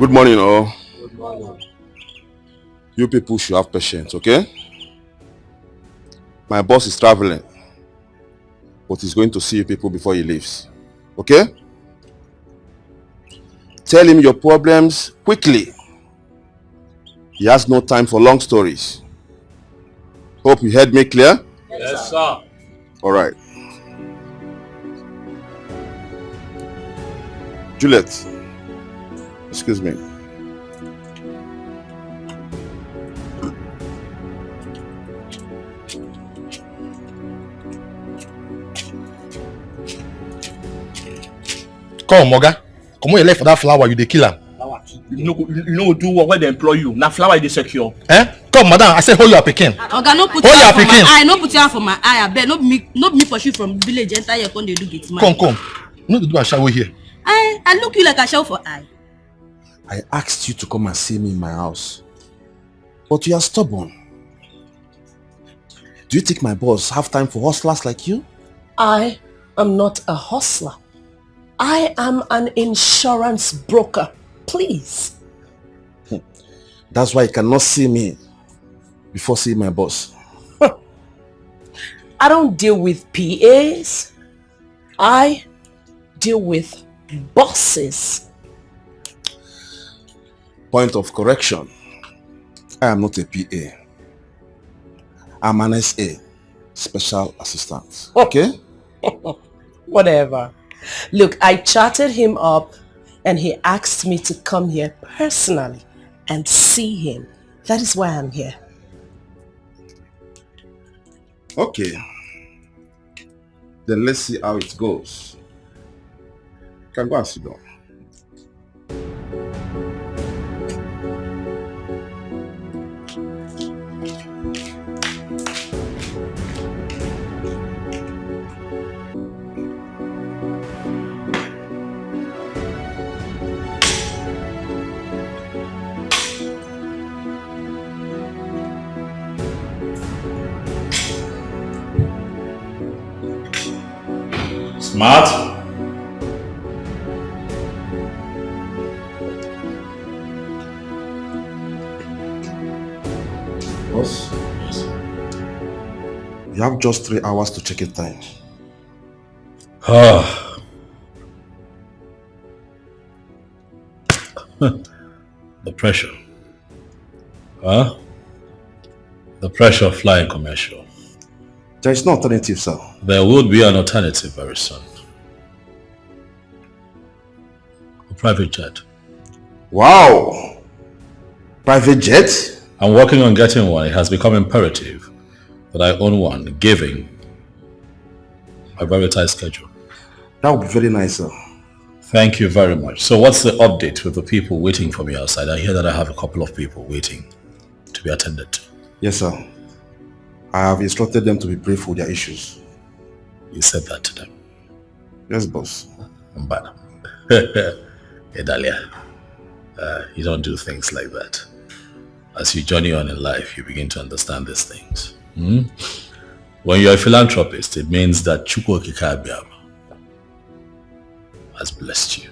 Good morning, all. Good morning. You people should have patience, okay? My boss is traveling, but he's going to see you people before he leaves, okay? Tell him your problems quickly. He has no time for long stories. Hope you heard me clear? Yes, sir. All right. Juliet, excuse me. Come, Moga. Come on, you left for that flower, you the killer. You know do what when they employ you. Now flower is secure. Come, madam, I say hold your picking. Oga, no put your for my eye, no put your for my eye. I bet not me pursue from village entire when they do get man. Come. You know to do a shower here. I look you like a show for eye. I asked you to come and see me in my house, but you are stubborn. Do you think my boss have time for hustlers like you? I am not a hustler. I am an insurance broker. Please. That's why you cannot see me before seeing my boss. I don't deal with PAs. I deal with bosses. Point of correction. I am not a PA. I'm an SA, special assistant. Okay? Whatever. Look, I chatted him up and he asked me to come here personally and see him. That is why I'm here. Okay. Then let's see how it goes. You can go and sit down. Smart. Boss? Yes. You have just 3 hours to check in time. The pressure. The pressure of flying commercial. There is no alternative, sir. There would be an alternative very soon. A private jet. Wow! Private jet? I'm working on getting one. It has become imperative that I own one, given my very tight schedule. That would be very nice, sir. Thank you very much. So what's the update with the people waiting for me outside? I hear that I have a couple of people waiting to be attended to. Yes, sir. I have instructed them to be brief with their issues. You said that to them? Yes, boss. Mbana. Hey, Dahlia. You don't do things like that. As you journey on in life, you begin to understand these things. When you're a philanthropist, it means that Chukwu Okike Abiama has blessed you.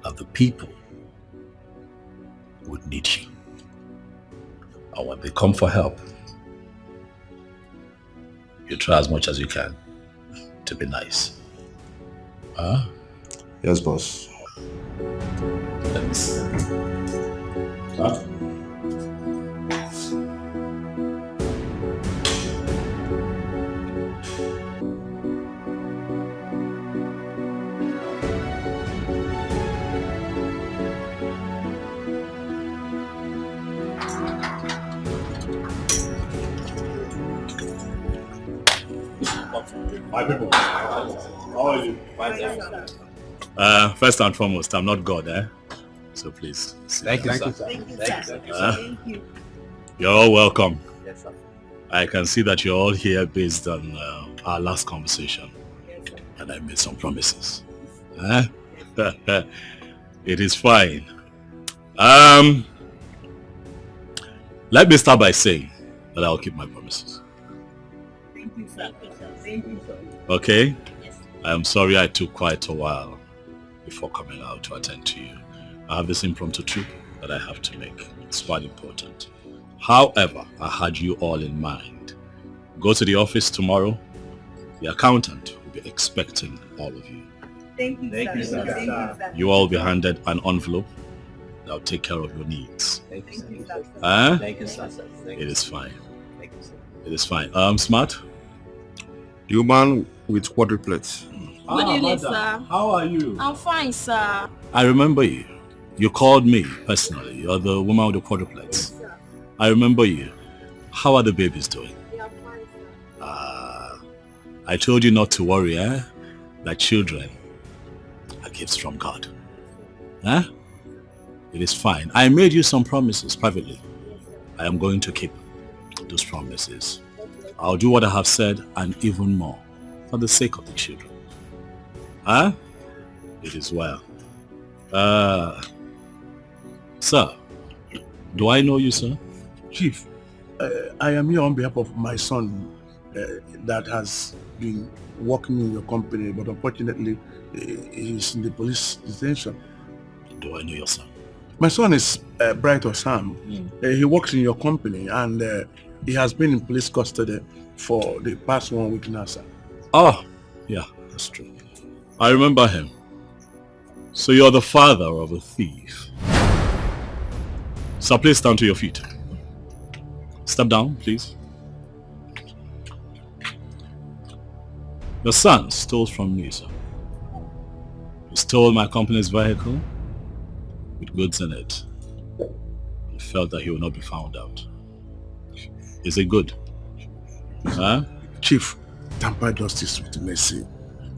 And the people would need you. And when they come for help, you try as much as you can to be nice. Yes, boss. Let me see. Huh? My people, how are you? First and foremost, I'm not God, So please. Thank you, sir. Thank you. You're all welcome. Yes, sir. I can see that you're all here based on our last conversation. Yes, sir. And I made some promises. It is fine. Let me start by saying that I'll keep my promises. Thank you, sir. Thank you, sir. Okay? Yes. I'm sorry I took quite a while before coming out to attend to you. I have this impromptu trip that I have to make. It's quite important. However, I had you all in mind. Go to the office tomorrow. The accountant will be expecting all of you. Thank you, sir. Thank you, sir. You all will be handed an envelope that will take care of your needs. Thank you, sir. Huh? Thank you, sir. It is fine. Thank you, sir. It is fine. Smart? The woman with quadruplets. Good evening, madam. sir. How are you? I'm fine, sir. I remember you. You called me personally. You're the woman with the quadruplets. I remember you. How are the babies doing? I told you not to worry, eh? That children are gifts from God. Huh? It is fine. I made you some promises privately. I am going to keep those promises. I'll do what I have said and even more for the sake of the children. Huh? It is well. Sir, do I know you, sir? Chief, I am here on behalf of my son that has been working in your company, but unfortunately he's in the police detention. Do I know your son? My son is Bright Osam. He works in your company and he has been in police custody for the past 1 week now, sir. Oh, yeah, that's true. I remember him. So you're the father of a thief. Sir, please stand to your feet. Step down, please. Your son stole from me, sir. He stole my company's vehicle with goods in it. He felt that he would not be found out. Is it good? Huh? Chief, tamper justice with mercy.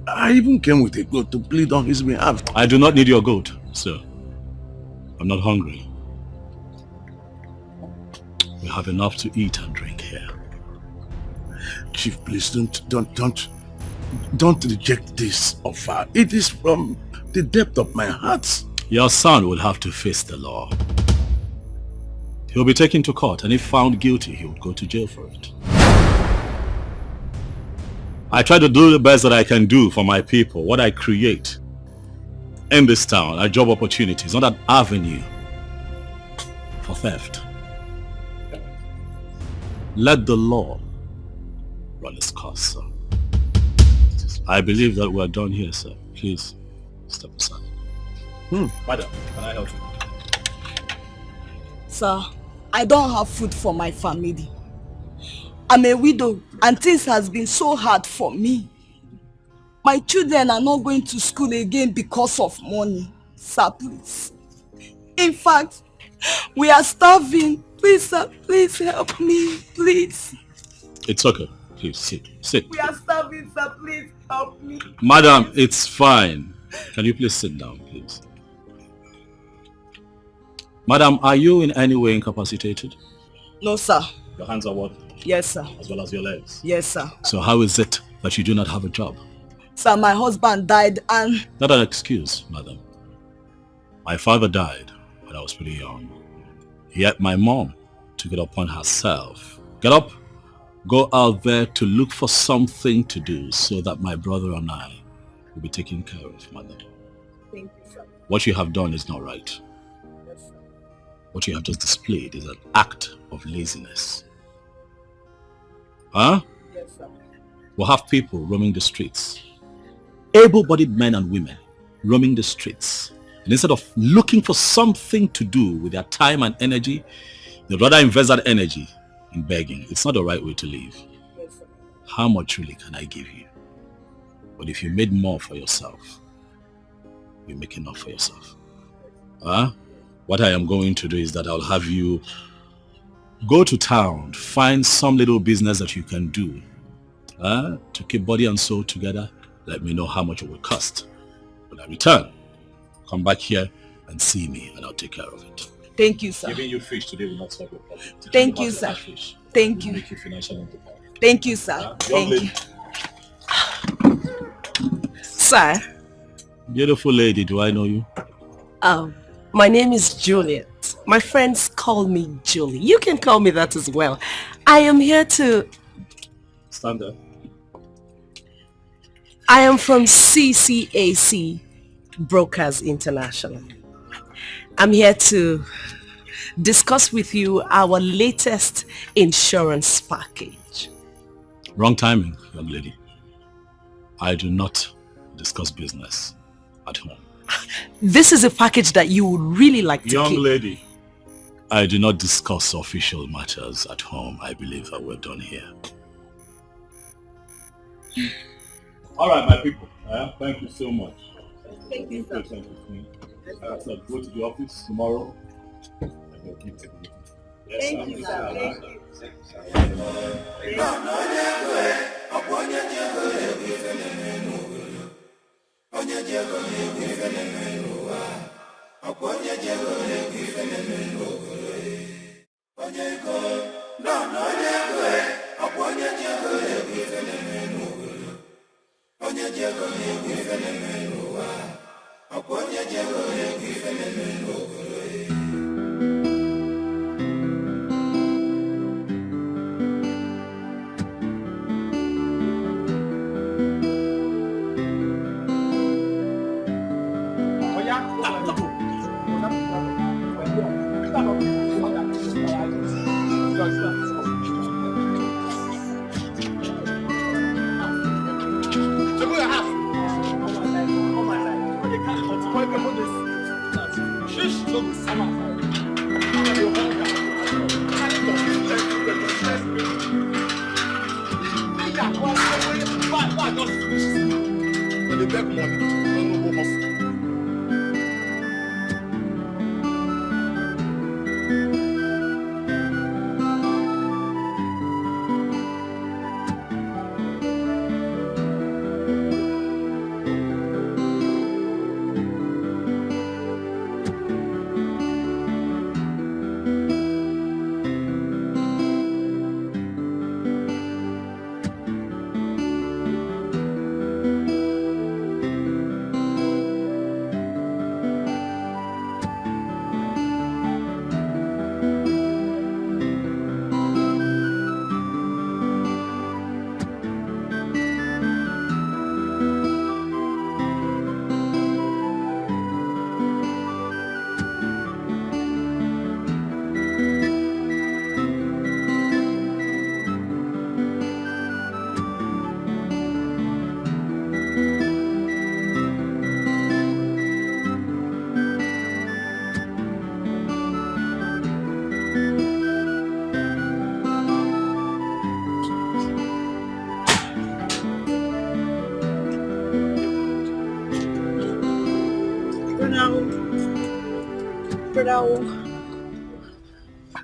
I even came with a goat to plead on his behalf. I do not need your goat, sir. I'm not hungry. We have enough to eat and drink here. Chief, please don't reject this offer. It is from the depth of my heart. Your son will have to face the law. He'll be taken to court, and if found guilty, he would go to jail for it. I try to do the best that I can do for my people. What I create in this town are job opportunities, not an avenue for theft. Let the law run its course, sir. I believe that we're done here, sir. Please, step aside. Madam, can I help you? Sir, I don't have food for my family. I'm a widow and things has been so hard for me. My children are not going to school again because of money. Sir, please. In fact, we are starving. Please, sir, please help me, please. It's okay. Please, sit. Sit. We are starving, sir, please help me. Madam, it's fine. Can you please sit down, please? Madam, are you in any way incapacitated? No, sir. Your hands are working? Yes, sir. As well as your legs? Yes, sir. So how is it that you do not have a job? Sir, my husband died and... Not an excuse, madam. My father died when I was pretty young. Yet my mom took it upon herself. Get up, go out there to look for something to do so that my brother and I will be taken care of, madam. Thank you, sir. What you have done is not right. Yes, sir. What you have just displayed is an act of laziness. Huh? Yes, sir. We'll have people roaming the streets. Able-bodied men and women roaming the streets. And instead of looking for something to do with their time and energy, they'd rather invest that energy in begging. It's not the right way to live. Yes, sir. How much really can I give you? But if you made more for yourself, you make enough for yourself. Huh? What I am going to do is that I'll have you go to town, find some little business that you can do to keep body and soul together. Let me know how much it will cost. When I return, come back here and see me and I'll take care of it. Thank you, sir. Giving you fish today will not solve your problem. Thank you, sir. Fish Thank will you. make you financially independent. Thank you, sir. Thank you. Sir, Beautiful lady, do I know you? my name is Juliet. My friends call me Julie. You can call me that as well. I am here to... Stand up. I am from CCAC Brokers International. I'm here to discuss with you our latest insurance package. Wrong timing, young lady. I do not discuss business at home. This is a package that you would really like to Young keep. lady, I do not discuss official matters at home. I believe that we're done here. All right, my people. Thank you so much. Thank you, sir. So go to the office tomorrow. And we'll keep taking it. Yes, Thank you, sir. Thank you.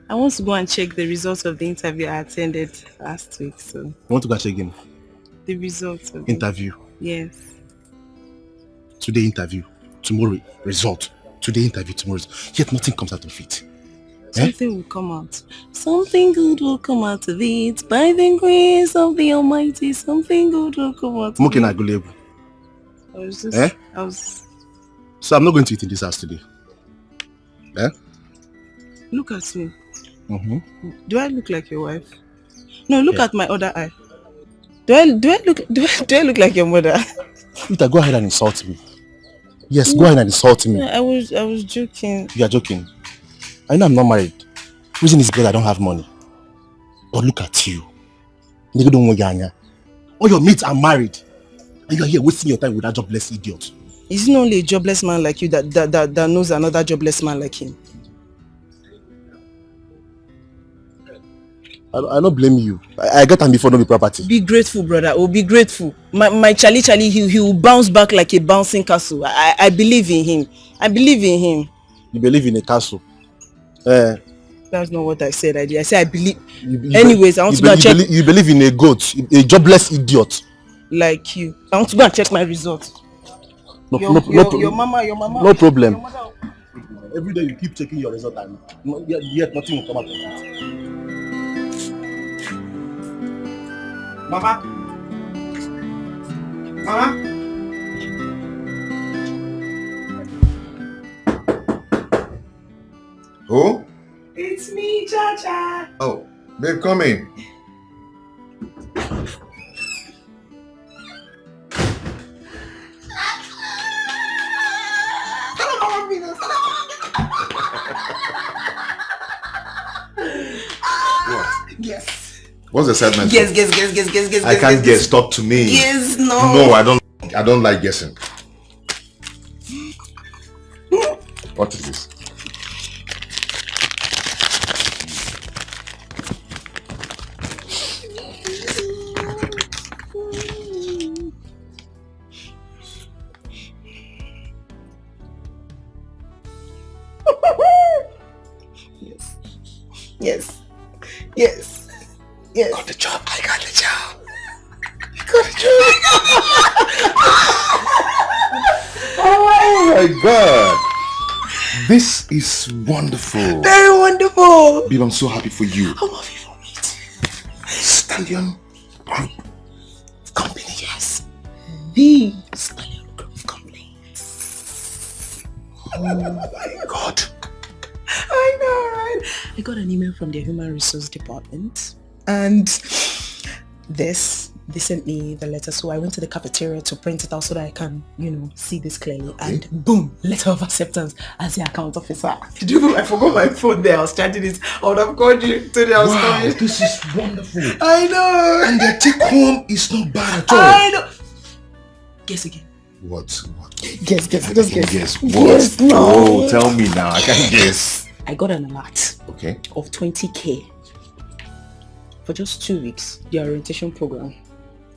I want to go and check the results of the interview I attended last week. So You want to go check again? the results of Interview. Yes. Today interview. Tomorrow result. Today interview, tomorrow result. Yet nothing comes out of it. Something will come out. Something good will come out of it. By the grace of the Almighty, something good will come out of it. I was just... So I'm not going to eat in this house today. Look at me. Mm-hmm. Do I look like your wife? No, look at my other eye. Do I look like your mother? Rita, go ahead and insult me. Yes, go ahead and insult me. I was joking. You are joking. I know I'm not married. Reason is because I don't have money. But look at you. All your mates are married. And you are here wasting your time with that jobless idiot. Isn't only a jobless man like you that knows another jobless man like him? I don't blame you. I get him before no be property. Be grateful, brother. Oh, be grateful. My Charlie, he will bounce back like a bouncing castle. I believe in him. I believe in him. You believe in a castle? That's not what I said. I said I believe. Anyways, I want to go and check. You believe in a goat, a jobless idiot. Like you. I want to go and check my results. Your mama. No problem. Every day you keep checking your result and yet nothing will come out of it. Mama? Who? It's me, Cha-Cha. Oh, babe, come in. What's the segment? Guess. I can't guess. Talk to me. Yes, no. No, I don't like guessing. What is this? Yes. Got the job. I got the job. Oh my God. This is wonderful. Very wonderful. Babe, I'm so happy for you. I'm happy for me too. Stallion Group Company. Yes. The Stallion Group Company. Oh my God. I know, right? I got an email from their human resource department and they sent me the letter, so I went to the cafeteria to print it out so that I can, see this clearly. Okay. And boom, letter of acceptance as the account officer. Did you know I forgot my phone there? I was charging it. I would have called you today. I was coming. This is wonderful. I know. And the take home is not bad at all. I know. Guess again. What? Guess. Just guess. Guess what? Yes, no. Oh, tell me now. I can't guess. I got an alert. Okay. Of 20K for just 2 weeks. The orientation program.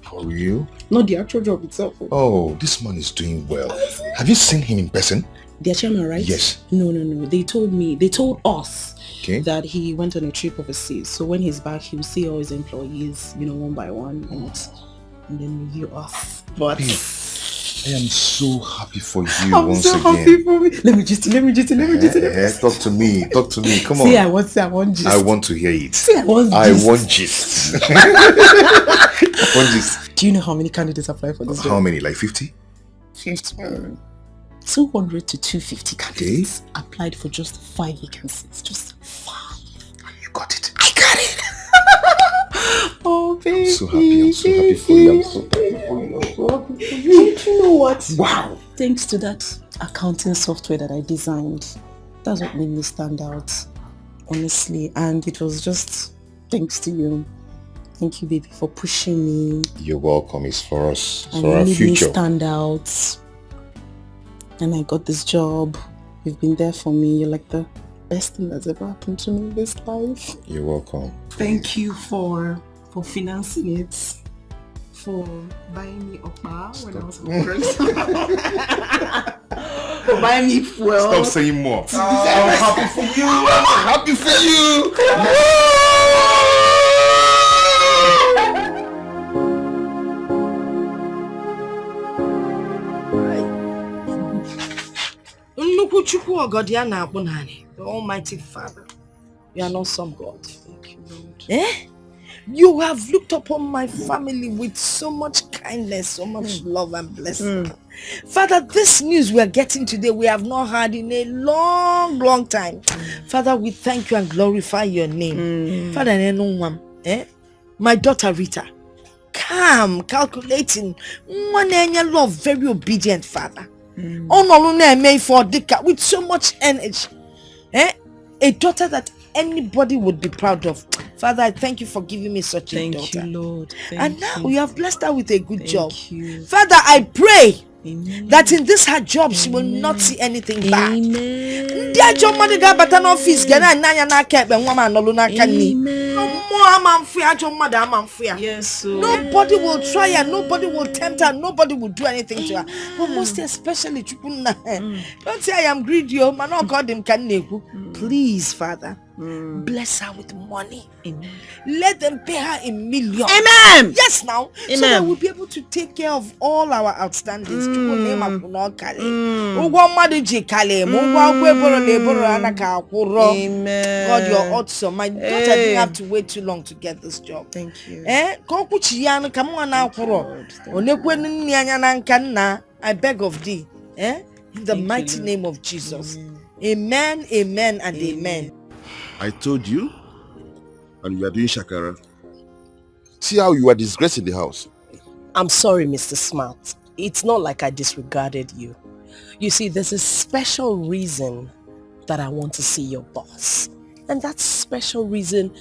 For real? Not the actual job itself. Oh, this man is doing well. Have you seen him in person? Their chairman, right? Yes. No. They told us that he went on a trip overseas. So when he's back, he'll see all his employees, one by one, and then review us. But Babe, I am so happy for you I'm once so again. happy for me. Let me just. Talk to me. Come on. See, I want gist. I want to hear it. See, I want gist. Do you know how many candidates applied for this job? How many? Like 50? 50. 200 to 250 candidates applied for just 5 vacancies. Just 5. You got it. I got it. Oh, baby. I'm so happy for you. You know what? Wow. Thanks to that accounting software that I designed, that's what made me stand out, honestly. And it was just thanks to you. Thank you, baby, for pushing me. You're welcome. It's for us. And for our made future. me stand out. And I got this job. You've been there for me. You're like the best thing that's ever happened to me in this life. You're welcome. Thank you for financing it. For buying me okpa when I was first. For buying me fuel. Stop saying more. I'm happy for you. I'm happy for you. The Almighty Father. You are not some God. Thank you, Lord. You have looked upon my family with so much kindness, so much love and blessing. Father, this news we are getting today, we have not heard in a long time. Father, we thank you and glorify your name. Father, my daughter Rita, calm, calculating, one love, very obedient, Father. With so much energy. A daughter that anybody would be proud of. Father, I thank you for giving me such a daughter. Thank you, Lord. And now you have blessed her with a good job. Father, I pray that in this her job she will not see anything bad. Yes, nobody will try her, nobody will tempt her, nobody will do anything to her. But most especially, don't say I am greedy, man. Not God him can. Please, Father, bless her with money. Amen. Let them pay her in millions. Amen. Yes, now. Amen. So that we'll be able to take care of all our outstandings. Amen. God, you're awesome. My daughter didn't have to wait too long to get this job. Thank you. I beg of thee. In the mighty name of Jesus. Amen, amen, and amen. I told you, and you are doing shakara. See how you are disgracing the house. I'm sorry, Mr. Smart. It's not like I disregarded you. You see, there's a special reason that I want to see your boss. And that special reason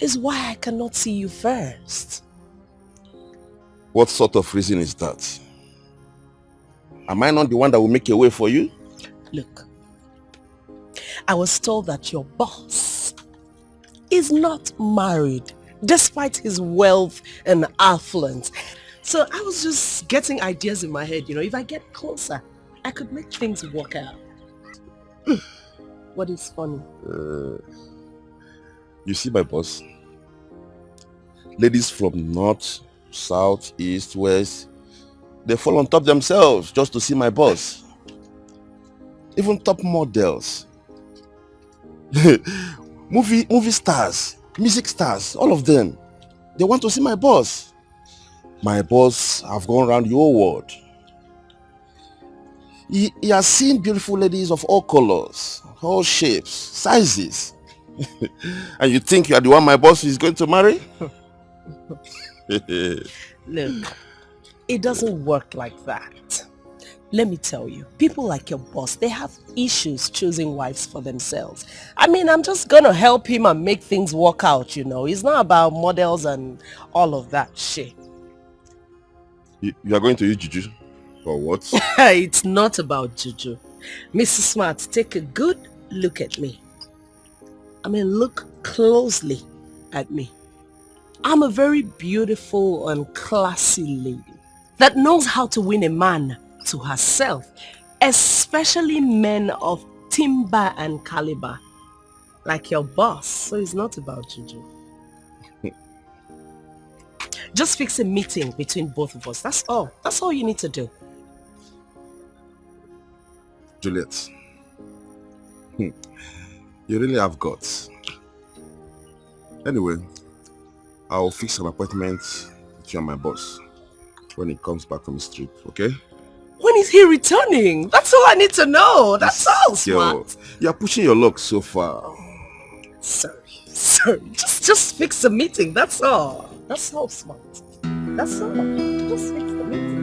is why I cannot see you first. What sort of reason is that? Am I not the one that will make a way for you? Look, I was told that your boss is not married, despite his wealth and affluence. So I was just getting ideas in my head, if I get closer, I could make things work out. What is funny? You see my boss? Ladies from north, south, east, west, they fall on top themselves just to see my boss. Even top models. movie stars, music stars, all of them. They want to see my boss. My boss have gone around the whole world. He has seen beautiful ladies of all colors, all shapes, sizes. And you think you are the one my boss is going to marry? Look, it doesn't work like that. Let me tell you, people like your boss, they have issues choosing wives for themselves. I mean, I'm just gonna help him and make things work out, It's not about models and all of that shit. You are going to use juju? For what? It's not about juju. Mrs. Smart, take a good look at me. I mean, look closely at me. I'm a very beautiful and classy lady that knows how to win a man to herself, especially men of timber and caliber, like your boss. So it's not about juju. Just fix a meeting between both of us. That's all. That's all you need to do. Juliet, you really have guts. Anyway, I'll fix an appointment with you and my boss when he comes back from his trip, okay? When is he returning? That's all I need to know. That's all, Smart. You're pushing your luck so far. Sorry. Just fix the meeting. That's all. That's all, Smart. That's all. Just fix the meeting.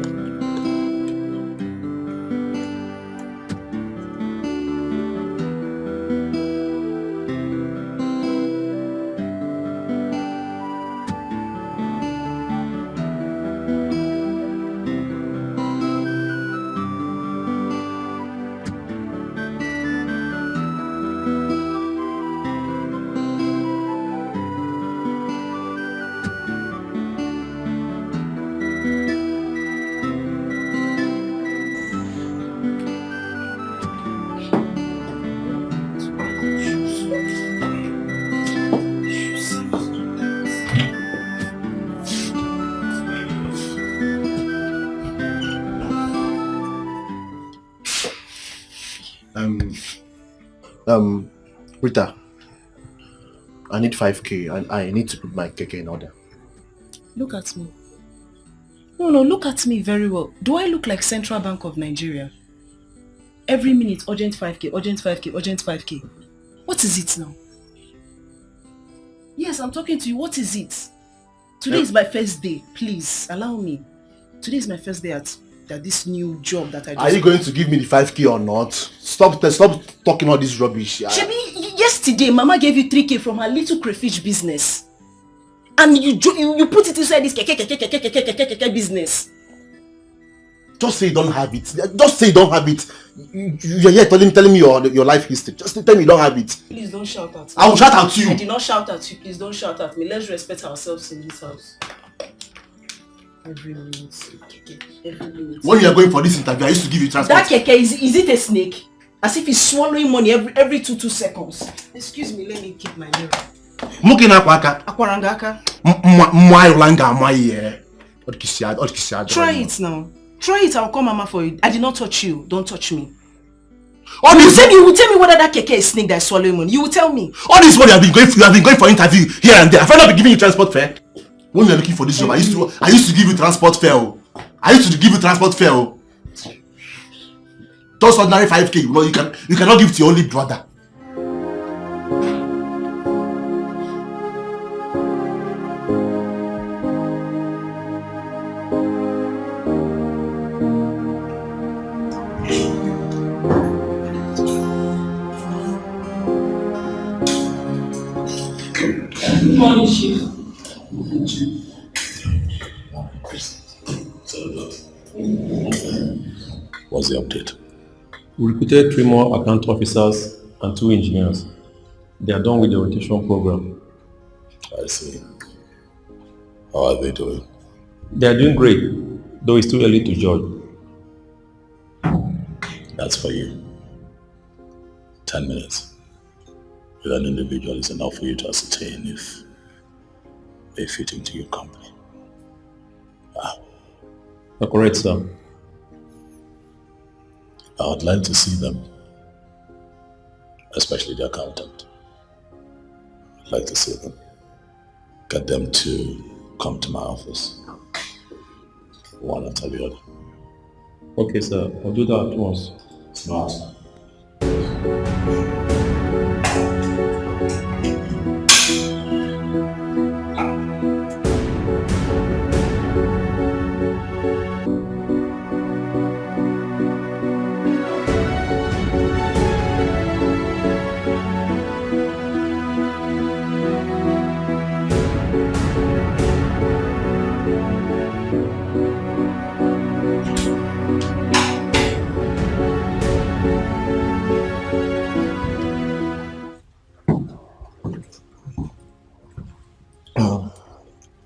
Rita, I need 5k and I need to put my keke in order. Look at me. No, look at me very well. Do I look like Central Bank of Nigeria? Every minute, urgent 5k, urgent 5k, urgent 5k. What is it now? Yes, I'm talking to you. What is it? Today is my first day. Please, allow me. Today is my first day at this new job that I do. Are you going to give me the 5k or not? Stop talking all this rubbish. Shebi, yesterday, Mama gave you 3k from her little crayfish business. And you put it inside this keke business. Just say you don't have it. Just say you don't have it. You're here telling me your life history. Just tell me you don't have it. Please don't shout at me. I will shout at you. I did not shout at you. Please don't shout at me. Let's respect ourselves in this house. Every minute. When you are going for this interview, I used to give you transport. That keke, is it a snake? As if it's swallowing money every 2 seconds. Excuse me, let me keep my mirror. Akwarangaka. Try it now. Try it, I'll call Mama for you. I did not touch you. Don't touch me. You will tell me whether that keke is snake that is swallowing money. You will tell me. All this what you have been going for interview here and there. Have I not been giving you transport fare? When you are looking for this job, I used to give you transport fare. I used to give you transport fare. Just ordinary 5k, you cannot give to your only brother. morning, Chief. What's the update? We recruited 3 more account officers and 2 engineers. They are done with the rotation program. I see. How are they doing? They are doing great, though it's too early to judge. That's for you. 10 minutes with an individual is enough for you to ascertain if they fit into your company. You're correct, sir. I would like to see them, especially the accountant. I'd like to see them. Get them to come to my office, one after the other. Okay, sir. I'll do that at once. Smart.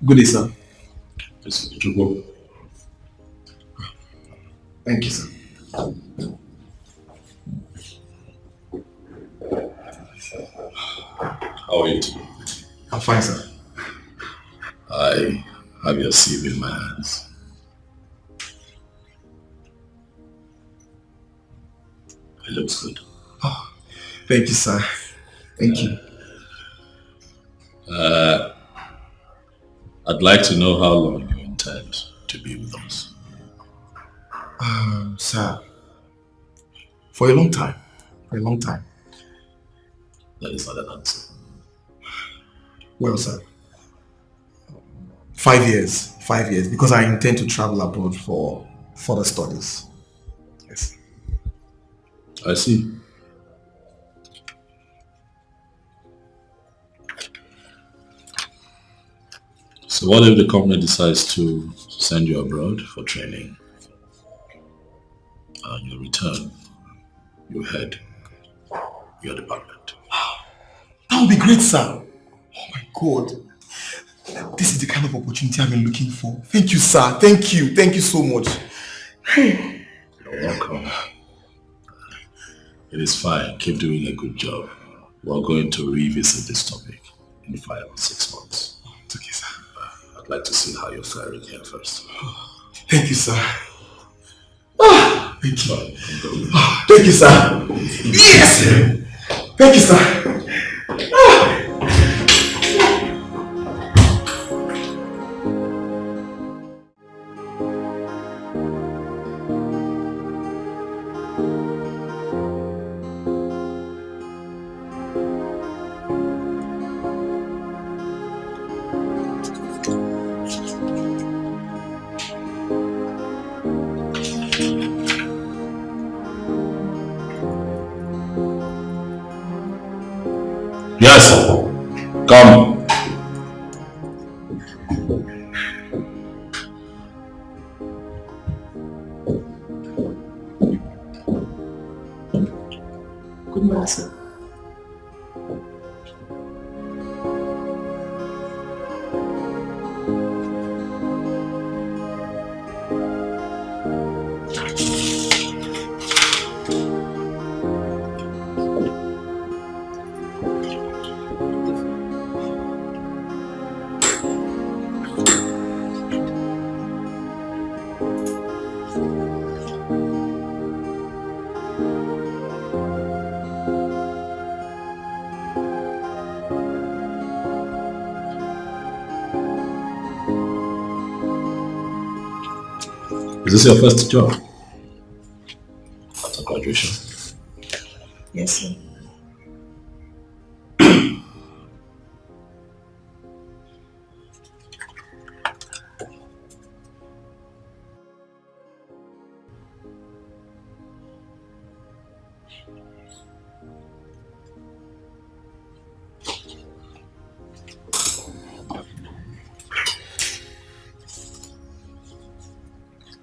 Good day, sir. Thank you, sir. How are you today? I'm fine, sir. I have your CV in my hands. It looks good. Oh, thank you, sir. Thank you. I'd like to know how long you intend to be with us. Sir, for a long time. For a long time. That is not an answer. Well, sir, 5 years. 5 years, because I intend to travel abroad for further studies. Yes. I see. So what if the company decides to send you abroad for training? And you return, you head your department. That would be great, sir. Oh my God. This is the kind of opportunity I've been looking for. Thank you, sir. Thank you. Thank you so much. You're welcome. It is fine. Keep doing a good job. We're going to revisit this topic in 5 or 6 months. It's okay, sir. I'd like to see how you're faring here first. Thank you, sir. Thank you. Thank you, sir. Yes! Thank you, sir. Yes, come. Good morning, sir. Is this your first job after graduation? Yes, sir.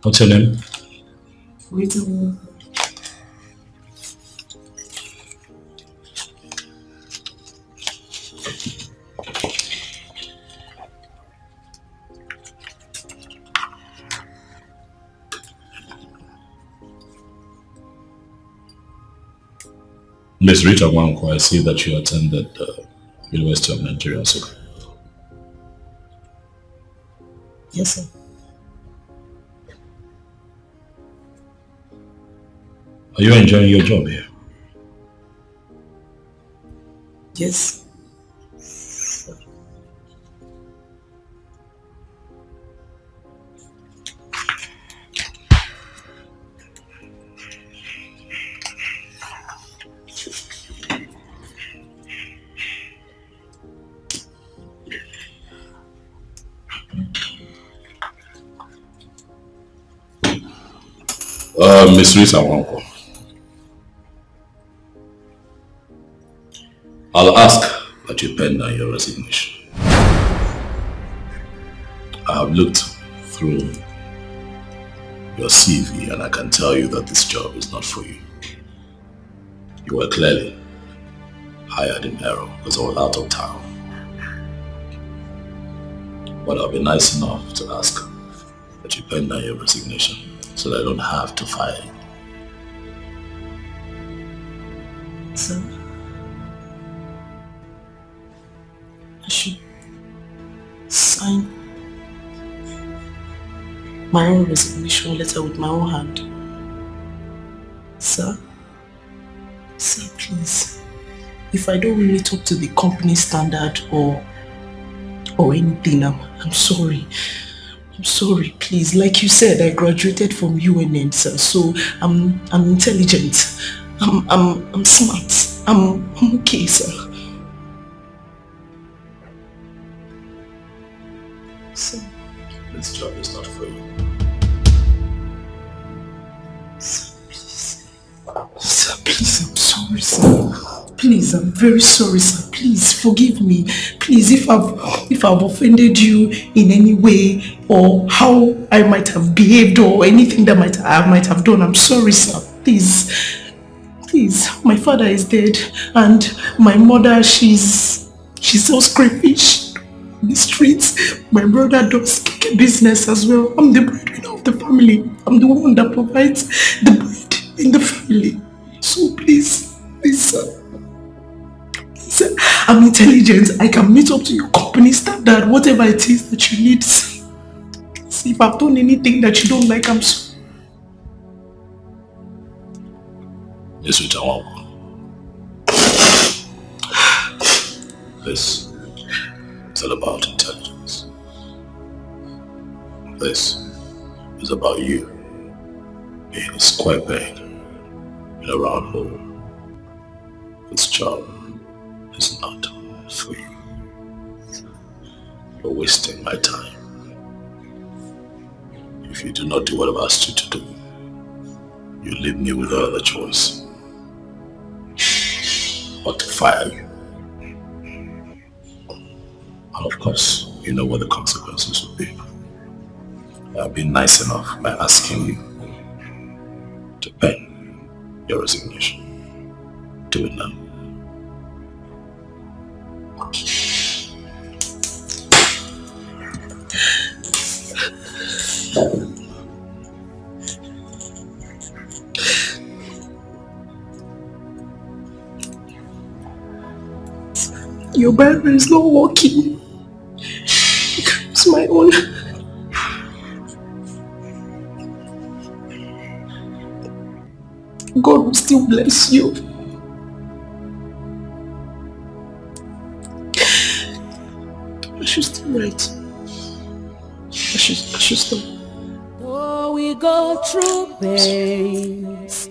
What's your name? Rita. Miss Rita Wanko, I see that you attended the University of Nigeria, Nsukka. Yes, sir. Are you enjoying your job here? Yes. Miss Rita Wanko, I'll ask that you pen down your resignation. I have looked through your CV and I can tell you that this job is not for you. You were clearly hired in error because I was out of town. But I'll be nice enough to ask that you pen down your resignation so that I don't have to fire you. Sir, I should sign my own resignation letter with my own hand. Sir, please, if I don't meet up to the company standard or anything, I'm sorry. I'm sorry, please. Like you said, I graduated from UNN, sir, so I'm intelligent. I'm smart. I'm okay, sir. Sir. This job is not for you. Sir, please. Sir, please, I'm sorry, sir. Please, I'm very sorry, sir. Please, forgive me. Please, if I've offended you in any way or how I might have behaved or anything that I might have done, I'm sorry, sir. Please, my father is dead and my mother, she sells crayfish in the streets. My brother does business as well. I'm the breadwinner of the family. I'm the one that provides the bread in the family. So please, sir. Sir, I'm intelligent. I can meet up to your company standard, whatever it is that you need. See, if I've done anything that you don't like, I'm sorry. Yes, Rita Wanko. This is all about intelligence. This is about you being a square peg in a round hole. This job is not for you. You're wasting my time. If you do not do what I've asked you to do, you leave me with no other choice but to fire you. And of course, you know what the consequences will be. I've been nice enough by asking you to pen your resignation. Do it now. Your Bible is not working. It's my own. God will still bless you. I should still write. I should stop. Though we go through pains,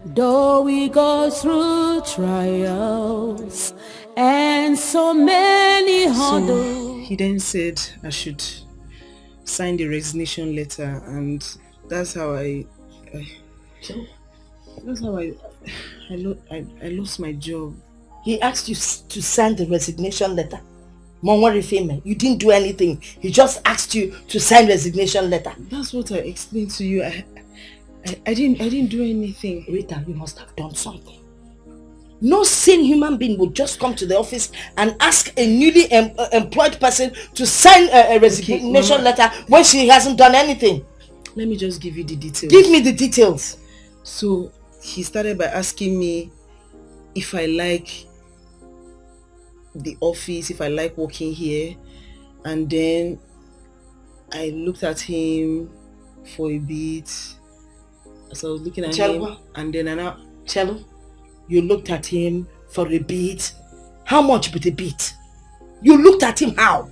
though we go through trials, and so many hurdles. So he then said I should sign the resignation letter, and that's how I lost my job. He asked you to sign the resignation letter? Mom, what if you didn't do anything? He just asked you to sign resignation letter. That's what I explained to you. I didn't do anything. Rita, you must have done something. No sane human being would just come to the office and ask a newly employed person to sign a resignation letter when she hasn't done anything. Let me just give you the details. Give me the details. So he started by asking me if I like the office, if I like working here, and then I looked at him for a bit. As I was looking at him, and then Cello, you looked at him for a bit. How much with a bit? You looked at him how?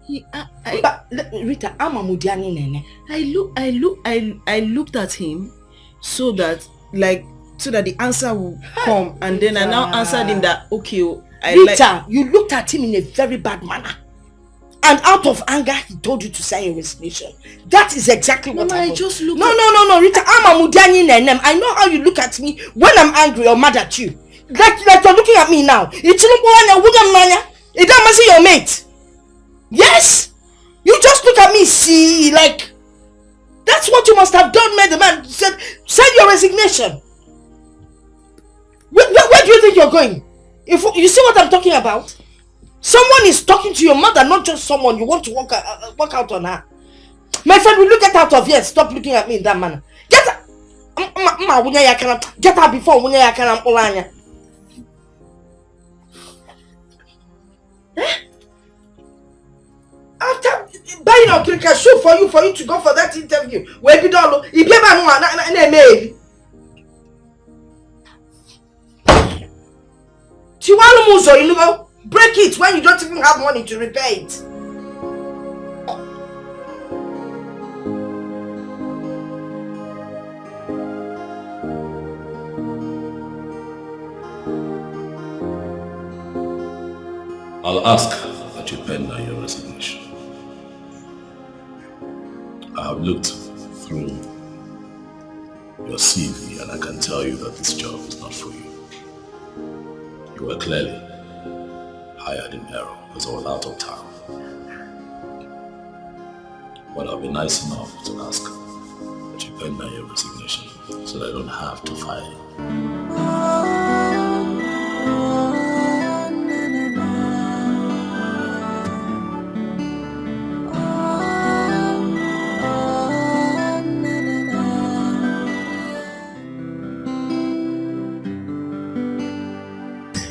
Rita, I'm a Mudiani nene. I looked at him so that the answer will come, and then I now answered him that okay, Rita, you looked at him in a very bad manner. And out of anger, he told you to sign your resignation. That is exactly what I just looked at. No, Rita, I'm a Mudiani nenem. I know how you look at me when I'm angry or mad at you. Like you're looking at me now. It doesn't see your mate. Yes? You just look at me, see, like... That's what you must have done, man. The man said, sign your resignation. Where do you think you're going? If you see what I'm talking about? Someone is talking to your mother, not just someone you want to work out on her. My friend, will you get out of here? Stop looking at me in that manner. Get out! Get out before I can Olanya. After buying a cricket shoe for you to go for that interview, where you don't know, if you ever break it when you don't even have money to repair it. I'll ask that you pen down your resignation. I have looked through your CV and I can tell you that this job is not for you. You were clearly hired in error because I was out of town. But I'll be nice enough to ask that you pen down your resignation so that I don't have to fire you.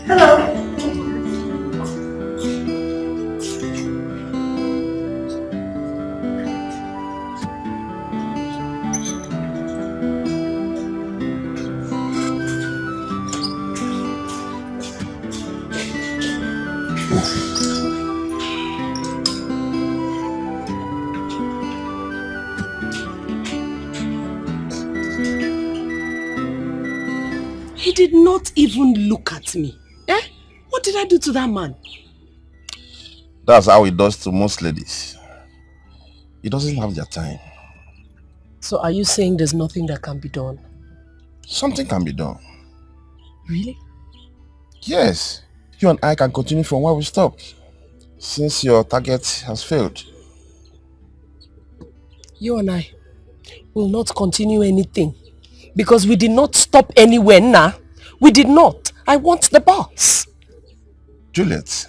Hello. He did not even look at me. What did I do to that man? That's how he does to most ladies. He doesn't have their time. So are you saying there's nothing that can be done? Something can be done. Really? Yes. You and I can continue from where we stopped, since your target has failed. You and I will not continue anything because we did not stop anywhere, nah. We did not. I want the boss. Juliet,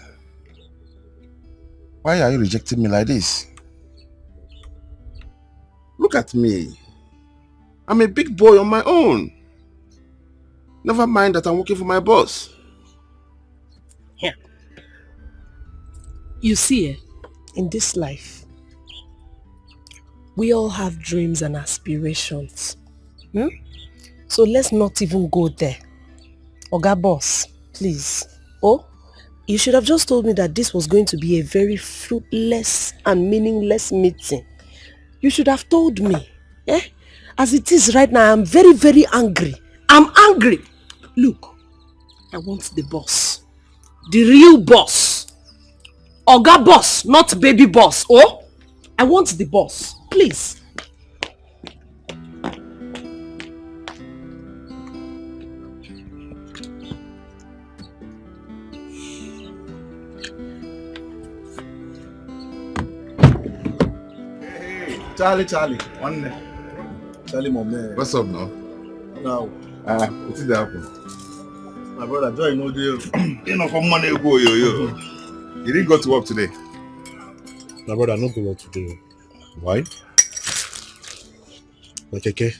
why are you rejecting me like this? Look at me. I'm a big boy on my own. Never mind that I'm working for my boss. Yeah. You see, in this life, we all have dreams and aspirations. So let's not even go there. Oga boss, please. Oh, you should have just told me that this was going to be a very fruitless and meaningless meeting. You should have told me. As it is right now, I'm very, very angry. I'm angry. Look, I want the boss. The real boss. Oga boss, not baby boss. Oh, I want the boss. Please. Charlie. One day. Charlie, my man. What's up now? Now. What did happen? My brother, Joy, no deal. You know, from money ago, yo. You didn't go to work today. My brother, I'm not going to work today. Why? Okay.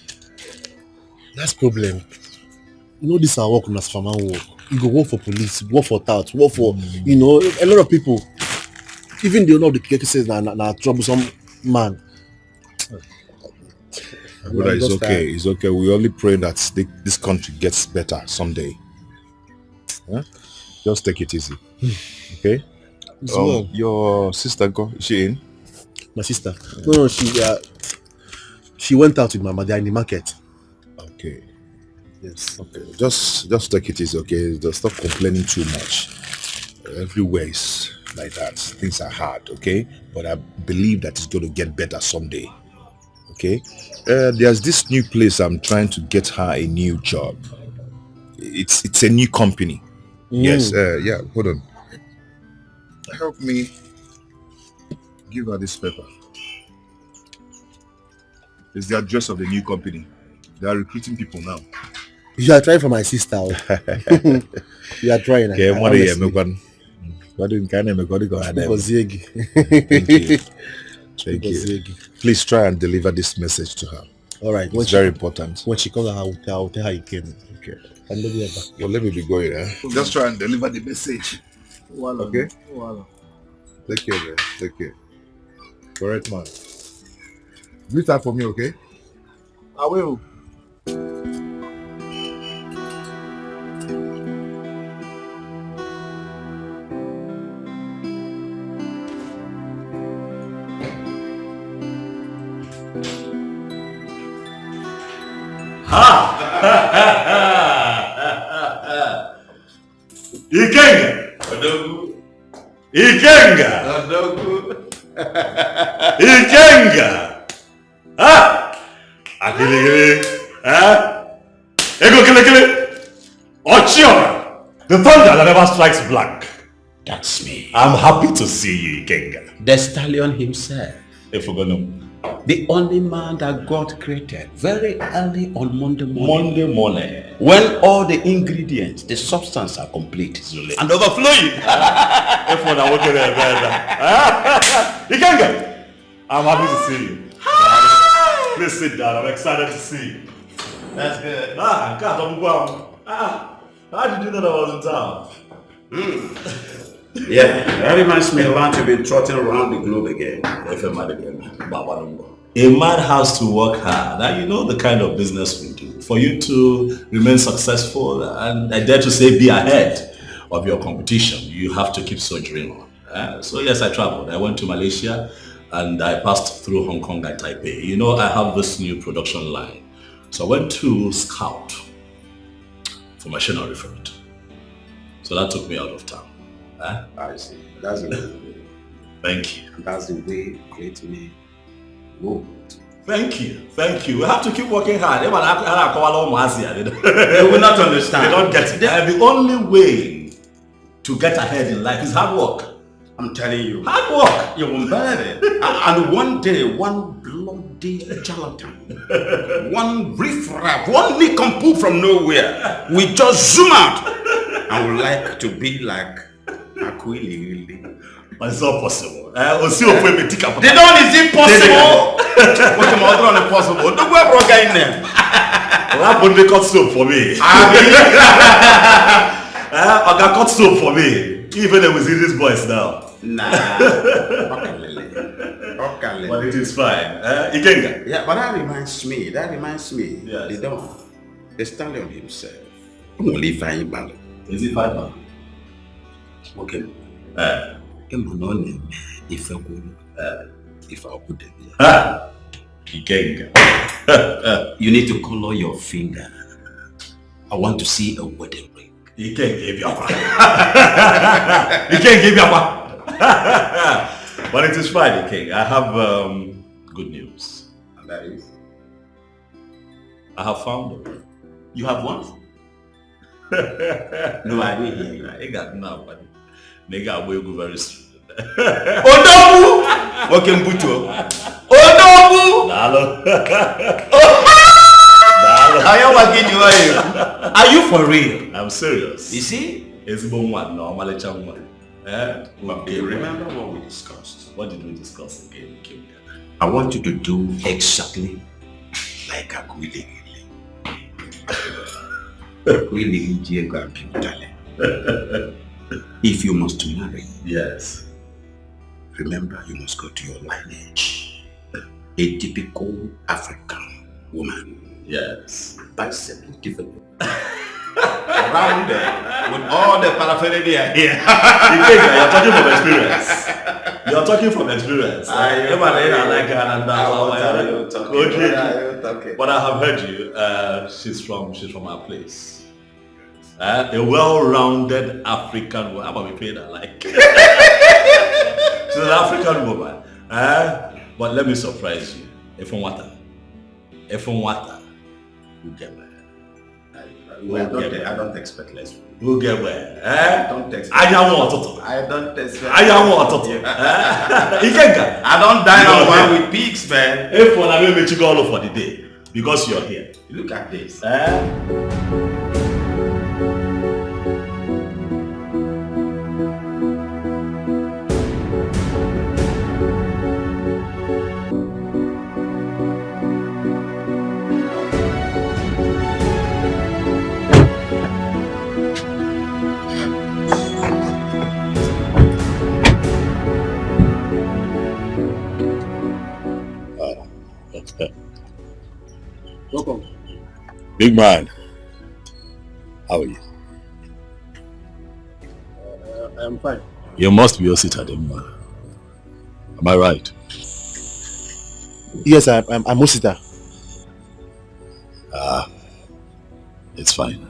That's problem. You know, this our work as farmer work. You go work for police, work for tout, work for, a lot of people. Even the owner of the cases na troublesome man. Brother, it's okay. It's okay. We only pray that this country gets better someday. Huh? Just take it easy. Okay? Your sister, is she in? My sister? No, she went out with my mother in the market. Okay. Yes. Okay. Just take it easy, okay? Just stop complaining too much. Everywhere is like that. Things are hard, okay? But I believe that it's going to get better someday. Okay? There's this new place. I'm trying to get her a new job. It's a new company. Yes. Yeah. Hold on. Help me give her this paper. It's the address of the new company. They are recruiting people now. You are trying for my sister. You are trying. Okay, Thank you. Please try and deliver this message to her. All right. It's very important. When she comes, I'll tell her you came. Okay. Well, let me be going. Just try and deliver the message. Okay? Take care, man. Take care. Correct, man. Do that for me, okay? I will. Ikenga! Akili, Ego kile. Ochiora! The thunder that never strikes blank. That's me. I'm happy to see you, Ikenga. The stallion himself. Ifugono. The only man that God created very early on Monday morning. When all the ingredients, the substance are complete. And overflowing. Ikenga! I'm happy to see you. Please sit down. I'm excited to see you. That's good. God, how did you know that I was in town? Yeah, that reminds me of how you've been trotting around the globe again. A man has to work hard. Now, you know the kind of business we do. For you to remain successful and I dare to say be ahead of your competition, you have to keep soldiering on. So yes, I traveled. I went to Malaysia and I passed through Hong Kong and Taipei. You know, I have this new production line. So I went to scout for machinery for it. So that took me out of town. I see. That's the way. Thank you. That's the way great men move. Thank you. We have to keep working hard. They will not understand. They don't get it. The only way to get ahead in life is hard work. I'm telling you. Hard work. You won't believe it. And one day, one bloody charlatan, one riffraff, one nincompoop from nowhere, we just zoom out and would like to be like Aquili. But it's not possible. The dawn is impossible. What's the matter on impossible? Don't go broke in there. That would be cut soap for me. I got cut soap for me. Even if we see these boys now. Nah. Okay. But it is fine. Ikenga. Yeah, but that reminds me. Yes. The dawn. The stallion himself. Only fine ball. Is it fine? Okay. If I could Ikenga. You need to color your finger. I want to see a wedding ring. You can't give your But it is Friday, King. I have good news. And that is? I have found her. You have what? No, I didn't hear you. I got nobody. Nigga, I will go very soon. Odobu! Okay, Mbuto. Odobu! Are you for real? I'm serious. You see? Okay, remember what we discussed? What did we discuss again? I want you to do exactly like a Gwilly. If you must marry, yes, remember you must go to your lineage. A typical African woman. Yes. Bicep developed. Rounded with all the paraphernalia here. You're talking from experience. You're talking from experience. But I have heard you. She's from our place. A well-rounded African woman. I'm gonna be paying her like. She's an African woman. But let me surprise you. If on water, you get where. I don't expect less. You get where. I don't expect. I don't expect. I don't dine on one with pigs, man. If one I will make you go all over the day because you're here. Look at this. Welcome. Big man, how are you? I'm fine. You must be Osita, man. Am I right? Yes, I'm Osita. It's fine.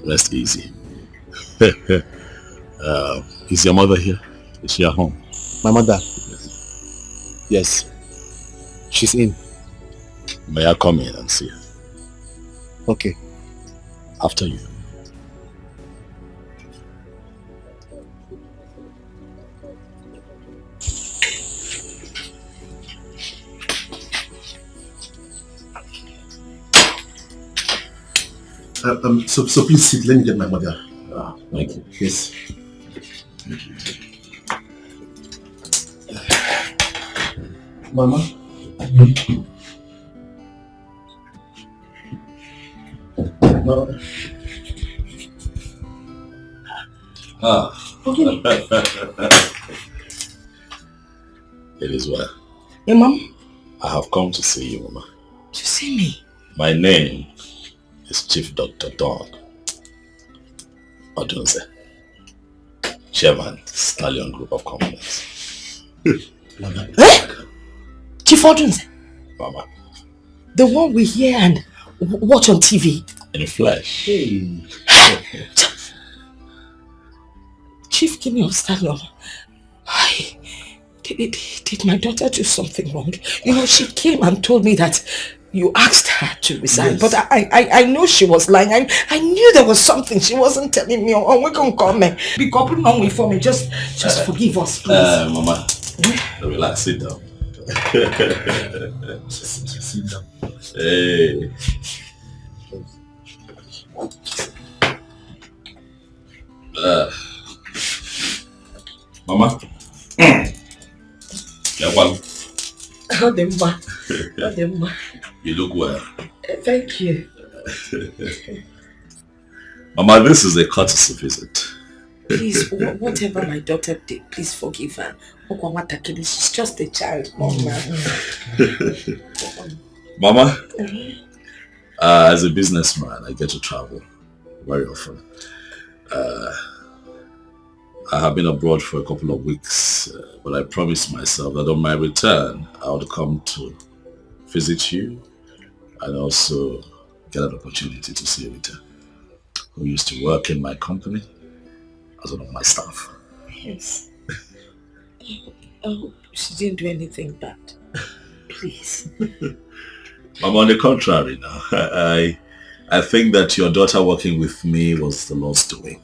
Rest easy. Is your mother here? Is she at home? My mother? Yes. She's in. May I come in and see her? Okay. After you. So please sit. Let me get my mother. Thank you. Yes. Thank you. Mama. No. It is well. Hey, Mom? I have come to see you, Mama. To see me? My name is Chief Dr. Don Odunze, Chairman, Stallion Group of Companies. Mama. Chief Odunze? Mama. The one we hear and watch on TV? In flesh. Hey. Chief, give me your Stallion. Did my daughter do something wrong? You know, she came and told me that you asked her to resign, yes. But I know she was lying. I knew there was something she wasn't telling me. Oh, we can come and be coupled on for me. Just forgive us, please. Mama, relax, sit down. Sit down. Hey. Mama. Yeah, well. You look well. Thank you. Mama, this is a courtesy visit. Please, whatever my daughter did, please forgive her. She's just a child, Mama. Mama, as a businessman, I get to travel very often. I have been abroad for a couple of weeks, but I promised myself that on my return, I would come to visit you and also get an opportunity to see Rita, who used to work in my company as one of my staff. Yes. Oh, she didn't do anything bad. Please. Mama, on the contrary now, I think that your daughter working with me was the Lord's doing.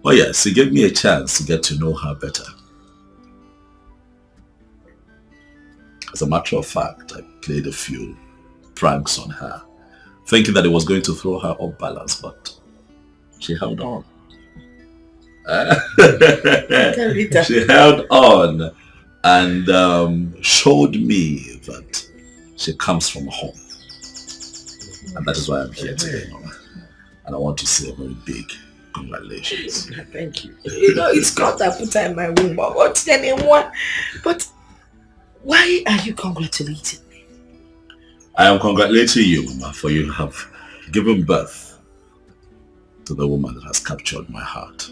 Oh yes, it gave me a chance to get to know her better. As a matter of fact, I played a few pranks on her, thinking that it was going to throw her off balance, but she held on. She held on and showed me that she comes from home. And that is why I'm here today, Mama. And I want to say a very big congratulations. Thank you. You know, it's God that put her in my womb. But why are you congratulating me? I am congratulating you, Mama, for you have given birth to the woman that has captured my heart.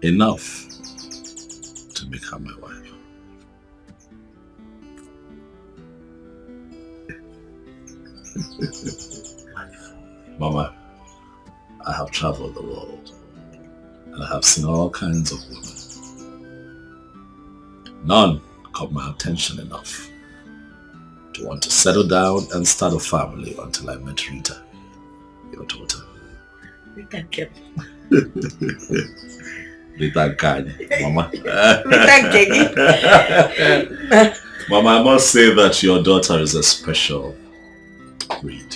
Enough to make her my wife. Mama, I have traveled the world and I have seen all kinds of women. None caught my attention enough to want to settle down and start a family until I met Rita, your daughter. Rita Kep. Rita Kanye, Mama. Rita Kegi. Mama, I must say that your daughter is a special breed.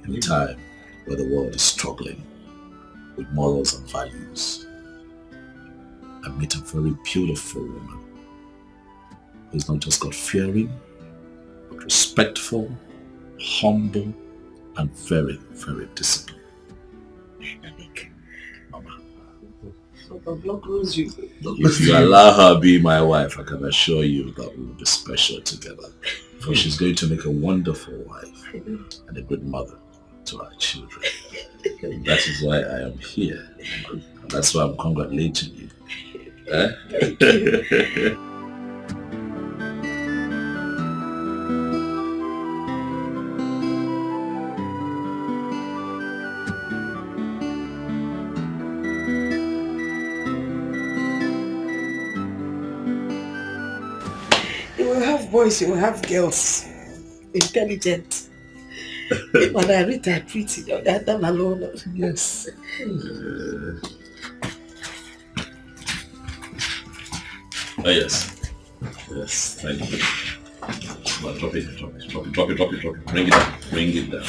In a time where the world is struggling with morals and values, I meet a very beautiful woman who's not just God-fearing, but respectful, humble, and very, very disciplined. Mama, if you allow her be my wife, I can assure you that we will be special together. For she's going to make a wonderful wife and a good mother to our children. And that is why I am here. And that's why I'm congratulating you. Thank you. You will have boys, you will have girls. Intelligent. When I read that pretty, that done alone. Yes. Oh yes. Yes, thank you. Well, drop it. Bring it down.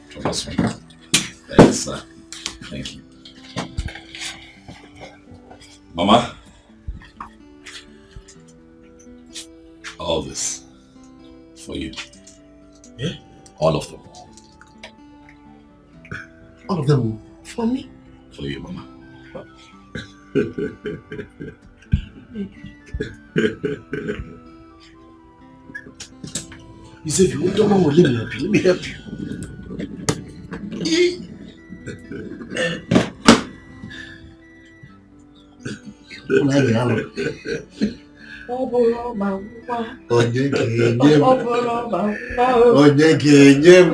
Drop this one. Yes, sir. Thank you. Mama, all this for you. Yeah? All of them. All of them? For me? For you, Mama. You said you don't want to let me help you. Onye ga-enye m.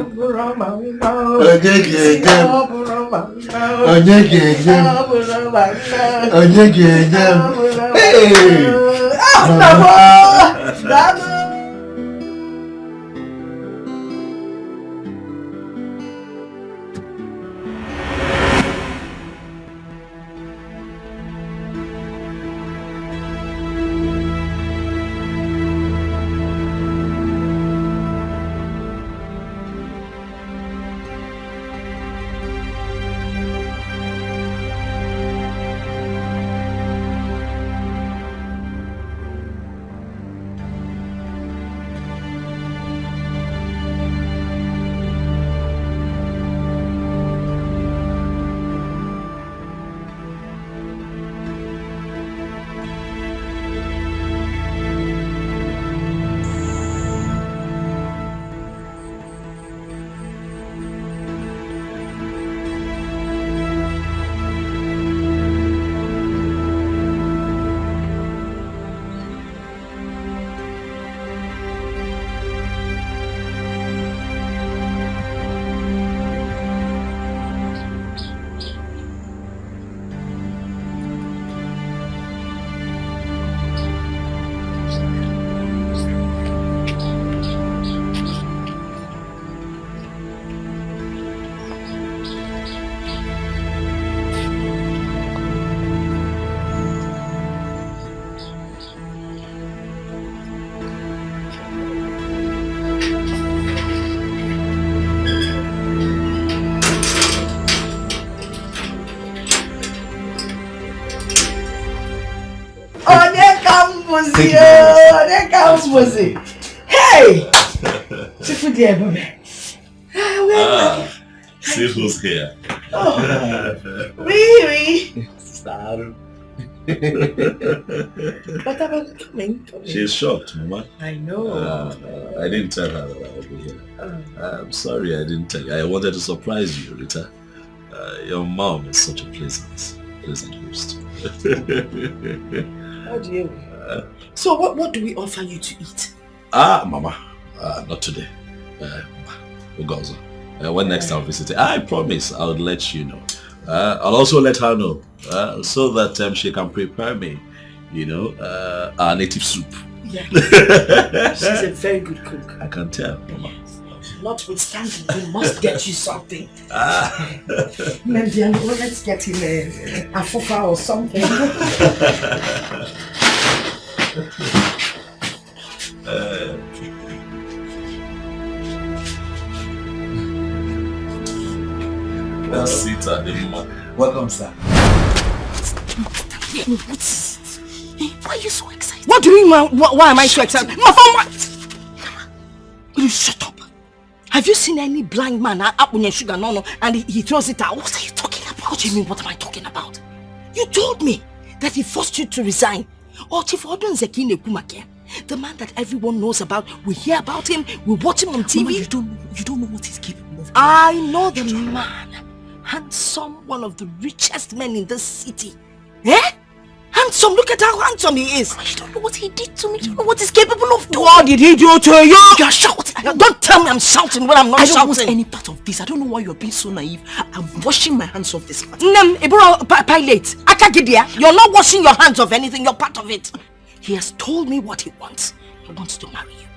Thank you very much. There comes Mosey. Hey! Chifu dear, See who's here. Really? But about coming. She's shocked, Mama. I know. I didn't tell her that I would be here. I'm sorry I didn't tell you. I wanted to surprise you, Rita. Your mom is such a pleasant host. How do you? So what do we offer you to eat? Mama. Not today. Ugozo. When next I'll visit, I promise I'll let you know. I'll also let her know so that she can prepare me, our native soup. Yeah. She's a very good cook. I can tell, Mama. Notwithstanding, we must get you something. Maybe let's get him a fufa or something. Let's sit at the moment. Welcome, sir. Why are you so excited? What do you mean? Why am I so excited? My phone, what? Will you shut up? Have you seen any blind man up on your sugar no and he throws it out? What are you talking about? What do you mean? What am I talking about? You told me that he forced you to resign. Or the man that everyone knows about, we hear about him, we watch him on TV. Mama, you don't know what he's capable of. I know the man. Handsome, one of the richest men in this city. Eh? Handsome, look at how handsome he is. You don't know what he did to me. You don't know what he's capable of doing. What did he do to you? You're shouting. Don't tell me I'm shouting when I'm not shouting. I don't want any part of this. I don't know why you're being so naive. I'm washing my hands off this matter. Pilate, you're not washing your hands of anything. You're part of it. He has told me what he wants. He wants to marry you.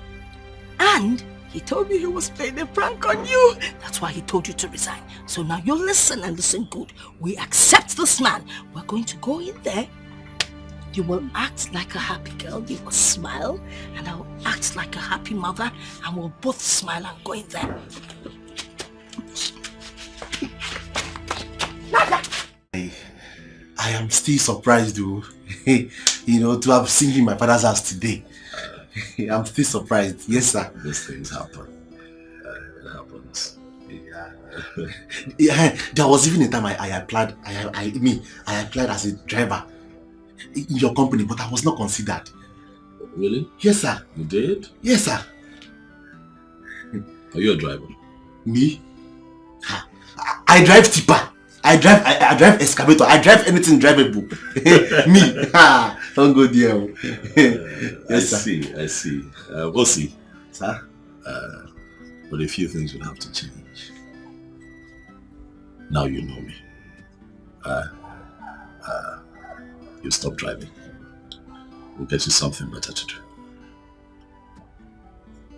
And he told me he was playing a prank on you. That's why he told you to resign. So now you listen and listen good. We accept this man. We're going to go in there. You will act like a happy girl. You will smile. And I will act like a happy mother. And we'll both smile and go in there. I am still surprised though. To have seen him in my father's house today. I'm still surprised. Yes, sir. These things happen. It happens. Yeah, there was even a time I applied as a driver in your company, but I was not considered. Really? Yes, sir. You did? Yes, sir. Are you a driver? Me? I drive tipper. I drive excavator. I drive anything drivable. Me. Don't go there. Yes, I see. We'll see. Sir? But a few things will have to change. Now you know me. You stop driving. We'll get you something better to do.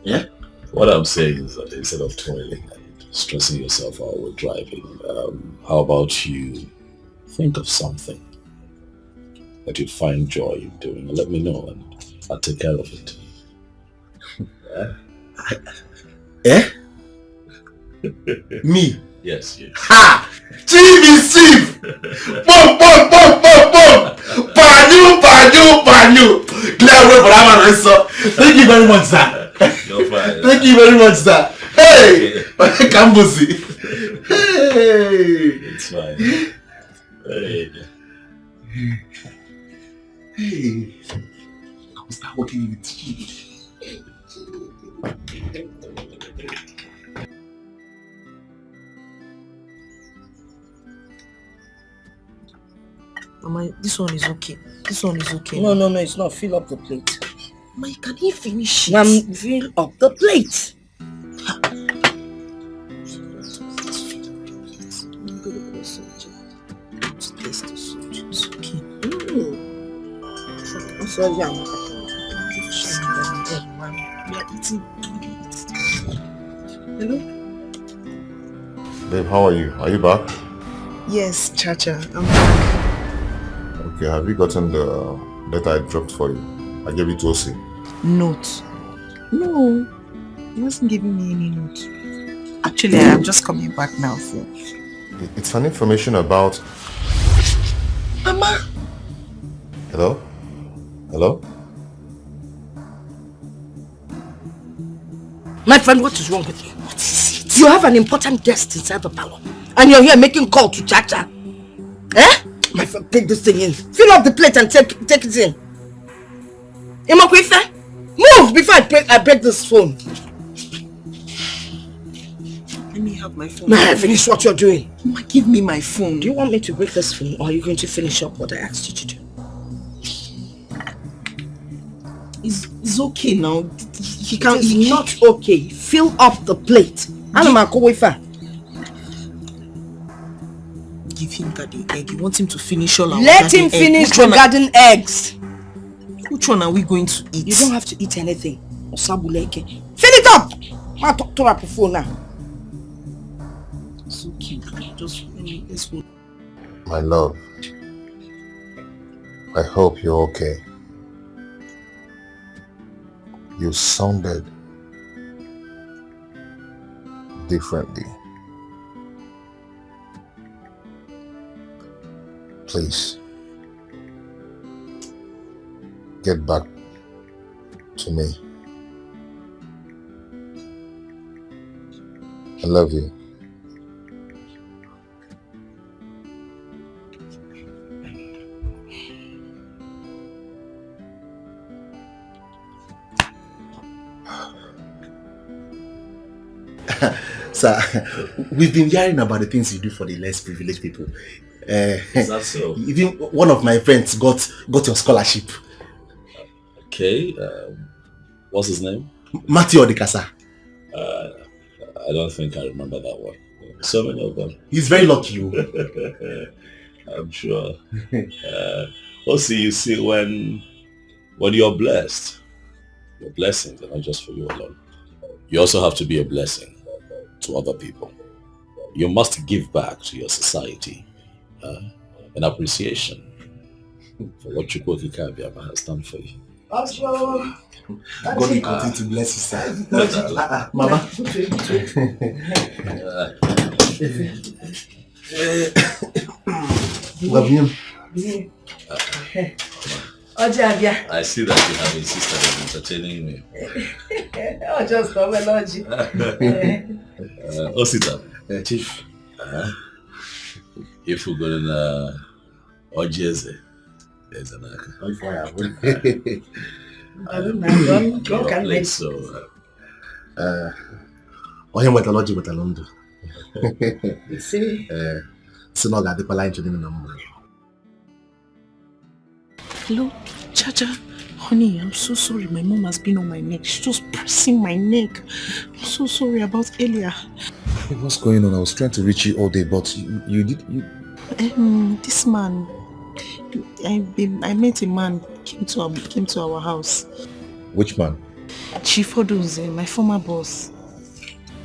Yeah? What I'm saying is that instead of toiling and stressing yourself out with driving, how about you think of something that you find joy in doing and let me know and I'll take care of it. Me? Yes, yes. Ha! Chief is chief! Boom! Banyu! Clear way for that man, sir. Thank you very much, sir. You're fine. Thank you very much, sir. Hey! Kambuzi. Hey! It's fine. Hey! I will start working with you. Mama, this one is okay. No, it's not. Fill up the plate. Mama, can he finish it? Ma'am, fill up the plate. Hello? Babe, how are you? Are you back? Yes, Chacha, I'm back. Okay, have you gotten the letter I dropped for you? I gave it to Osi. Note? No, he wasn't giving me any note. Actually, I am just coming back now, so. It's an information about... Mama! Hello? My friend, what is wrong with you? What is it? You have an important guest inside the parlor. And you're here making call to Chacha. Eh? My friend, take this thing in. Fill up the plate and take it in. Imokwife, move before I break this phone. Let me have my phone. May I finish what you're doing? Mama, give me my phone. Do you want me to break this phone or are you going to finish up what I asked you to do? It's okay now. He can't. It's not okay. Fill up the plate. Give him garden egg. You want him to finish all our Let him finish the garden eggs. Which one are we going to eat? You don't have to eat anything. Fill it up. I'll talk to her phone now. So cute. Just let's go. My love, I hope you're okay. You sounded differently. Please, get back to me. I love you. Sir, we've been hearing about the things you do for the less privileged people. Is that so? Even one of my friends got your scholarship. Okay, what's his name? Matthew Odikasa. I don't think I remember that one. So many of them. He's very lucky. I'm sure. Also, you see, when you're blessed, your blessings are not just for you alone. You also have to be a blessing to other people. You must give back to your society in appreciation for what Chukwu Kabiama has done for you. God will continue to bless you, sir. Mama. I see that you have insisted on entertaining me. Oh, just come along. Sit down. Chief. If we're going to Ojeze, there's an don't so. methodology with Alondo. You see? So now got the line to the number. Hello, Chacha. Honey, I'm so sorry. My mom has been on my neck. She's just pressing my neck. I'm so sorry about earlier. Hey, what's going on? I was trying to reach you all day, but you did. This man. I met a man came to our house. Which man? Chief Odunze, my former boss.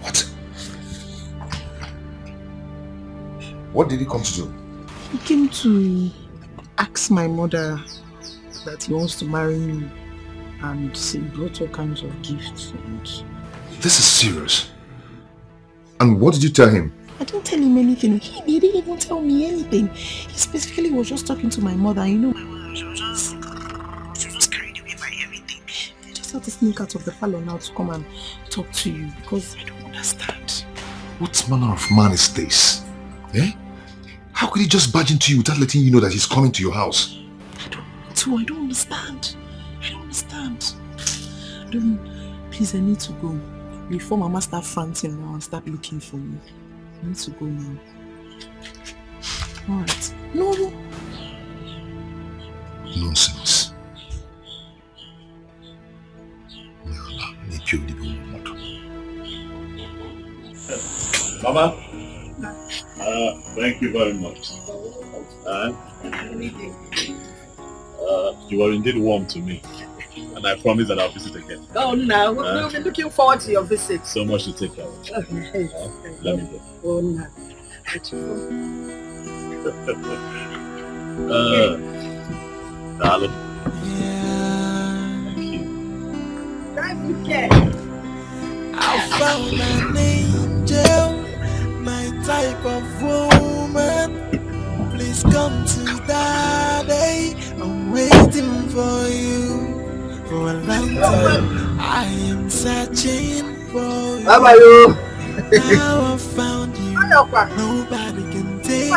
What? What did he come to do? He came to ask my mother that he wants to marry me, and he brought all kinds of gifts. This is serious. And what did you tell him? I didn't tell him anything. He didn't even tell me anything. He specifically was just talking to my mother. You know, my mother, she was just carried away by everything. They just had to sneak out of the parlor now to come and talk to you because I don't understand. What manner of man is this? Eh? How could he just barge into you without letting you know that he's coming to your house? I don't understand. Please, I need to go. Before Mama starts franting now and start looking for me. I need to go now. Alright. No. Nonsense. Mama, thank you very much. You are indeed warm to me, and I promise that I'll visit again. Oh, no. We'll be looking forward to your visit. So much to take care of. Okay. Let me go. Oh, no. Darling. Thank you. I found an angel, my type of woman. Please come to Daddy. I'm waiting for you for a long time. I am searching for you. How about you? Now I found you. Nobody can take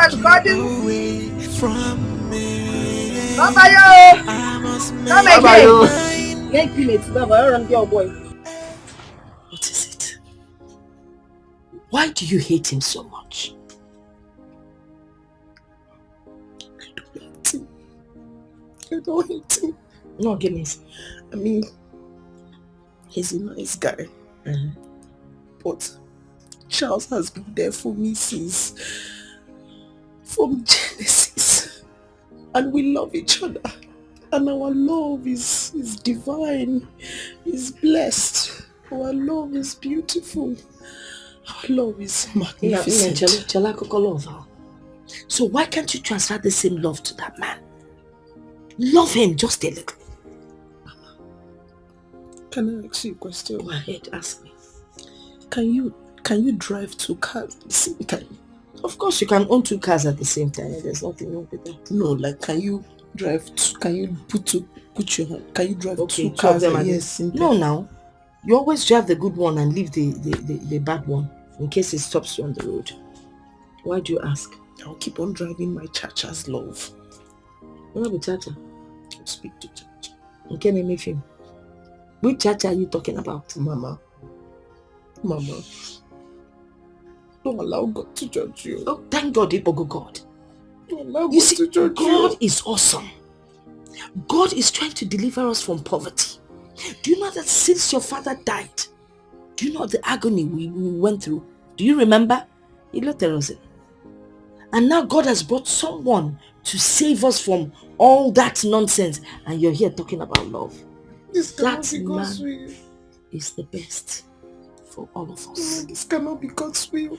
you away from me. How about you? I must make Come again. Make minutes. Never run your boy. What is it? Why do you hate him so much? I don't hate him. No, goodness. I mean, he's a nice guy. But Charles has been there for me from Genesis. And we love each other. And our love is divine. Is blessed. Our love is beautiful. Our love is magnificent. So why can't you transfer the same love to that man? Love him just a little. Can I ask you a question? Go ahead, ask me. Can you drive 2 cars at the same time? Of course you can own 2 cars at the same time. There's nothing wrong with that. No, like can you drive can you drive 2 2 cars? of them Yes. No, now. You always drive the good one and leave the bad one in case it stops you on the road. Why do you ask? I'll keep on driving my Chacha's love. What about Chacha? I'll speak to Chacha. Okay, name him. Which Chacha are you talking about? Mama. Don't allow God to judge you. Oh, thank God, Ipogo God. Don't allow You God see, to judge God you. is awesome. God is trying to deliver us from poverty. Do you know that since your father died, do you know the agony we went through? Do you remember? And now God has brought someone to save us from all that nonsense. And you're here talking about love. This cannot That be God's man will. is the best for all of No, us. this cannot be God's will.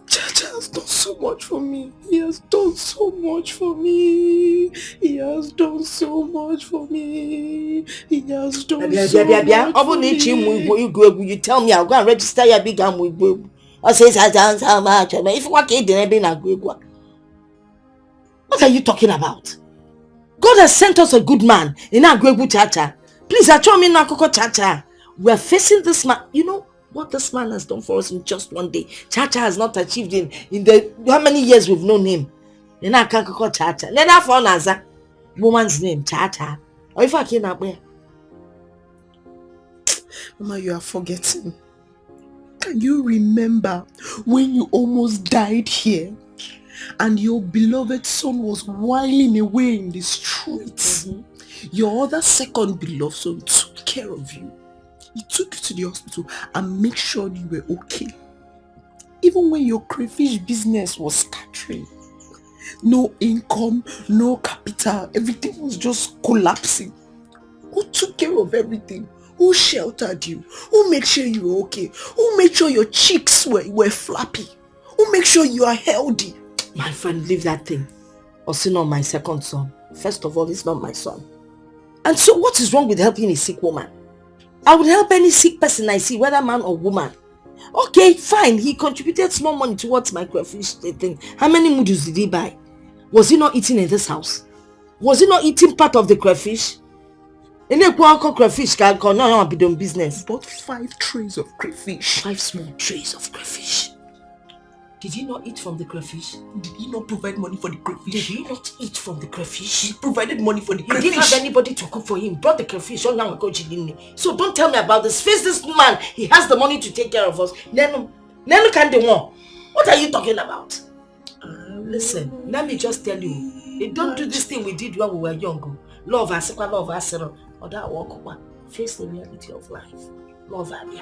Chacha has done so much for me. He has done so much for me. He has done so much for me. He has done so much for me. You tell me I'll go and register your big arm with Igbo. I say I done so much. If you want to, what are you talking about? God has sent us a good man in Agwegu Chacha. Please, I me Nakoko Chacha. We are facing this man. You know what this man has done for us in just one day. Chacha has not achieved in the how many years we've known him. In Akoko Chacha. Then I found Naza. Woman's name, Chacha. Or if I came up there. Mama, you are forgetting. Can you remember when you almost died here and your beloved son was whiling away in the streets? Your other second beloved son took care of you. He took you to the hospital and made sure you were okay. Even when your crayfish business was scattering. No income, no capital, everything was just collapsing. Who took care of everything? Who sheltered you? Who made sure you were okay? Who made sure your cheeks were flappy? Who made sure you are healthy? My friend, leave that thing. Osino, my second son. First of all, he's not my son. And so what is wrong with helping a sick woman? I would help any sick person I see, whether man or woman. Okay, fine. He contributed small money towards my crayfish thing. How many noodles did he buy? Was he not eating in this house? Was he not eating part of the crayfish? Any crayfish can be done business. Bought 5 trays of crayfish. 5 small trays of crayfish. Did he not eat from the crayfish? Did he not provide money for the crayfish? Did he not eat from the crayfish? He provided money for the He crayfish. didn't have anybody to cook for him. Brought the crayfish. So don't tell me about this. Face this man. He has the money to take care of us. Then can the one. What are you talking about? Listen, let me just tell you. They don't do this thing we did when we were young. Love us, love us, or that walk one. Face the reality of life. Love Abia.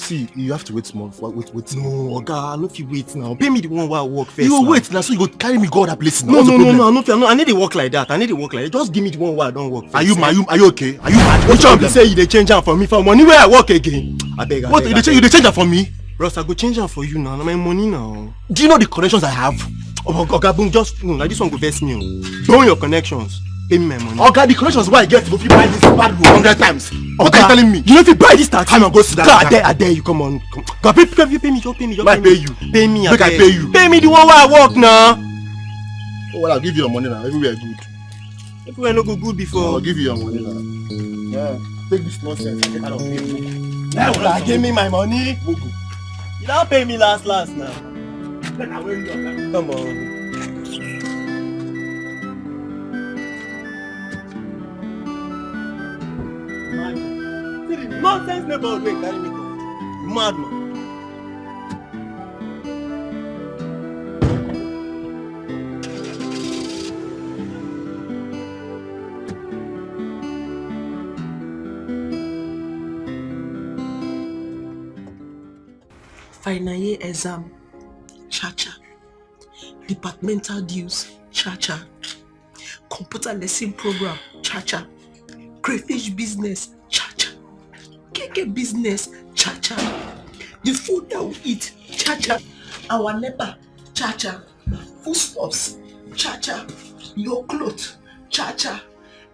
See, you have to wait small. Wait. No, Oga, no fit wait now. Pay me the one where I work first. You now. wait now, so you go carry me go other places. No, I need to work like that. Just give me the one where I don't work first. Are you okay? Are you mad? Which one you say you dey change am for me for money where I work again? I beg. What you dey change am for me? Bros, I go change am for you now. Na my money now. Do you know the connections I have? Oga, boom, just like this one go vex me. Burn your connections. Pay me my money. Oga, the connections where I get to go fit buy this bad room 100 times. What are you telling me? You know if you buy this taxi, come and go sit down. I dare you. Come on. God, pay me. I pay you. Pay me. Make I pay you. Pay me the one where I work now. Oh, well, I'll give you your money now. Everywhere good. Everywhere no go good before. I'll give you your money now. Yeah. Take this nonsense and get out of here. Now, give me my money. You don't pay me last now. Come on. Nonsense never will carry me down. Madman. Final year exam, cha-cha. Departmental dues, cha-cha. Computer lesson program, cha-cha. Crayfish business, cha-cha. Keke business, cha-cha. The food that we eat, cha-cha. Our NEPA, cha-cha. Foodstuffs, cha-cha. Your clothes, cha-cha.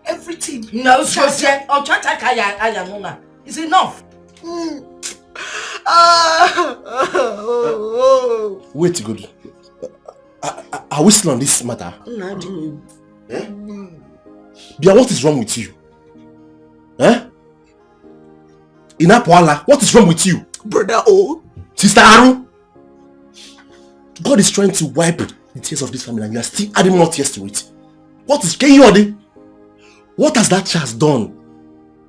Everything. No, cha-cha. Oh, cha-cha kaya muna. It's enough. Wait, good. Are we still on this matter? No. Bia, what is wrong with you? Inapwala, what is wrong with you? Brother O. Sister Aru. God is trying to wipe the tears of this family and you are still adding more tears to it. What has that child done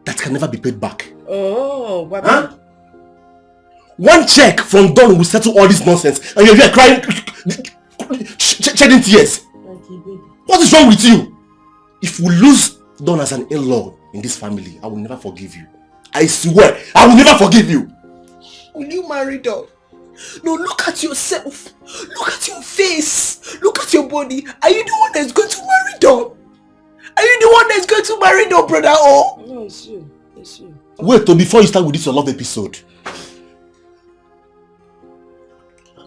that can never be paid back? Oh, what? Huh? One check from Don will settle all this nonsense and you're here crying, shedding tears. What is wrong with you? If we lose Don as an in-law in this family, I will never forgive you. I swear, I will never forgive you. Will you marry Don? No, look at yourself. Look at your face. Look at your body. Are you the one that's going to marry Don? Are you the one that's going to marry Don, brother? Oh? No, it's you. It's you. Wait till before you start with this your love episode.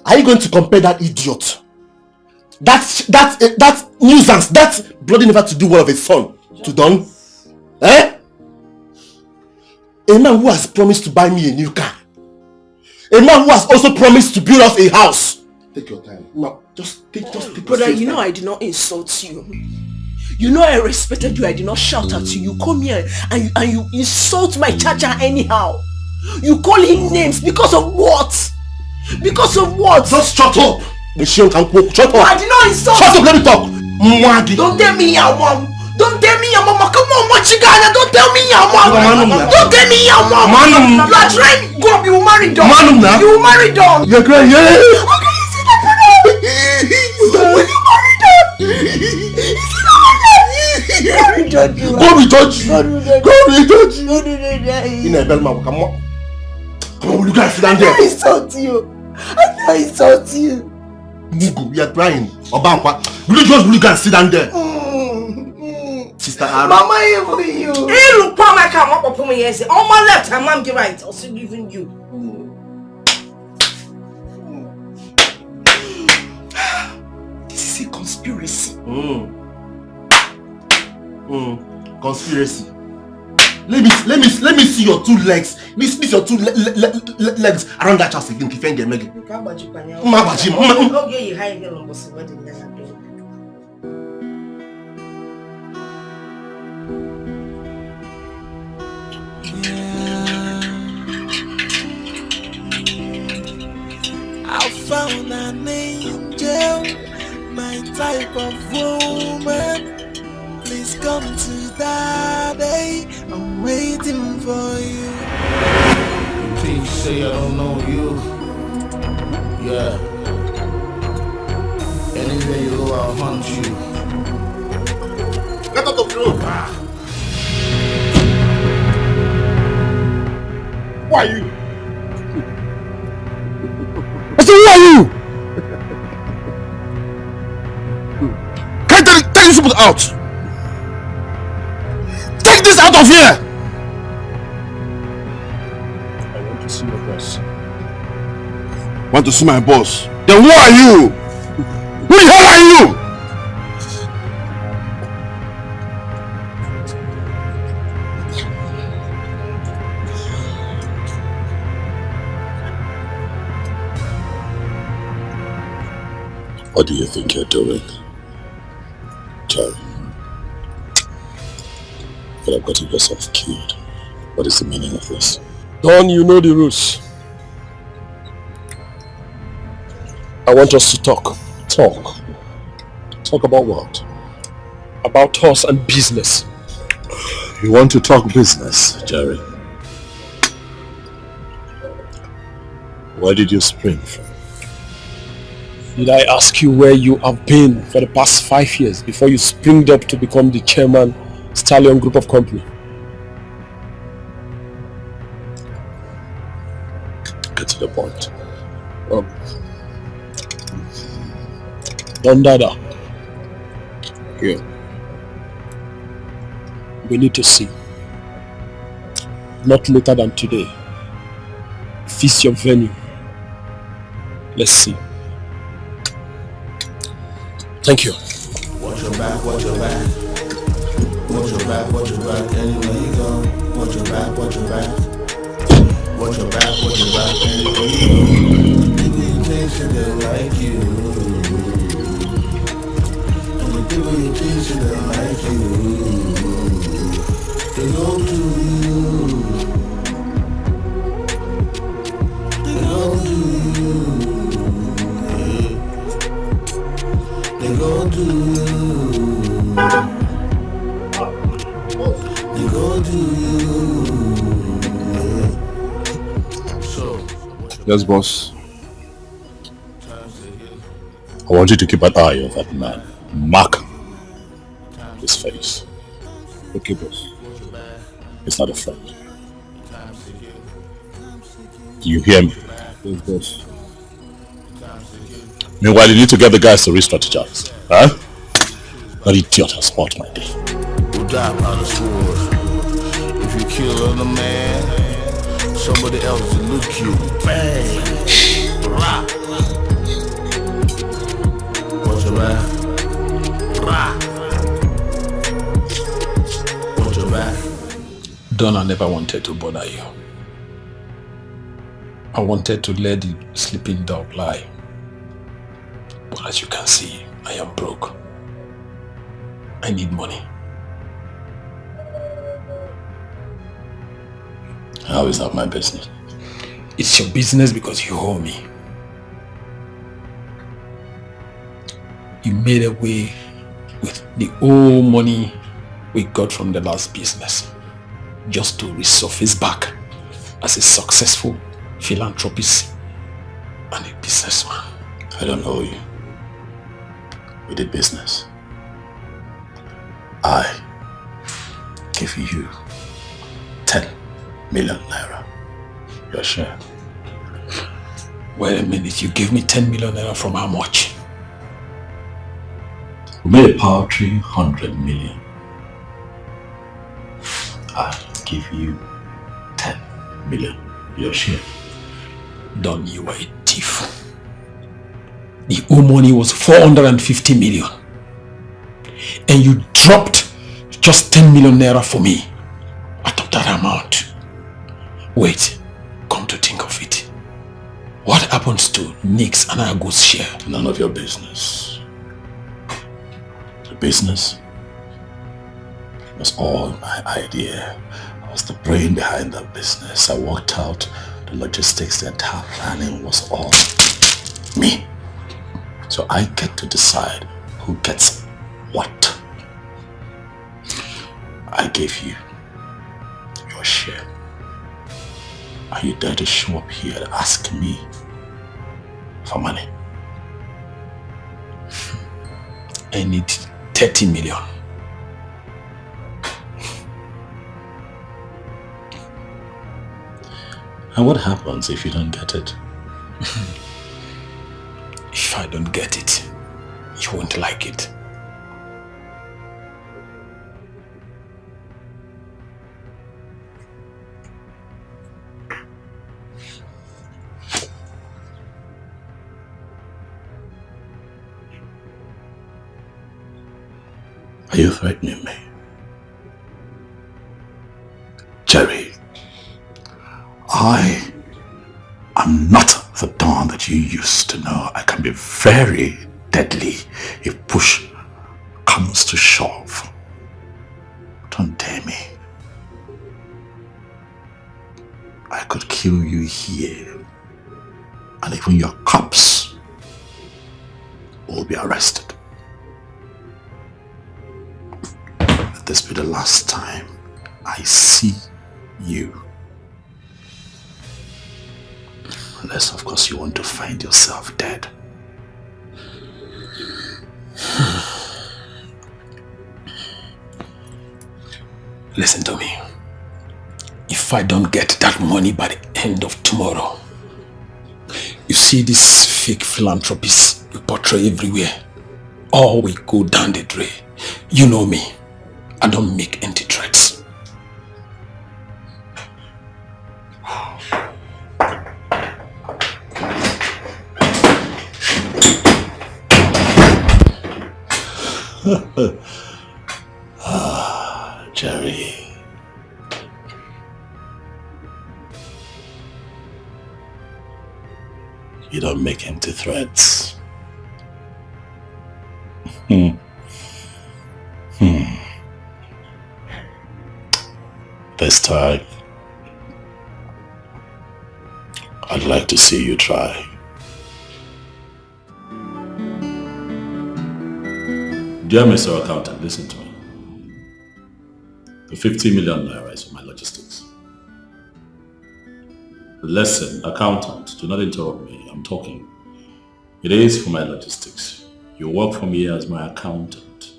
Are you going to compare that idiot? That nuisance, that bloody never to do well of a son to Don? A man who has promised to buy me a new car. A man who has also promised to build us a house. Take your time. No, just take brother, you know I did not insult you. You know I respected you. I did not shout at you. You come here and you insult my cha-cha anyhow. You call him names because of what? Because of what? Just shut up. Shut up. I did not insult. Shut up, let me talk. Don't tell me your mom. Don't tell me your mama. Come on, Machigana. Don't tell me your mom. Don't tell me your mom. You are trying. Go up. You will marry Don. You will marry Don. You're crying. Yeah. Okay, you see that, brother? Will you marry Don? Go with judge. Go with judge. In a bellman, come on. Come on, will you guys sit down there? I insult you. I insult you. Mugu, you are crying. Obankwa, will you guys sit down there? Sister Aru. Mama, even you. Hey, look, Pama, come up upon me. Yes, on my left, and Mom, right. I'll still giving you. This is a conspiracy. Conspiracy. Let me see your two legs. Let me see your two legs around that house again. Okay, you hide your loss. What did you do? I found an angel, my type of woman. Please come to Daddy, I'm waiting for you. Please say I don't know you. Yeah. Anywhere you go, I'll hunt you. Get out of the room. Who are you? these people out. Take this out of here. I want to see your boss. Want to see my boss? Then who are you? Who the hell are you? What do you think you're doing, Jerry? You have gotten yourself killed. What is the meaning of this? Don, you know the rules. I want us to talk. Talk? Talk about what? About us and business. You want to talk business, Jerry? Where did you spring from? Did I ask you where you have been for the past 5 years before you springed up to become the chairman, Stallion Group of Company? Get to the point. Don Dada. Here. We need to see. Not later than today. Feast your venue. Let's see. Thank you. Watch your back, watch your back. Watch your back, watch your back. Anywhere you go. Watch your back, watch your back. Watch your back, watch your back. Anywhere you go. People you think should they like you. And the people you think should they like you. They go to you. They go to you. They go to you. They go to you. So, Yes, boss. I want you to keep an eye on that man. Mark his face. Okay, boss. He's not a friend. Do you hear me? Yes, boss. Meanwhile, you need to get the guys to re-strategize. Huh? That idiot has spoiled my day. We'll die by the sword. If you kill another man, somebody else will look you. Bang! Rah! Watch your back. Rah! Watch your back. Donna never wanted to bother you. I wanted to let the sleeping dog lie. But as you can see, I am broke. I need money. How is that my business? It's your business because you owe me. You made away with the old money we got from the last business just to resurface back as a successful philanthropist and a businessman. I don't owe you. We did business. I give you 10 million naira. Your share. Wait a minute, you gave me 10 million naira from how much? We made a paltry 100 million. I give you 10 million. Your share. Don, you were a thief. The old money was 450 million. And you dropped just 10 million naira for me out of that amount. Wait, come to think of it. What happens to Nick's and Ago's share? None of your business. The business was all my idea. I was the brain behind that business. I worked out the logistics, the entire planning was all me. So I get to decide who gets what. I gave you your share. Are you dare to show up here and ask me for money? I need 30 million. And what happens if you don't get it? If I don't get it, you won't like it. Are you threatening me? Jerry, I am not the Don that you used to know. I can be very deadly if push comes to shove. Don't dare me. I could kill you here, and even your cops will be arrested. Let this be the last time I see you. Unless, of course, you want to find yourself dead. Listen to me. If I don't get that money by the end of tomorrow, you see these fake philanthropists we portray everywhere, all we go down the drain. You know me. I don't make empty threats. Jerry. You don't make empty threats. This time, I'd like to see you try. Dear Mr. Accountant, listen to me. The 50 million naira is for my logistics. Listen, accountant, do not interrupt me. I'm talking. It is for my logistics. You work for me as my accountant.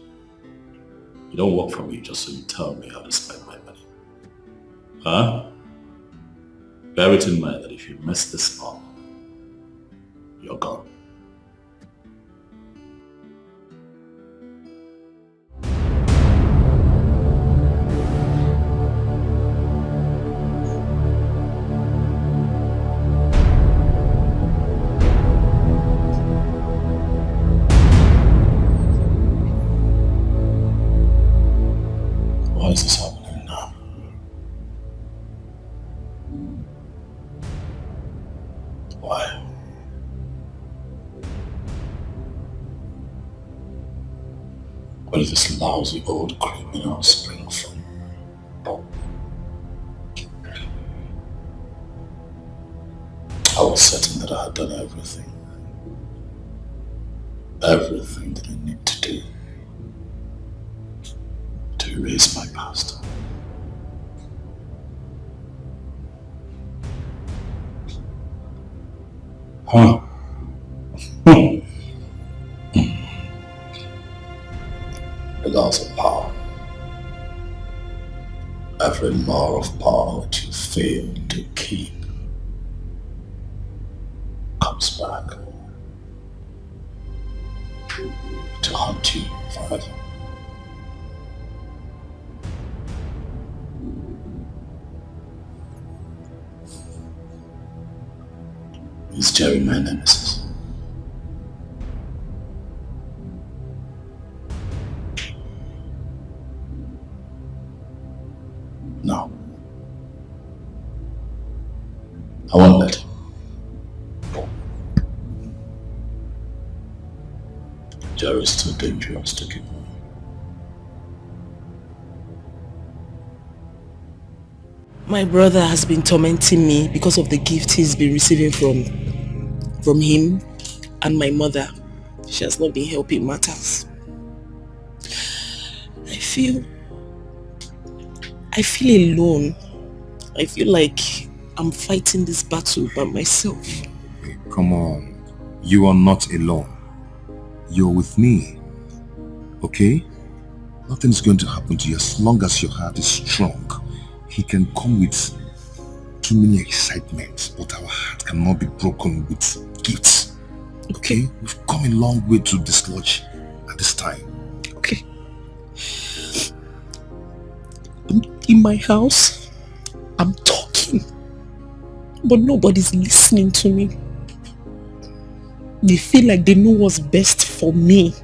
You don't work for me just so you tell me how to spend my money. Huh? Bear it in mind that if you mess this up, you're gone. Why is this happening now? Why? Where did this lousy old criminal spring from? I was certain that I had done everything. Everything that I need to do to erase my past. Huh? The laws of power. Every law of power that you fail to keep comes back to haunt you forever. Is Jerry my nemesis? No. I won't let him. Jerry's too dangerous to keep on. My brother has been tormenting me because of the gift he's been receiving from him and my mother. She has not been helping matters. I feel alone. I feel like I'm fighting this battle by myself. Hey, come on. You are not alone. You're with me. Okay? Nothing's going to happen to you as long as your heart is strong. He can come with too many excitements, but our heart cannot be broken with gifts. Okay? We've come a long way to dislodge at this time. Okay. In my house, I'm talking, but nobody's listening to me. They feel like they know what's best for me.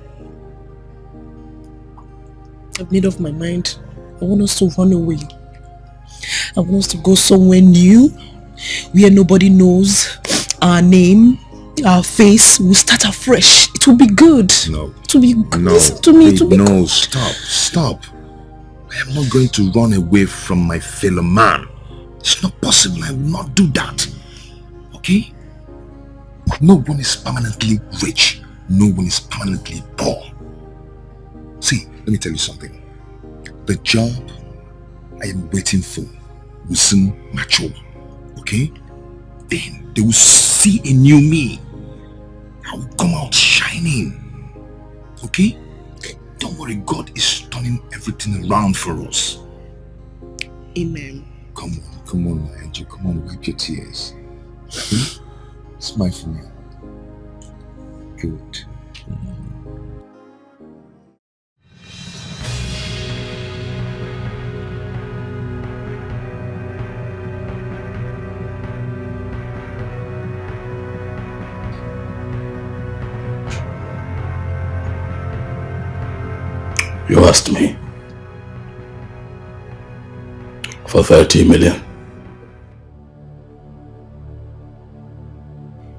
I've made up my mind. I want us to run away. I want us to go somewhere new, where nobody knows our name, our face. We'll start afresh. It will be good. No. It will be good. No. Listen to me. It will be no, good. Stop. I am not going to run away from my fellow man. It's not possible. I will not do that. Okay? No one is permanently rich. No one is permanently poor. See, let me tell you something. The job I am waiting for will soon mature. Okay? Then they will see a new me. I will come out shining. Okay? Don't worry, God is turning everything around for us. Amen. Come on, my angel. Come on, wipe your tears. Smile for me. Good. You asked me for 30 million.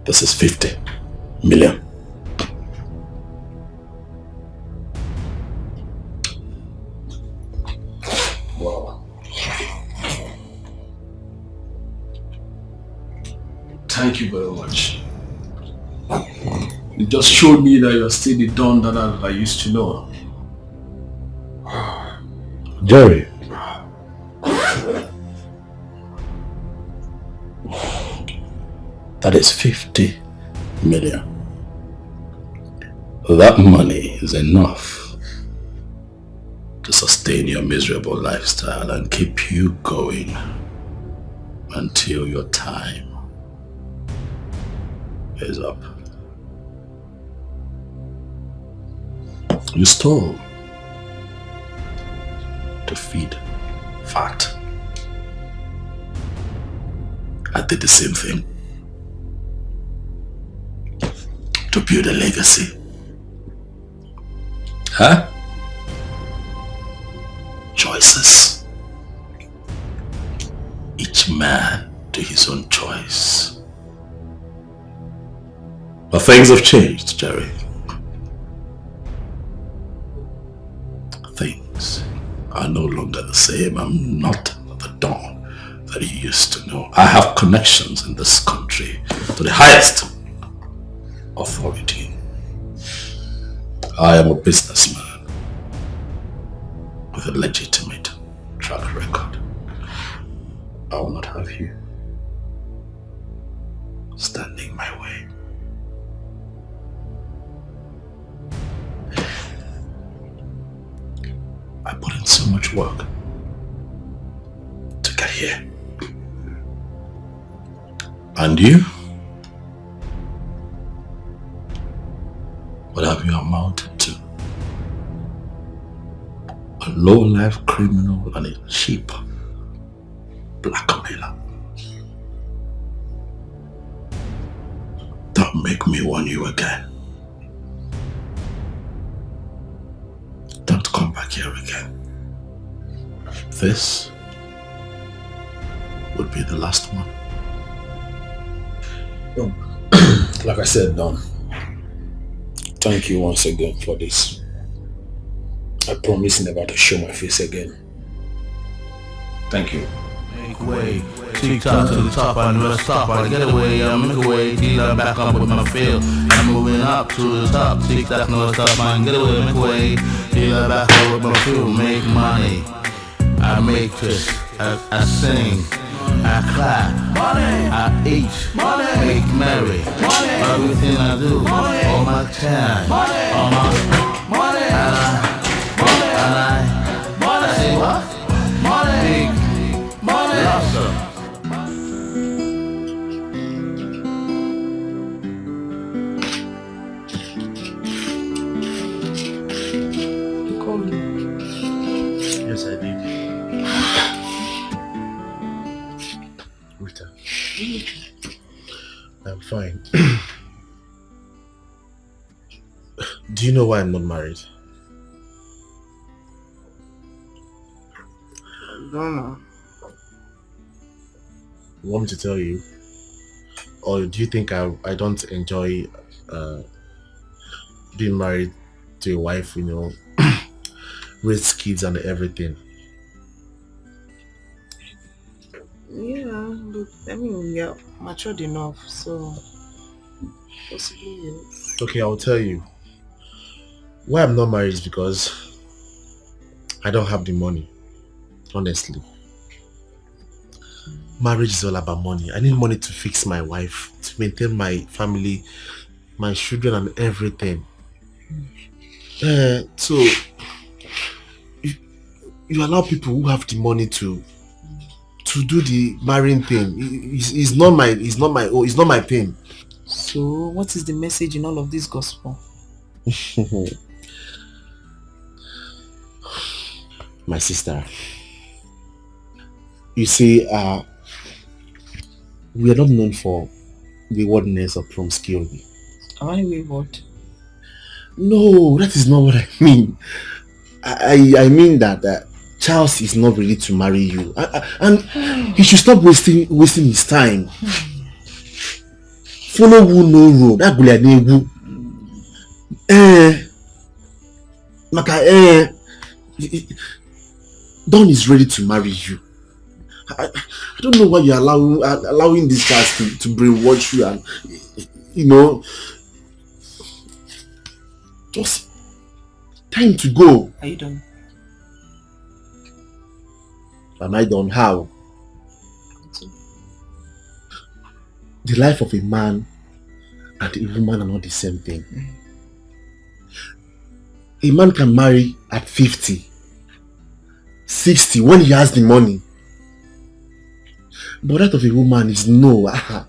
This is 50 million. Wow. Thank you very much. You just showed me that you're still the Don that I used to know. Jerry. That is 50 million. That money is enough to sustain your miserable lifestyle and keep you going until your time is up. You stole to feed fat. I did the same thing to build a legacy. Huh? Choices. Each man to his own choice. But things have changed, Jerry. Things are no longer the same. I'm not the Don that you used to know. I have connections in this country to the highest authority. I am a businessman with a legitimate track record. I will not have you standing my way. I put in so much work to get here. And you? What have you amounted to? A low-life criminal and a cheap blackmailer. Don't make me warn you again. Don't come back here again. This would be the last one. Like I said, Don, thank you once again for this. I promise never to show my face again. Thank you. Make way, TikTok to the top, I never stop, I get away, I make a way, till I'm back up with my feel. I'm moving up to the top, TikTok, never stop, I get away, make way, till I'm back up with my feel. Make money, I make this, I sing, I clap, money, I eat, money, make merry, money, everything I do, money, all my time, money, all my money, and I say what? Money, big money, awesome. You called me. Yes, I did. Rita, I'm fine. Do you know why I'm not married? don't know. You want me to tell you? Or do you think I don't enjoy being married to a wife, raise kids and everything? Yeah, but I mean, you're matured enough, so possibly yes. Okay, I'll tell you. Why I'm not married is because I don't have the money, honestly. Marriage is all about money. I need money to fix my wife, to maintain my family, my children and everything. So you allow people who have the money to do the marrying thing. It's not my thing. So, what is the message in all of this gospel? My sister, you see, we are not known for waywardness or promiscuity. Am I wayward? No, that is not what I mean. I mean that Charles is not ready to marry you, and he should stop wasting his time. Follow who no road. That guy name Don is ready to marry you. I don't know why you're allowing these guys to brainwash you and just time to go. Are you done? Am I done? How? The life of a man and a woman are not the same thing. A man can marry at 50, 60 when he has the money. But that of a woman is no. At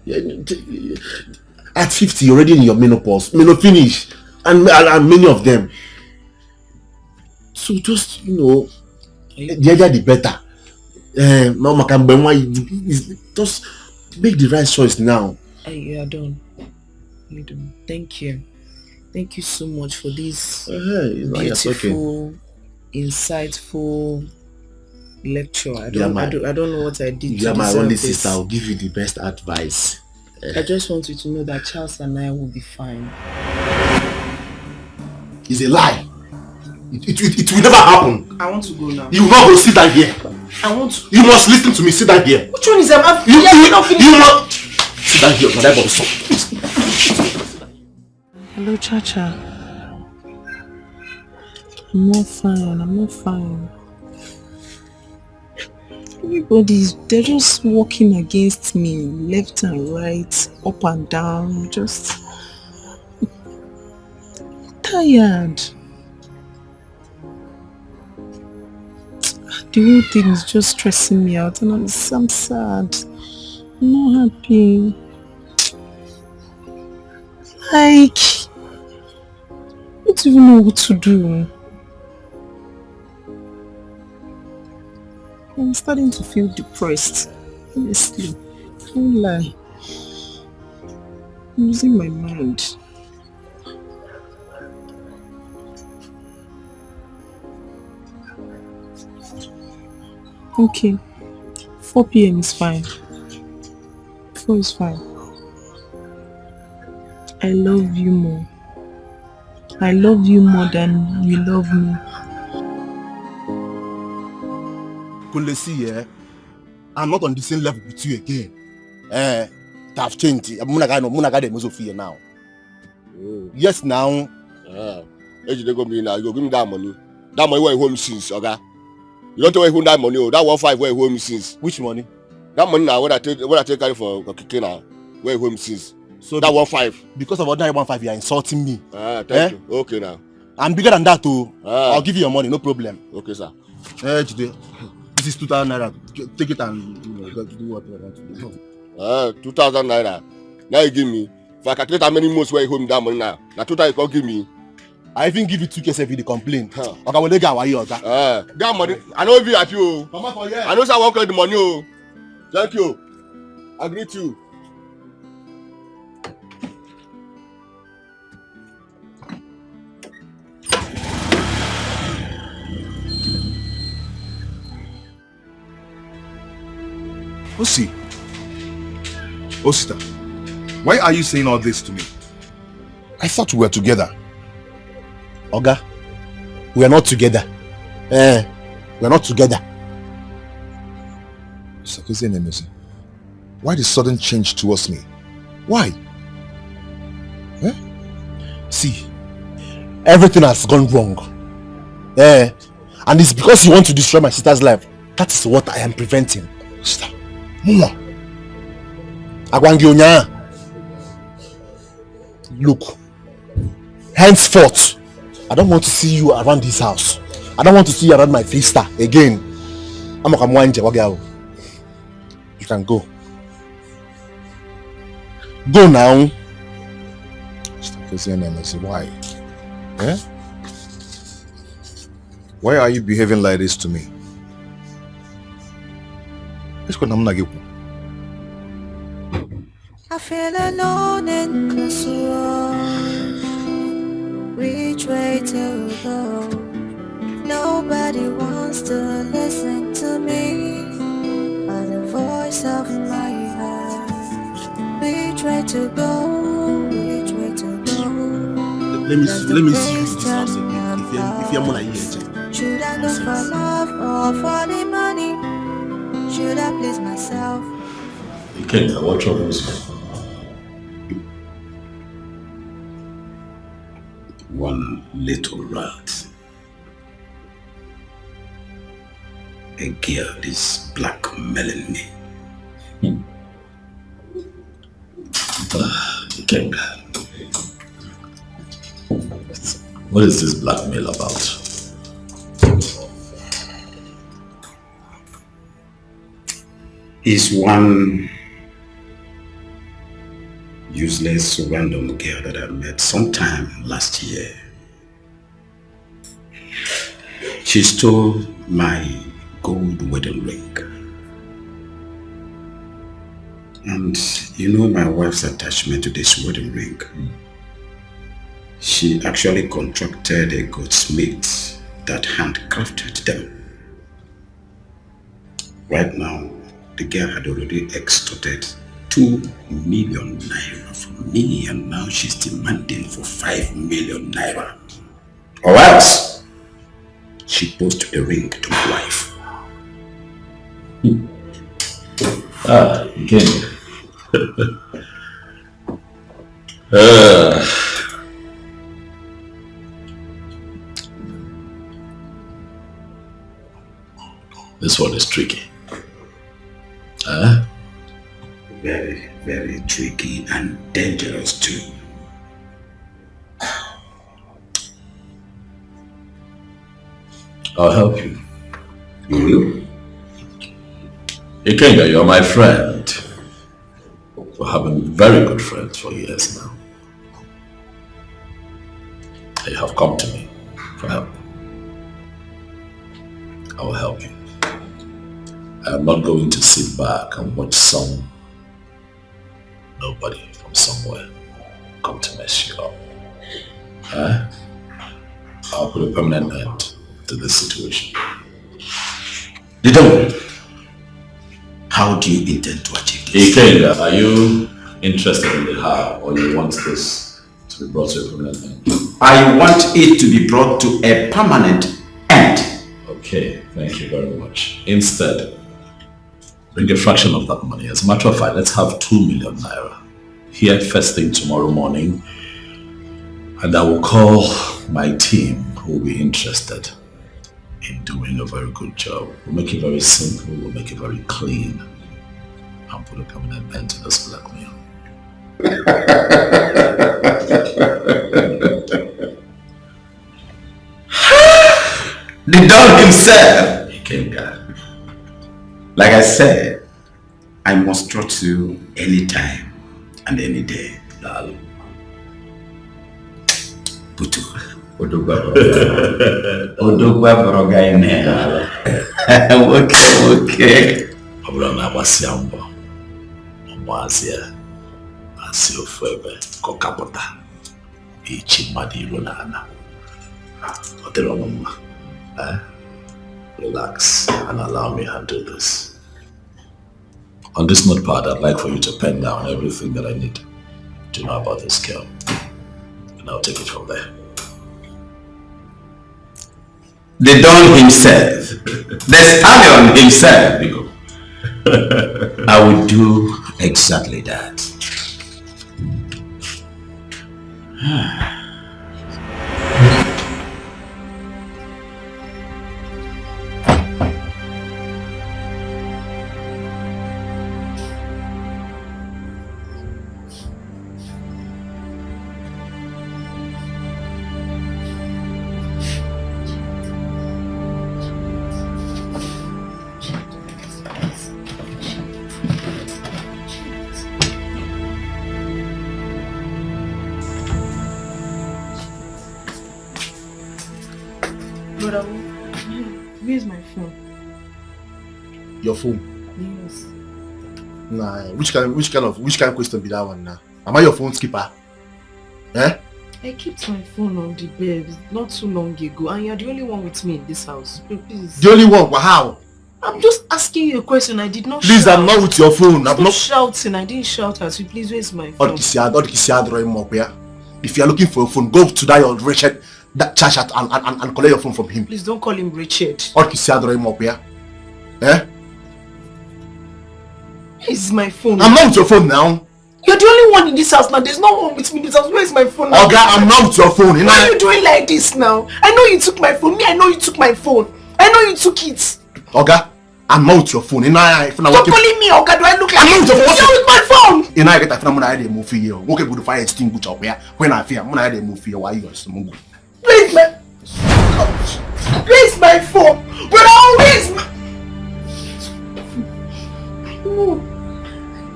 50, you're already in your menopause, finish, and many of them. So just, the earlier the better. Just make the right choice now. You are done. You're done. Thank you. Thank you so much for this beautiful, insightful lecture. I don't know what I did. You are my only sister. I'll give you the best advice. I just want you to know that Charles and I will be fine. It's a lie. It will never happen. I want to go now. You will not go sit down here. I want to. You must listen to me. Sit down here. Which one is that? You must sit down here. Hello, Chacha. I'm not fine. They're just walking against me, left and right, up and down, just tired. The whole thing is just stressing me out and I'm sad. I'm not happy. I don't even know what to do. I'm starting to feel depressed. Honestly, don't lie. I'm losing my mind. Okay, 4 p.m. is fine. 4 is fine. I love you more. I love you more than you love me. See, I'm not on the same level with you again. I've changed. I'm not going now. Yes, now. You go give me that money. That money where home since, okay? You don't tell me who that money. That 1.5 where home since. Which money? That money now what I take carry for Kiki now. Where home since. So that 1.5. Because of that 1.5, you are insulting me. Thank you. Okay now. I'm bigger than that too. I'll give you your money, no problem. Okay, sir. Today. This is 2,000 naira. Take it and do what you want to do. 2,000 naira. Now you give me. If I calculate how many months where you hold that money now. Now 2,000 you can't give me. I even give you 2K if you complain. Okay, well, they got that money. I know if you at you. I know I won't collect the money. Thank you. I greet you. Osi. Osita, why are you saying all this to me? I thought we were together. Oga, we are not together. We are not together. Why the sudden change towards me? Why? See, everything has gone wrong. And it's because you want to destroy my sister's life. That is what I am preventing. Sister, Mama. Agwangionya. Look, henceforth, I don't want to see you around this house. I don't want to see you around my sister again. You can go. Go now. Why? Why are you behaving like this to me? I feel alone and close. Which way to go? Nobody wants to listen to me, but the voice of my heart. Which way to go? Which way to go? Let me see you in this house again. If you're more like you. Should I go for love or for the money? Should I please myself? You can't. What troubles you? One little rat. A girl is blackmailing me. Okay. What is this blackmail about? Is one useless random girl that I met sometime last year. She stole my gold wedding ring. And you know my wife's attachment to this wedding ring. She actually contracted a goldsmith that handcrafted them. Right now, the girl had already extorted 2 million naira from me, and now she's demanding for 5 million naira. Or else, she posted the ring to my wife. Again. This one is tricky. Very, very tricky and dangerous too. I'll help you. You will? Ikenga, you're my friend. We have been very good friends for years now. You have come to me for help. I will help you. I am not going to sit back and watch nobody from somewhere come to mess you up. I'll put a permanent end to this situation. Dido, how do you intend to achieve this? Ikenga, are you interested in the how, or you want this to be brought to a permanent end? I want it to be brought to a permanent end. Okay, thank you very much. Instead, bring a fraction of that money. As a matter of fact, let's have 2 million naira here first thing tomorrow morning, and I will call my team who will be interested in doing a very good job. We'll make it very simple, we'll make it very clean, and put a permanent end to this blackmail. The dog himself! Ikenga. Like I said, I must trust you anytime and any day. Putu. Odogwa Brogaine. Okay. Abrana Wasiambo. Mwazia. Asio Febe. Kokapota. Ichi Madi Runana. Oteronoma. Relax and allow me to handle this. On this notepad, I'd like for you to pen down everything that I need to know about this girl. And I'll take it from there. The Don himself, the stallion himself, Biko. I will do exactly that. Where's my phone? Your phone? Yes. Nah, which kind of question be that one now? Am I your phone skipper? Eh? I kept my phone on the bed not too long ago, and you're the only one with me in this house. Please. The only one? But how? I'm just asking you a question. I did not Please, shout. I'm not with your phone. I'm not shouting. I didn't shout at you. Please, where's my phone? If you're looking for a phone, go to that your Richard, that church and collect your phone from him. Please don't call him Richard. Eh? Here's my phone. I'm not with your phone now. You're the only one in this house now. There's no one with me in this house. Where's my phone now? Okay, I'm not with your phone. Why are you doing like this now? I know you took my phone. Me, I know you took my phone. I know you took it. Okay, I'm not with your phone. Stop calling me Oga. Do I look like I'm not with your phone? You're with my phone. And I get that from I move here. Okay, good fire extinguisher up here. When I fear, when I move here, why you some Where's my phone? But always my... No.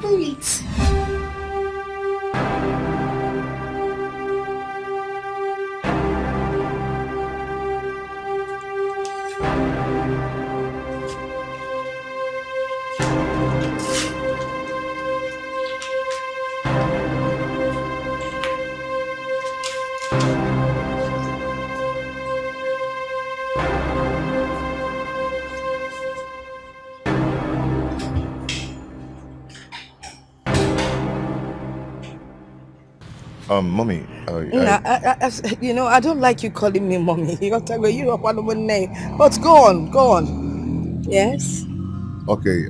Wait. Mommy, I don't like you calling me mommy. You're one of my name. But go on. Yes? Okay,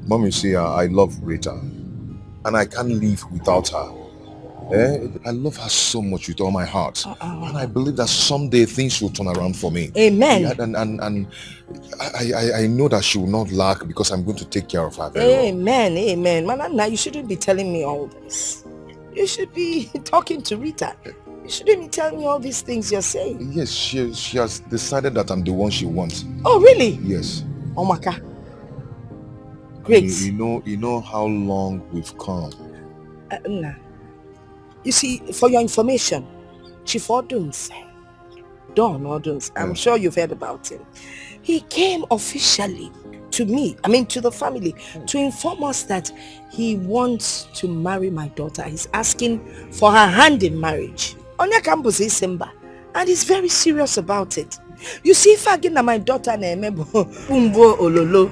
Mommy, see, I love Rita, and I can't live without her. I love her so much with all my heart, and I believe that someday things will turn around for me. Amen. Yeah, and I know that she will not lack because I'm going to take care of her very well. Amen. Manana, you shouldn't be telling me all this. You should be talking to Rita. You shouldn't be telling me all these things you're saying. Yes, she has decided that I'm the one she wants. Oh, really? Yes. Omaka. Great. You know how long we've come. Nah. You see, for your information, Chief Oduns, Don Oduns, I'm sure you've heard about him. He came officially to me, to the family, to inform us that he wants to marry my daughter. He's asking for her hand in marriage. Onya campus is Simba, and he's very serious about it. You see, if I get my daughter umbo ololo,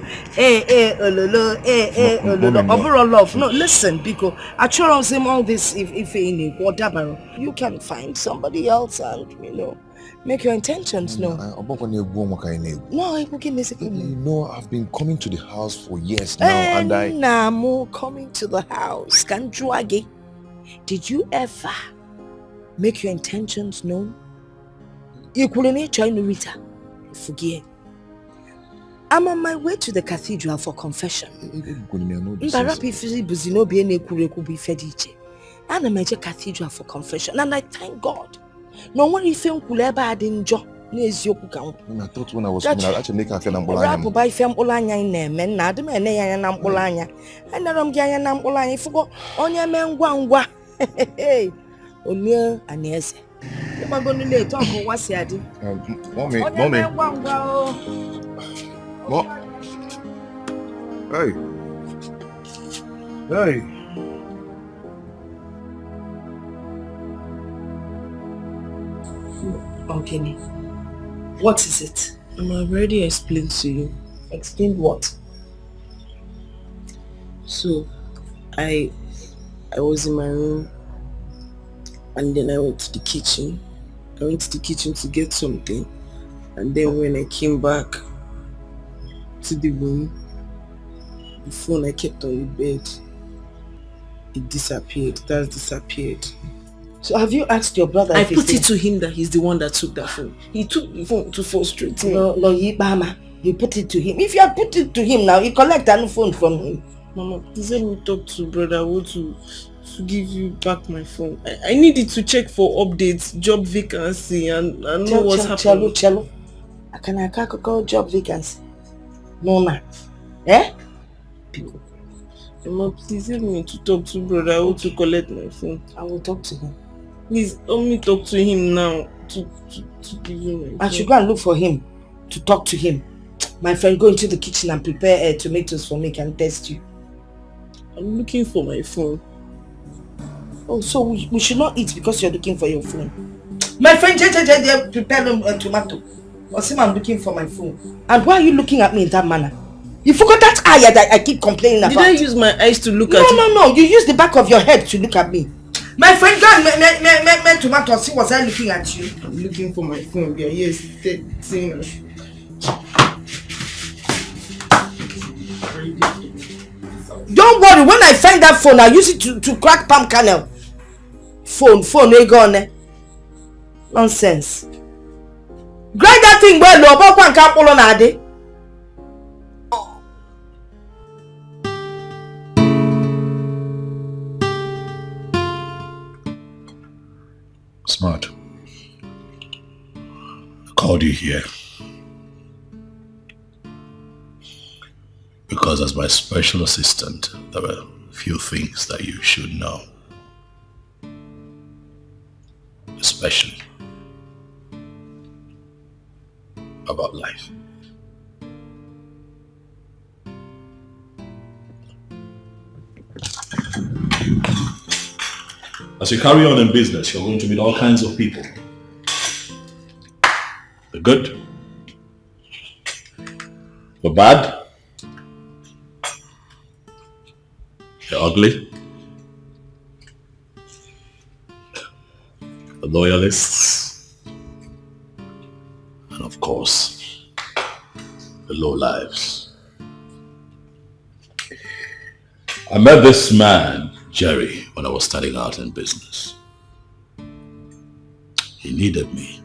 ololo, overall love. No, listen, because I try him all this if in whatever. You can find somebody else and make your intentions known. No, it will give me a second. You know, I've been coming to the house for years now, and Namu coming to the house. Did you ever make your intentions known? You couldn't try to Rita. Forget. I'm on my way to the cathedral for confession. I'm a major cathedral for confession, and I thank God. No one if you could ever add in job. I thought when I was coming, I'd actually make her feel and I forgot on your man one. Onya Anese. You're going to talk on what's your Mommy. Hey. Okay, what is it? I've already explained to you. Explain what? So I was in my room and then I went to the kitchen. I went to the kitchen to get something, and then when I came back to the room, the phone I kept on the bed, it disappeared. It has disappeared. So have you asked your brother? I put it to him that he's the one that took that phone. He took the phone to frustrate me. No, Mama, you put it to him. If you have put it to him now, you collect a new phone from him. Mama, please let me talk to brother. I want to give you back my phone. I need it to check for updates, job vacancy, and know what's happening. Cello. I can't call job vacancy. No, ma. Eh? Mama, please help me to talk to brother. I want to collect my phone. I will talk to him. Please help me talk to him now to give you my phone. I should go and look for him to talk to him. My friend, go into the kitchen and prepare tomatoes for me. Can test you. I'm looking for my phone. Oh, so we should not eat because you're looking for your phone. My friend, prepare them tomato. Osim, I'm looking for my phone. And why are you looking at me in that manner? You forgot that eye that I keep complaining about. Did I use my eyes to look at you? No. You use the back of your head to look at me. My friend, go and make tomato. See, was I looking at you? I'm looking for my phone. Yeah, yes. Don't worry, when I find that phone, I'll use it to crack palm kernel. Phone, ain't gone. Nonsense. Grind that thing well, no, but one can't pull on Ade. Smart. I called you here because as my special assistant, there are a few things that you should know. Especially about life. As you carry on in business, you're going to meet all kinds of people. The good, the bad, the ugly, the loyalists, and of course, the lowlives. I met this man, Jerry, when I was starting out in business. He needed me.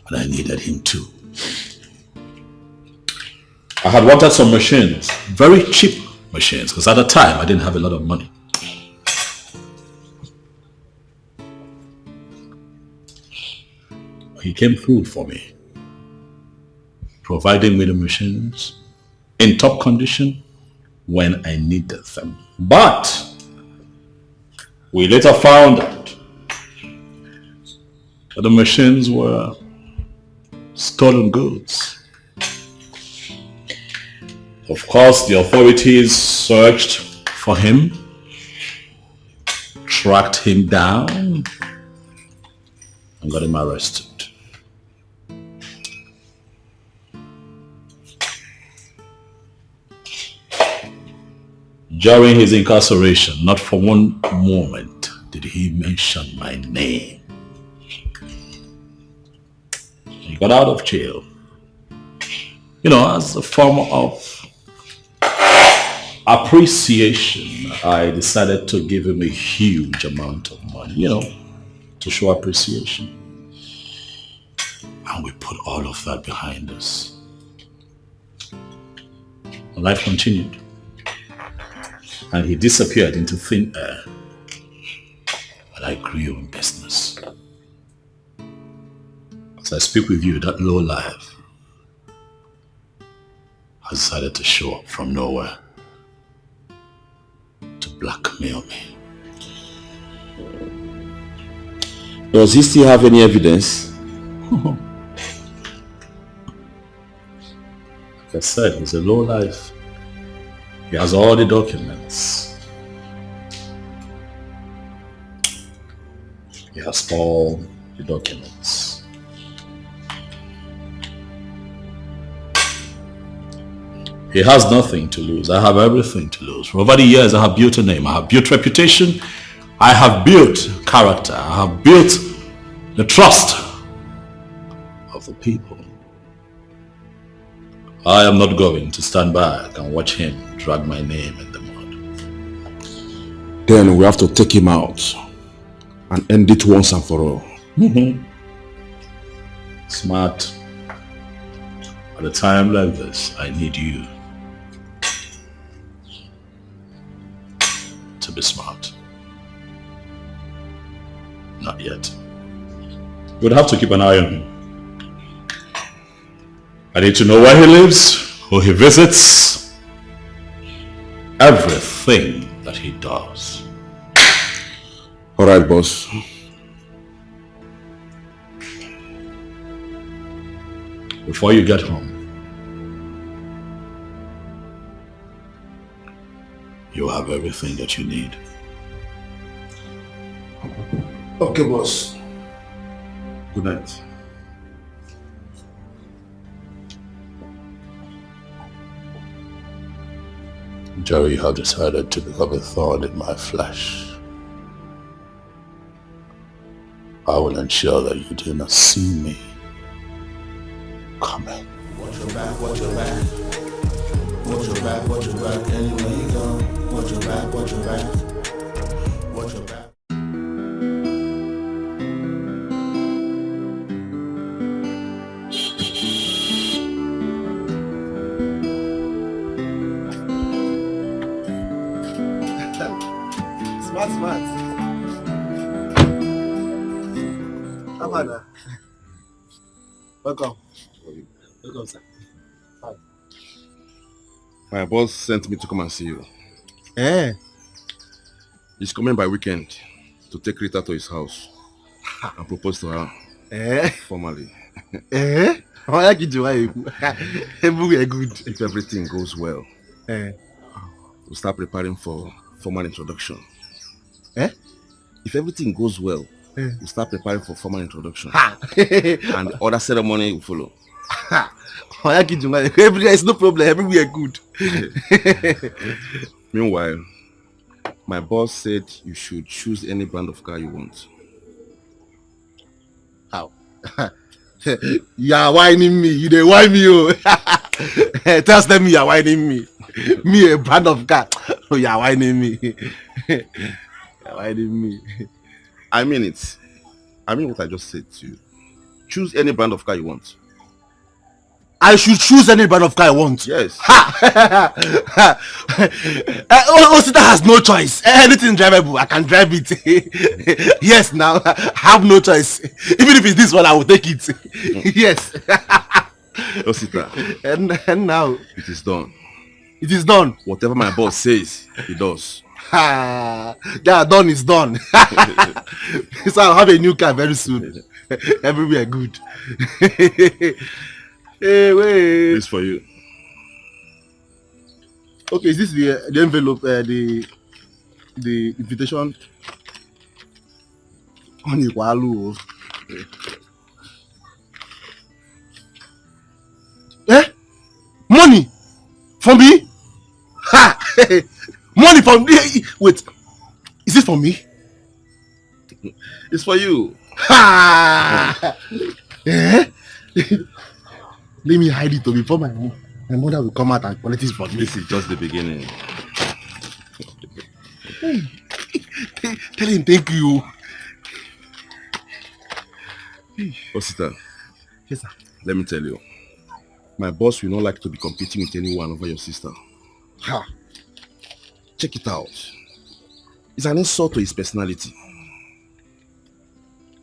And I needed him too. I had wanted some machines, very cheap machines, because at the time I didn't have a lot of money. He came through for me, providing me the machines in top condition when I needed them. But we later found out that the machines were stolen goods. Of course, the authorities searched for him, tracked him down, and got him arrested. During his incarceration, not for one moment did he mention my name. He got out of jail, as a form of appreciation. I decided to give him a huge amount of money, to show appreciation. And we put all of that behind us. Life continued. And he disappeared into thin air. And I grew in business. As I speak with you, that low life has decided to show up from nowhere to blackmail me. Does he still have any evidence? Like I said, he's a low life. He has all the documents. He has all the documents. He has nothing to lose. I have everything to lose. For over the years, I have built a name. I have built reputation. I have built character. I have built the trust of the people. I am not going to stand back and watch him drag my name in the mud. Then we have to take him out and end it once and for all. Smart. At a time like this, I need you to be smart. Not yet. We'd have to keep an eye on him. I need to know where he lives, who he visits, everything that he does. All right, boss. Before you get home, you have everything that you need. Okay, boss. Good night. Jerry, you have decided to become a thorn in my flesh. I will ensure that you do not see me coming. Watch your back, watch your back. Watch your back, watch your back. Anywhere you go, watch your back, watch your back. Watch your back. Smart. Amanda. Welcome, sir. Hi. My boss sent me to come and see you. Eh? He's coming by weekend to take Rita to his house and propose to her. Formally. How are you doing? Good. If everything goes well, we'll start preparing for formal introduction. If everything goes well, we'll start preparing for formal introduction. And the other ceremony will follow. It's no problem. Everywhere good. Meanwhile, my boss said you should choose any brand of car you want. How? You are whining me. You dey whine me, oh. Tell them you are whining me. Me a brand of car. Oh, you are whining me. You are whining me. I mean it. I mean what I just said to you. Choose any brand of car you want. I should choose any brand of car I want. Yes. Osita has no choice. Anything drivable, I can drive it. Yes, now I have no choice. Even if it's this one, I will take it. Yes. Osita. And now it is done. It is done. Whatever my boss says, he does. Yeah, done is done. So I'll have a new car very soon. Everywhere good. Hey, wait. This for you. Okay, is this the envelope, the invitation? Money for me? Ha! Money for me? Wait, is it for me? It's for you. Ha! Let me hide it before my mother will come out and collect it for me. This is just the beginning. Tell him thank you. Osita. Yes, sir. Let me tell you. My boss will not like to be competing with anyone over your sister. Ha! Check it out. It's an insult to his personality.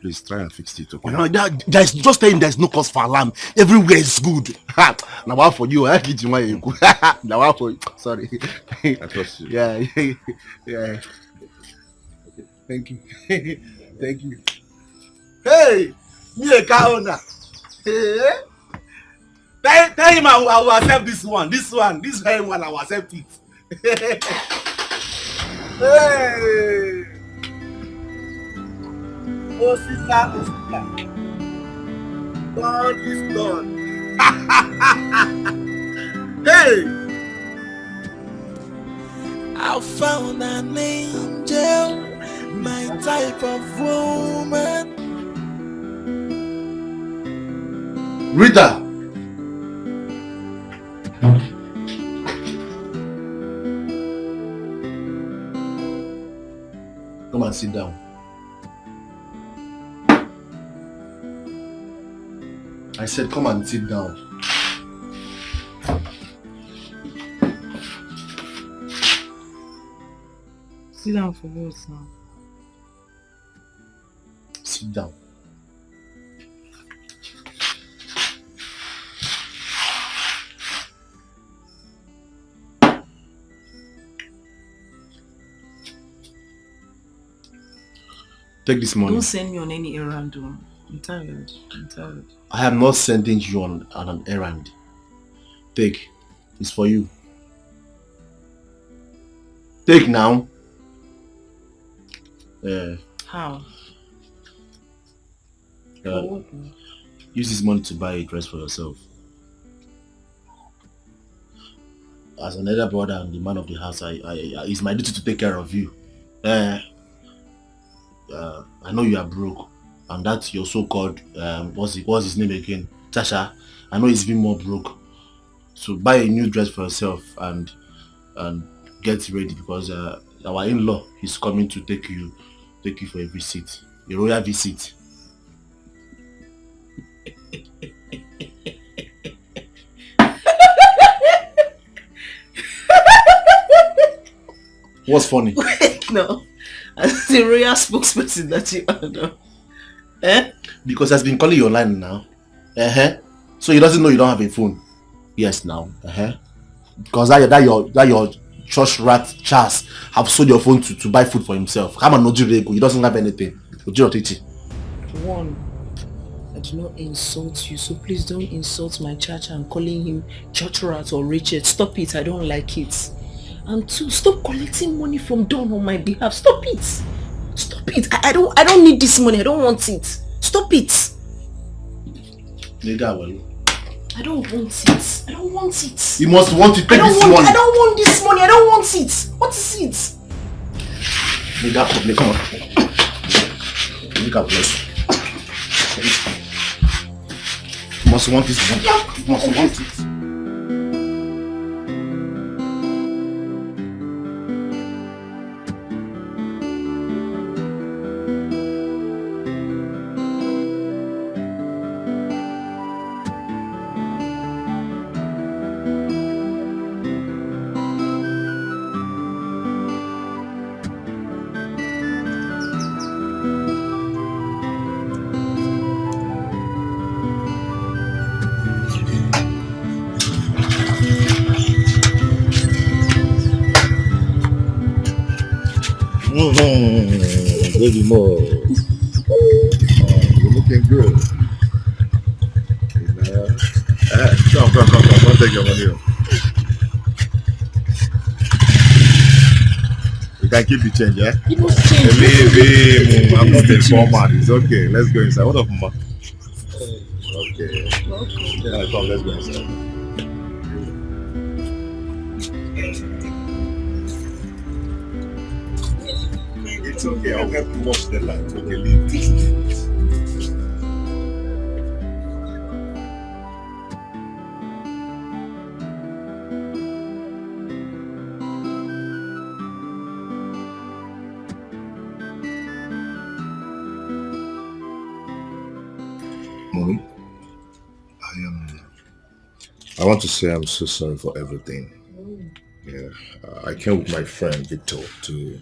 Please try and fix it, okay? No, there's just saying there's no cause for alarm. Everywhere is good. Now what for you? I get you my now what for you? Sorry. I trust you. Yeah. Thank you. Thank you. Hey, me a car owner. Hey. Tell him I will accept this one. This very one I will accept it. Hey. Oh, sister. God is done. Hey, I found an angel, my type of woman. Rita! Come and sit down. I said come and sit down. Sit down for what now? Sit down. Take this money. Don't send me on any errand. I'm tired. I am not sending you on an errand. Take. It's for you. Take now. How? Use this money to buy a dress for yourself. As an elder brother and the man of the house, it's my duty to take care of you. I know you are broke, and that's your so-called what's his name again? Tasha. I know he's been more broke. So buy a new dress for yourself and get ready, because our in-law is coming to take you for a visit, a royal visit. What's funny? Wait, no. As the royal spokesperson that you are now. Because I've been calling you online now. So he doesn't know you don't have a phone. Yes, now. Because that your church rat Charles have sold your phone to buy food for himself. Come on, Ojurego. He doesn't have anything. One, I do not insult you, so please don't insult my church and calling him church rat or Richard. Stop it. I don't like it. And two, stop collecting money from Don on my behalf. Stop it. Stop it. I don't need this money. I don't want it. Stop it. I don't want it. I don't want it. You must want to take this money. I don't want this money. I don't want it. What is it? Nigga, come on. Nigga, bless. You must want this money. You must want it. Baby more. You're looking good. Come. Don't take your money. You can keep the change, yeah? Leave him. I'm not a format. It's okay. Let's go inside. What up, Mama? Okay. Yeah, come, let's go inside. It's okay, I'll help you watch the light. Okay, leave this. Mommy, I want to say I'm so sorry for everything. Yeah, I came with my friend Victor to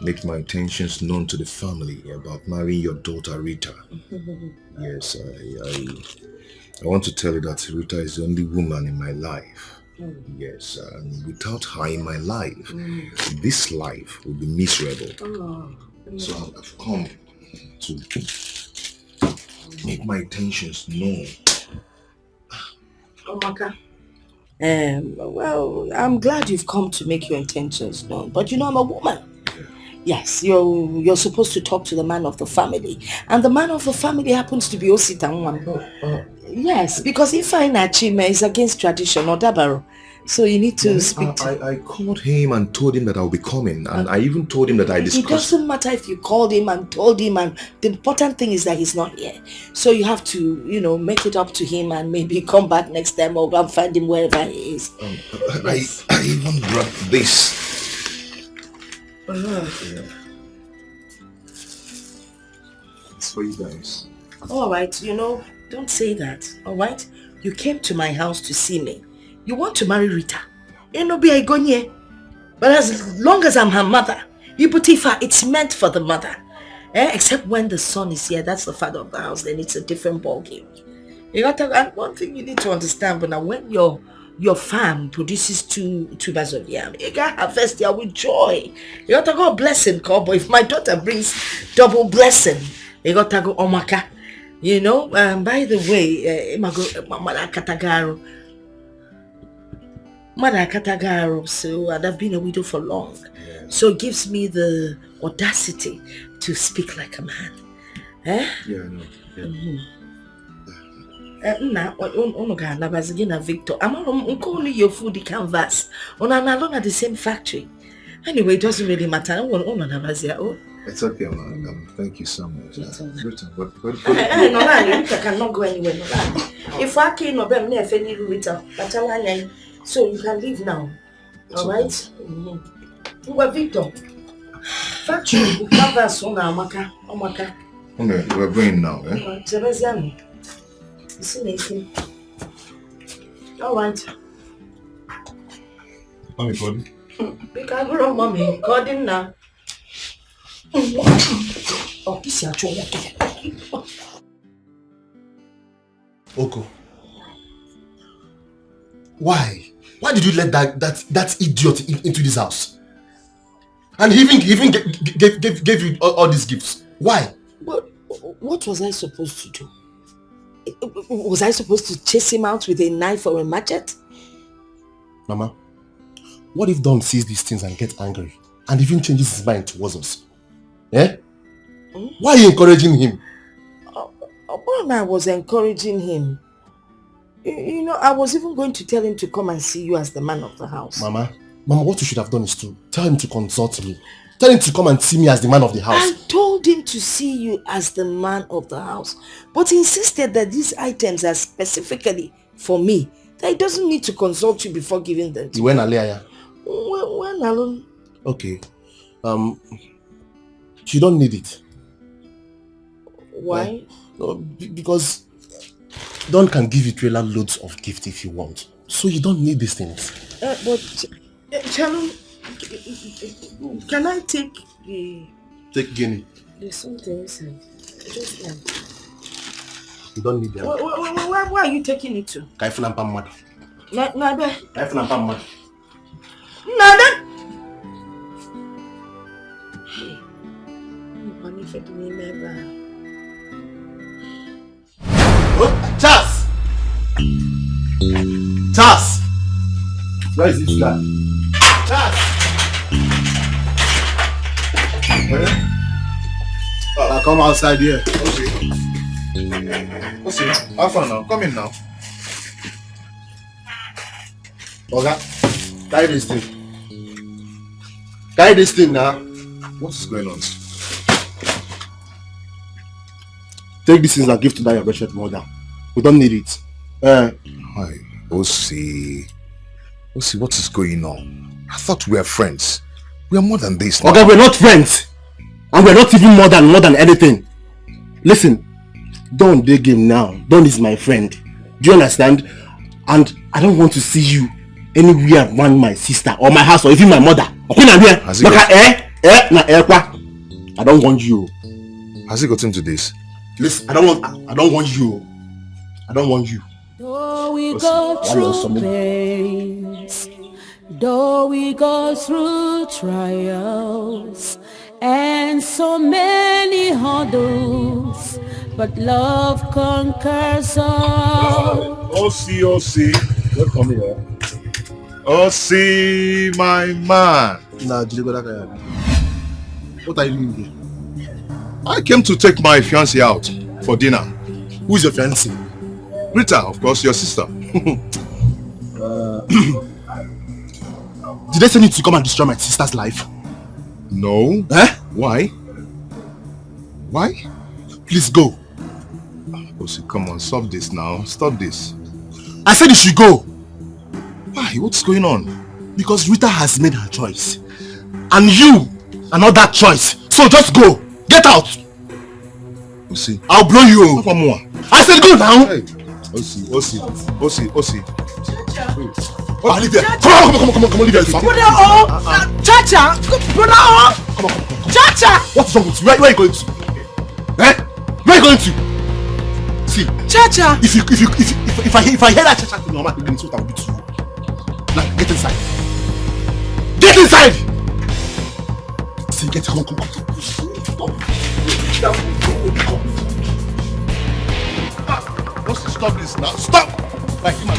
make my intentions known to the family about marrying your daughter Rita. Yes, I want to tell you that Rita is the only woman in my life. Yes, and without her in my life, this life will be miserable. So I've come to make my intentions known. Omaka. Well, I'm glad you've come to make your intentions known, but you know I'm a woman. Yes, you're supposed to talk to the man of the family, and the man of the family happens to be Ositanwan. Yes, because if I Nachime is against tradition or Dabaro, So you need to speak to I called him and told him that I'll be coming, and I even told him that I discussed. It doesn't matter if you called him and told him, and the important thing is that he's not here. So you have to, make it up to him and maybe come back next time or go and find him wherever he is. Yes. I even brought this. Yeah. It's for you guys. All right, don't say that, all right? You came to my house to see me. You want to marry Rita. But as long as I'm her mother, it's meant for the mother. Except when the son is here, that's the father of the house, then it's a different ballgame. And one thing you need to understand, but now when your farm produces two tubers of yam, you gotta harvest here with joy. You gotta go blessing, cowboy. If my daughter brings double blessing, you gotta go omaka. By the way, Mother Katagaro, so I've been a widow for long. Yeah. So it gives me the audacity to speak like a man. Yeah, I know. Yeah. Victor, I'm calling your food canvas. On alone at the same factory. Anyway, it doesn't really matter. It's okay, man. Thank you so much. I cannot go anywhere. If I can't know them, never any Rita. So you can leave now. Alright? Victor. Factory canvas on Amaka. Okay, we're going now, eh? Alright. Mommy, God. Because we're mommy. God in now. Oh, this is Oko. Why? Why did you let that idiot into this house? And he even gave you all these gifts. Why? What was I supposed to do? Was I supposed to chase him out with a knife or a machete? Mama, what if Don sees these things and gets angry and even changes his mind towards us? Eh? Why are you encouraging him? I was encouraging him. I was even going to tell him to come and see you as the man of the house. Mama, what you should have done is to tell him to consult me. Tell him to come and see me as the man of the house. I told him to see you as the man of the house. But he insisted that these items are specifically for me. That he doesn't need to consult you before giving them to you. When Alea? When alone? Okay. You don't need it. Why? Because Don can give you trailer loads of gifts if you want. So you don't need these things. But Shalom, can I take the... Take Guinea. There's something inside. Just one. You don't need them. Where are you taking it to? Kaifuna Mpamad. Nada. Kaifuna Mpamad. Nada. Charles! Charles! Where is this guy? Charles! I'll come outside here. Okay, have fun now. Come in now. Okay, carry this thing. Carry this thing now. What is going on? Take these things and give to that your wretched mother. We don't need it. Hi, Osi, what is going on? I thought we were friends. We are more than this now. Okay, we're not friends. And we're not even more than anything. Listen, Don dey game now. Don is my friend. Do you understand? And I don't want to see you anywhere around my sister or my house or even my mother. I don't want you. Has he got into this? Listen, I don't want you. I don't want you. Though we go through pains, though we go through trials, and so many hurdles, but love conquers all. Osi, welcome here. Osi, my man. What are you doing here? I came to take my fiancée out for dinner. Who is your fiancée? Rita, of course, your sister. Did they send you to come and destroy my sister's life? No. Eh? Why? Why? Please go. Osi, come on, stop this now. Stop this. I said you should go. Why? What's going on? Because Rita has made her choice. And you are not that choice. So just go. Get out. Osi. I'll blow you. I said go now. Hey. Osi. Oh, Olivia. Come on, Olivia. Brother, Chacha. Brother, Come on. Chacha. What's wrong with you? Where are you going to? Eh? Where are you going to? See, Chacha. If I hear that Chacha to your mouth again, it's what I will do to you. Now get inside. Get inside. See, come on. Stop this now. Stop. Like, come on.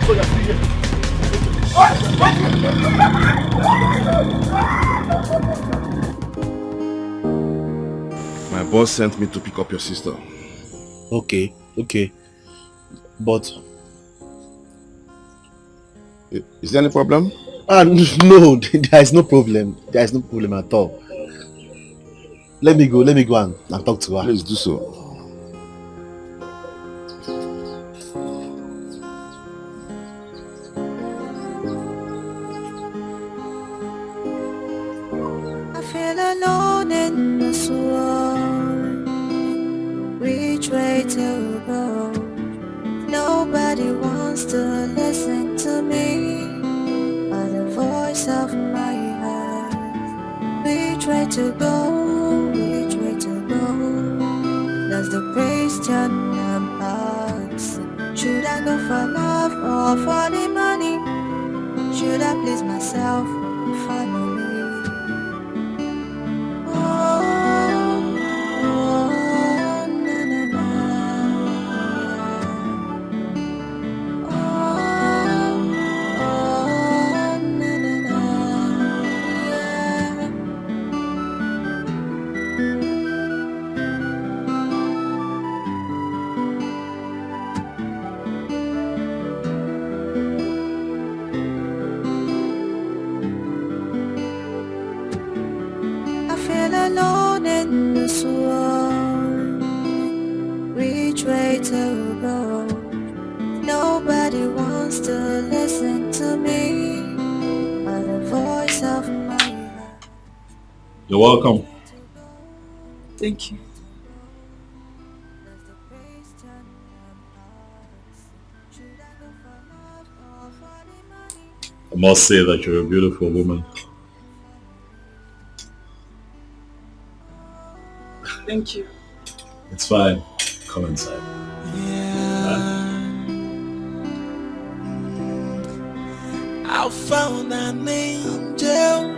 So you're free here. My boss sent me to pick up your sister. Okay. But is there any problem? No, there is no problem. There is no problem at all. Let me go and talk to her. Please do so. I feel alone in this world. Which way to go? Nobody wants to listen to me, but the voice of my heart. Which way to go? Which way to go? That's the question I'm asking. Should I go for love or for the money? Should I please myself or family? Alone in this world, which way to go? Nobody wants to listen to me, but the voice of my heart. You're welcome. Thank you. I must say that you're a beautiful woman. Thank you. It's fine. Come inside. I found an angel,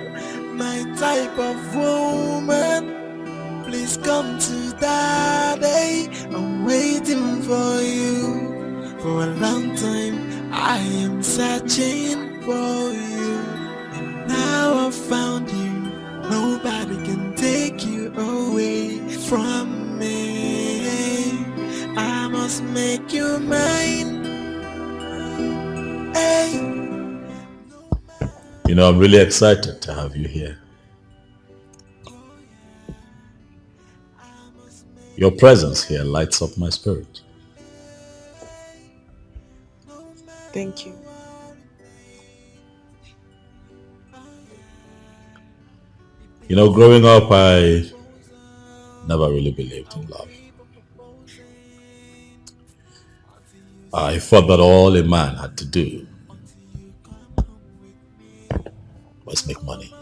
my type of woman. Please come to daddy. I'm waiting for you. For a long time, I am searching for you. And now I found you. Nobody can take you away from me. I must make you mine. Hey. You know, I'm really excited to have you here. Your presence here lights up my spirit. Thank you. You know, growing up, I never really believed in love. I thought that all a man had to do was make money,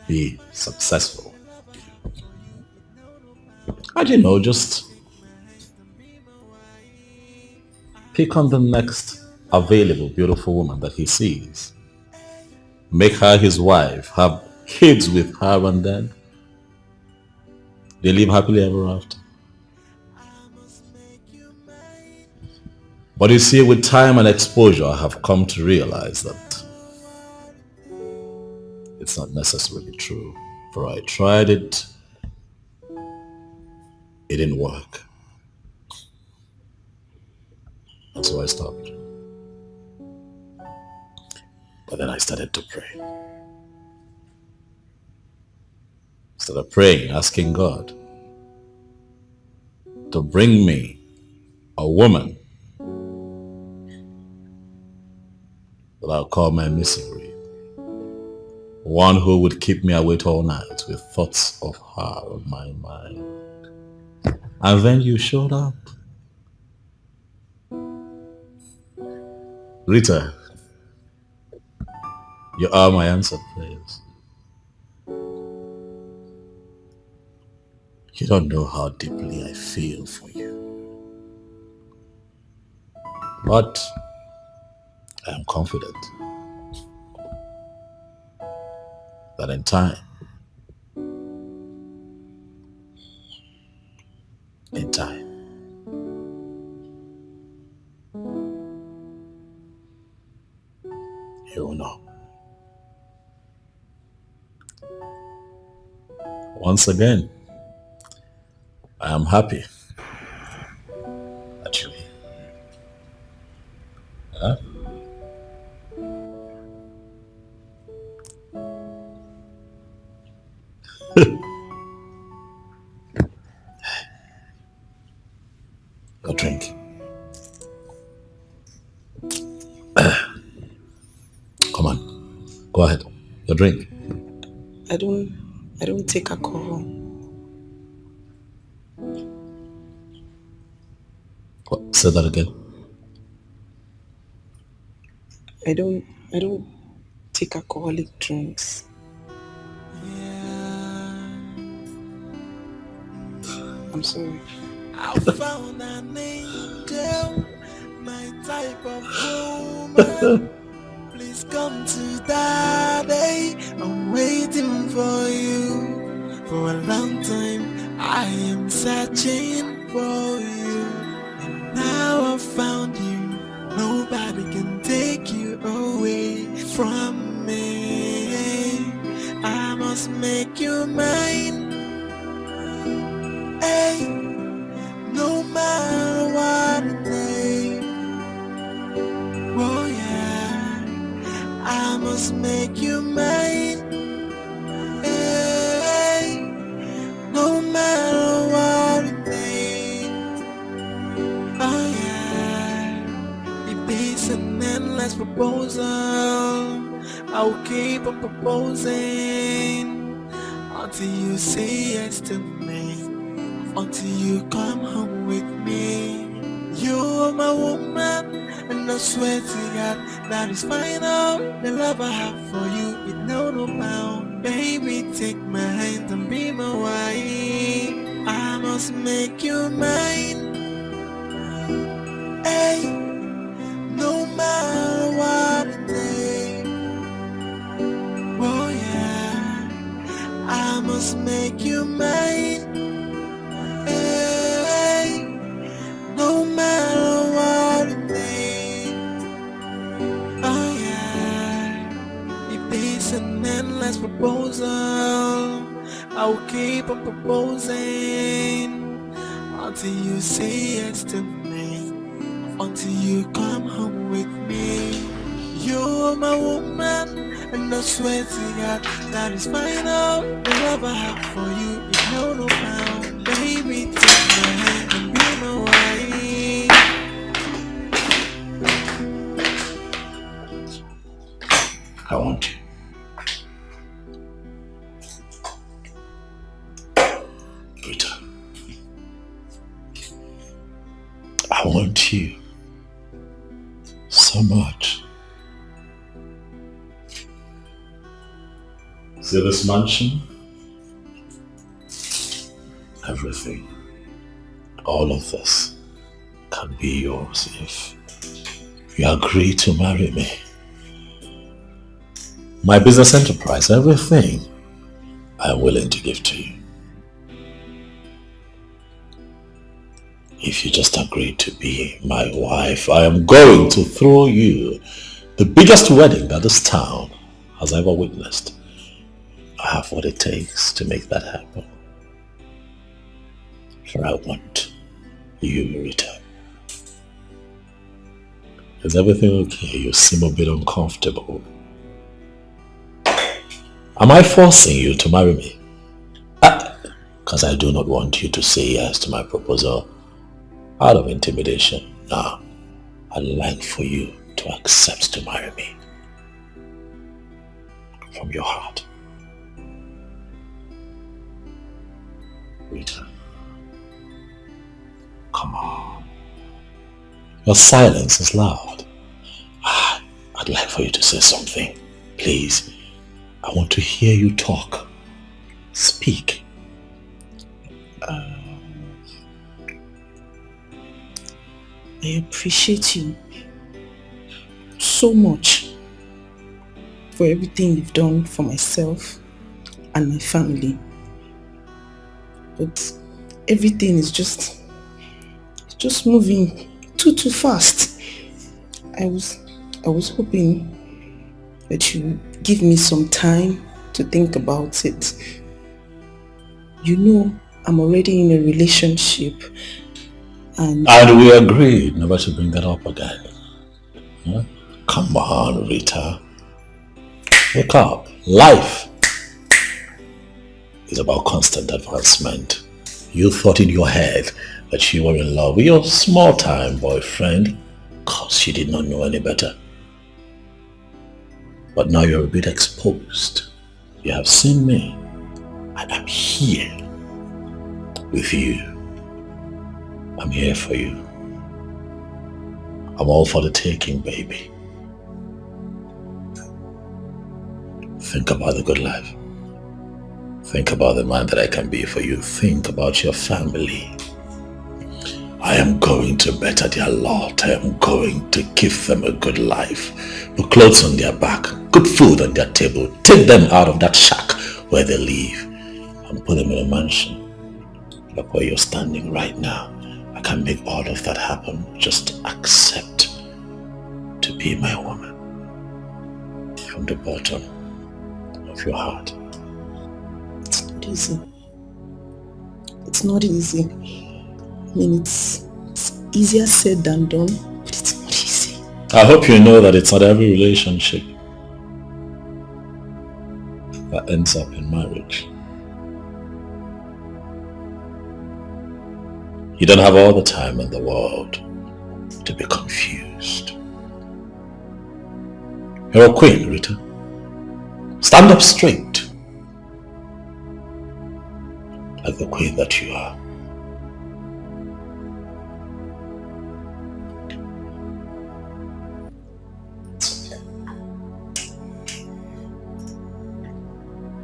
be successful, and you know, just pick on the next available beautiful woman that he sees, make her his wife, have kids with her, and then they live happily ever after. But you see, with time and exposure, I have come to realize that it's not necessarily true. For I tried it, it didn't work. So I stopped. But then I started to pray. Started praying, asking God to bring me a woman that I'll call my misery. One who would keep me awake all night with thoughts of her on my mind. And then you showed up. Rita, you are my answered prayers. You don't know how deeply I feel for you. But I am confident that in time, you will know. Once again, I am happy that you're here. Huh? A drink. Come on, go ahead. Your drink. I don't take alcohol. What? Say that again. I don't take alcoholic drinks. I'm sorry. I found an angel, my type of woman. Please come to daddy. I'm waiting for you. For a long time, I am searching for you. And now I found you. Nobody can take you away from me. I must make you mine. Hey, no matter what it takes. Oh yeah, I must make you mine. Hey, no matter what it takes. Oh yeah, it is an endless proposal. I'll keep on proposing until you say yes to me. Until you come home with me. You're my woman, and I swear to God that is final. The love I have for you, it know no bound. Baby, take my hand and be my wife. I must make you mine. Hey, no matter what it takes. Oh yeah, I must make you mine. Hey, no matter what it takes. Oh yeah, it is an endless proposal. I'll keep on proposing until you say yes to me. Until you come home with me. You're my woman, and I swear to God that is final. The love I have for you is no bound. Baby, take my hand and be my wife. I want you. Rita. I want you so much. See this mansion? Everything, all of this can be yours if you agree to marry me. My business enterprise, everything, I'm willing to give to you. If you just agree to be my wife, I am going to throw you the biggest wedding that this town has ever witnessed. I have what it takes to make that happen. For I want you, Rita. Is everything okay? You seem a bit uncomfortable. Am I forcing you to marry me? Because I do not want you to say yes to my proposal out of intimidation. No, I'd like for you to accept to marry me. From your heart. Rita. Come on. Your silence is loud. I'd like for you to say something. Please. I want to hear you talk. Speak. I appreciate you so much for everything you've done for myself and my family. But everything is just moving too fast. I was hoping that you give me some time to think about it. You know, I'm already in a relationship and we agreed never to bring that up again. Huh? Come on, Rita. Wake up. Life is about constant advancement. You thought in your head that you were in love with your small-time boyfriend because you did not know any better. But now you're a bit exposed. You have seen me, and I'm here with you. I'm here for you. I'm all for the taking, baby. Think about the good life. Think about the man that I can be for you. Think about your family. I am going to better their lot. I am going to give them a good life. Put clothes on their back, good food on their table. Take them out of that shack where they live and put them in a mansion. Look where you're standing right now. I can make all of that happen. Just accept to be my woman. From the bottom of your heart. It's not easy. It's not easy. I mean, it's easier said than done, but it's not easy. I hope you know that it's not every relationship that ends up in marriage. You don't have all the time in the world to be confused. You're a queen, Rita. Stand up straight. Like the queen that you are.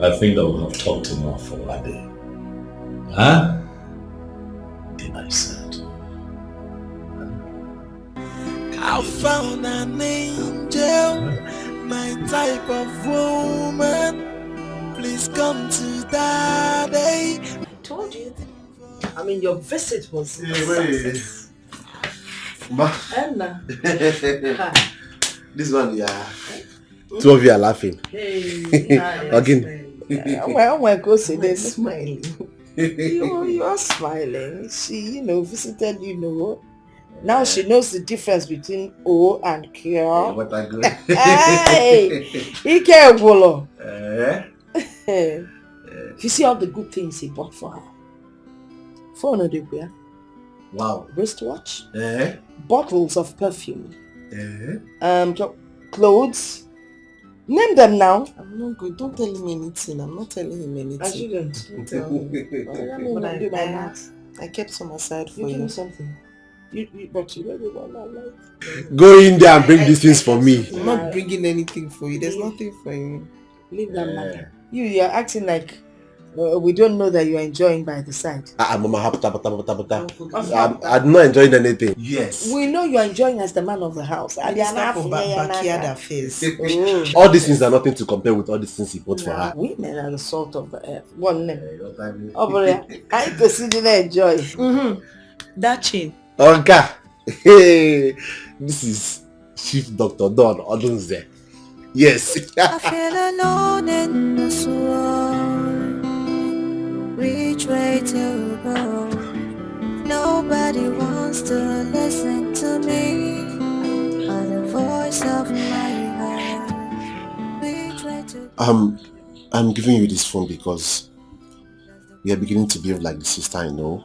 I think that we have talked enough already. Huh? Did I said? I found an angel, my type of woman. Please come to daddy. I told you. I mean, your visit was a success. Anna. This one, yeah. Two of you are laughing. Hey, Again. Well, go see they're smiling. You are smiling. She, visited, Now she knows the difference between O and Q. What I go. Hey, he can't follow. You see all the good things he bought for her. Phone of the wear. Wow. Wristwatch. Bottles of perfume. Clothes. Name them now. I'm not good. Don't tell him anything. I'm not telling him anything. I shouldn't. Don't tell him. But I kept some aside for you. Give me something. But you really want my life. Go in there and bring these things for me. I'm not bringing anything for you. There's nothing for you. Leave that matter. You're acting like we don't know that you're enjoying by the side. I'm not enjoying anything. Yes. We know you're enjoying as the man of the house. It's not for backyard affairs. All these things are nothing to compare with all these things he bought for her. Women are the salt of the earth. One name. Over there. I can see you enjoy. That chain. Okay. Hey, this is Chief Dr. Don Odunze. Yes. I feel alone in this world. Which way to go? Nobody wants to listen to me. I'm giving you this phone because we are beginning to behave like the sister I know.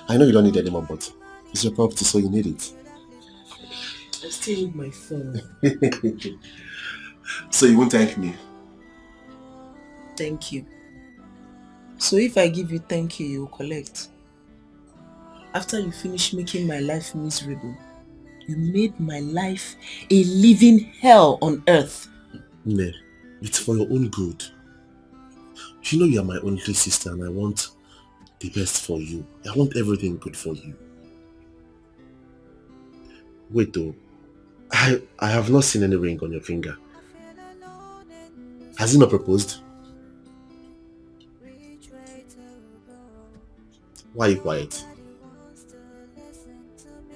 I know you don't need it anymore, but it's your property, so you need it. I still need my phone. So you won't thank me? Thank you. So if I give you thank you, you'll collect. After you finish making my life miserable, you made my life a living hell on earth. Ne, it's for your own good. You know you are my only sister and I want the best for you. I want everything good for you. Wait though, I have not seen any ring on your finger. Has he not proposed? Why are you quiet?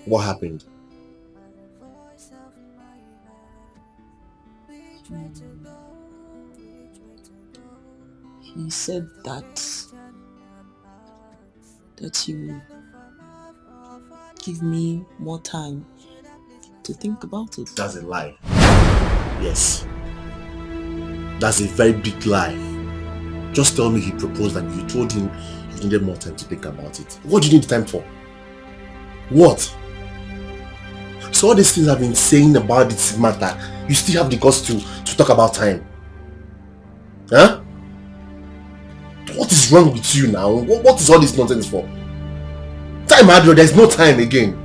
What happened? He said that you give me more time to think about it. That's a lie. Yes. That's a very big lie. Just tell me he proposed and you told him you needed more time to think about it. What do you need time for? What? So all these things I've been saying about this matter, you still have the guts to talk about time? Huh? What is wrong with you now? What is all this nonsense for? Time, Adro, there's no time again.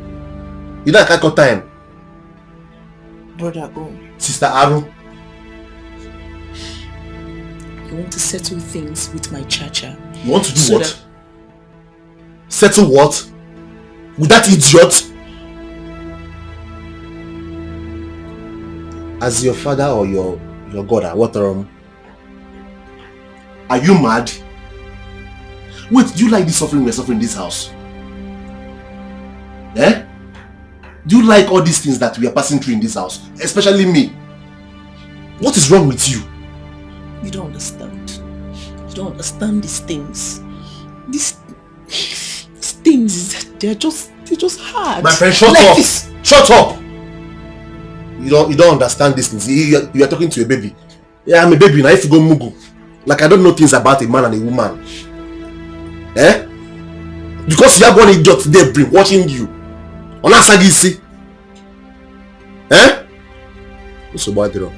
You don't have time. Brother O. Sister Aru. I want to settle things with my cha-cha. You want to do what? Settle what? With that idiot? As your father or your God, what are you mad? Wait, do you like the suffering we're suffering in this house? Eh? Do you like all these things that we are passing through in this house? Especially me. What is wrong with you? You don't understand. You don't understand these things. These things, they're just hard. My friend, shut up! Shut up! You don't understand these things. You are talking to a baby. Yeah, I'm a baby now. If you go mugu, like I don't know things about a man and a woman. Eh? Because you have one idiot there watching you. On that side, you see. Eh? What's about it?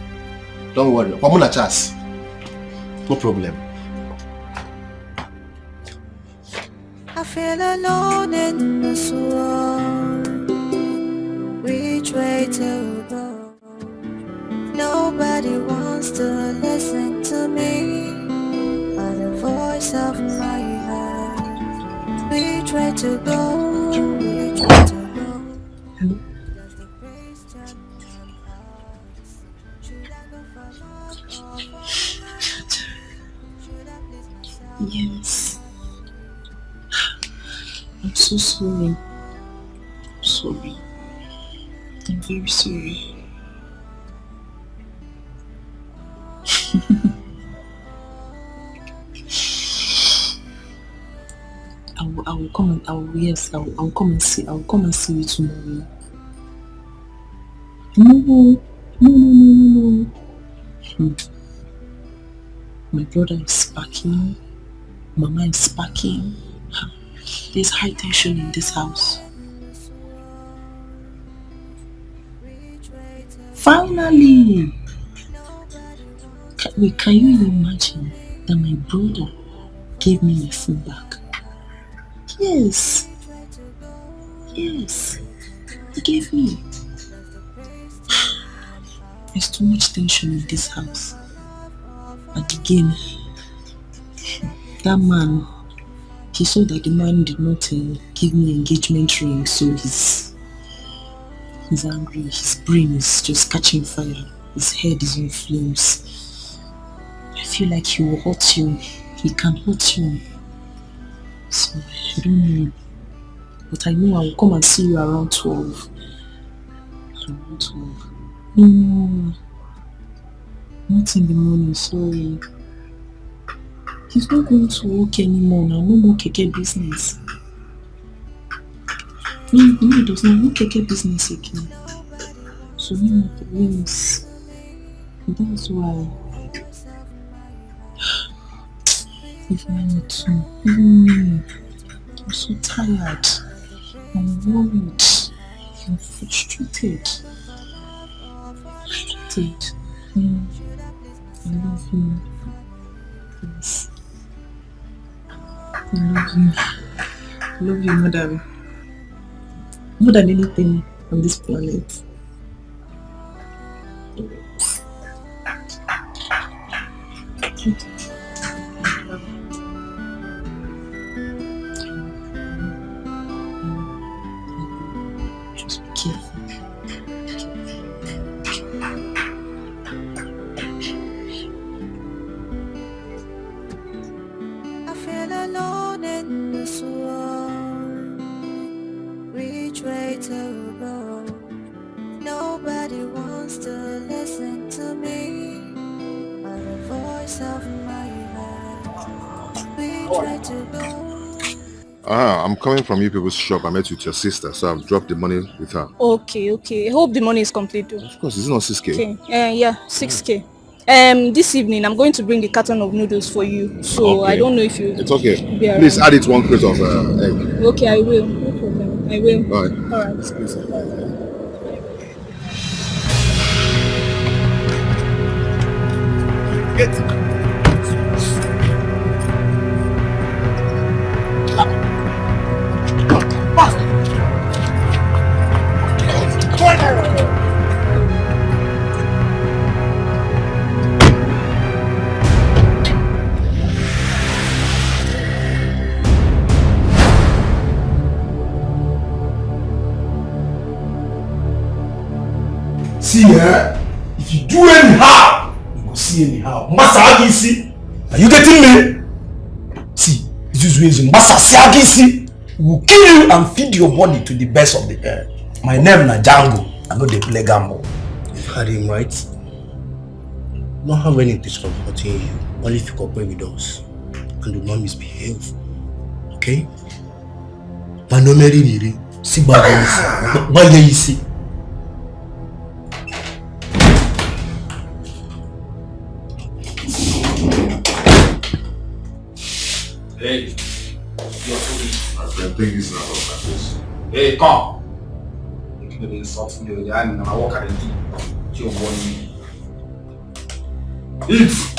Don't worry. I'm on a chance. No problem. I feel alone in this world. Which way to go? Nobody wants to listen to me, or the voice of my heart. Which way to go? Which way to go? Hello? Yes. I'm so sorry. I'm sorry. I'm very sorry. I will come and I'll come and see you tomorrow. No. My brother is packing. Mama is packing. There's high tension in this house. Finally! Can you imagine that my brother gave me my phone back? Yes. He gave me. There's too much tension in this house. And again, that man, he saw that the man did not give me engagement ring, so he's angry. His brain is just catching fire. His head is in flames. I feel like he will hurt you. He can hurt you. So, I don't know. But I know I will come and see you around 12. Around 12. No. Not in the morning, sorry. He's not going to work anymore now. No more keke business. No, he does not. No keke business again. So no more problems. That's why. Even me too. Even me. I'm so tired. I'm worried. I'm frustrated. Frustrated. I love you. Yes. I love you. I love you more than anything on this planet. Just be careful. I feel alone in this world. Which way to go? Nobody wants to listen to me. Or the voice of my heart. Which way to go? I'm coming from you people's shop. I met with your sister, so I've dropped the money with her. Okay. I hope the money is complete too. Of course, it's not 6K. Okay. Yeah, 6K. This evening I'm going to bring the carton of noodles for you. So Okay. I don't know if you. It's okay. be around. Please add it 1 crate of egg. Okay, I will. No problem. I will. Alright. Get See, if you do anyhow, you go see anyhow. Massa Agisi, are you getting me? See, this is reason. Massa Agisi will kill you and feed your body to the best of the air. My name na Django. I know they play gamble. You've heard him right. Not have anything from hurting you, only if you cooperate with us and do not misbehave. Okay? But no Mary, see bad you see. Hey, you're My friend, think it's not like this. Hey, come. You can insult me. I'm gonna walk at the deep. You're warning me. Eat.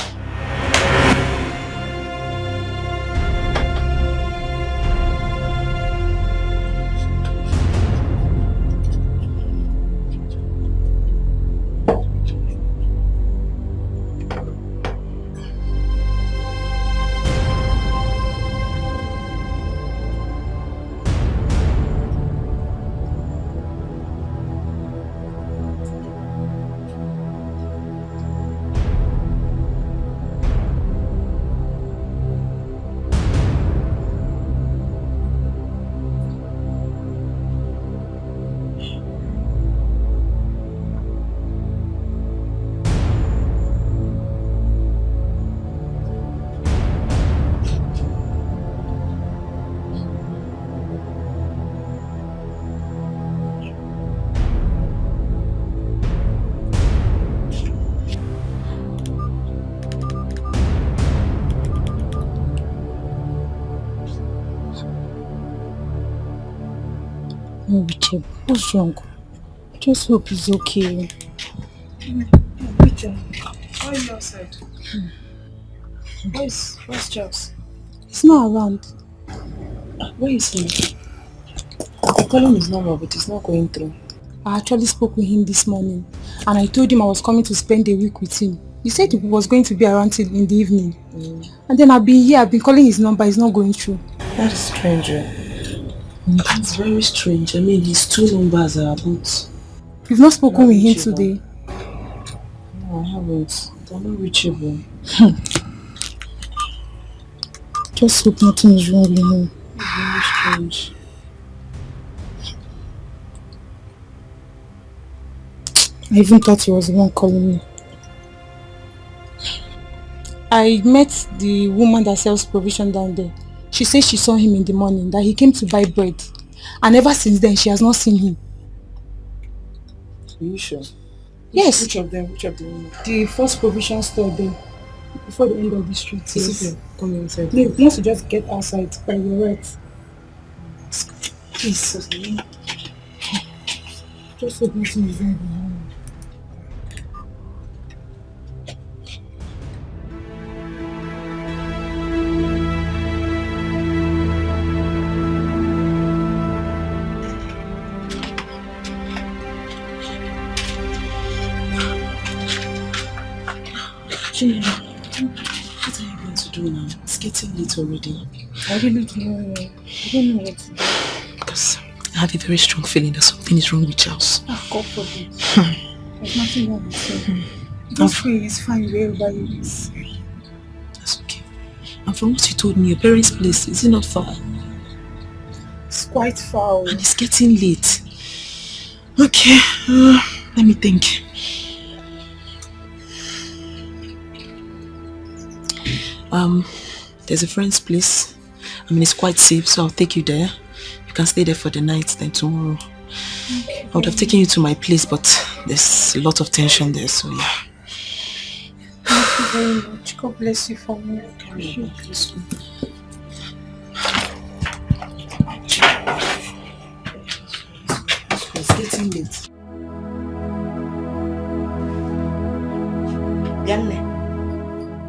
No, Richard, what's wrong? I just hope he's okay. Richard, why are you outside? Where's Charles? He's not around. Where is he? I'm calling his number, but it's not going through. I actually spoke with him this morning and I told him I was coming to spend a week with him. He said he was going to be around till in the evening. And then I've been calling his number, it's not going through. That's strange. That's very strange. I mean, his two numbers are both. You've not spoken with him today? No, I haven't. They're not reachable. Just hope nothing is wrong with him. It's very strange. I even thought he was the one calling me. I met the woman that sells provision down there. She says she saw him in the morning, that he came to buy bread. And ever since then, she has not seen him. Are you sure? Yes. Which of them? Which of them? The first provision store there, before the end of the street. Yes. Come inside. Please, once you just get outside, by your right. Please. Just so nothing is there behind. Gina, what are you going to do now? It's getting late already. I really don't know. I don't know what to do. Because I have a very strong feeling that something is wrong with Charles. God forbid. There's nothing wrong with him. Don't free, it's fine wherever he is. That's okay. And from what you told me, your parents' place, is it not far? It's quite far. And it's getting late. Okay, let me think. There's a friend's place. I mean, it's quite safe, so I'll take you there. You can stay there for the night, then tomorrow. Okay. I would have taken you to my place, but there's a lot of tension there, so yeah. Thank you very much. God bless you for me. It's getting late. Yanne,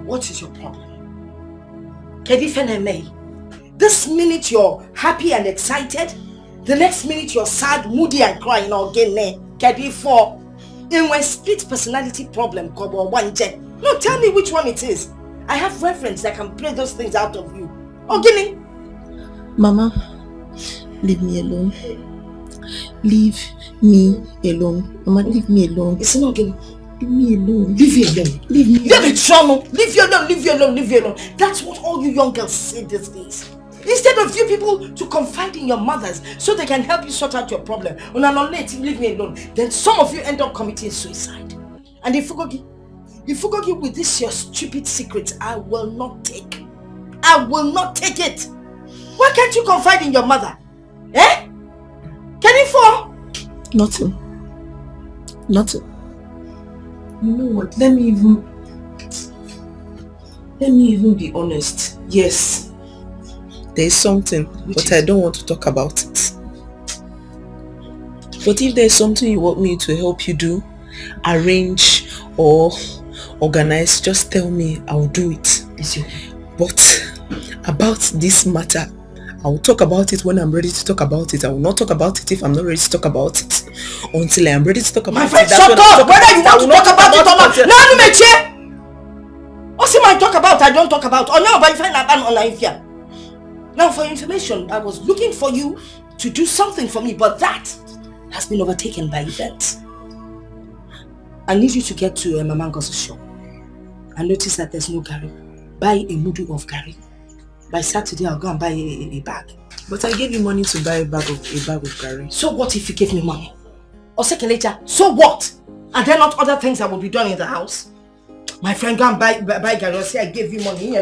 what is your problem? This minute you're happy and excited, the next minute you're sad, moody and crying again. For in my split personality problem, no, tell me which one it is. I have reference that can play those things out of you. Okay. Mama, leave me alone. Leave me alone. Mama, leave me alone. It's not getting. Leave me alone. Leave you alone. Leave me alone. Leave you alone. Leave you alone. Leave you alone. That's what all you young girls say these days. Instead of you people to confide in your mothers so they can help you sort out your problem. When I'm not late, leave me alone. Then some of you end up committing suicide. And if you go with this your stupid secret, I will not take. I will not take it. Why can't you confide in your mother? Eh? Can you fall? Nothing. You know what? Let me even be honest. Yes, there is something, but I don't want to talk about it. But if there is something you want me to help you do, arrange or organize, just tell me. I will do it. But about this matter, I will talk about it when I'm ready to talk about it. I will not talk about it if I'm not ready to talk about it. Until I am ready to talk about it. My friend, shut up! Whether you want to talk about it or not. What's it I talk about? I don't talk about. Oh no, but if I now for your information, I was looking for you to do something for me, but that has been overtaken by events. I need you to get to Mama Ngozi's shop and notice that there's no Gary. Buy a mudu of Gary. By Saturday, I'll go and buy a bag. But I gave you money to buy a bag of Gary. So what if you give me money? Or second later, so what? Are there not other things that will be done in the house? My friend, go and buy Gary. Or say I gave you money. I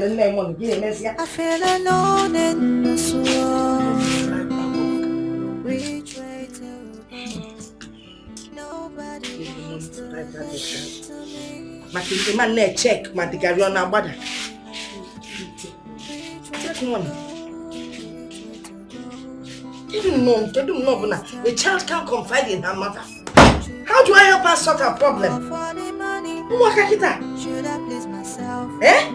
feel alone in this world. Which way to go? Nobody wants to listen to me. My man, check my Gary on our body. They don't know. A child can't confide in her mother. How do I help her sort her problem? Should I please myself? Eh?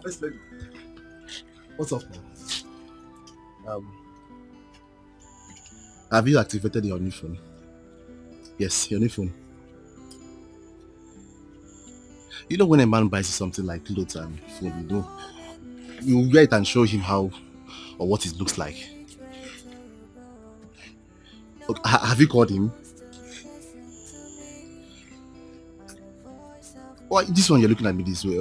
First lady. What's up, man? Have you activated your new phone? Yes, your new phone. You know when a man buys something like clothes and phone, you wear it and show him how or what it looks like. Okay, have you called him? Why this one you're looking at me this way?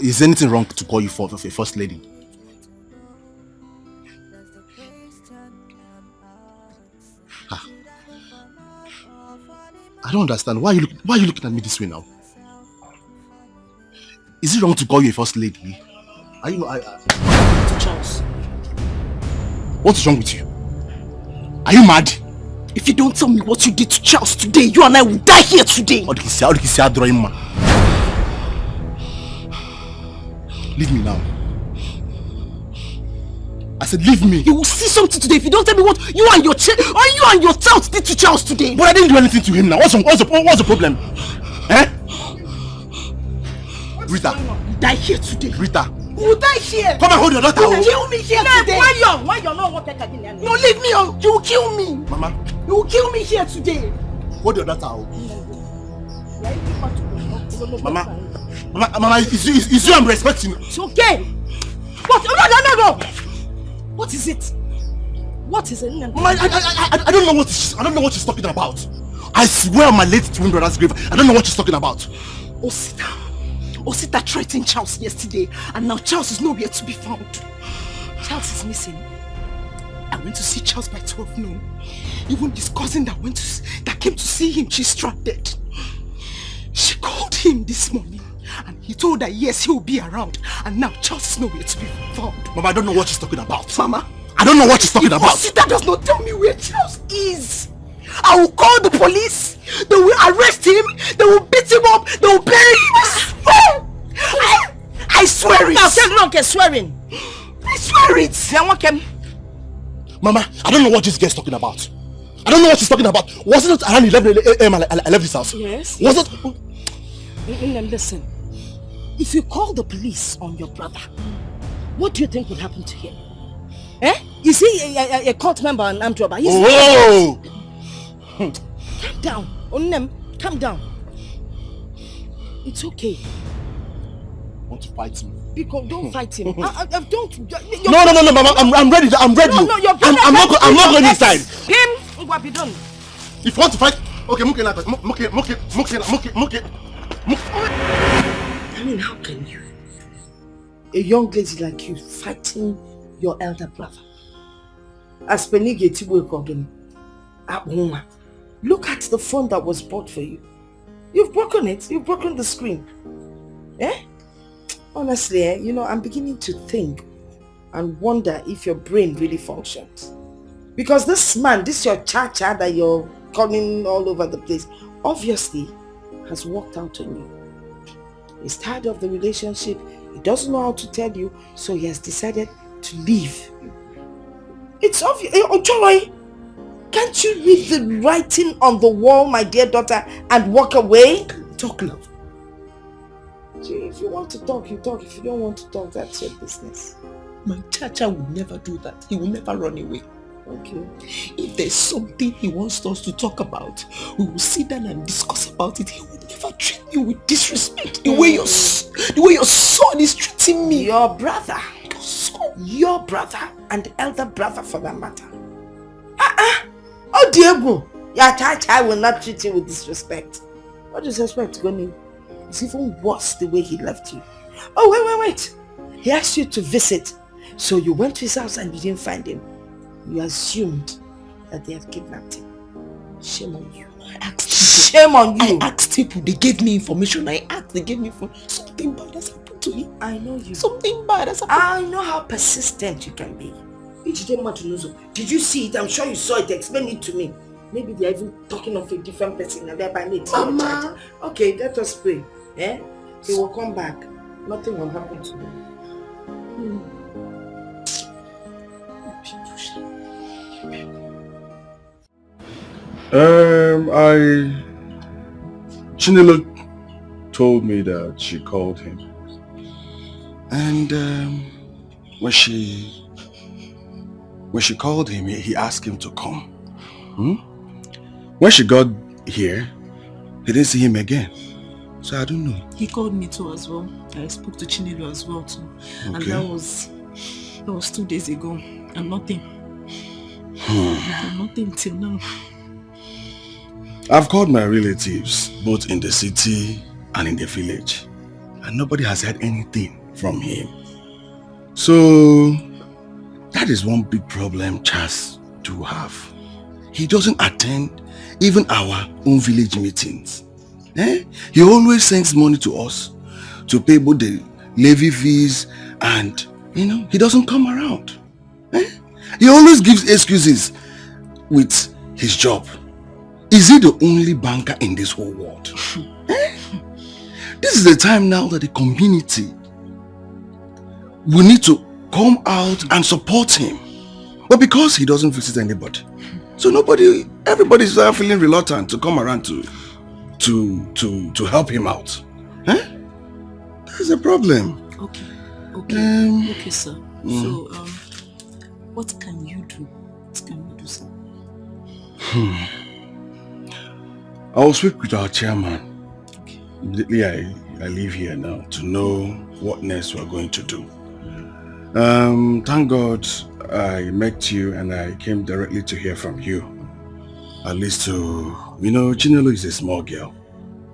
Is there anything wrong to call you for a first lady? I don't understand. Why are you looking at me this way now? Is it wrong to call you a first lady? Are you Charles. What is wrong with you? Are you mad? If you don't tell me what you did to Charles today, you and I will die here today. Leave me now. I said leave me. You will see something today if you don't tell me what you and your tout did to Charles today. But I didn't do anything to him now. What's the problem? Eh? Rita. You die here today. Rita. You will die here. Come and hold your daughter. You will kill me here today. Why you're not working again? No, leave me. You will kill me. Mama. You will kill me here today. Hold your daughter. Mama, is you I'm respecting? It's okay. What? No. What is it? What is it? Mama, I don't know what she's talking about. I swear on my late twin brother's grave, I don't know what she's talking about. Osita threatened Charles yesterday, and now Charles is nowhere to be found. Charles is missing. I went to see Charles by 12 noon. Even his cousin that came to see him, she's stranded. She called him this morning, and he told her yes, he will be around. And now Charles is nowhere to be found. Mama, I don't know what she's talking about. Mama, I don't know what she's talking about. Osita does not tell me where Charles is. I will call the police. They will arrest him. They will beat him up. They will bury him. I swear it. Now, swearing. I swear it. Mama, I don't know what this girl's talking about. I don't know what she's talking about. Was it not around 11 a.m. I left this house? Yes. Was it? Listen. If you call the police on your brother, what do you think would happen to him? Eh? Is he a cult member and armed robber? Oh! Calm down. Onem, calm down. It's okay. Want to fight me? Because don't fight him. Don't. No, Mama. I'm ready. I'm ready. No, your brother. I'm not going inside. Him. What be done? If you want to fight, okay, muke. I mean, how can you? A young lady like you fighting your elder brother? As Penige Tibu Kogin. Look at the phone that was bought for you. You've broken it. You've broken the screen. Eh? Honestly, I'm beginning to think and wonder if your brain really functions. Because this man, this your cha-cha that you're calling all over the place, obviously has worked out on you. He's tired of the relationship. He doesn't know how to tell you, so he has decided to leave. It's obvious. Joy, can't you read the writing on the wall, my dear daughter, and walk away? Talk, love. If you want to talk, you talk. If you don't want to talk, that's your business. My Chacha will never do that. He will never run away. Okay. If there's something he wants us to talk about, we will sit down and discuss about it. He will never treat you with disrespect. The way your son is treating me. Your brother. Your brother and elder brother for that matter. Oh Diego, your Chacha will not treat you with disrespect. What disrespect, Goni? It's even worse the way he left you. Oh, wait. He asked you to visit. So you went to his house and you didn't find him. You assumed that they have kidnapped him. Shame on you. Shame on you. I asked people. They gave me information. They gave me information. Something bad has happened to him. I know you. Something bad has happened. I know how persistent you can be. Did you see it? I'm sure you saw it. Explain it to me. Maybe they're even talking of a different person and they're by me. Mama. Okay, let us pray. Eh? He will come back. Nothing will happen to him. Chinelo told me that she called him. And when she called him, he asked him to come. When she got here, he didn't see him again. So I don't know. He called me too as well. I spoke to Chinelo as well too. Okay. And that was 2 days ago. And nothing. Nothing till now. I've called my relatives, both in the city and in the village, and nobody has heard anything from him. So that is one big problem Charles do have. he doesn't attend even our own village meetings. He always sends money to us to pay both the levy fees and, he doesn't come around. He always gives excuses with his job. Is he the only banker in this whole world? This is the time now that the community will need to come out and support him. But because he doesn't visit anybody, so everybody's feeling reluctant to come around to help him out. That's a problem. Okay, sir. So, what can you do? What can we do, sir? I will speak with our chairman. Immediately I leave here now to know what next we're going to do. Thank God I met you and I came directly to hear from you. At least to, Chinelo is a small girl.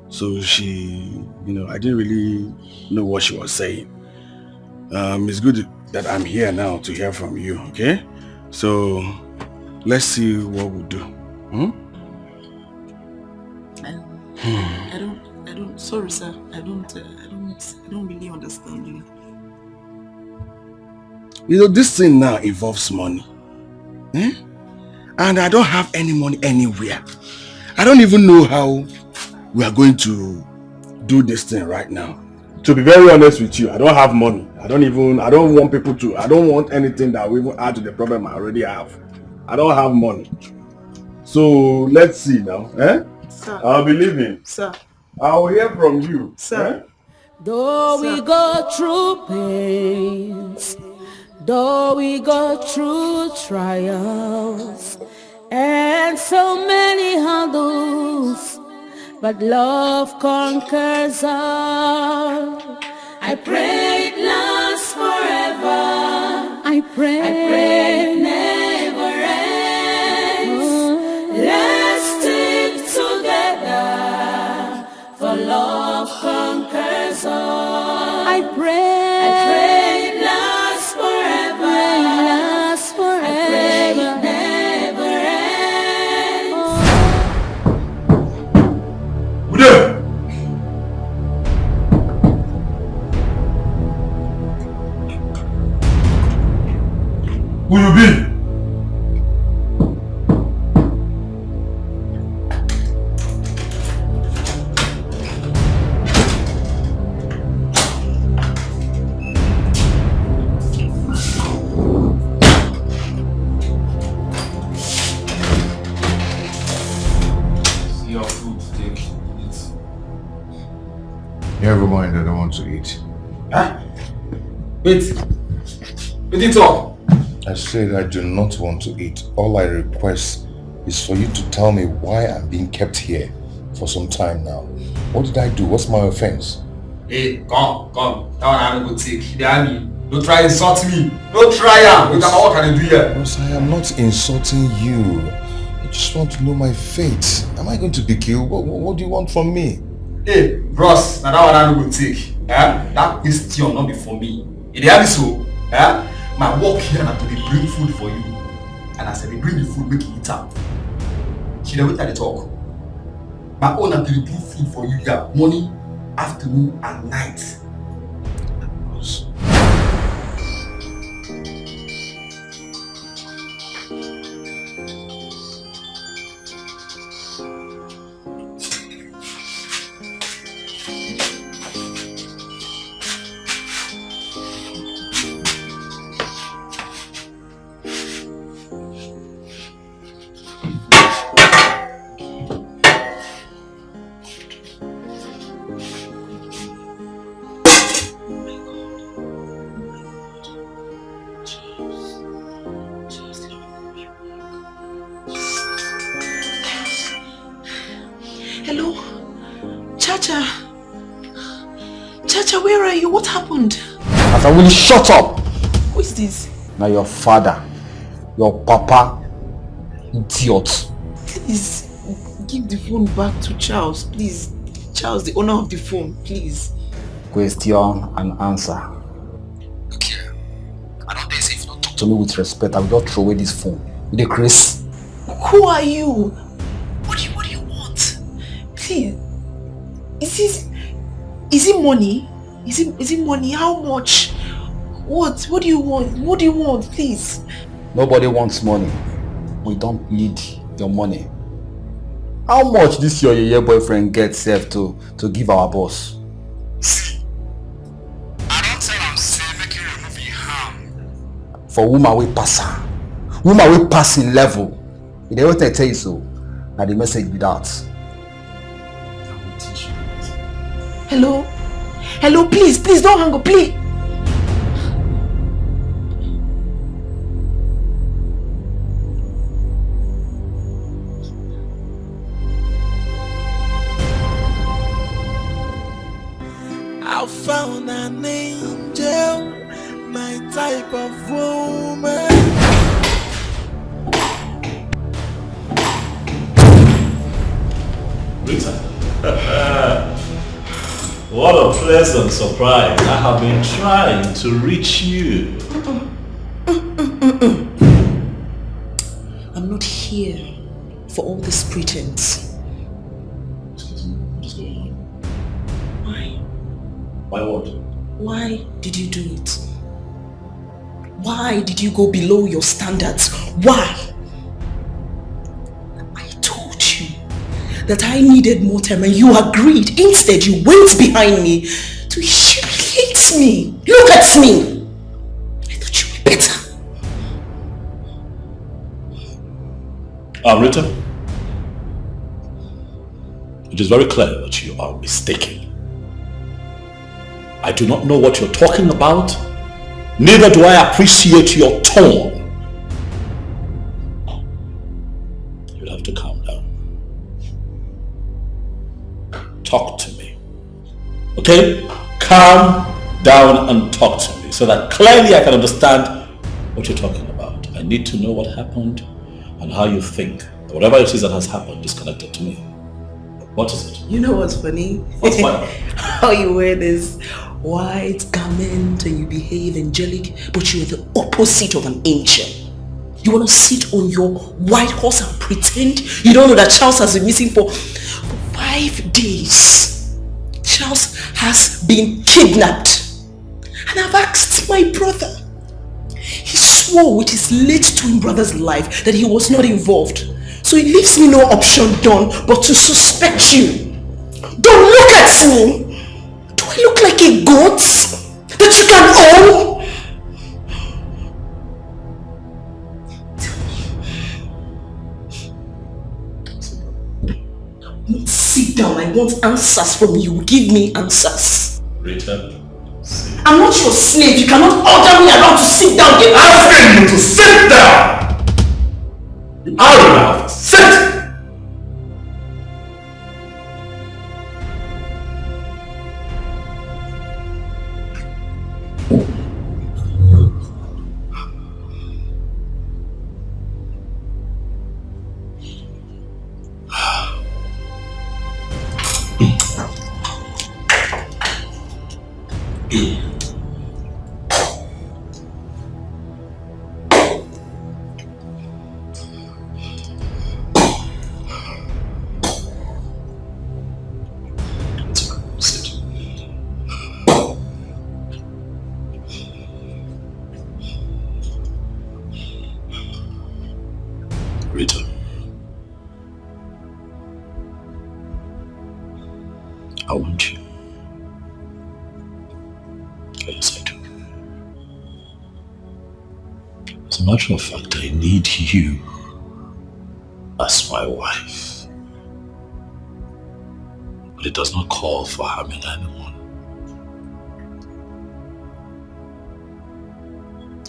So she, I didn't really know what she was saying. It's good that I'm here now to hear from you, okay? So, let's see what we'll do. Sorry sir, I don't really understand you. This thing now involves money. And I don't have any money anywhere. I don't even know how we are going to do this thing right now. To be very honest with you, I don't have money. I don't want anything that will even add to the problem I already have. I don't have money. So let's see now. Sir. I'll be leaving. Sir. I'll hear from you. Sir. Though we go through pains, though we go through trials, and so many hurdles, but love conquers all. I pray it lasts forever. I pray it never ends. Let's stick together, for love conquers all. I pray it lasts forever. I pray it never ends. Who you be? See your food, take it. Never mind, I don't want to eat. Huh? Wait it up. I said I do not want to eat. All I request is for you to tell me why I'm being kept here for some time now. What did I do? What's my offense? Hey, come. That one I don't go take. Don't try insult me. Don't try am. Look at what can I do here? Boss, I am not insulting you. I just want to know my fate. Am I going to be killed? What do you want from me? Hey, bros, now that one I don't go take. That question not be for me. It is so. My work here na to dey bring food for you. And as I dey bring the food, make you eat am. She dey wait at the talk. My own na to dey bring food for you here, morning, afternoon, and night. Chacha, where are you? What happened? Asa, will you shut up? Who is this? Now your father, your papa, idiot. Please, give the phone back to Charles, please. Charles, the owner of the phone, please. Question and answer. Look here. I don't think if you don't talk to me with respect, I will just throw away this phone. With a Chris. Who are you? What do you want? Please. Is it money? Is it money? How much? What do you want? What do you want, please? Nobody wants money. We don't need your money. How much this your boyfriend gets safe to give our boss? I don't tell am say make you remove your harm. For woman we pass her. Woman we pass in level. They don't tell you so. Now the message be that. Hello? Hello, please don't hang up, please. I found an angel, my type of woman. Rita. What a pleasant surprise. I have been trying to reach you. I'm not here for all this pretense. What is going on? Why? Why what? Why did you do it? Why did you go below your standards? Why? I told you that I needed more time and you agreed. Instead, you went behind me to humiliate me. Look at me. I thought you were better. Rita, it is very clear that you are mistaken. I do not know what you're talking about. Neither do I appreciate your tone. You'll have to calm down. Talk to me. Okay? Calm down and talk to me so that clearly I can understand what you're talking about. I need to know what happened and how you think that whatever it is that has happened is connected to me. What is it? You know what's funny? What's funny? How you wear this white garment and you behave angelic, but you're the opposite of an angel. You want to sit on your white horse and pretend you don't know that Charles has been missing for 5 days. Charles has been kidnapped. And I've asked my brother. He swore with his late twin brother's life that he was not involved. So it leaves me no option, Don, but to suspect you. Don't look at me! Do I look like a goat that you can own? Sit down, I want answers from you. Give me answers. Rita, I'm not your slave. You cannot order me around to sit down. Get asking you to sit down! You are enough. Sit! Rita, I want you. Yes, I do. As a matter of fact, I need you as my wife. But it does not call for harming anyone.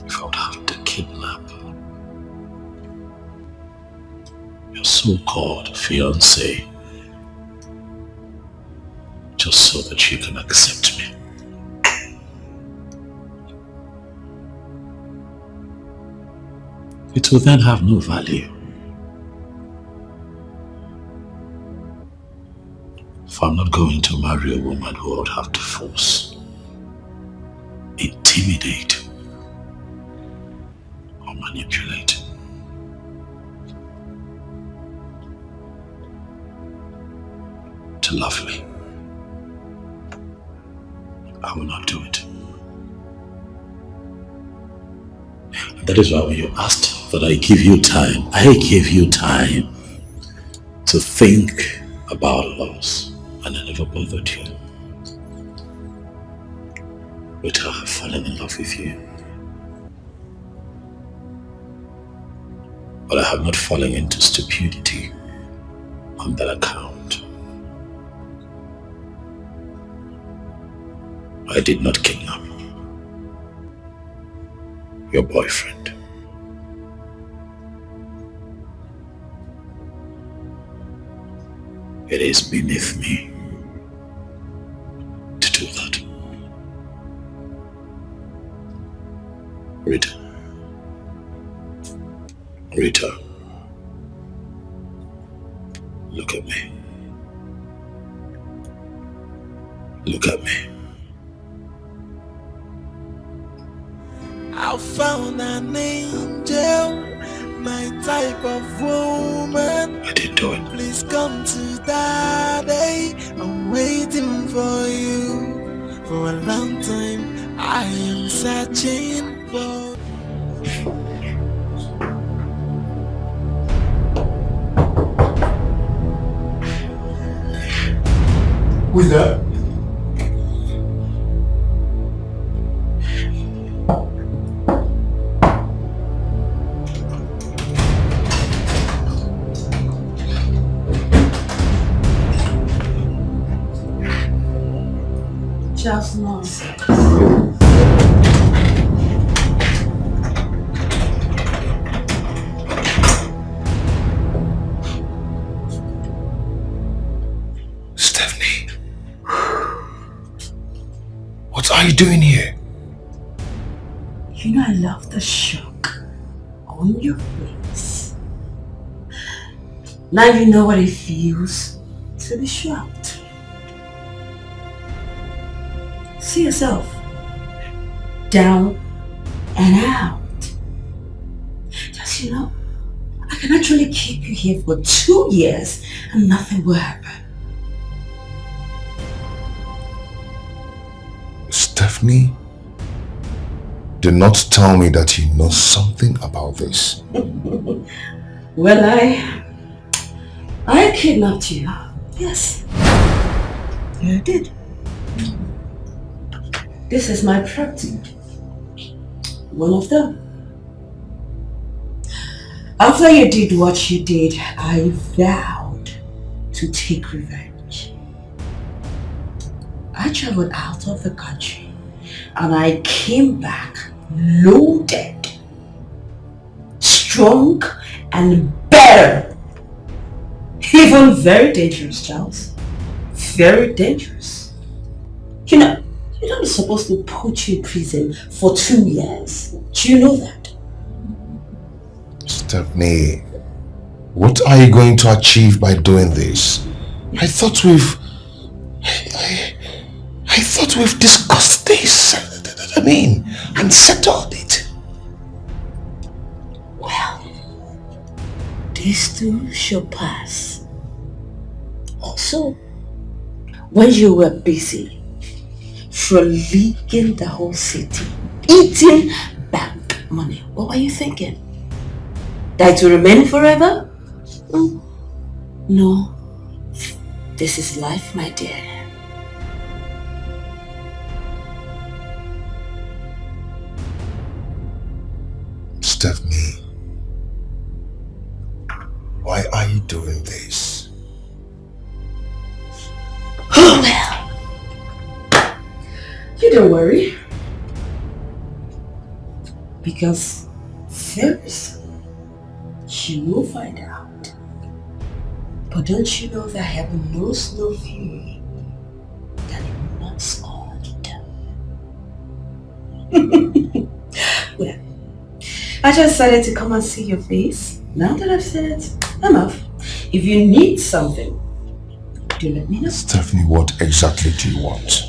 If I would have to kidnap your so-called fiancé just so that you can accept me. It will then have no value. If I'm not going to marry a woman who I would have to force, intimidate, or manipulate. to love me. I will not do it. And that is why when you asked that I give you time to think about loss, and I never bothered you. Rita, I've fallen in love with you. But I have not fallen into stupidity on that account. I did not kidnap your boyfriend. It is beneath me to do that. Rita. Look at me. Look at me. I found an angel, my type of woman. I did do it. Please come to daddy. I'm waiting for you. For a long time, I am searching for. Who's that? Just nonsense. Stephanie, what are you doing here? You know I love the shock on your face. Now you know what it feels to be shocked. See yourself down and out. Just, you know, I can actually keep you here for 2 years and nothing will happen. Stephanie, do not tell me that you know something about this. Well, I kidnapped you. Yes. Yeah, I did. This is my property. One of them. After you did what you did, I vowed to take revenge. I traveled out of the country and I came back loaded, strong and better. Even very dangerous, Charles. Very dangerous. You know, you're not supposed to put you in prison for 2 years. Do you know that? Stephanie, what are you going to achieve by doing this? I thought we've discussed this. And settled it. Well, this too shall pass. Also, when you were busy leaking the whole city, eating bank money, what were you thinking? That to remain forever? No. This is life, my dear. Stephanie, why are you doing this? Oh, well. You don't worry. Because very soon you will find out. But don't you know that heaven knows no fury that it will not scorch down? Well, I just decided to come and see your face. Now that I've said it, I'm off. If you need something, do let me know. Stephanie, what exactly do you want?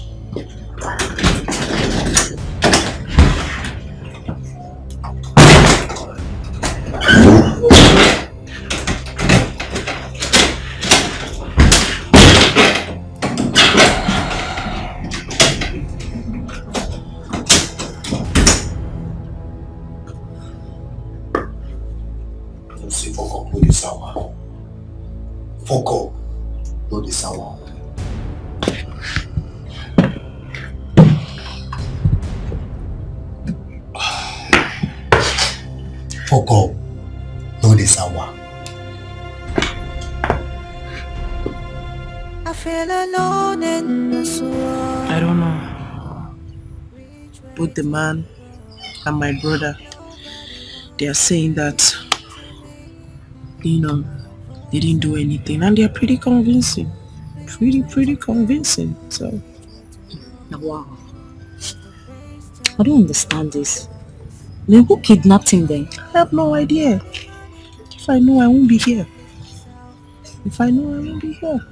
Poco, no the sour. Poco, no the sour. I feel alone in this world. I don't know. Both the man and my brother, they are saying that, you know, they didn't do anything, and they're pretty convincing. Pretty convincing. So, Wow. I don't understand this. Then who kidnapped him then? I have no idea. If I know, I won't be here. If I know, I won't be here.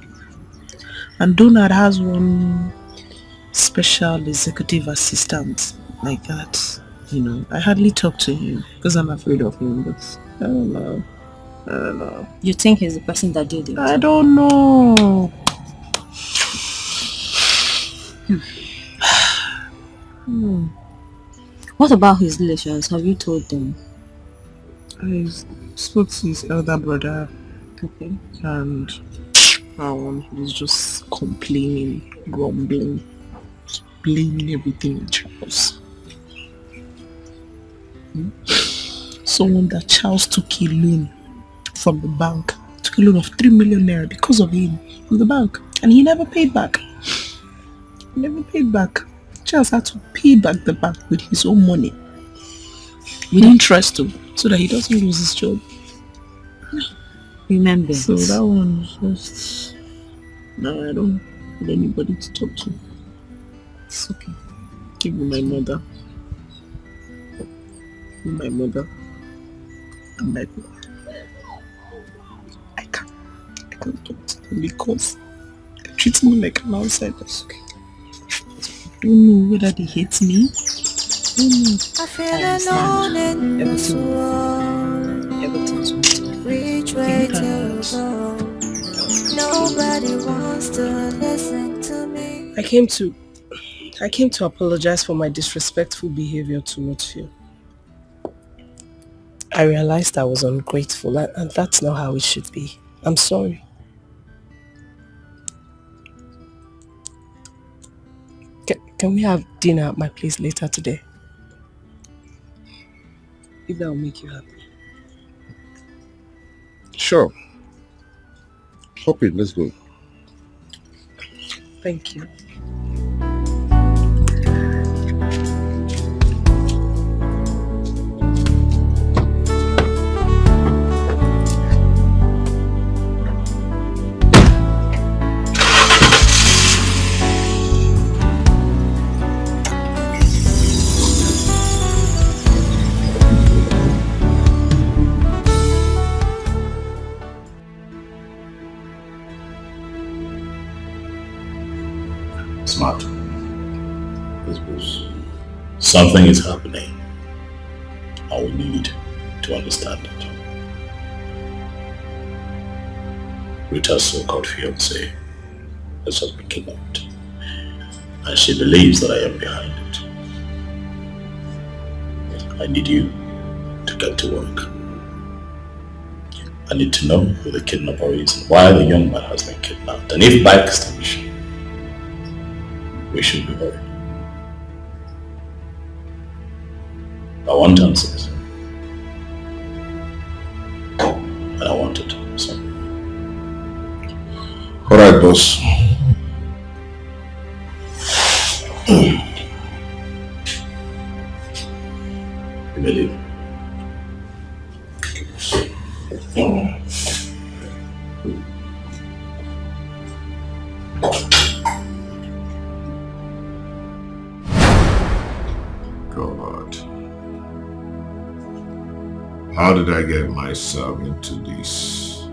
And Donald has one special executive assistant like that. You know, I hardly talk to him because I'm afraid of him, but I don't know. You think he's the person that did it? I don't know. What about his relations? Have you told them? I spoke to his elder brother. Okay. And he's just complaining, grumbling, just blaming everything on Charles. Someone that Charles took a loan from the bank, took a loan of 3 million naira because of him from the bank, and he never paid back. Charles had to pay back the bank with his own money, with interest too, so that he doesn't lose his job. Remember. So that one just... No, I don't have anybody to talk to. It's okay. Give me my mother. And my brother. I can't talk to them because they treat me like an outsider. It's okay. I don't know whether they hate me. I feel alone in this world. Which way to go? Nobody wants to listen to me. I came to apologize for my disrespectful behavior towards you. I realized I was ungrateful, and that's not how it should be. I'm sorry. Can we have dinner at my place later today? If that will make you happy. Sure. Hop in, let's go. Thank you. Smart. This goes. Something is happening. I will need to understand it. Rita's so-called fiancé has just been kidnapped, and she believes that I am behind it. I need you to get to work. I need to know who the kidnapper is and why the young man has been kidnapped, and if by extension we should be worried. I want answers. And I want it. So. Alright, boss. You believe? God. How did I get myself into this?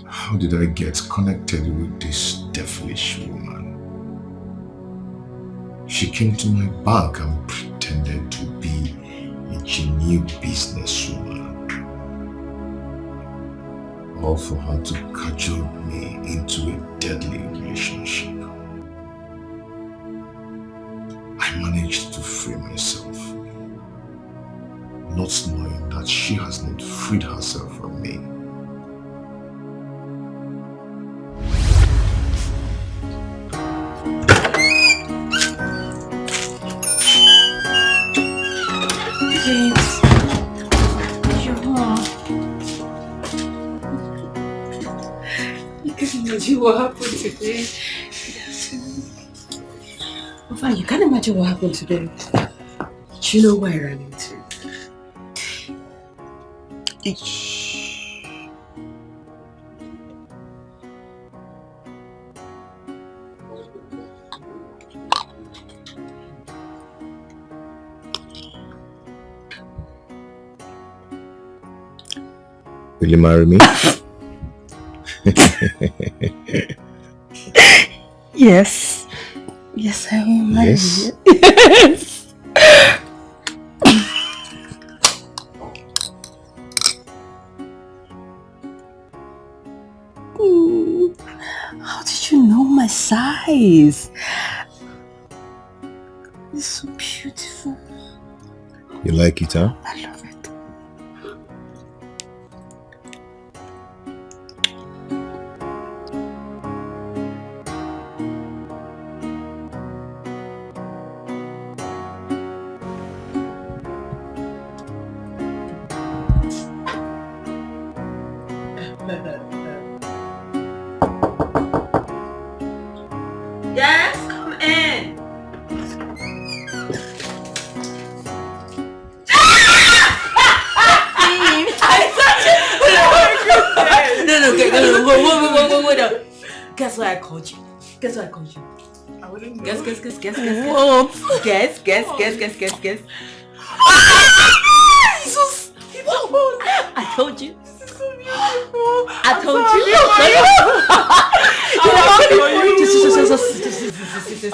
How did I get connected with this devilish woman? She came to my bank and pretended to be a genuine businesswoman. All for her to cajole me into a deadly relationship. I managed to free myself, not knowing that she has not freed herself from me. imagine what happened today. Oh, fine, you can't imagine what happened today. Do you know where I ran into? Will you marry me? Yes. Yes, I will marry Yes. you. Yes. How did you know my size? It's so beautiful. You like it, huh? I love it. Yes, come in. No, wait up. Guess why I called you? Guess why I called you? I wouldn't know. Guess. What? Guess. Jesus! I told you. This is so beautiful. I told you.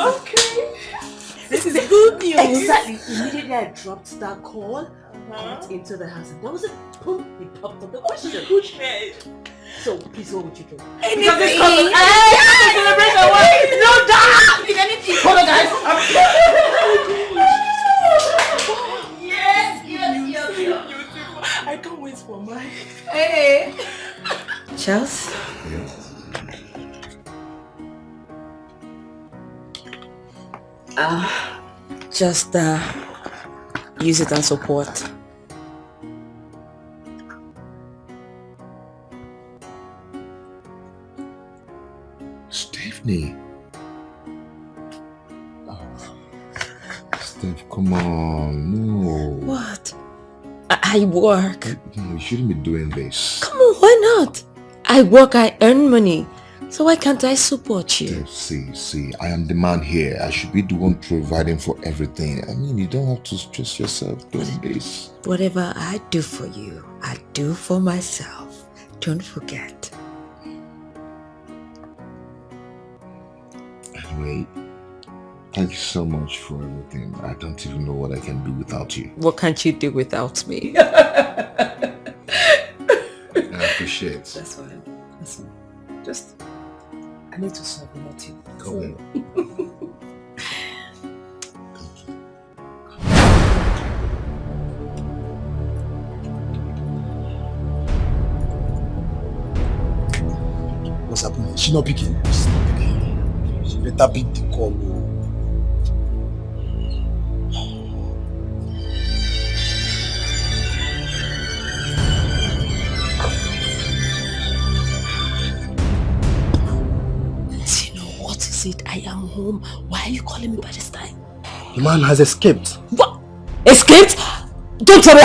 Okay. This is good news. Exactly. Immediately I dropped that call, got into the house, and that was it. Boom, he popped up the question. So please, what would you do? Anything. Because this couple, I celebrate my wife. No, damn! If anything, hold on, guys. Yes. I can't wait for mine. Hey. Charles. Just use it and support. Stephanie. Oh. Steph, come on. No. What? I work. No, you shouldn't be doing this. Come on, why not? I work, I earn money. So why can't I support you? See, I am the man here. I should be the one providing for everything. I mean, you don't have to stress yourself doing this. Whatever I do for you, I do for myself. Don't forget. Anyway, thank you so much for everything. I don't even know what I can do without you. What can't you do without me? I appreciate it. That's fine. Just, I need to solve one or two. Come on. What's happening? She not picking. She better pick the call. I am home. Why are you calling me by this time? The man has escaped. What? Escaped? Don't tell me.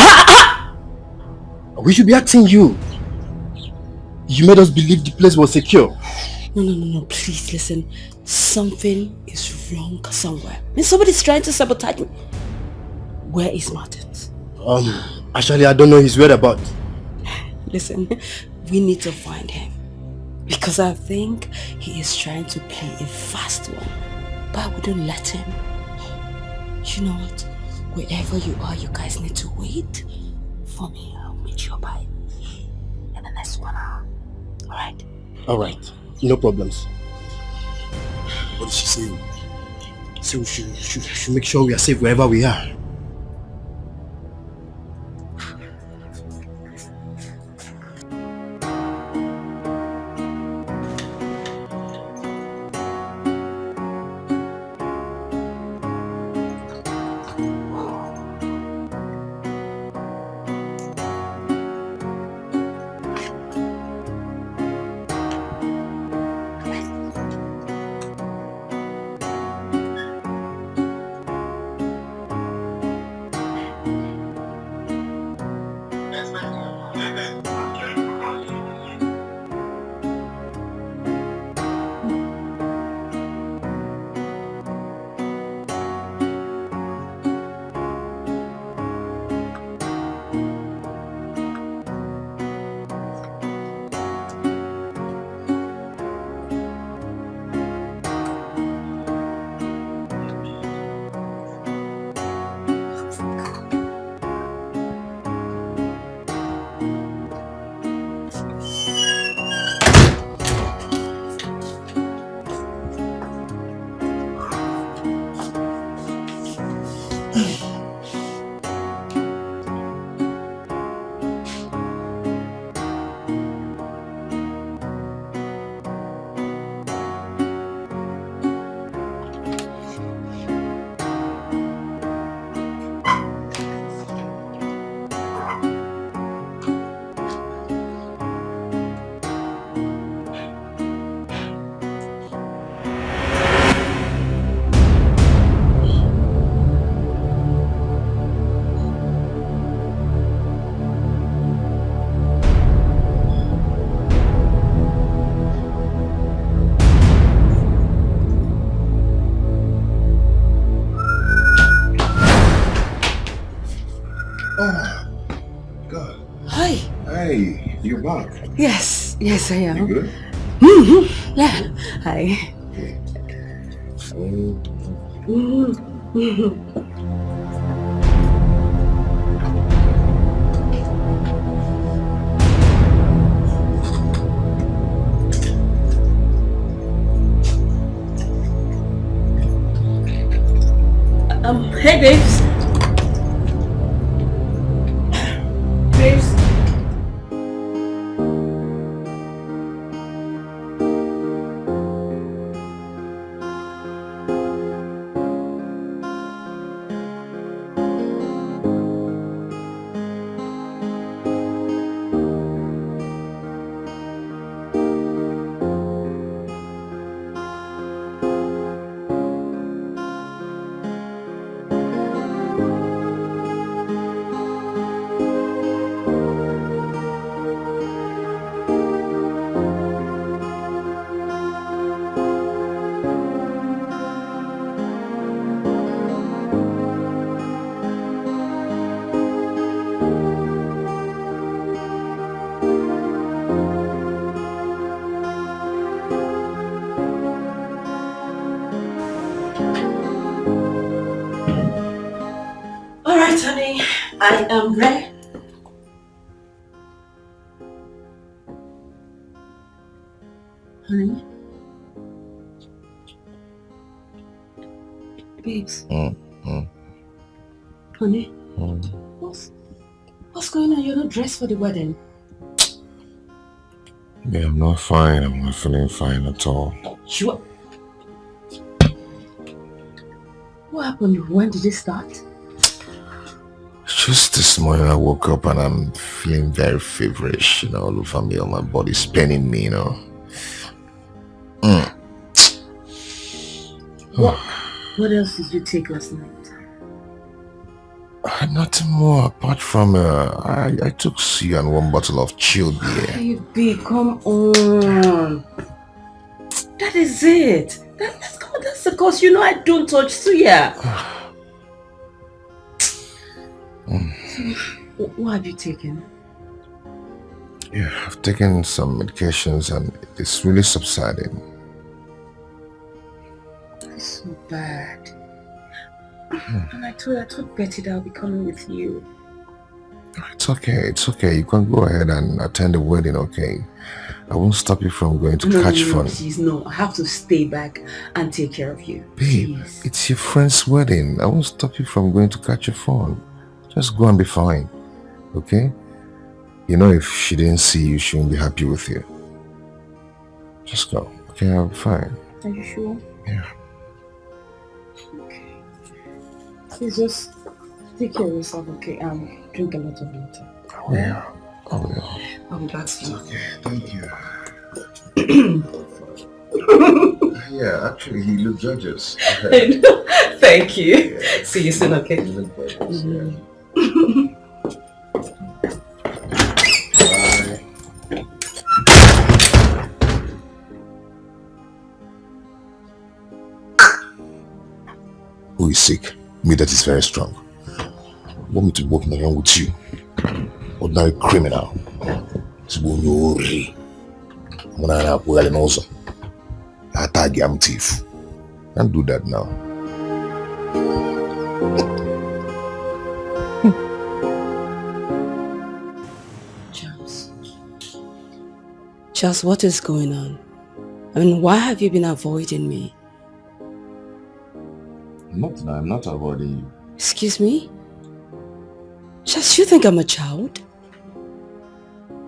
We should be asking you. You made us believe the place was secure. No. Please listen. Something is wrong somewhere. Somebody's trying to sabotage me. Where is Martins? Actually, I don't know his whereabouts. Listen, we need to find him. Because I think he is trying to play a fast one. But I wouldn't let him. You know what? Wherever you are, you guys need to wait for me. I'll meet you by in the next 1 hour. Alright? Alright. No problems. What did she say? So we should make sure we are safe wherever we are. you're back. Yes, yes, I am. You good? Yeah. Hi. Hey, babes. Babes. All right, honey. I am ready. Honey. Babes. Honey. What's going on? You're not dressed for the wedding. Yeah, I'm not fine. I'm not feeling fine at all. You. What happened? When did it start? Just this morning I woke up and I'm feeling very feverish, you know, all over me, all my body's paining me, you know. What else did you take last night? Nothing more apart from I took C and one bottle of chilled beer. Hey, babe, come on. That is it. That's the cause. You know I don't touch suya. So, what have you taken? Yeah, I've taken some medications and it's really subsiding. It's so bad. And I told Betty that I'll be coming with you. It's okay. You can go ahead and attend the wedding, okay? I won't stop you from going to catch fun. Please, no. I have to stay back and take care of you. Babe, Please. it's your friend's wedding. I won't stop you from going to catch your fun. Just go and be fine, okay? You know, if she didn't see you, she won't be happy with you. Just go, okay? I'll be fine. Are you sure? Yeah. Okay. Please just take care of yourself, okay? Drink a lot of water. Yeah, I will. I'll be back soon. Okay, thank you. Yeah, actually, he looks gorgeous. Okay. Thank you. Yeah. See you soon, okay? You look gorgeous, yeah. Who is sick? Me that is very strong. Want me to walk around with you? Ordinary criminal. I'm thief. Can't do that now. Charles, what is going on? I mean, why have you been avoiding me? Nothing, I'm not avoiding you. Excuse me? Charles, you think I'm a child?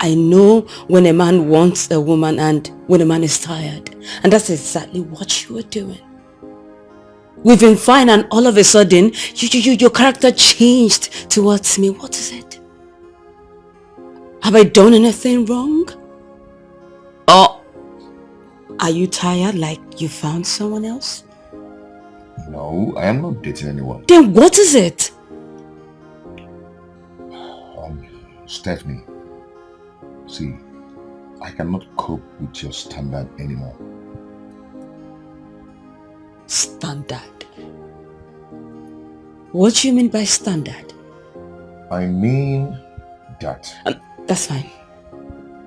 I know when a man wants a woman and when a man is tired. And that's exactly what you were doing. We've been fine and all of a sudden, your character changed towards me. What is it? Have I done anything wrong? Or are you tired like you found someone else? No, I am not dating anyone. Then what is it? Stephanie, see, I cannot cope with your standard anymore. Standard? What do you mean by standard? I mean that. That's fine.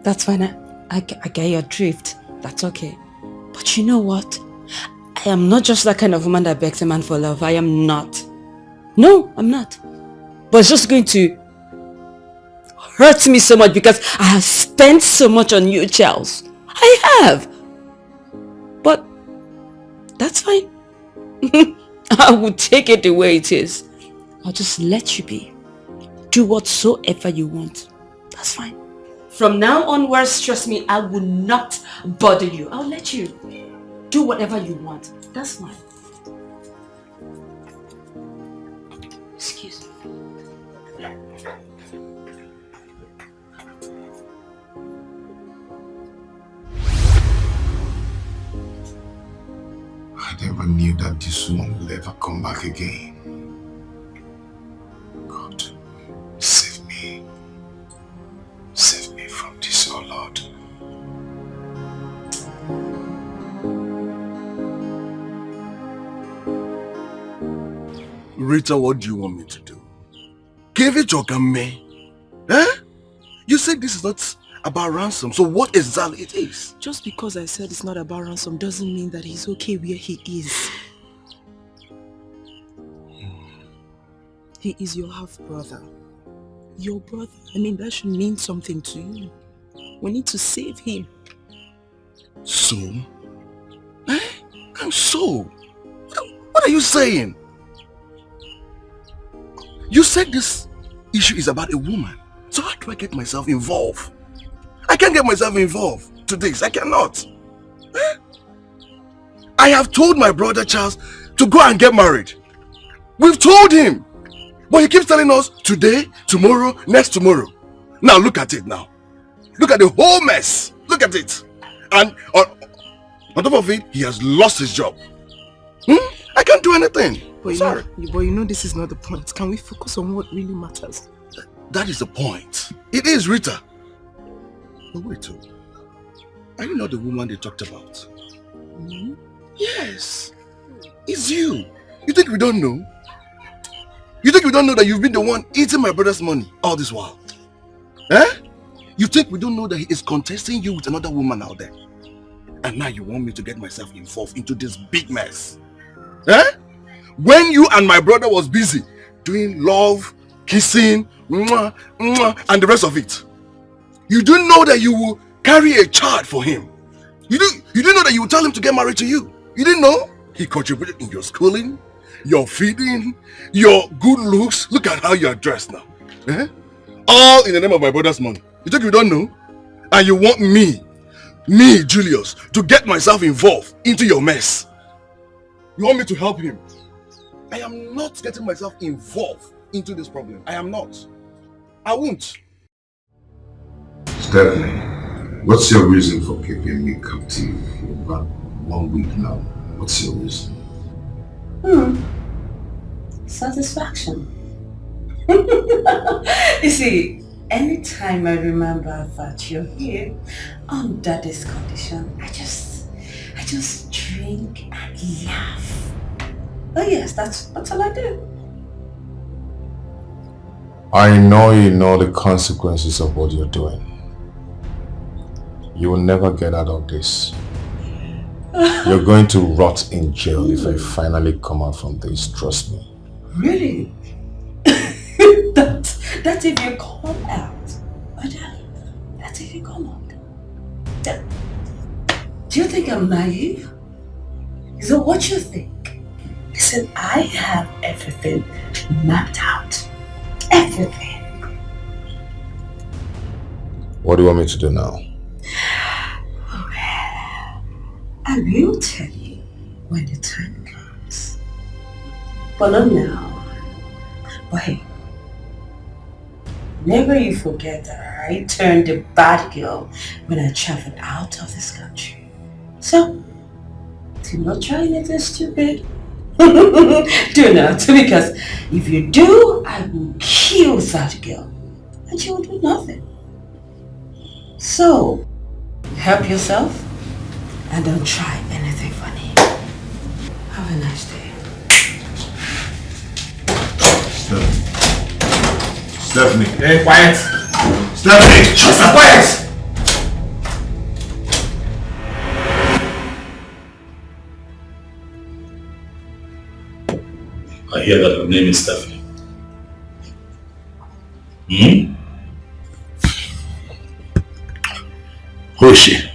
That's fine. I get your drift. That's okay. But you know what? I am not just that kind of woman that begs a man for love. I am not. No, I'm not. But it's just going to hurt me so much because I have spent so much on you, Charles. I have. But that's fine. I will take it the way it is. I'll just let you be. Do whatsoever you want. That's fine. From now onwards, trust me, I will not bother you. I'll let you do whatever you want. That's fine. Excuse me. I never knew that this woman will ever come back again. God, save me. Save me from this, oh Lord. Rita, what do you want me to do? Give it your me. Eh? You said this is not about ransom, so what exactly it is? Just because I said it's not about ransom doesn't mean that he's okay where he is. He is your half-brother. Your brother. I mean, that should mean something to you. We need to save him. So? Eh? And so? What are you saying? You said this issue is about a woman. So how do I get myself involved? I can't get myself involved to this. I cannot. Eh? I have told my brother Charles to go and get married. We've told him. But he keeps telling us today, tomorrow, next tomorrow. Now look at it now. Look at the whole mess. Look at it. And on top of it, he has lost his job. I can't do anything. But Sorry. You know this is not the point. Can we focus on what really matters? That is the point. It is Rita. But wait, are you not the woman they talked about? Yes. It's you. You think we don't know? You think we don't know that you've been the one eating my brother's money all this while? Eh? You think we don't know that he is contesting you with another woman out there? And now you want me to get myself involved into this big mess? Eh? When you and my brother was busy doing love, kissing, mwah, mwah, and the rest of it, you didn't know that you will carry a child for him. You didn't know that you would tell him to get married to you. You didn't know? He contributed in your schooling, your feeding, your good looks. Look at how you are dressed now. Eh? All in the name of my brother's money. You think we don't know? And you want me, Julius, to get myself involved into your mess. You want me to help him? I am not getting myself involved into this problem. I am not. I won't. Stephanie, what's your reason for keeping me captive for about 1 week now? What's your reason? Satisfaction. You see, anytime I remember that you're here under this condition, I just drink and laugh. Oh yes, that's all I do. I know you know the consequences of what you're doing. You will never get out of this. You're going to rot in jail if I finally come out from this, trust me. Really? That's if you come out. That's if you come out. Do you think I'm naive? Is that what you think? Listen, I have everything mapped out. Everything. What do you want me to do now? I will tell you when the time comes. But not now. But hey, never you forget that I turned a bad girl when I traveled out of this country. So, do not try anything stupid. Do not, because if you do, I will kill that girl and she will do nothing. So, help yourself and don't try anything funny. Have a nice day. Stephanie. Hey, quiet. Stephanie! Shut up, quiet! I hear that her name is Stephanie. Hmm? Who is she?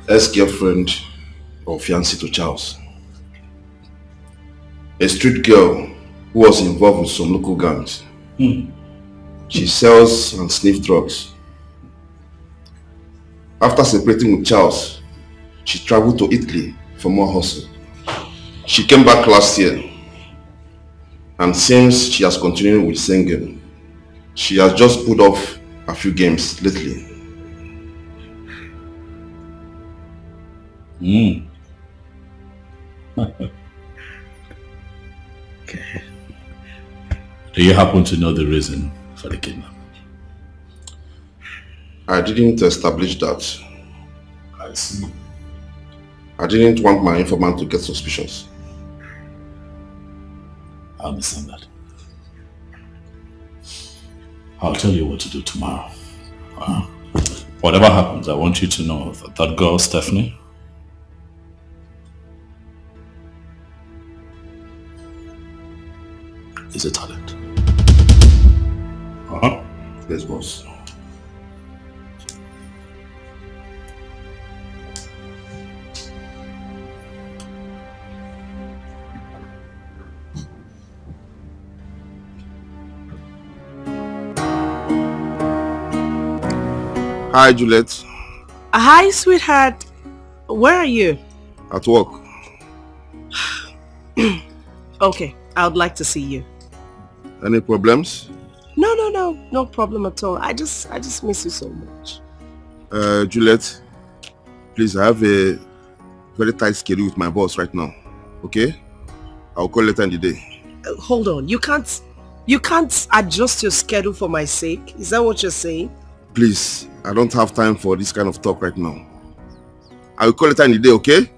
Ex-girlfriend or fiancée to Charles. A street girl who was involved with some local gangs. She sells and sniffs drugs. After separating with Charles, she traveled to Italy for more hustle. She came back last year, and since she has continued with singing, she has just put off a few games lately. Okay. Do you happen to know the reason for the kidnapping? I didn't establish that. I see. I didn't want my informant to get suspicious. I understand that. I'll tell you what to do tomorrow. Whatever happens, I want you to know that that girl, Stephanie, is a talent. Yes, boss. Hi, Juliet. Hi, sweetheart. Where are you? At work. Okay, I would like to see you. Any problems? No problem at all. I just miss you so much. Juliet, please, I have a very tight schedule with my boss right now. Okay? I'll call later in the day. Hold on. You can't adjust your schedule for my sake. Is that what you're saying? Please, I don't have time for this kind of talk right now. I will call later in the day, okay?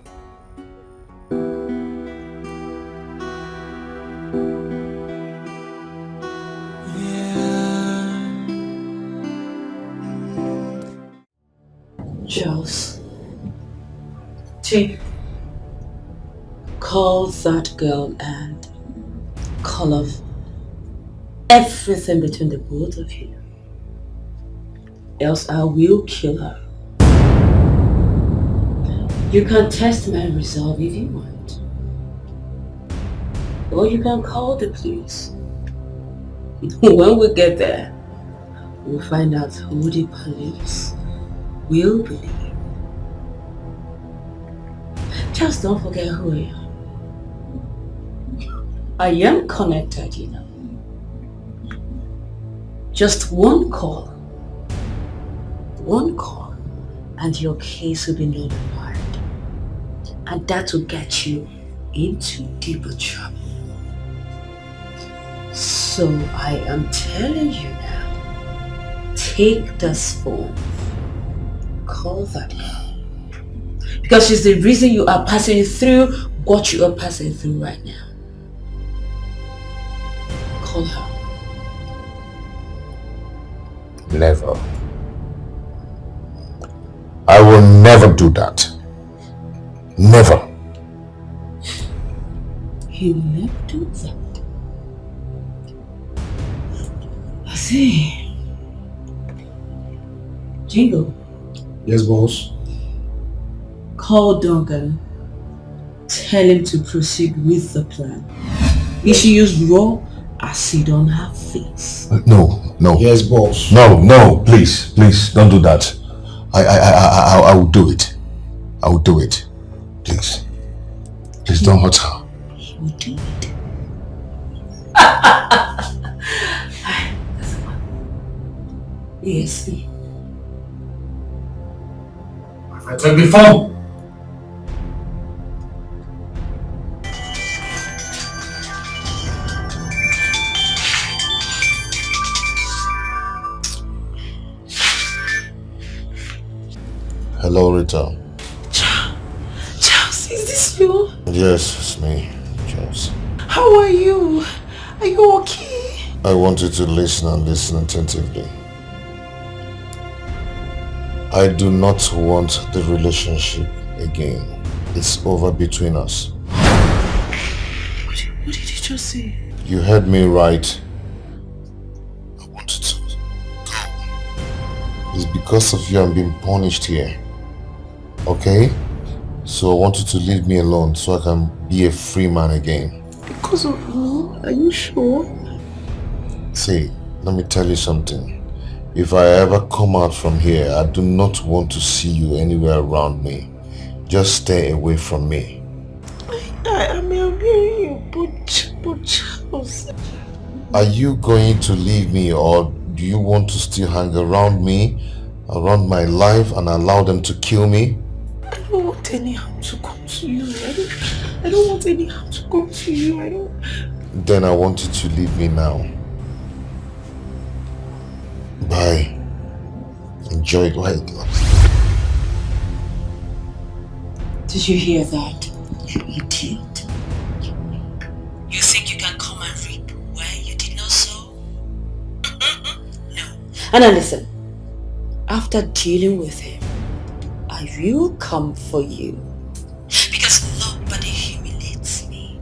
Charles, call that girl and call off everything between the both of you. Else I will kill her. You can test my resolve if you want. Or you can call the police. When we get there, we'll find out who the police will believe. Just don't forget who I am. I am connected, you know. Just one call, and your case will be nullified. And that will get you into deeper trouble. So I am telling you now, take this phone, call that girl. Because she's the reason you are passing through what you are passing through right now. Call her. Never. I will never do that. Never. You never do that. I see. Jingle. Yes, boss. Call Duncan. Tell him to proceed with the plan. He should use raw acid on her face. No. Yes, boss. No, please, don't do that. I will do it. I will do it. Please. Please don't hurt her. He will do it. Yes. I take the phone. Hello, Rita. Charles, is this you? Yes, it's me, Charles. How are you? Are you okay? I want you to listen and listen attentively. I do not want the relationship again. It's over between us. did you say? You heard me right. I wanted to go. It's because of you I'm being punished here. Okay? So I want you to leave me alone so I can be a free man again. Because of me? Are you sure? See, let me tell you something. If I ever come out from here, I do not want to see you anywhere around me. Just stay away from me. I mean, you, but Charles. Are you going to leave me, or do you want to still hang around me, around my life, and allow them to kill me? I don't want any harm to come to you. I don't want any harm to come to you. Then I want you to leave me now. Bye. Enjoy it while it lasts. Did you hear that, you idiot? You think you can come and reap where you did not sow? No. And now listen, after dealing with him, I will come for you. Because nobody humiliates me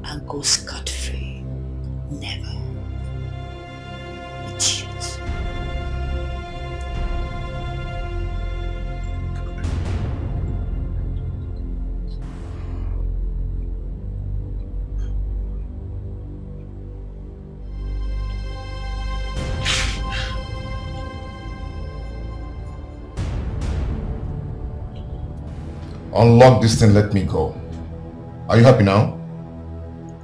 and goes scot-free. Never. Idiot. Unlock this thing, let me go. Are you happy now?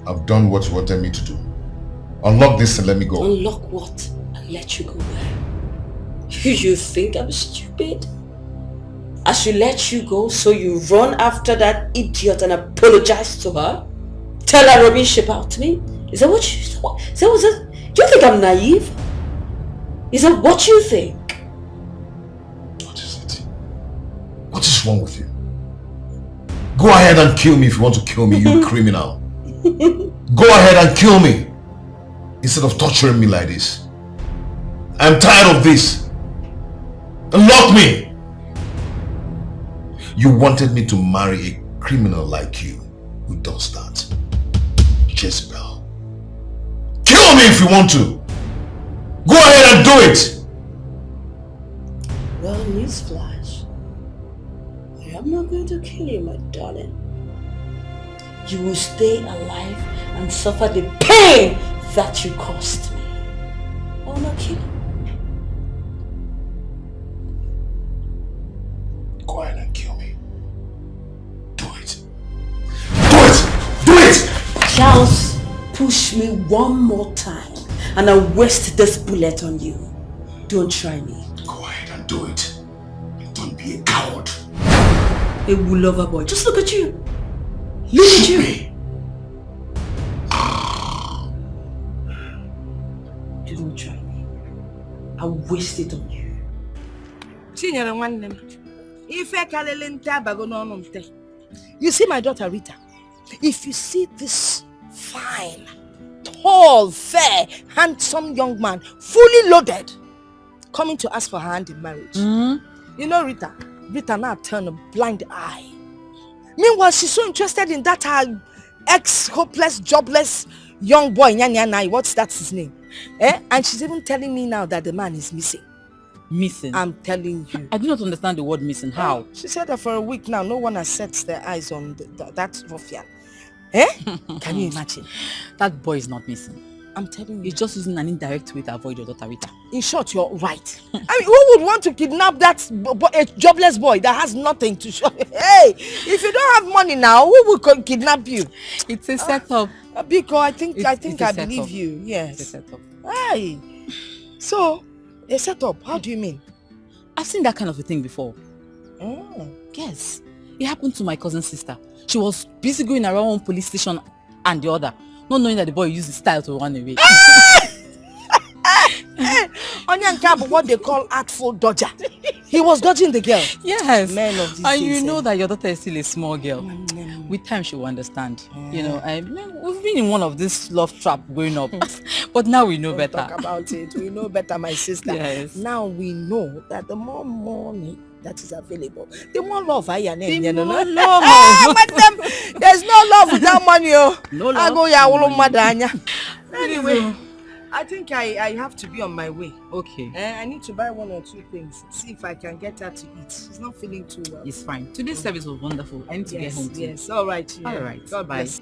I've done what you wanted me to do. Unlock this and let me go. Unlock what? And let you go where? You think I'm stupid? I should let you go so you run after that idiot and apologize to her? Tell her rubbish about me? Is that what you... Do you think I'm naive? Is that what you think? What is it? What is wrong with you? Go ahead and kill me if you want to kill me, you criminal. Go ahead and kill me instead of torturing me like this. I'm tired of this. Unlock me. You wanted me to marry a criminal like you. Who does that? Jezebel. Kill me if you want to. Go ahead and do it. Well, newsflash. I'm not going to kill you, my darling. You will stay alive and suffer the pain that you caused me. Oh, no kidding. Go ahead and kill me. Do it. Do it! Do it! Charles, push me one more time and I'll waste this bullet on you. Don't try me. Go ahead and do it. Don't be a coward. A lover boy. Just look at you. Look at you. You don't try me. I'll waste it on you. You see my daughter Rita? If you see this fine, tall, fair, handsome young man, fully loaded, coming to ask for her hand in marriage. You know Rita now turned a blind eye. Meanwhile, she's so interested in that her ex-hopeless, jobless young boy, Nyanyanai, what's that his name? And she's even telling me now that the man is missing. Missing? I'm telling you. I do not understand the word missing. How? She said that for a week now, no one has set their eyes on that ruffian. Can you imagine? That boy is not missing. I'm telling you. He's just using an indirect way to avoid your daughter Rita. In short, you're right. I mean, who would want to kidnap that a jobless boy that has nothing to show? Hey, if you don't have money now, who would kidnap you? It's a setup. Because I think I believe setup. you. Yes. It's a setup. Hey. So, a setup, how do you mean? I've seen that kind of a thing before. Oh. Yes. It happened to my cousin's sister. She was busy going around one police station and the other, not knowing that the boy used his style to run away. Onion Cap, what they call artful dodger. He was dodging the girl. Yes. Men of these And days, you know that your daughter is still a small girl. With time she will understand. You know, we've been in one of this love trap growing up. But now we know Don't better. talk about it. We know better, my sister. Yes. Now we know that the more money that is available, the more love I am. The you know? more love. But there's no love without no money. No love. I go ya madanya. Anyway, Anyway, I think I have to be on my way. Okay. I need to buy 1 or 2 things. See if I can get her to eat. She's not feeling too well. It's fine. Today's service was wonderful. I need to get home too. Yes, all right. Yeah. All right. God Bye. bless.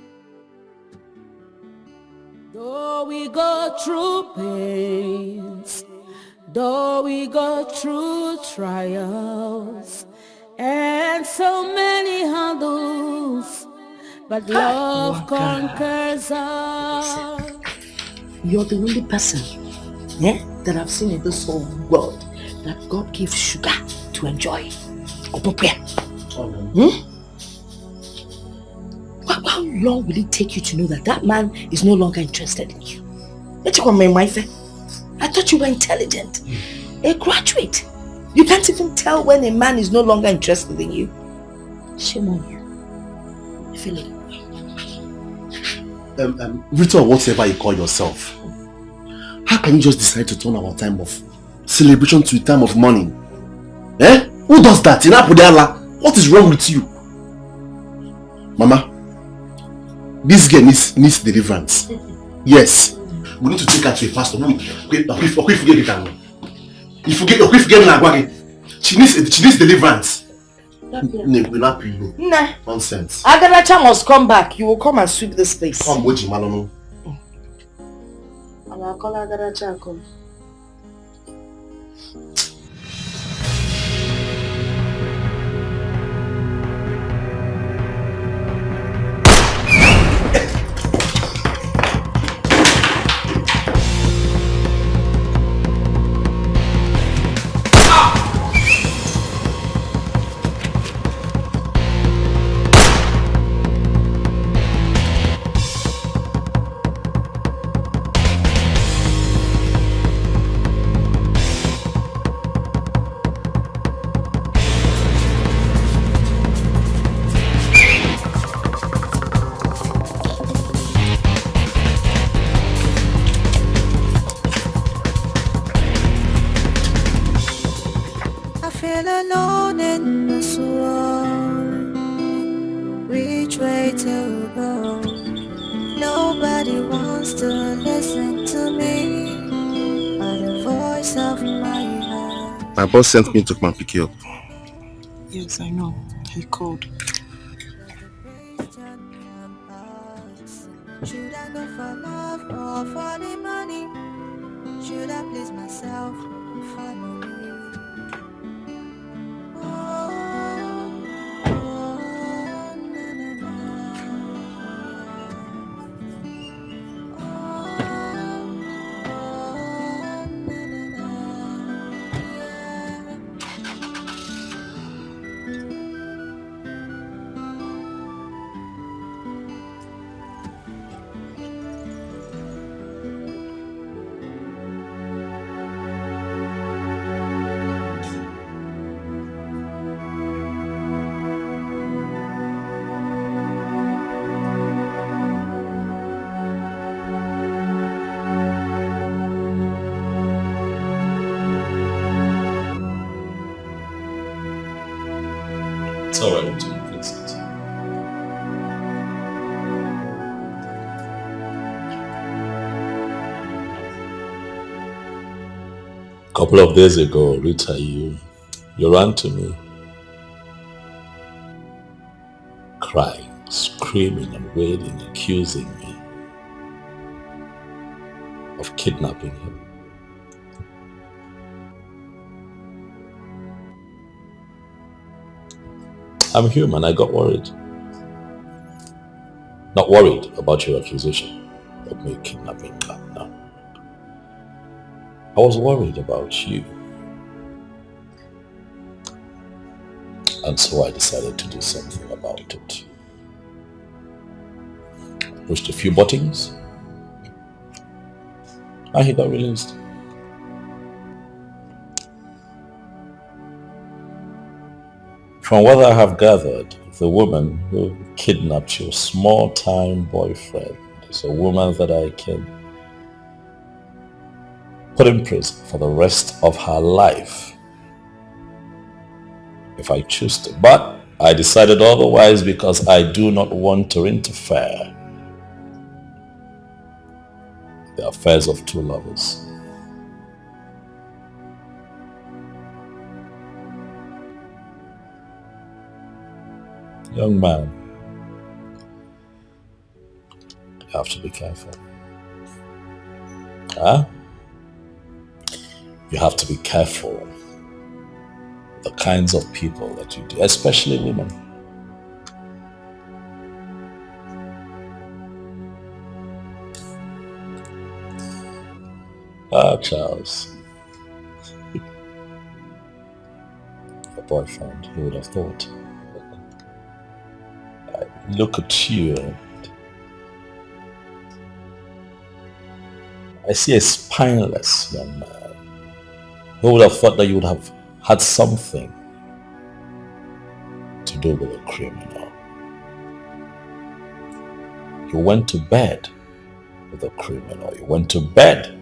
Though we go through pains, though we go through trials, and so many hurdles, but love conquers all. You're the only person that I've seen in this whole world that God gives sugar to enjoy. How long will it take you to know that that man is no longer interested in you? I thought you were intelligent, a graduate. You can't even tell when a man is no longer interested in you. Shame on you. I feel it. Rita or whatever you call yourself, how can you just decide to turn our time of celebration to a time of mourning? Who does that? What is wrong with you? Mama, this girl needs deliverance. Yes. We need to take her to a pastor. She needs deliverance. Nonsense. Agaracha must come back. You will come and sweep this place. Come, Boji Malono. I'll call Agaracha come. My boss sent me to come and pick you up. Yes, I know. He called. Should I go for love or for the money? Should I please myself or family? It's alright to fix it. A couple of days ago, Rita, you ran to me, crying, screaming and wailing, accusing me of kidnapping him. I'm human, I got worried. Not worried about your accusation of me kidnapping her, no. I was worried about you. And so I decided to do something about it. I pushed a few buttons, and he got released. From what I have gathered, the woman who kidnapped your small-time boyfriend is a woman that I can put in prison for the rest of her life if I choose to. But I decided otherwise because I do not want to interfere in the affairs of two lovers. Young man, you have to be careful. Huh? You have to be careful the kinds of people that you do, especially women. Ah, Charles. Your boyfriend, who would have thought? Look at you. I see a spineless young man. Who would have thought that you would have had something to do with a criminal? You went to bed with a criminal. You went to bed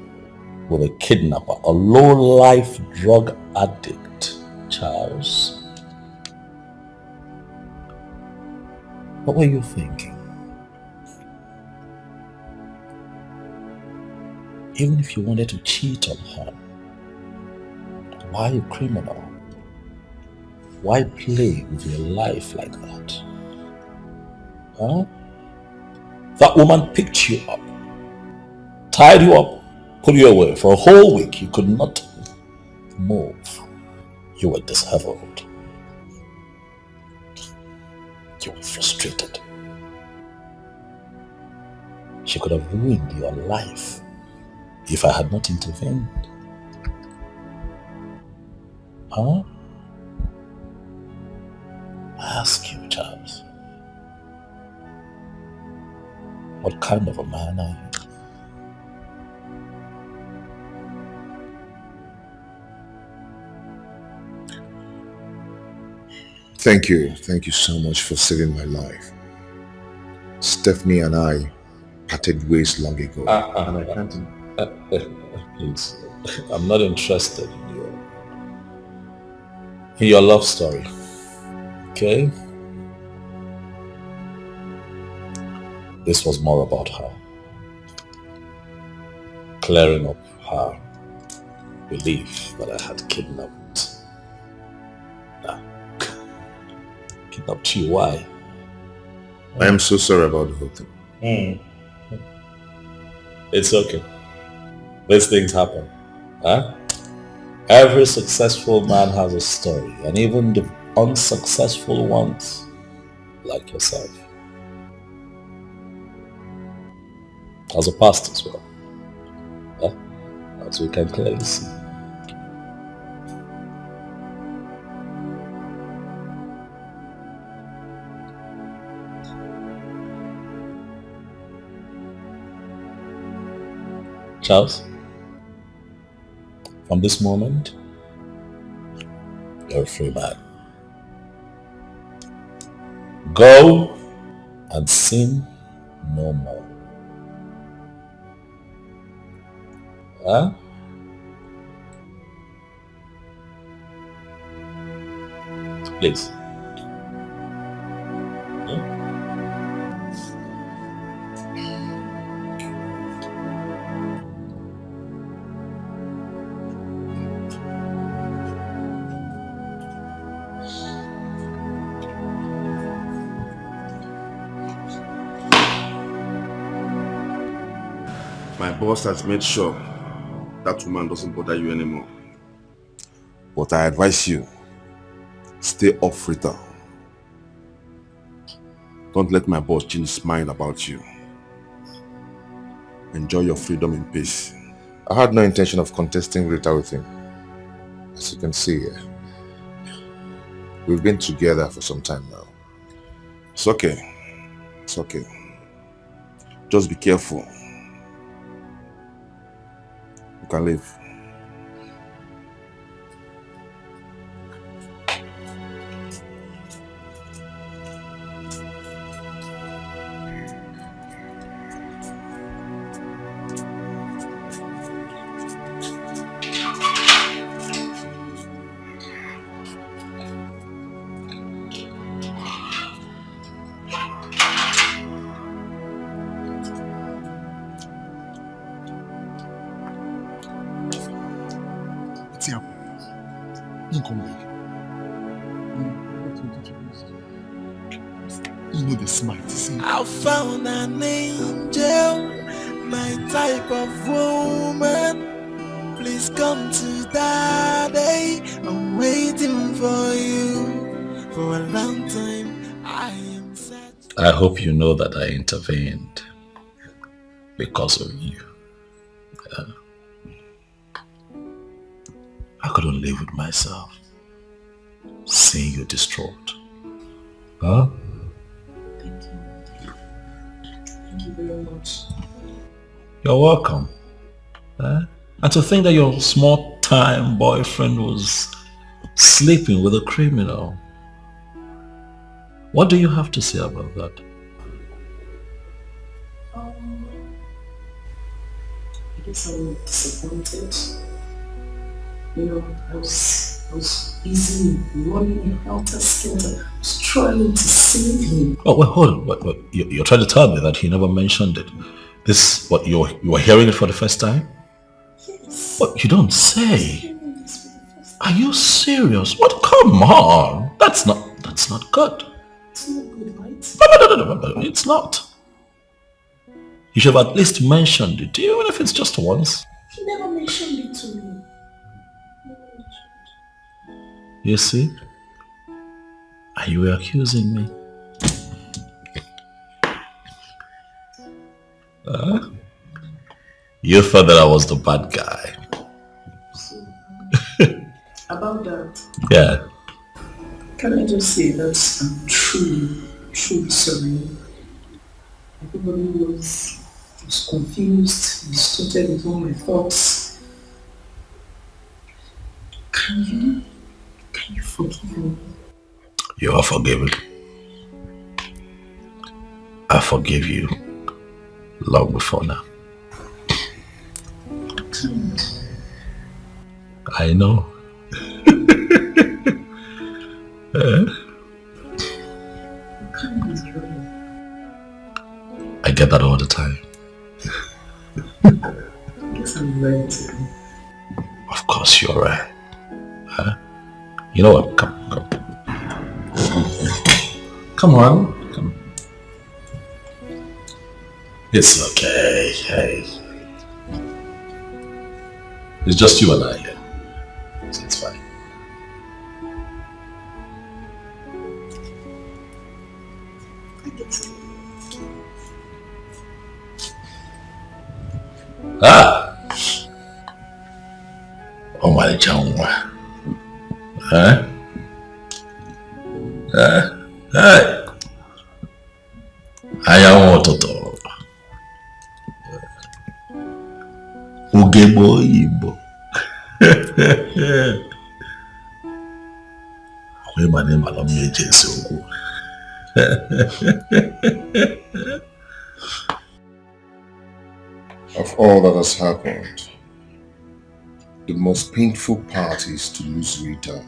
with a kidnapper, a low-life drug addict, Charles. What were you thinking? Even if you wanted to cheat on her, why a criminal? Why play with your life like that? Huh? That woman picked you up, tied you up, put you away for a whole week. You could not move. You were disheveled. You were frustrated. She could have ruined your life if I had not intervened. Huh? I ask you, Charles, what kind of a man are you? Thank you. Thank you so much for saving my life. Stephanie and I parted ways long ago. And I can't... Please, I'm not interested in your love story. Okay? This was more about her. Clearing up her belief that I had kidnapped. Kidnapped you, why? I am so sorry about the whole thing. It's okay. These things happen. Huh? Every successful man has a story, and even the unsuccessful ones, like yourself, has a past as well. Huh? As we can clearly see. Charles, from this moment, you're a free man. Go and sin no more. Huh? Please. My boss has made sure that woman doesn't bother you anymore. But I advise you, stay off Rita. Don't let my boss change his mind about you. Enjoy your freedom in peace. I had no intention of contesting Rita with him. As you can see, we've been together for some time now. It's okay. It's okay. Just be careful. You can leave. Don't come back. You know the smart, see? I found an angel, my type of woman. Please come to daddy. I'm waiting for you for a long time. I hope you know that I intervened because of you. I couldn't live with myself, seeing you distraught. Huh? Thank you. Thank you very much. You're welcome. And to think that your small-time boyfriend was sleeping with a criminal. What do you have to say about that? I guess I'm disappointed. You know, I was busy running helter-skelter. I was trying to save him. Oh, wait, hold on. Wait. You're trying to tell me that he never mentioned it. This, what, you were hearing it for the first time? Yes. What, you don't say? Are you serious? What? Come on. That's not good. It's not good, right? No, it's not. You should have at least mentioned it, even if it's just once. He never mentioned it to me. You see? And you were accusing me. You thought that I was the bad guy. About that. Yeah. Can I just say that I'm truly sorry. Everybody was confused, distorted with all my thoughts. Can you forgive me? You are forgiven. I forgive you long before now. I know. I get that all the time. I guess I'm ready to go. Of course you're right. Huh? You know what? Come. Come on. Come. It's okay. Hey. It's just you and I here. So it's fine. Oh my God. Huh? Hey. Ayaw toto. Ugebo Igbo. Where my name alone me Jesu. Of all that has happened, the most painful part is to lose Rita,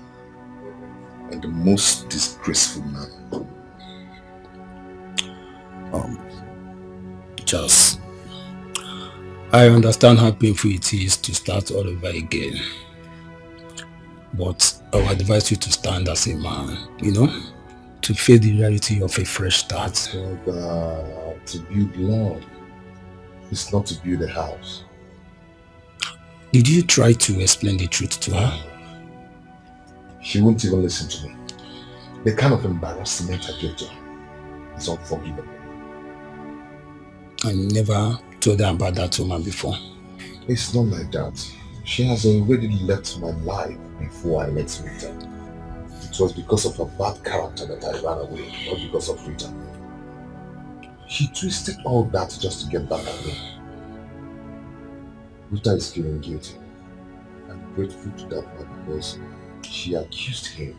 and the most disgraceful man. Charles, I understand how painful it is to start all over again. But I would advise you to stand as a man, to face the reality of a fresh start. To build love is not to build a house. Did you try to explain the truth to her? She won't even listen to me. The kind of embarrassment I gave to her is unforgivable. I never told her about that woman before. It's not like that. She has already left my life before I met Rita. It was because of her bad character that I ran away, not because of Rita. She twisted all that just to get back at me. Rita is feeling guilty. I'm grateful to that man because she accused him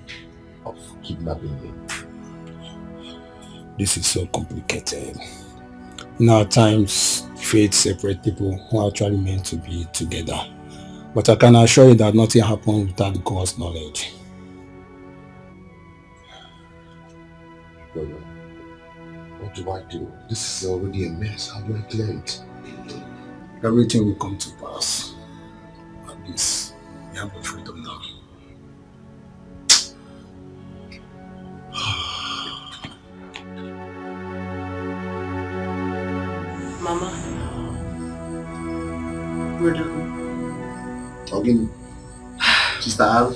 of kidnapping me. This is so complicated. In our times, fate separates people who are actually meant to be together. But I can assure you that nothing happens without God's knowledge. Brother, what do I do? This is already a mess. How do I clear it? Everything will come to pass. At least you have the freedom now. Mama. Brother. Again, Sister Al.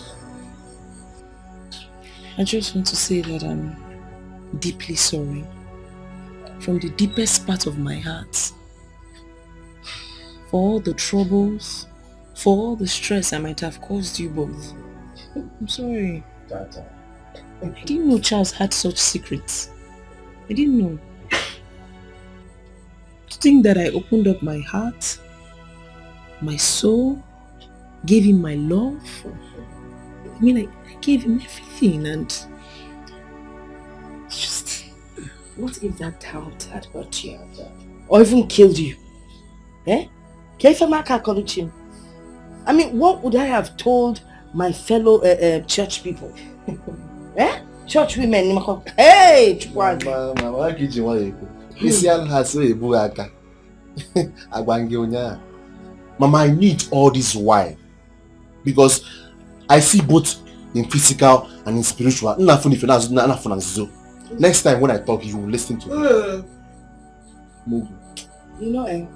I just want to say that I'm deeply sorry. From the deepest part of my heart. For all the troubles, for all the stress I might have caused you both. I'm sorry. I didn't know Charles had such secrets. I didn't know. To think that I opened up my heart, my soul, gave him my love. I mean, I gave him everything, and just... What if that doubt had hurt you? Or even killed you? Eh? I mean, what would I have told my fellow church people? Eh? Church women. Hey! Mama, I need all this why? Because I see both in physical and in spiritual. Next time when I talk, you will listen to me. You know,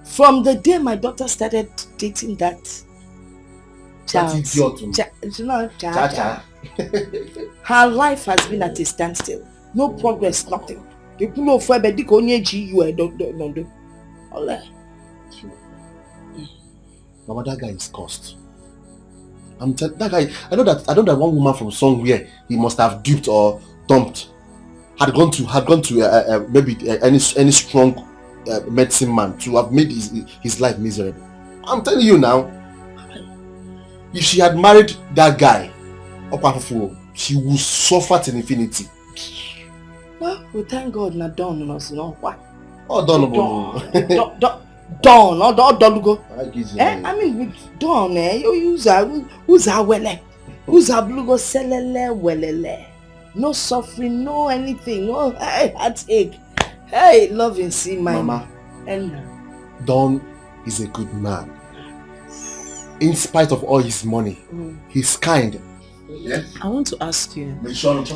from the day my daughter started dating that Charles, her life has been at a standstill. No progress, nothing. Mama, that guy is cursed. That guy. I know that one woman from somewhere he must have duped or dumped had gone to maybe any strong medicine man to have made his life miserable. I'm telling you now, if she had married that guy, she would suffer till infinity. Well, we thank God not done us, no. What? Oh, done. Done, not go. I mean, done, who's our wele? Who's our blue go selele welele? No suffering, no anything. Oh, hey, heartache. Hey, loving, see my Mama. And Don is a good man. In spite of all his money, he's kind. Yes? I want to ask you,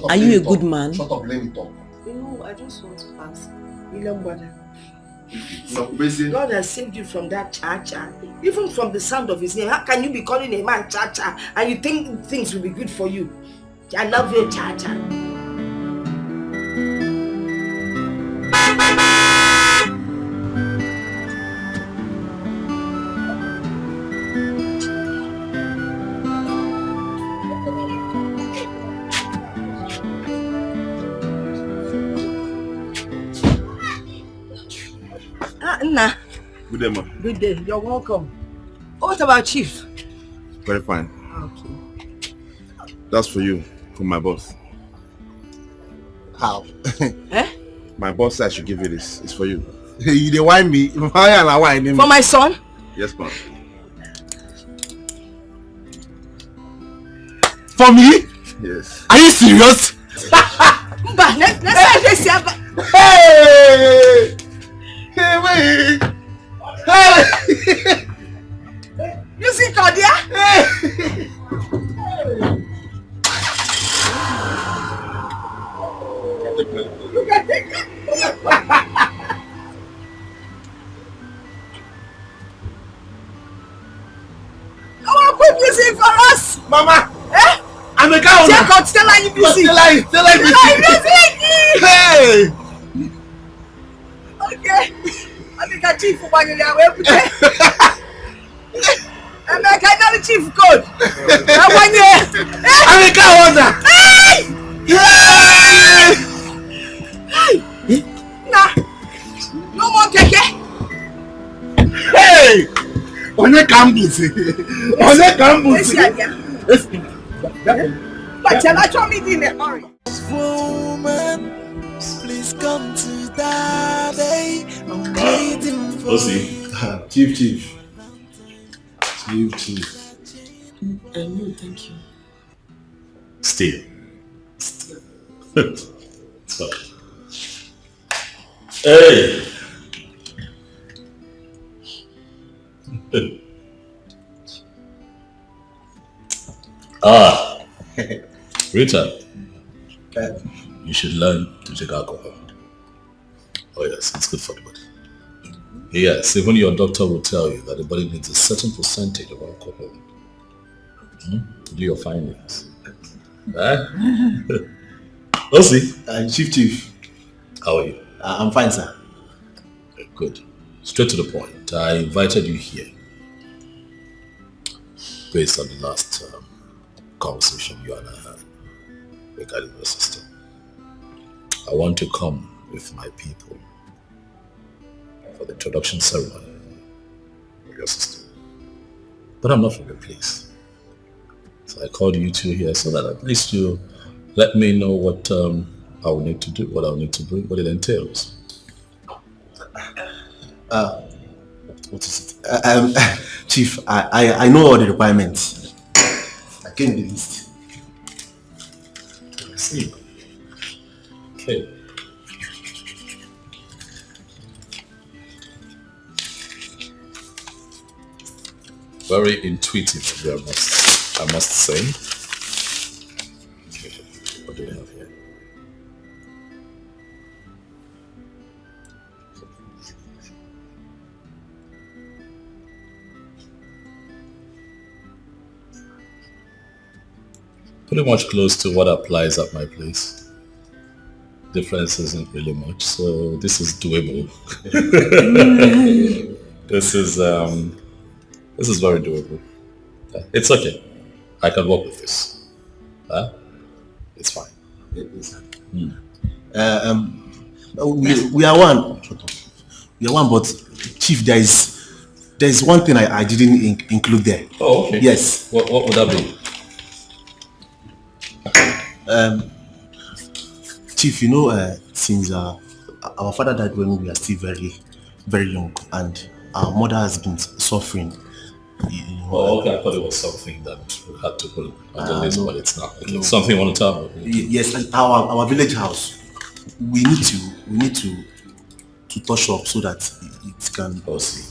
Are you a good man? Shut up, let me talk. You know, I just want to ask, William brother. No, God has saved you from that cha-cha. Even from the sound of his name. How can you be calling a man cha-cha and you think things will be good for you? I love you, cha-cha. Nna. Good day, ma. Good day. You're welcome. What about Chief? Very fine. Okay. That's for you, from my boss. How? Eh? My boss said I should give you this. It's for you. You dey whine me? For my son? Yes, ma'am. For me? Yes. Are you serious? Hey! Hey, wait! Hey! You see Claudia? Hey! Look at it. Come on, put music for us! Mama! Eh? I'm a cow now! Check out Stella music! Stella music! Hey! Okay. I think a chief for one year. Where put it? I'm a kind of chief code. That 1 year. I'm a cow now! Hey! Hey! Nah. No more keke. Hey! On the campus. On the campus. But tell I told me in a hurry. Woman, please come to daddy. I'm waiting for you. Chief. No, thank you. Still. So. Hey! Rita, you should learn to take alcohol. Oh yes, it's good for the body. Yes, even your doctor will tell you that the body needs a certain percentage of alcohol. Do your findings. We'll see. Chief. How are you? I'm fine, sir. Good. Straight to the point. I invited you here based on the last conversation you and I had regarding your sister. I want to come with my people for the introduction ceremony of your sister. But I'm not from your place. So I called you two here so that at least you let me know what I will need to do, what I will need to bring, what it entails. What is it? Chief, I know all the requirements. I came the list. I see. Okay. Very intuitive of you, I must say. Okay. What do we have here? Pretty much close to what applies at my place. Difference isn't really much, so this is doable. This is very doable. It's okay. I can work with this. It's fine. We are one. We are one, but Chief, there is one thing I didn't include there. Oh, okay. Yes. What would that be? Chief, you know, since our father died when we were still very, very young, and our mother has been suffering. Oh, okay. I thought it was something that we had to put on the list, but it's not. Okay. Something you want to tell me? Yes, and our village house. We need to touch up so that it can. Oh, see.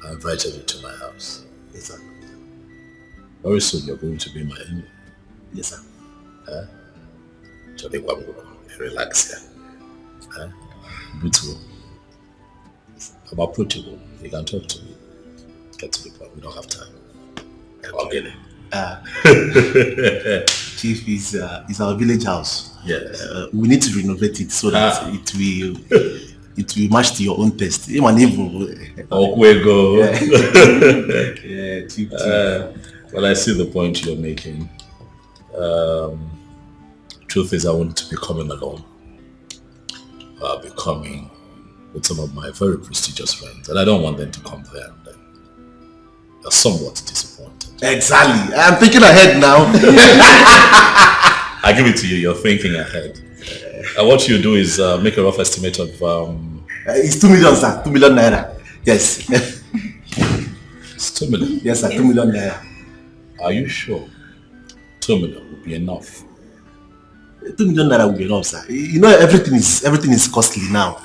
I invited you to my house. Yes, sir. Very soon you're going to be my enemy. Yes, sir. Relax here. Beautiful. I'm approachable. You can talk to me. Get to the point. We don't have time. I'll get it. Chief, is our village house. Yes. We need to renovate it so that it will match to your own taste. Even go. Yeah, Chief. Well, I see the point you're making. Truth is, I want to be coming alone. I'll be coming with some of my very prestigious friends, and I don't want them to come there. They're somewhat disappointed. Exactly. I'm thinking ahead now. I give it to you. You're thinking ahead. And what you do is make a rough estimate of. It's 2 million, sir. 2 million naira. Yes. It's 2 million. Yes, sir. 2 million naira. Are you sure? 2 million will be enough. 2 million naira will be enough, sir. You know, everything is costly now.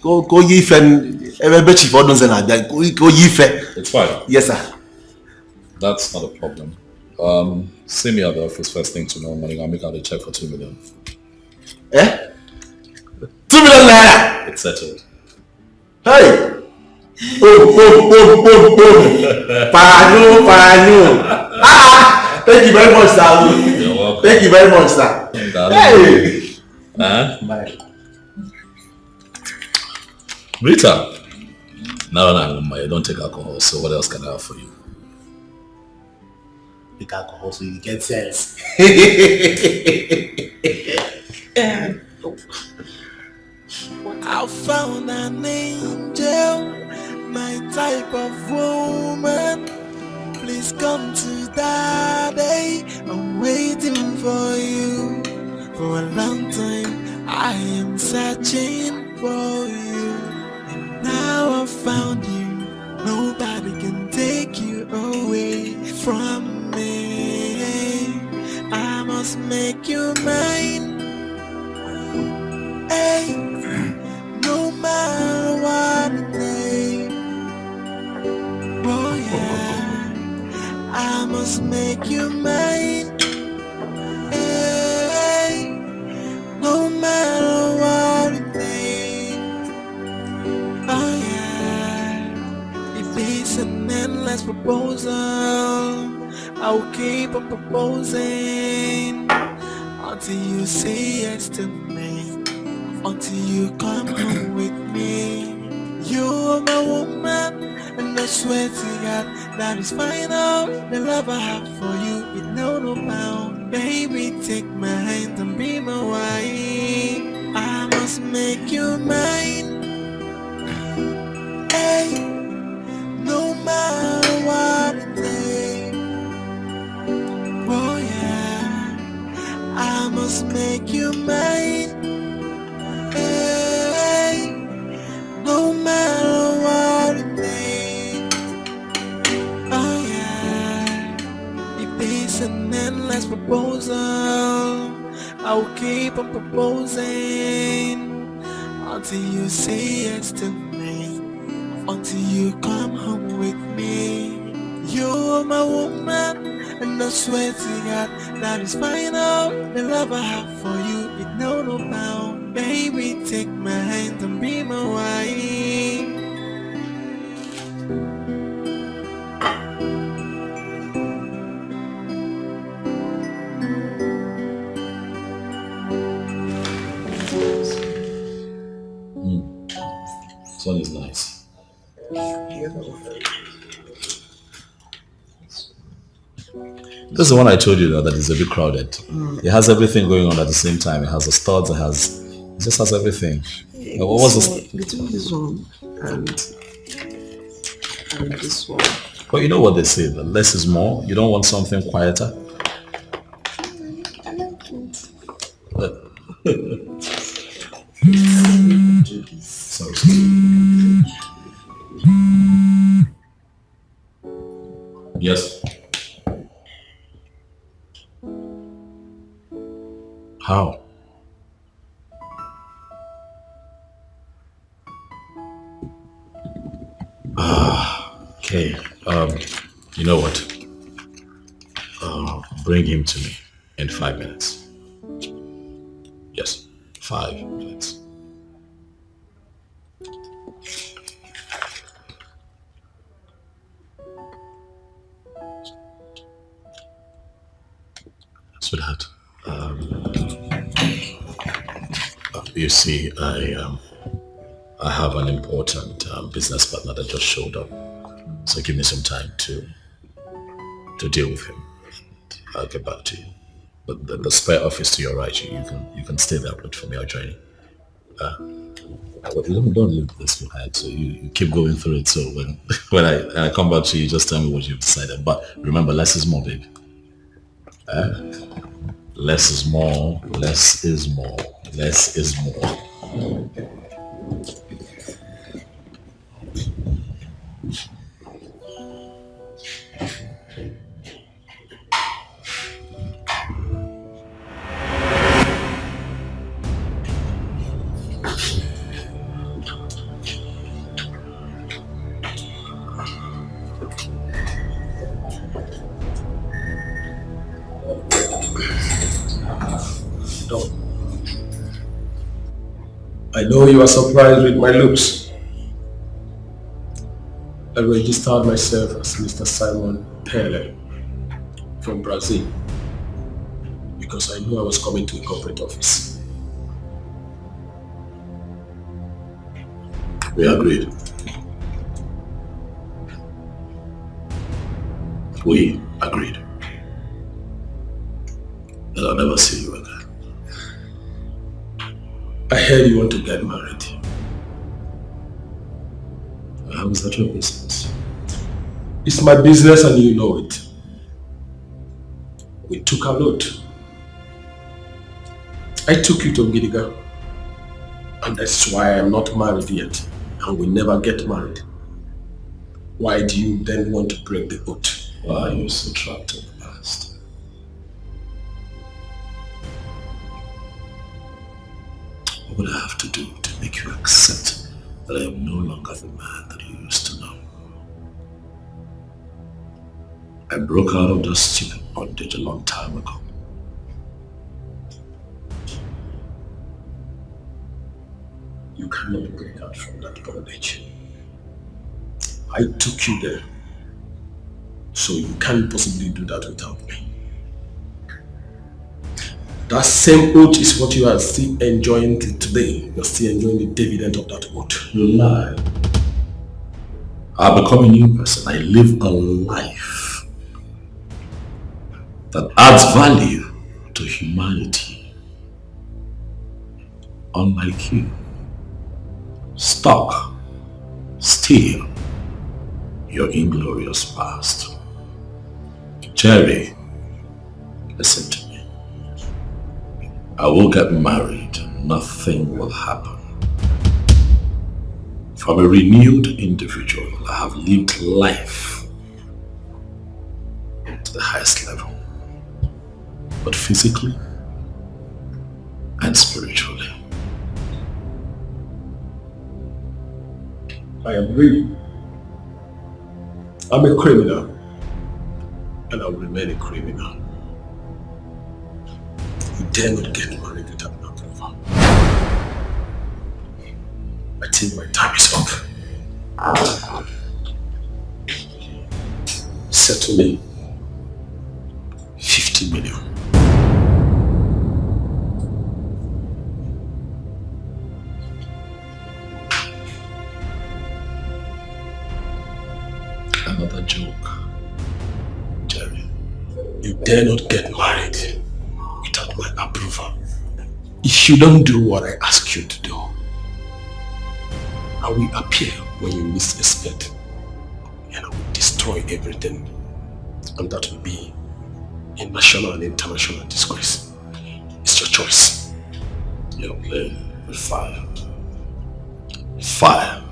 Go yife and every chief orders and go yife. It's fine. Yes, sir. That's not a problem. See me at the office first thing tomorrow morning. I'll make out a check for 2 million. 2 million naira. It's settled. Hey. Pano. Thank you very much, sir. You're welcome. Thank you very much, sir. Hey. Bye. Rita. No, I don't take alcohol, so what else can I have for you? Take alcohol so you get sense. I found an angel, my type of woman. Please come to daddy. I'm waiting for you. For a long time, I am searching for you. And now I found you. Nobody can take you away from me. I must make you mine. Hey, no matter what it takes. Oh yeah, I must make you mine. Hey, no matter what it takes. proposal. I'll keep on proposing until you say yes to me, until you come home with me. You're my woman, and I swear to God that is final. The love I have for you is no bound. Baby, take my hand and be my wife. I must make you mine. Hey, no matter what it takes. Oh yeah, I must make you mine. Hey, no matter what it takes. Oh yeah, if it's an endless proposal, I'll keep on proposing until you say yes to me, until you come home with me. You're my woman, and I swear to God that is final. The love I have for you is no bound. Baby, take my hand and be my wife. This one is nice. This is the one I told you that is a bit crowded. It has everything going on at the same time. It has the studs, it just has everything. What was this? Between this one and this one. But you know what they say, that less is more. You don't want something quieter. I like it. Sorry. Yes. How? Okay. You know what? Bring him to me in 5 minutes. Yes, 5 minutes. Sweetheart, you see, I have an important business partner that just showed up, so give me some time to deal with him. I'll get back to you. But the spare office to your right, you can stay there, but for me, I'll join you. Don't leave this behind. So you keep going through it. So when I come back to you, just tell me what you've decided. But remember, less is more, baby. Less is more. Less is more. Less is more. I know you are surprised with my looks. I registered myself as Mr. Simon Pele from Brazil because I knew I was coming to a corporate office. We agreed. We agreed that I'll never see you again. I heard you want to get married. How is that your business? It's my business and you know it. We took a lot. I took you to Gidiga. And that's why I'm not married yet. And we never get married. Why do you then want to break the oath? Why are you so trapped in the past? What would I have to do to make you accept that I am no longer the man that you used to know? I broke out of that stupid bondage a long time ago. You cannot break out from that bondage. I took you there So you can't possibly do that without me. That same oath is what you are still enjoying till today. You're still enjoying the dividend of that oath. You lie. I become a new person. I live a life that adds value to humanity. Unlike you, stuck, still, your inglorious past. Jerry, listen to me. I will get married. Nothing will happen. From a renewed individual, I have lived life to the highest level, but physically and spiritually. I am real. I'm a criminal, and I will remain a criminal. You dare not get married without my approval. I think my time is up. Settle me 50 million. Another joke, Jerry. You dare not get married without my approval. If you don't do what I ask you to do, I will appear when you least expect, and I will destroy everything, and that will be a national and international disgrace. It's your choice. You're playing with fire. Fire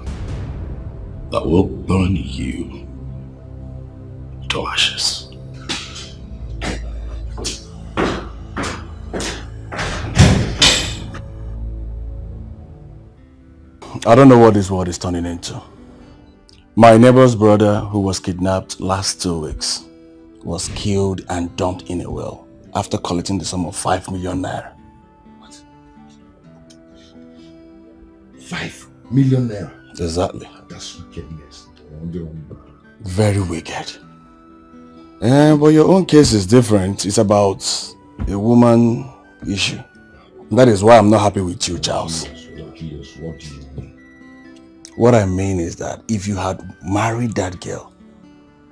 that will burn you to ashes. I don't know what this world is turning into. My neighbor's brother, who was kidnapped last 2 weeks, was killed and dumped in a well after collecting the sum of 5 million naira. What? 5 million naira? Exactly. That's wickedness. Very wicked. But your own case is different. It's about a woman issue. That is why I'm not happy with you, Charles. What do you mean? What I mean is that if you had married that girl,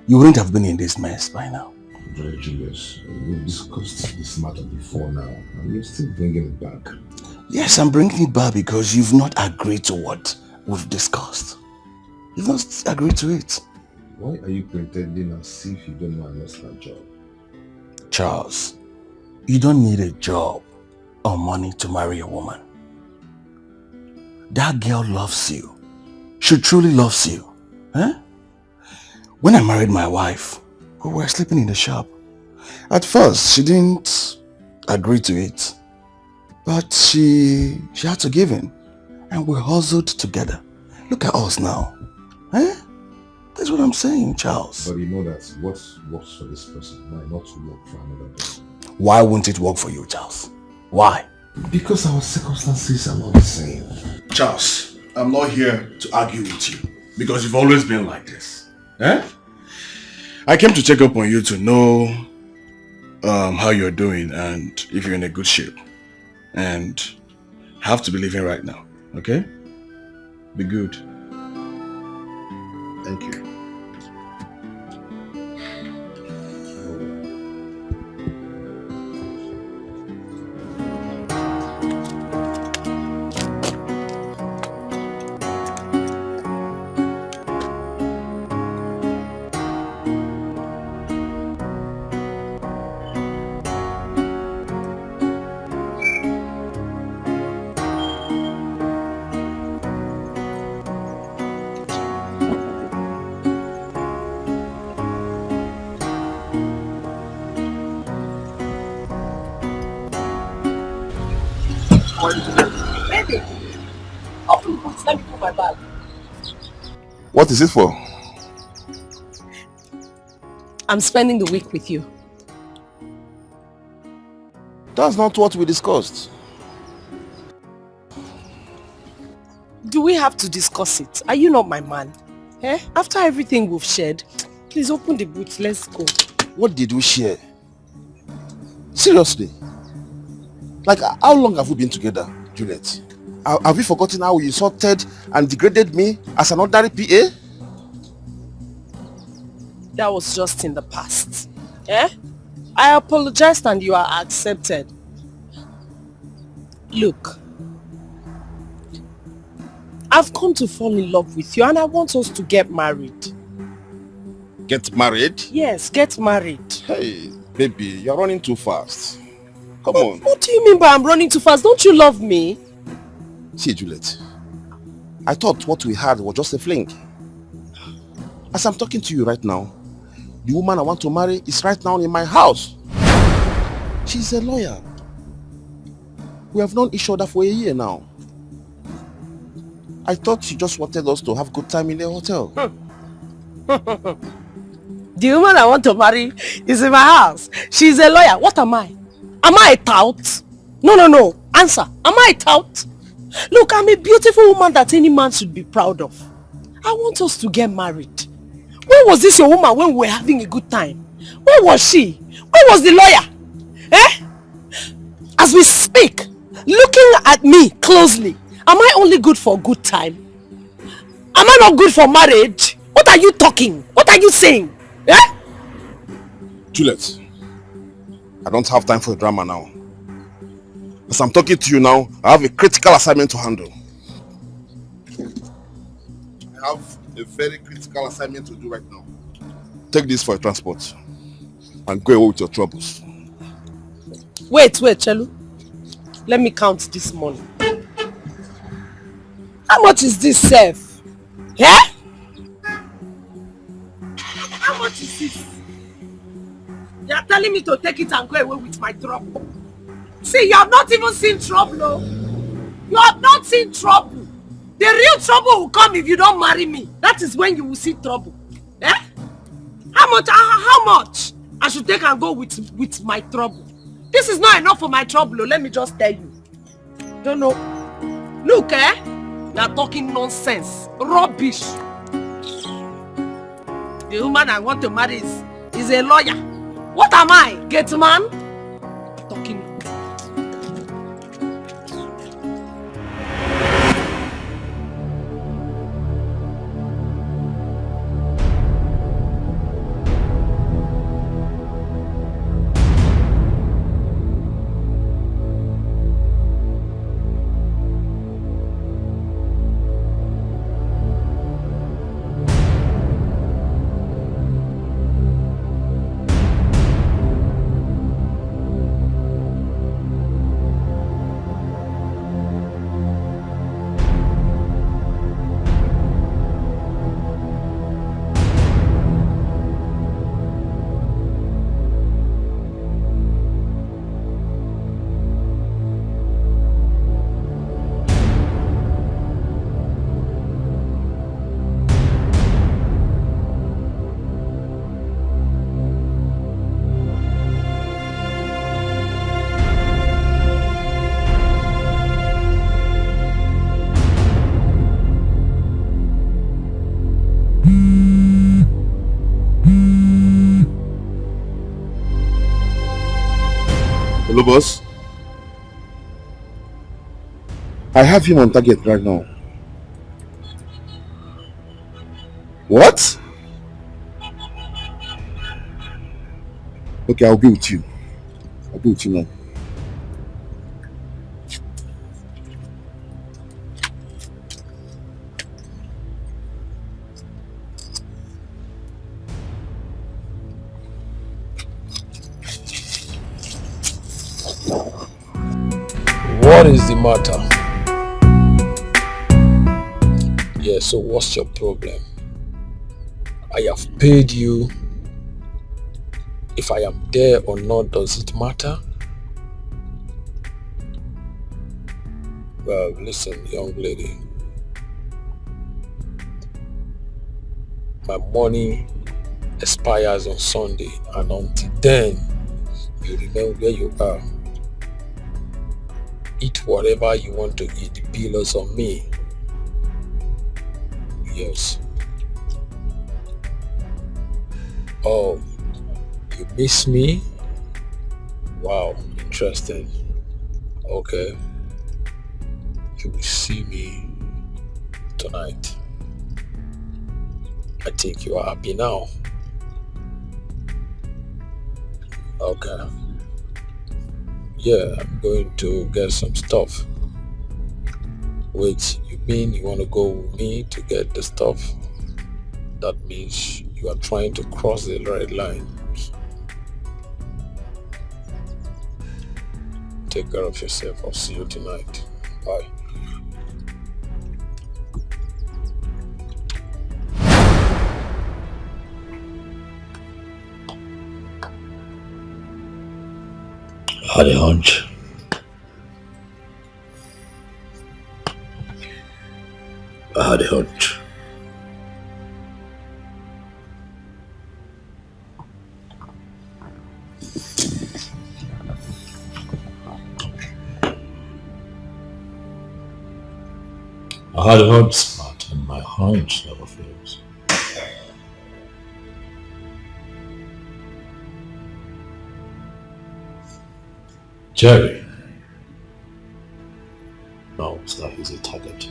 you wouldn't have been in this mess by now. Brother Julius, we've discussed this matter before now, and you're still bringing it back. Yes, I'm bringing it back because you've not agreed to what we've discussed. You've not agreed to it. Why are you pretending as if you don't know I lost that job? Charles, you don't need a job or money to marry a woman. That girl loves you. She truly loves you. Huh? When I married my wife, we were sleeping in the shop. At first, she didn't agree to it. But she had to give in. And we hustled together. Look at us now. Huh? That's what I'm saying, Charles. But you know that what works for this person might not work for another person. Why won't it work for you, Charles? Why? Because our circumstances are not the same. Charles, I'm not here to argue with you. Because you've always been like this. Eh? I came to check up on you to know how you're doing and if you're in a good shape. And have to be living right now. Okay? Be good. Thank you. Baby, open the boot. Let me put my bag. What is it for? I'm spending the week with you. That's not what we discussed. Do we have to discuss it? Are you not my man? Eh? After everything we've shared, Please open the boot. Let's go. What did we share? Seriously? Like, how long have we been together, Juliet? Have you forgotten how you insulted and degraded me as an ordinary PA? That was just in the past. Eh? I apologized and you are accepted. Look, I've come to fall in love with you and I want us to get married. Get married? Yes, get married. Hey, baby, you're running too fast. Come on. What do you mean by I'm running too fast? Don't you love me? See, Juliet, I thought what we had was just a fling. As I'm talking to you right now, the woman I want to marry is right now in my house. She's a lawyer. We have known each other for a year now. I thought she just wanted us to have good time in the hotel. The woman I want to marry is in my house. She's a lawyer. What am I? Am I a tout? No. Answer. Am I a tout? Look, I'm a beautiful woman that any man should be proud of. I want us to get married. Where was this your woman when we were having a good time? Where was she? Where was the lawyer? Eh? As we speak, looking at me closely, am I only good for a good time? Am I not good for marriage? What are you talking? What are you saying? Eh? Juliet, I don't have time for drama now. As I'm talking to you now, I have a critical assignment to handle. I have a very critical assignment to do right now. Take this for a transport and go away with your troubles. Wait, Chelu. Let me count this money. How much is this, Seth? Yeah? How much is this? You are telling me to take it and go away with my trouble. See, you have not even seen trouble. No? You have not seen trouble. The real trouble will come if you don't marry me. That is when you will see trouble. Eh? How much I should take and go with my trouble? This is not enough for my trouble. Let me just tell you. Don't know. Look, you are talking nonsense. Rubbish. The woman I want to marry is a lawyer. What am I? Get man? Talking. Hello, boss. I have him on target right now. What? Okay, I'll be with you. I'll be with you now. What is the matter? Yeah, so what's your problem? I have paid you. If I am there or not, does it matter? Well, listen, young lady. My money expires on Sunday, and until then, you remain where you are. Eat whatever you want to eat. The bill is on me. Yes. Oh, you miss me? Wow, interesting. Okay. You will see me tonight. I think you are happy now. Okay. Yeah, I'm going to get some stuff. Wait, you mean you want to go with me to get the stuff? That means you are trying to cross the red line. Take care of yourself. I'll see you tonight. Bye. I had a hunch. I had a hunch. I had a hunch, Smart, and my hunch never fails. Jerry knows that he's a target.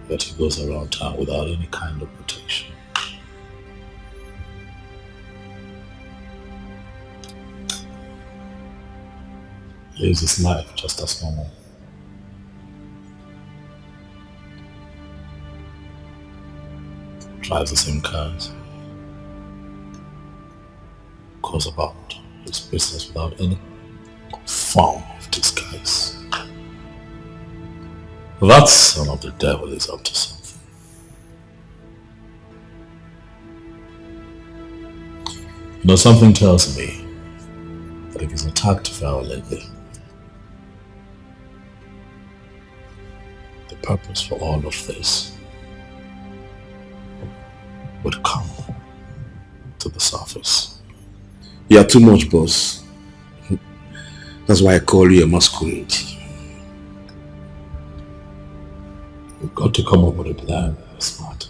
Yet he goes around town without any kind of protection. Lives his life just as normal. Drives the same cars. Goes about his business without any form of disguise. That son of the devil is up to something. You know, something tells me that if he's attacked violently, the purpose for all of this would come to the surface. You are too much, boss. That's why I call you a masquerade. We've got to come up with a plan, Smart.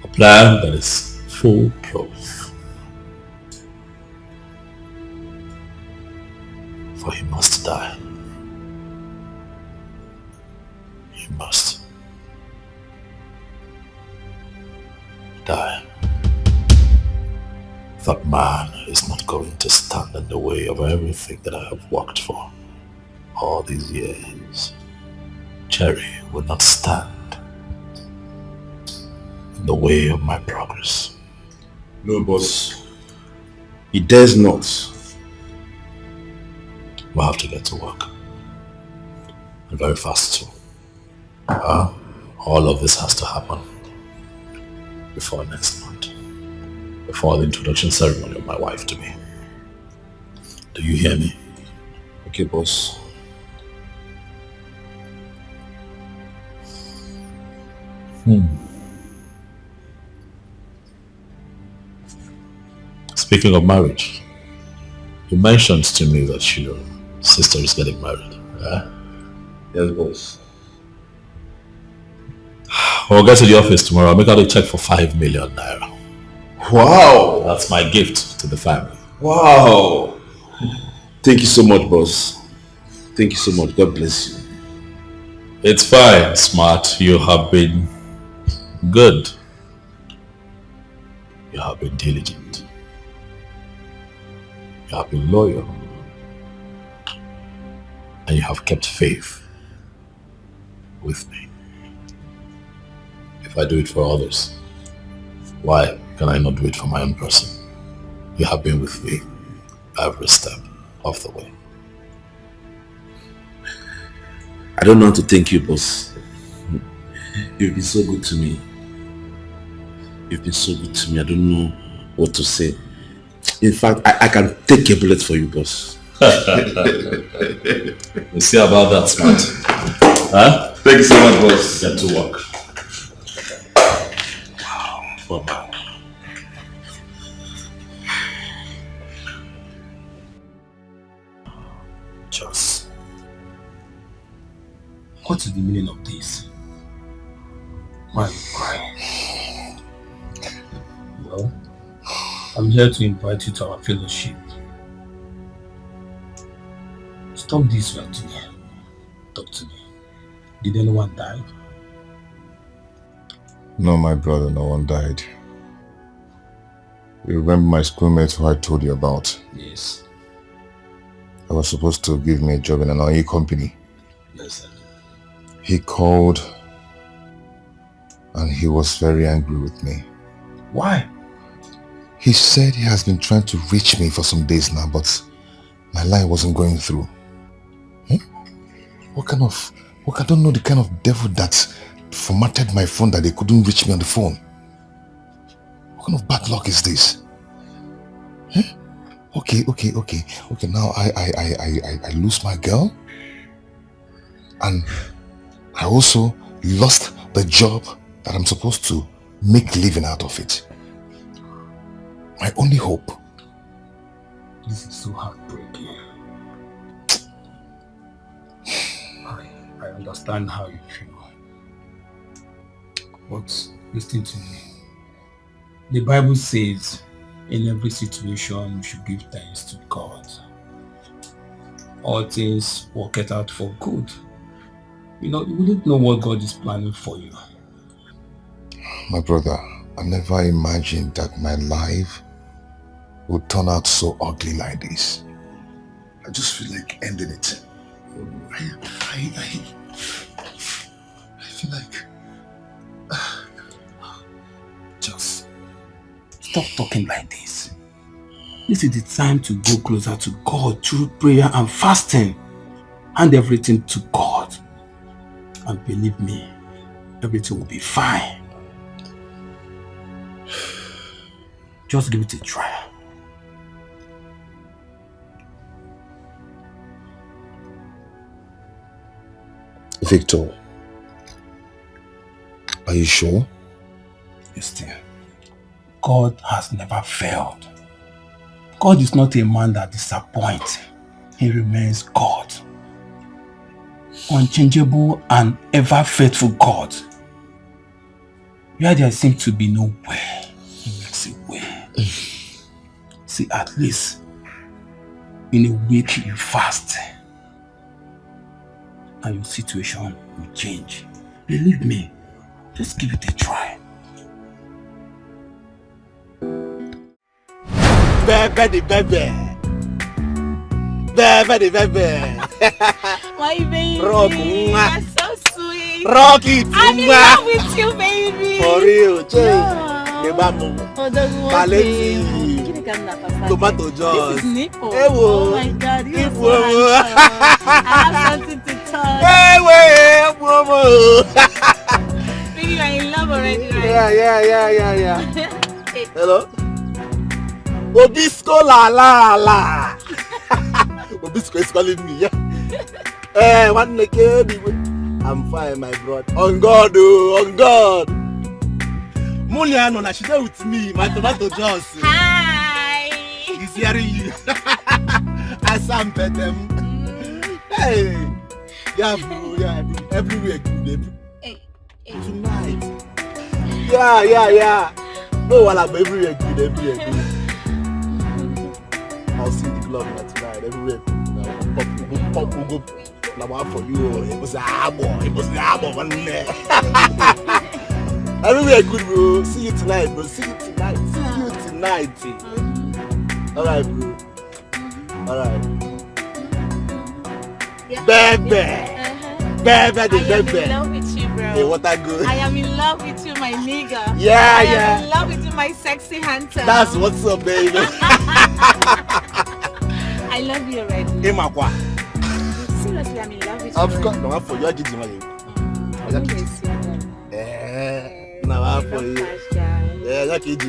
A plan that is foolproof. For he must die. He must die. That man is not going to stand in the way of everything that I have worked for all these years. Jerry will not stand in the way of my progress. No, boss. He dares not. We'll have to get to work. And very fast too. All of this has to happen before next month. Before the introduction ceremony of my wife to me. Do you hear me? Okay, boss. Speaking of marriage, you mentioned to me that your sister is getting married. Yes, boss. We'll get to the office tomorrow. I'll make out a check for 5 million naira. Wow! That's my gift to the family. Wow! Thank you so much, boss. Thank you so much. God bless you. It's fine, Smart. You have been good. You have been diligent. You have been loyal. And you have kept faith with me. If I do it for others, why can I not do it for my own person? You have been with me every step of the way. I don't know how to thank you, boss. You've been so good to me. You've been so good to me. I don't know what to say. In fact, I can take a bullet for you, boss. We'll see about that, Smart. Huh? Thank you so much, boss. Get to work. Wow. Bye-bye. What is the meaning of this? Why are you crying? Well, I'm here to invite you to our fellowship. Stop this one to me. Talk to me. Did anyone die? No, my brother, no one died. You remember my schoolmate who I told you about? Yes. I was supposed to give me a job in an oil company. Yes, sir. He called and he was very angry with me. Why? He said he has been trying to reach me for some days now, but my line wasn't going through. I don't know the kind of devil that formatted my phone that they couldn't reach me on the phone. What kind of bad luck is this? Okay. Now I lose my girl, and I also lost the job that I'm supposed to make living out of it. My only hope. This is so heartbreaking. I understand how you feel. But listen to me. The Bible says in every situation we should give thanks to God. All things work it out for good. You wouldn't know what God is planning for you. My brother, I never imagined that my life would turn out so ugly like this. I just feel like ending it. I feel like... Just stop talking like this. This is the time to go closer to God through prayer and fasting. Hand everything to God. And believe me, everything will be fine. Just give it a try. Victor, are you sure? Yes, dear. God has never failed. God is not a man that disappoints. He remains God. Unchangeable and ever faithful God. Where there seems to be no way, He makes a way. See, at least in a week you fast and your situation will change. Believe me, just give it a try. Baby. My baby, Rock, you're so sweet. Rock it, I'm in love with you, baby. For real, tomato juice. This is nipple. Hey, oh my God, you're hey, so handsome. I have something to touch. Baby, you're in love already, right? Yeah. Hello? Obisco la. Obisco is calling me, yeah. Hey, what make it? I'm fine, my brother. On God. Muliano, now she's there with me, my tomato juice. Hi. He's hearing you. I sam petem. Hey. Yeah, bro, yeah. Everywhere good. Tonight. Yeah. No, while I'm everywhere good. I'll see the club tonight, everywhere. Pop, go. I'm for you. It was a hammer, one day. Everywhere good, bro. See you tonight, bro. Alright, bro. Alright. Yeah. Baby. I am in love with you, bro. Hey, what a good. I am in love with you, my nigga. Yeah. I am in love with you, my sexy handsome. That's what's up, baby. I love you already. Hey, Makwa. Seriously, I'm in love with you. Of course, no, for you. I did money. Now I'm for you. Yeah, that kid,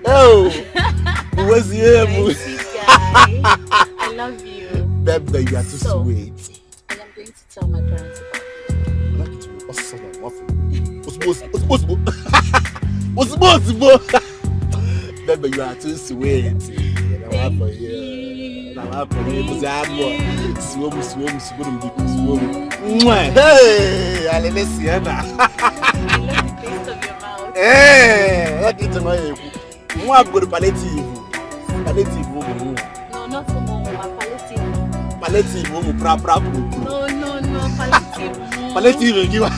oh, what's here? I love you. Baby, you are too sweet. I am going to tell my parents about it. Baby, you are too sweet. Hey, Alelesiana. Hey, what is my good palliative? Palliative. No, not for mama, palliative. Palliative, pra. No, palliative. Palliative, you are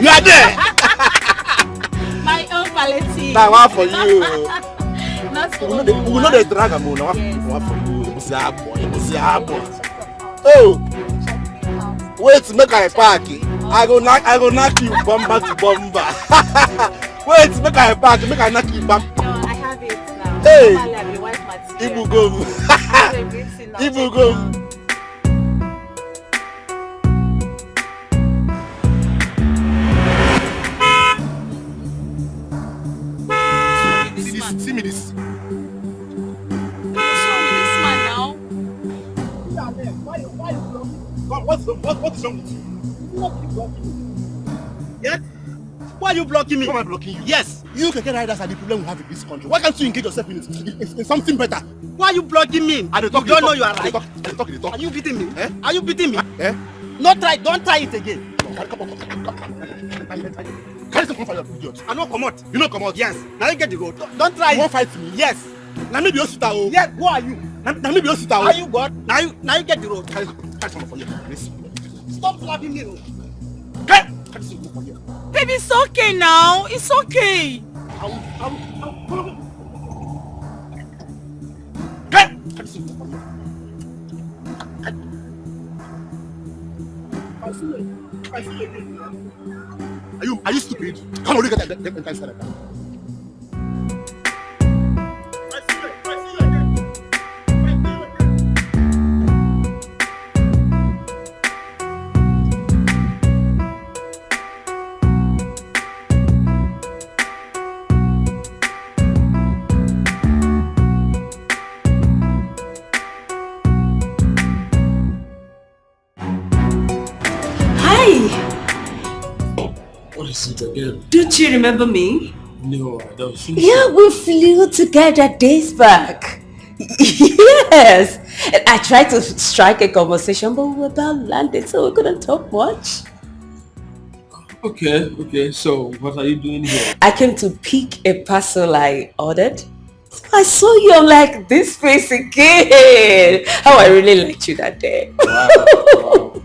Yes. there. My own palliative. Now, one for you. Not for We know the drag am now. One for you. Oh. Wait, make I park. I go knock you bumper to bumper. Wait, make I park. Make I knock you bumper. No, I have it now. Hey. Normally I be wife material. Ibugom. Ibugom. See me this. What's wrong with this man now? What's wrong with you? Yeah? Why are you blocking me? Why am I blocking you? Yes. You can get riders are the problem we have in this country. Why can't you engage yourself in something better? Why are you blocking me? You don't know you are right. Are you beating me? Eh? Are you beating me? Eh? Don't try it again. Come on. Carry some for your idiot. I don't come out. You don't come out. Yes. Now you get the road. Don't try it. You won't fight me? Yes. Now me be Osita. Yes. Who are you? Now me be Osita. Are you God? Now you get the road. Carry some for you. Stop slapping me. Carry some for you. Baby, it's okay now. It's okay. Are you stupid? Come on, look at that. Get inside. Again. Don't you remember me? No, I don't think so. Yeah, we flew together days back. Yes. And I tried to strike a conversation, but we were about landed, so we couldn't talk much. Okay. So, what are you doing here? I came to pick a parcel I ordered. So I saw you, I'm like, this face again. How I really liked you that day. Wow.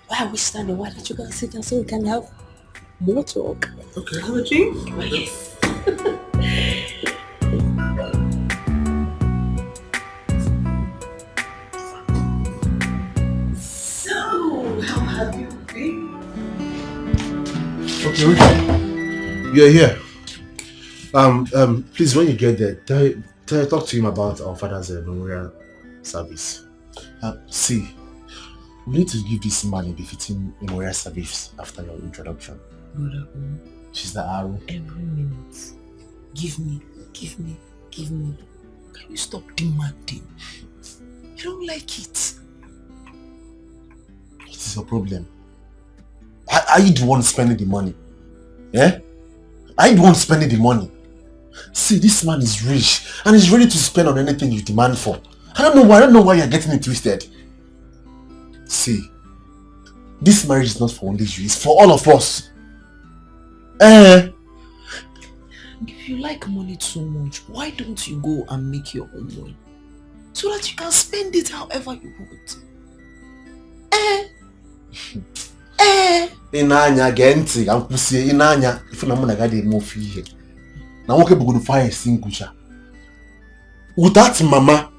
Why are we standing? Why don't you guys sit down so we can have more talk? Okay. Have a drink? Yes. So, how have you been? Okay, you're here. Please, when you get there, talk to him about our father's memorial service. See, we need to give this man a befitting memorial service after your introduction. Brother, She's the arrow. every minute. Give me. Can you stop demanding? You don't like it. What is your problem? Are you the one spending the money? Yeah? Are you the one spending the money? See, this man is rich and he's ready to spend on anything you demand for. I don't know why you're getting it twisted. See, this marriage is not for only you, it's for all of us. If you like money too much, why don't you go and make your own money? So that you can spend it however you want. Inanya genti, ampusie inanya. Ifu na muna gade mo fiye. Na woke bugudu fire singusha. Without mama,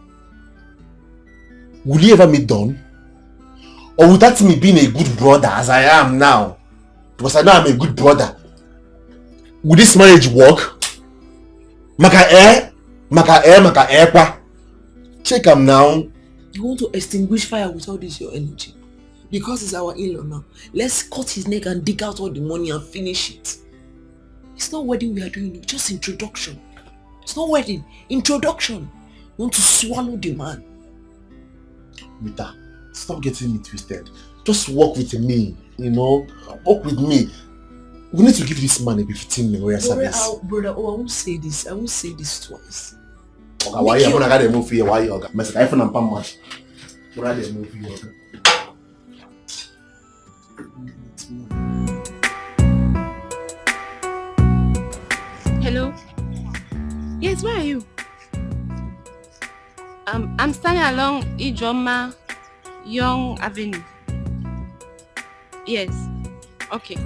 will you ever meet Don? Or without me being a good brother as I am now? Because I know I'm a good brother. Would this marriage work? Maka kwa. Check him now. You want to extinguish fire with all this your energy? Because it's our in-law now. Let's cut his neck and dig out all the money and finish it. It's not wedding we are doing, just introduction. It's not wedding, introduction. You want to swallow the man. Mita, stop getting me twisted. Just walk with me, walk with me. We need to give this man a befitting memorial service. Brother, I won't say this. I won't say this twice. Okay, why you gonna get a movie? Why you okay? Mess I phone am much. What are the movie? Okay. Hello. Yes, where are you? I'm standing along Ijoma Young Avenue. Yes. Okay.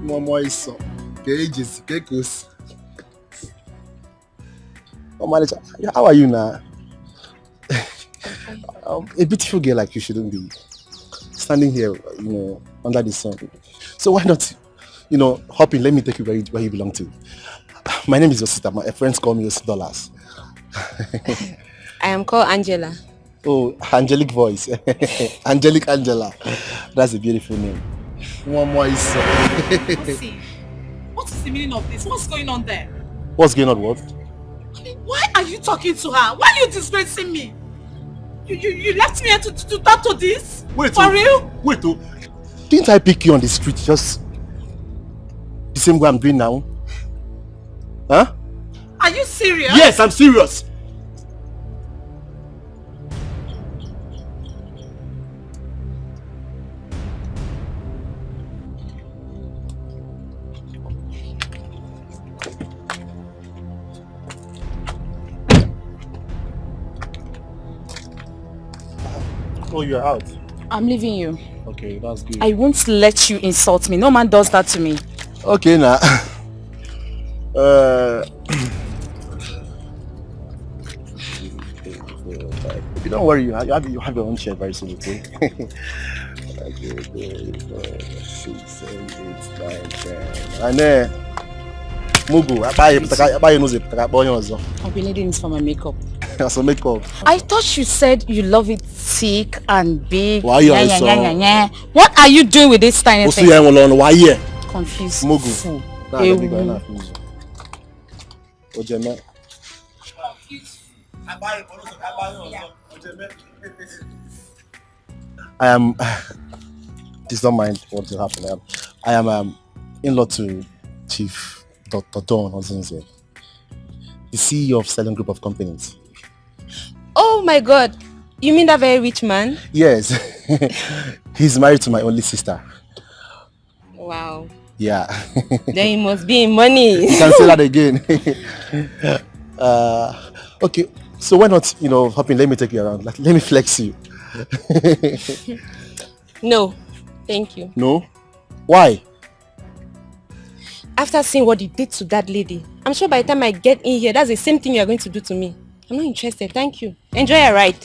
Mama is so. Cages, kekos. Oh, manager, how are you now? A beautiful girl like you shouldn't be standing here, under the sun. So why not, hop in? Let me take you where you belong to. My name is Osita. My friends call me $. I am called Angela. Oh, angelic voice. Angelic Angela. That's a beautiful name. Mama is so. What is the meaning of this? What's going on there? What's going on? What? I mean, why are you talking to her? Why are you disgracing me? You left me here to talk to this? Wait, for real? Wait, didn't I pick you on the street just the same way I'm doing now? Huh? Are you serious? Yes, I'm serious. Oh, you're out. I'm leaving you. Okay, that's good. I won't let you insult me. No man does that to me. Okay, now. Don't worry, you have your own share very soon, okay? Okay, 6, 7, 8, 9, 10. And Mugu, I'll be needing this for my makeup. So makeup. I thought you said you love it thick and big. Why you so? What are you doing with this tiny thing? Why you? Confused. Mugu. I am. Please don't mind what will happen. I am in-law to Chief Dr. Don Ozenze, the CEO of Selling Group of Companies. Oh my God! You mean that very rich man? Yes. He's married to my only sister. Wow. Yeah. Then he must be in money. You can say that again. Okay. So why not, hop in, let me take you around. Let me flex you. No. Thank you. No? Why? After seeing what you did to that lady, I'm sure by the time I get in here, that's the same thing you're going to do to me. I'm not interested. Thank you. Enjoy your ride.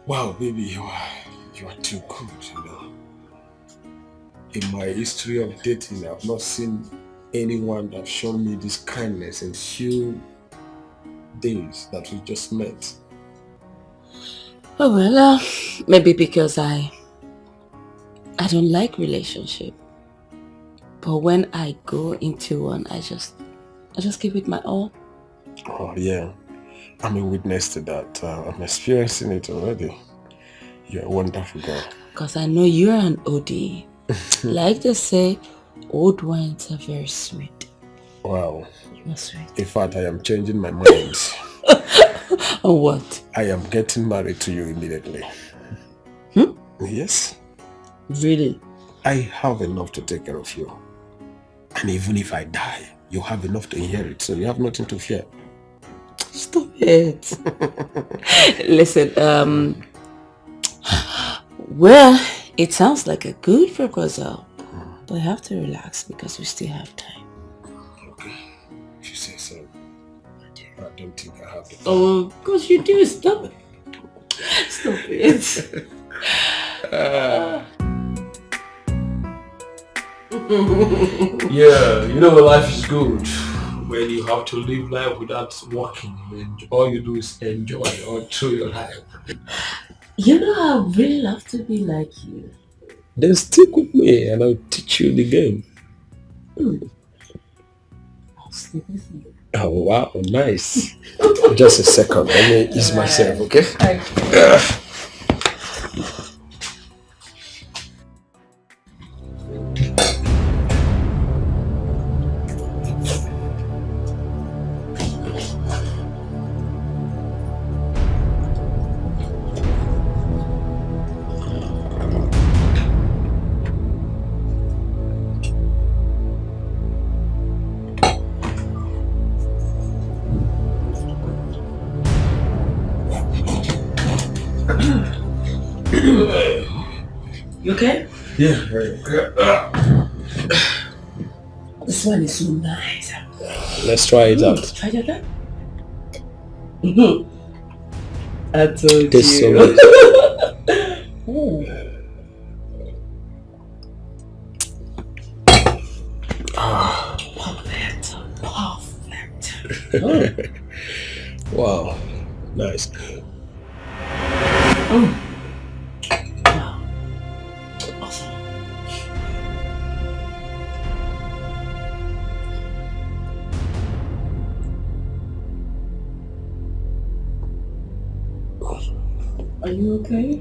Wow, baby, you are too good, In my history of dating, I've not seen anyone that's shown me this kindness in few days that we just met. Oh well, maybe because I don't like relationship. But when I go into one, I just give it my all. Oh yeah, I'm a witness to that. I'm experiencing it already. You're a wonderful girl. Because I know you're an OD. Like they say, old wines are very sweet. Wow. You're sweet. In fact, I am changing my mind. Oh, what? I am getting married to you immediately. Yes. Really? I have enough to take care of you. And even if I die, you have enough to inherit, so you have nothing to fear. Stop it. Listen, well, it sounds like a good proposal, but I have to relax because we still have time. Okay, if you say so. I don't think I have the time. Oh, of course you do. Stop it. Stop it. Yeah, you know life is good when you have to live life without working. And all you do is enjoy all through your life. You know, I really love to be like you. Then stick with me and I'll teach you the game. I'll sleep with you. Oh wow, nice. Just a second, let me ease myself, okay? You okay? Yeah, right. This one is so nice. Let's try it out. Try it out. I told Tastes so you. nice. Perfect. Wow, nice. Are you okay?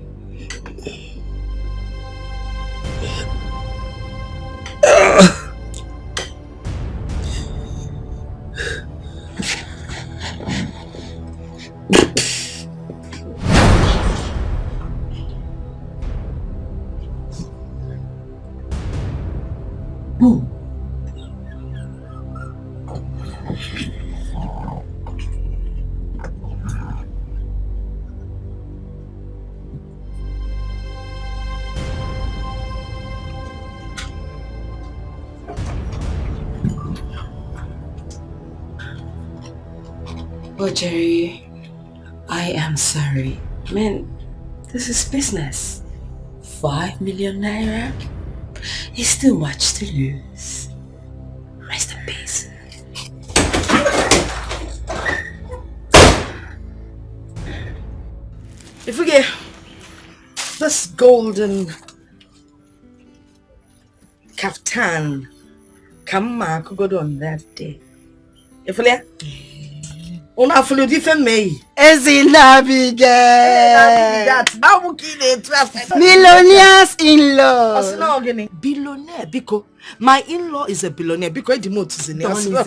Boom. Oh, Jerry, I am sorry. Man, this is business. 5 million naira is too much to lose. Rest in peace. If we get this golden kaftan, come on, could go on that day. If we Una follow different me. Millionaires in-law. Billionaire because my in-law is a billionaire because the motor is a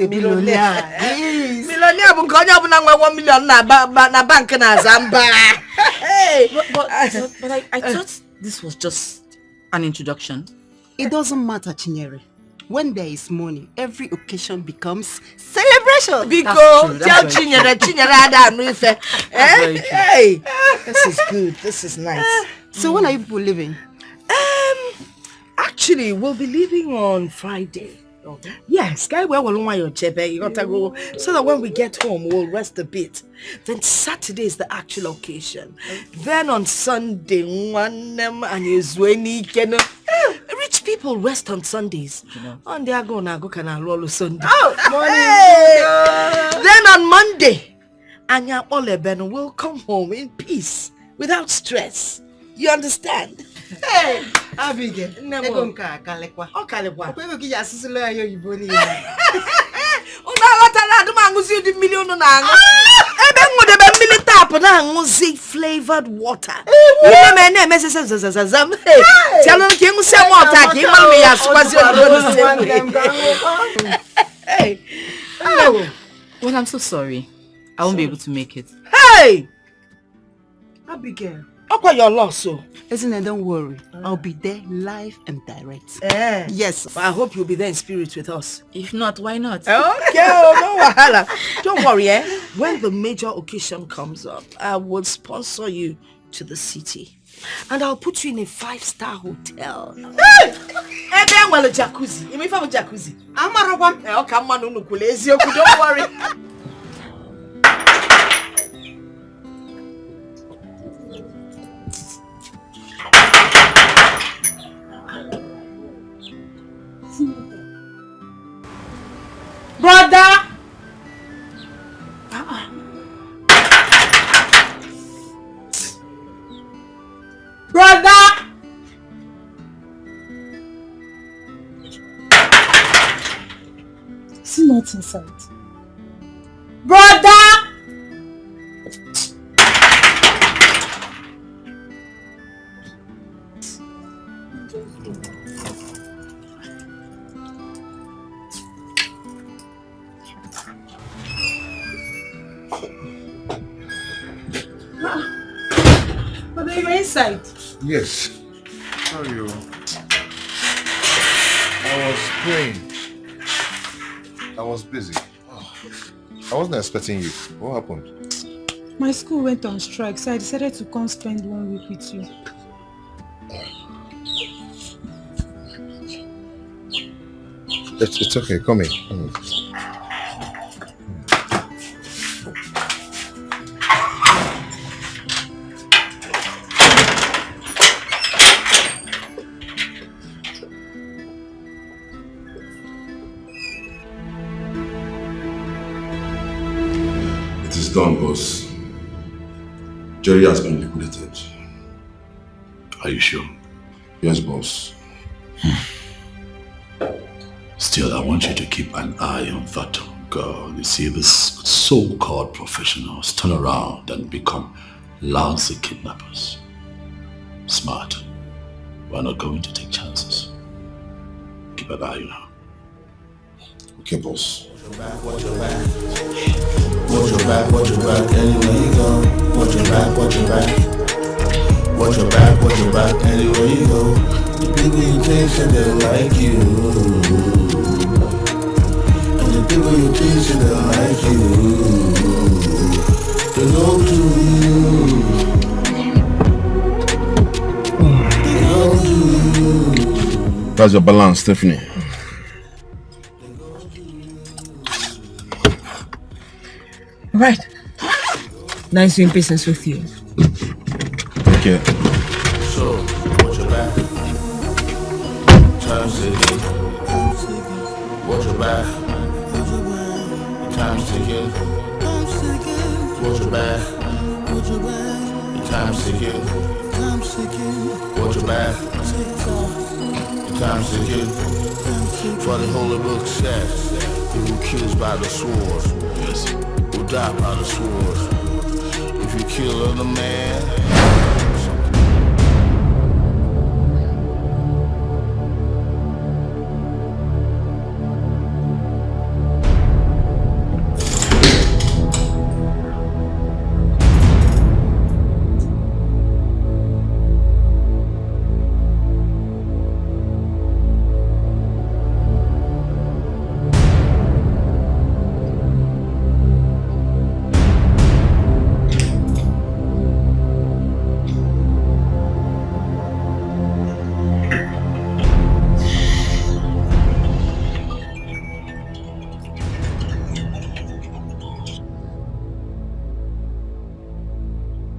billionaire. Millionaire bu konya bu na 1 million na bank na Zamba. Hey, but I thought this was just an introduction. It doesn't matter, Chinyere. When there is money, every occasion becomes celebration. Because tell Chinyere Ada Nrife. Hey, this is good. This is nice. So when are you people leaving? Actually, we'll be leaving on Friday. Okay. Yes, guy, where will you gotta go so that when we get home we'll rest a bit. Then Saturday is the actual occasion. Okay. Then on Sunday, rich people rest on Sundays. On they are gonna go roll Sunday. Oh, hey! Then on Monday, Anya Oleben will come home in peace without stress. You understand? Hey, Abigail. Never kalekwa. Oh, kalekwa. Kwa ki yasusilo ayo yiboni. Una wata na duma ngusi di million na ngo. Ebe ngode be milita na nguzi flavored water. You me na me say zam. Tell them ki ngu say water ki man me as kwazi on. Hey. Well, I'm so sorry. I won't be able to make it. Hey! Abigail, okay, your loss, so. Isn't it? Don't worry. I'll be there live and direct. Yes, but I hope you'll be there in spirit with us. If not, why not? Okay, no wahala. Don't worry, when the major occasion comes up, I will sponsor you to the city. And I'll put you in a 5-star hotel. Hey! Then well a jacuzzi. You mean from a jacuzzi? I'm a robot. Okay, I'm not don't worry. Brother! Brother! See not inside. Brother! But they were inside. Yes. How are you? I was praying. I was busy. I wasn't expecting you. What happened? My school went on strike, so I decided to come spend 1 week with you. It's okay. Come in. Come in. Done, boss. Jerry has been liquidated. Are you sure? Yes, boss. Still, I want you to keep an eye on that girl. You see, these so-called professionals turn around and become lousy kidnappers. Smart. We're not going to take chances. Keep an eye on her. Okay, boss. Watch your back, anywhere you go. Watch your back, watch your back. Watch your back, anywhere you go. The people you think said they like you. And the people you think said they like you. They go to you. They go to you. That's your balance, Stephanie. Right. Nice doing business with you. Okay. So, watch your back. Time's ticking. Watch your back. Time's ticking. Watch your back. Time's ticking. Watch your back. Time's ticking. For the holy book says, he who kills by the sword will die by the sword. If you kill another man,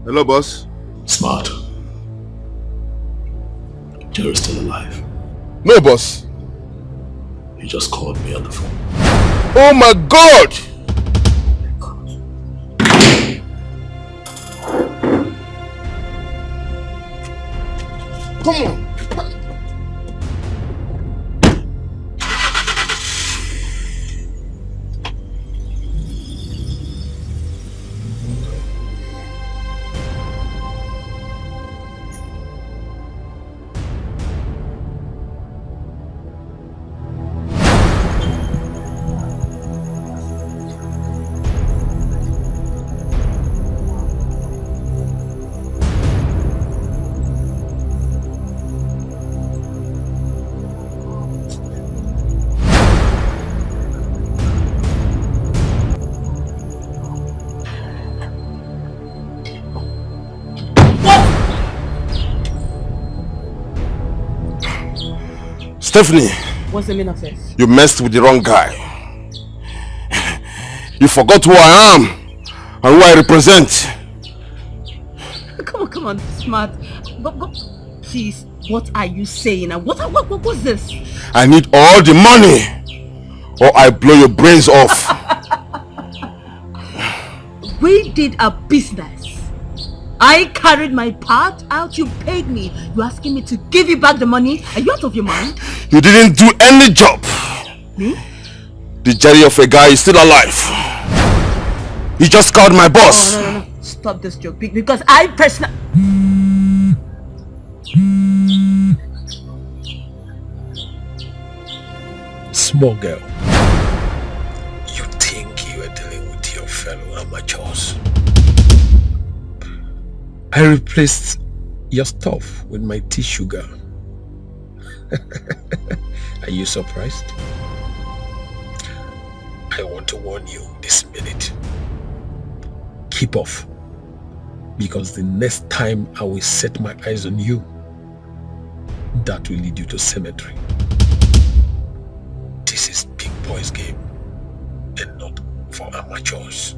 Hello, boss. Smart. Jerry's still alive. No, boss. He just called me on the phone. Oh my God! Come on. Stephanie. What's the meaning of this? You messed with the wrong guy. You forgot who I am and who I represent. Come on, smart. But please, what are you saying? And what's this? I need all the money or I blow your brains off. We did a business. I carried my part out, you paid me. You asking me to give you back the money? Are you out of your mind? You didn't do any job. Me? The Jerry of a guy is still alive. He just called my boss. Oh, no. Stop this joke, because I personally... Small girl, you think you are dealing with your fellow amateurs. I replaced your stuff with my tea sugar. Are you surprised? I want to warn you this minute. Keep off. Because the next time I will set my eyes on you, that will lead you to cemetery. This is big boys game and not for amateurs.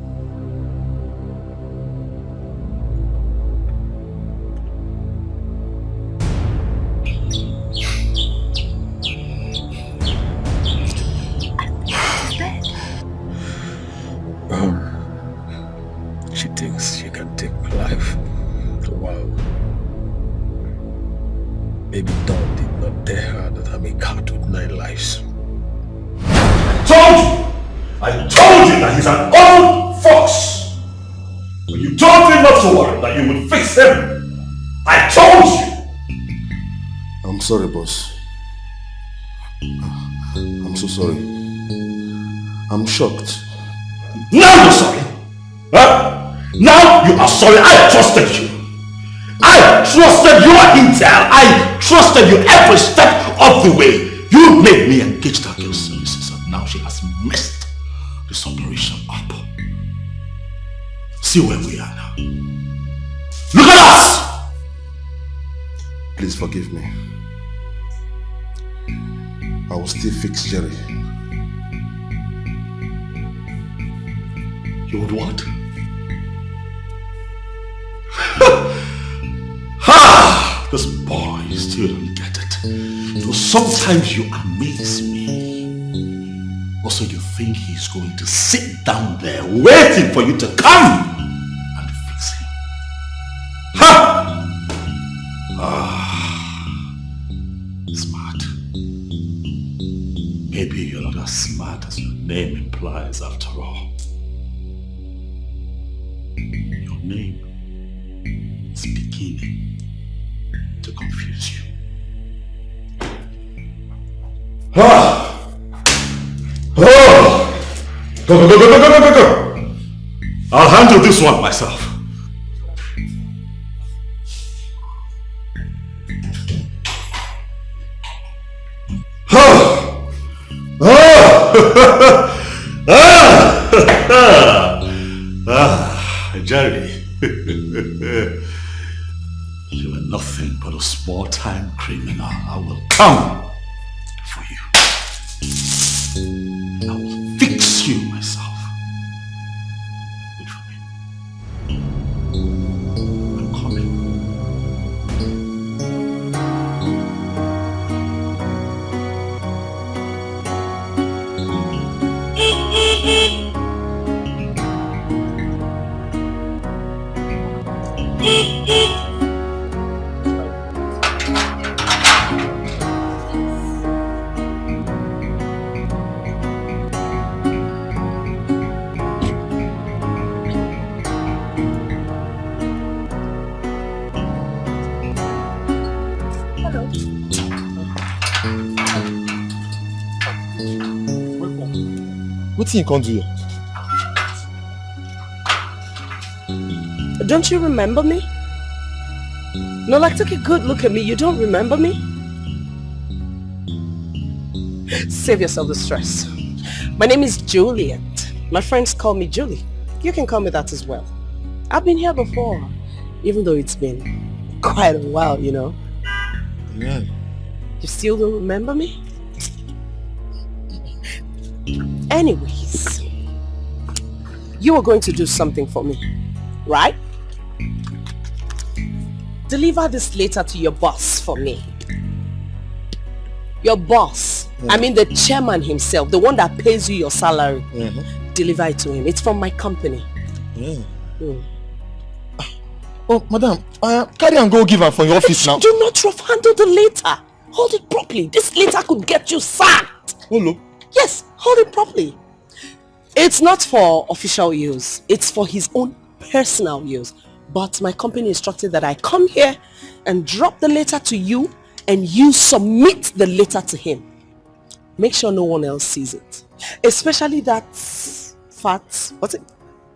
She thinks she can take my life. Wow. Maybe Dawn did not tell her that I'm a cat with 9 lives. I told you that he's an old fox. When you told me not to worry, that you would fix him. I told you. I'm sorry, boss. I'm so sorry. I'm shocked. Now you're sorry. Huh? Now you are sorry. I trusted you. I trusted your intel. I trusted you every step of the way. You made me engage that girl's services, and now she has messed this operation up. See where we are now. Look at us! Please forgive me. I will still fix Jerry. You would what? Ha! This boy still don't get it. You know, sometimes you amaze me. Also, you think he's going to sit down there waiting for you to come and fix him. Ha! Smart. Maybe you're not as smart as your name implies after all. Your name is beginning to confuse you. Go. I'll handle this one myself. Jerry, you are nothing but a small-time criminal. I will come for you. I will fix you myself. Wait for me. I'm coming. What you can't do? Don't you remember me? No, like, take a good look at me. You don't remember me? Save yourself the stress. My name is Juliet. My friends call me Julie. You can call me that as well. I've been here before, even though it's been quite a while, you know. Yeah. You still don't remember me? Anyways, you were going to do something for me, right? Deliver this letter to your boss for me. Your boss, I mean the chairman himself, the one that pays you your salary. Deliver it to him. It's from my company. Oh, madam, carry and go give her from your office now. Do not rough handle the letter. Hold it properly. This letter could get you sacked. Hello? Yes, hold it properly. It's not for official use. It's for his own personal use. But my company instructed that I come here and drop the letter to you and you submit the letter to him. Make sure no one else sees it. Especially that fat, what's it?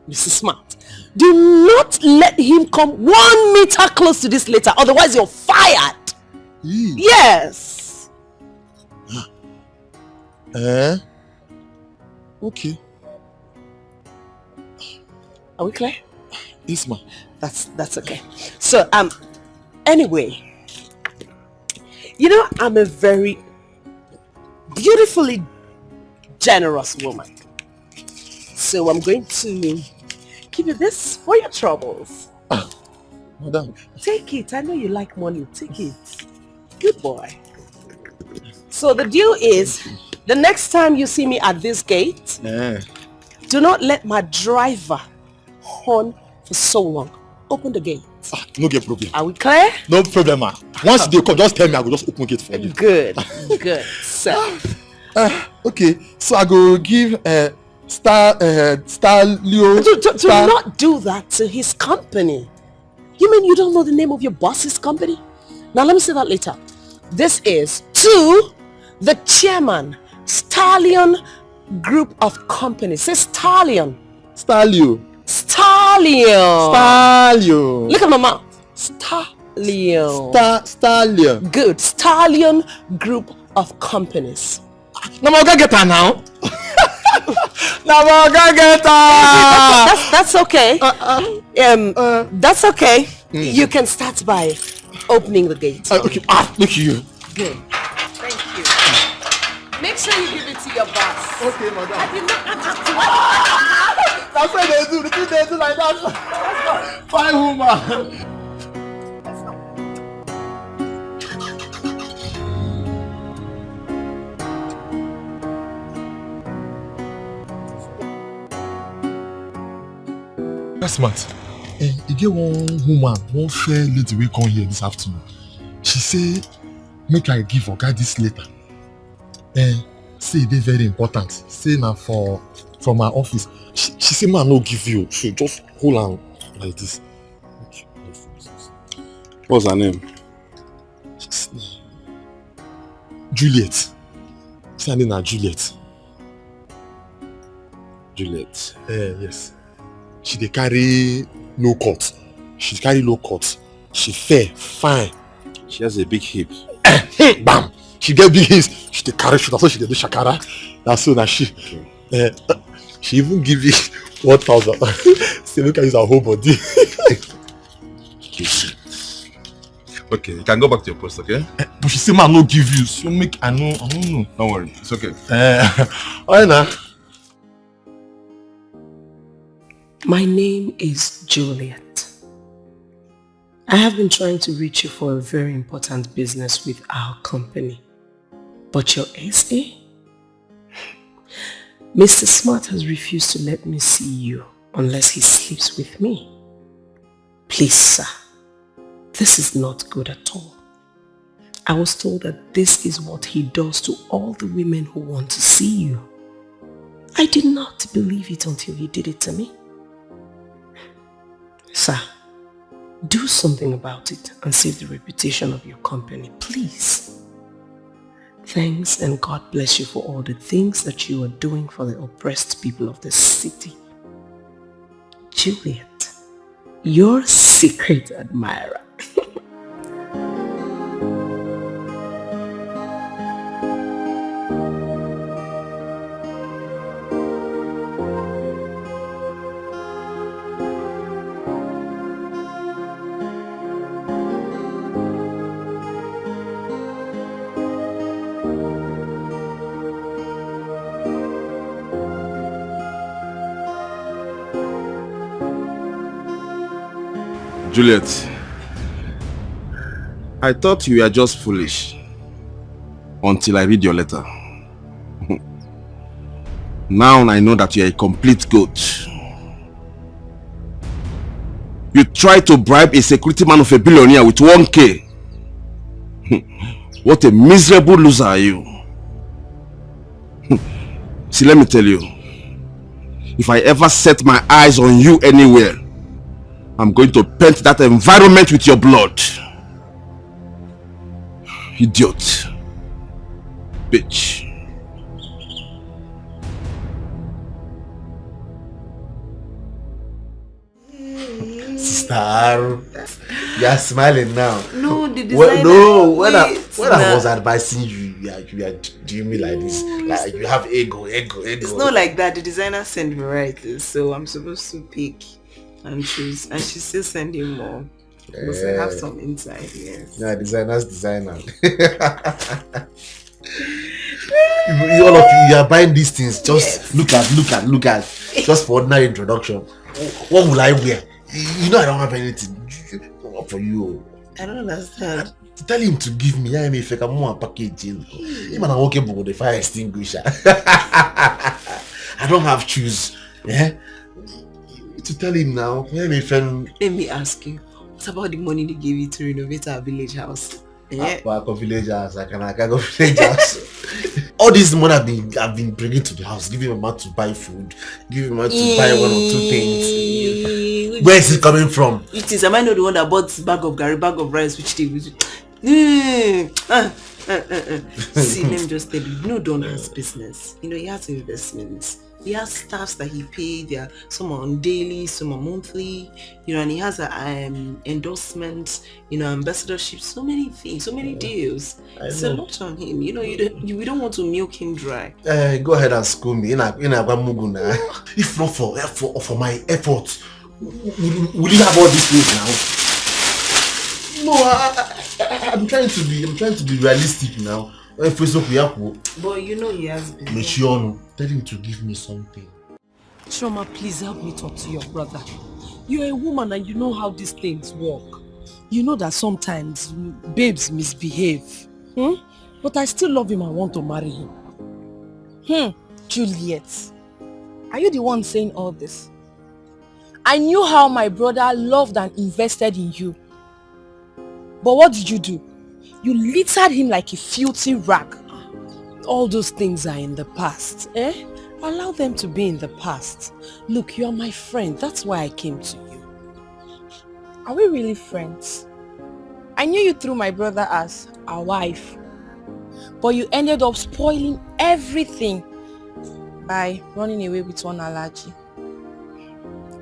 Mrs. Smart. Do not let him come 1 meter close to this letter, otherwise you're fired. Yes. Okay. Are we clear? Yes, ma'am. That's okay. So, anyway, you know, I'm a very beautifully generous woman. So I'm going to give you this for your troubles. Madam. Take it. I know you like money. Take it. Good boy. So the deal is, the next time you see me at this gate, do not let my driver horn for so long. Open the gate. No get problem. Are we clear? No problem, ma. Once they come, just tell me, I will just open gate for you. Good. Good. So. Okay, so I go give Leo. Do not do that to his company. You mean you don't know the name of your boss's company? Now let me say that later. This is to the chairman, Stallion Group of Companies. Say Stallion. Stallion. Stallion. Stallion. Look at my mouth. Stallion. Stallion. Good. Stallion Group of Companies. Now I'm gonna get her now. Now I'm gonna get her. That's okay. That's okay. You can start by opening the gate. Okay. Look at you. Good. Thank you. Make sure you give it to your boss. Okay, madam. I did not. That's what they do. The thing they do like that. Fine woman. That's smart. You get one woman, one fair lady will come here this afternoon. She say, make I give her this letter. Say they very important. Say now from my office. She say, man, no give you. She just hold on like this. What's her name? Juliet. Say her name na Juliet. Juliet. Yes. She dey carry low cut. She carry low cut. She fair, fine. She has a big hip. Bam! She get big hips. She dey carry shoulder, so she dey do shakara. That's so that she. She even give me 1,000. Say look at use her whole body. Okay, you can go back to your post, okay? But she say, man, no give you. So make I don't know. Don't worry, it's okay. Alright now. My name is Juliet. I have been trying to reach you for a very important business with our company. But your SA? Mr. Smart has refused to let me see you unless he sleeps with me. Please, sir, this is not good at all. I was told that this is what he does to all the women who want to see you. I did not believe it until he did it to me. Sir, do something about it and save the reputation of your company, please. Thanks, and God bless you for all the things that you are doing for the oppressed people of this city. Juliet, your secret admirer. Juliet, I thought you were just foolish until I read your letter. Now I know that you're a complete goat. You tried to bribe a security man of a billionaire with 1K. What a miserable loser are you. See, let me tell you, if I ever set my eyes on you anywhere, I'm going to paint that environment with your blood. Idiot. Bitch. Sister, you are smiling now. No, the designer. When I was advising you, you are doing me like this. Like you have ego. It's not like that. The designer sent me right, so I'm supposed to pick and choose, and she's still sending more. Because I have some inside, yes. Yeah, designer. All of you are buying these things. Just look at. Just for ordinary introduction. What will I wear? You know I don't have anything for you. I don't understand. Tell him to give me. I mean, if I can more package, him and I walk with the fire extinguisher. I don't have shoes. Yeah. To tell him now. Let me ask you. What about the money they gave you to renovate our village house? Yeah. I can go village house. All this money I've been bringing to the house, giving my man to buy food, giving my man to buy 1 or 2 things. Where is it coming from? It is. Am I not the one that bought bag of garri, bag of rice, which they See, let me just tell you, Don has business. He has investments. He has staffs that he paid. Some are on daily, some are monthly. And he has endorsements, ambassadorship, so many things, so many deals. It's a lot on him. We don't want to milk him dry. Go ahead and school me. If not for my efforts, will you have all these things now? No, I'm trying to be realistic now. But he has business. Tell him to give me something. Shoma, please help me talk to your brother. You're a woman and you know how these things work. You know that sometimes babes misbehave. But I still love him and want to marry him. Juliet, are you the one saying all this? I knew how my brother loved and invested in you. But what did you do? You littered him like a filthy rag. All those things are in the past, Allow them to be in the past. Look, you're my friend. That's why I came to you. Are we really friends? I knew you through my brother as a wife. But you ended up spoiling everything by running away with one Alaji.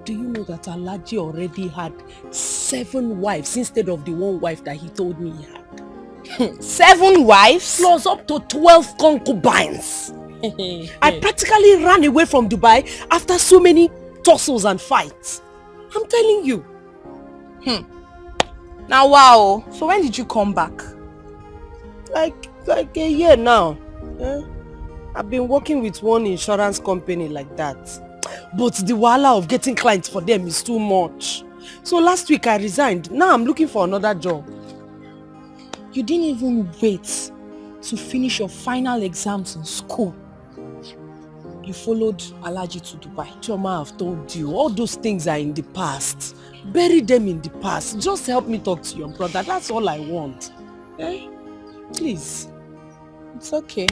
Do you know that Alaji already had 7 wives instead of the 1 wife that he told me he had? 7 wives? Plus up to 12 concubines. I practically ran away from Dubai after so many tussles and fights. I'm telling you. Now wow. So when did you come back? Like a year now. I've been working with one insurance company like that. But the wahala of getting clients for them is too much. So last week I resigned. Now I'm looking for another job. You didn't even wait to finish your final exams in school. You followed Alaji to Dubai. Choma, I've told you, all those things are in the past. Bury them in the past. Just help me talk to your brother. That's all I want. Please. It's okay.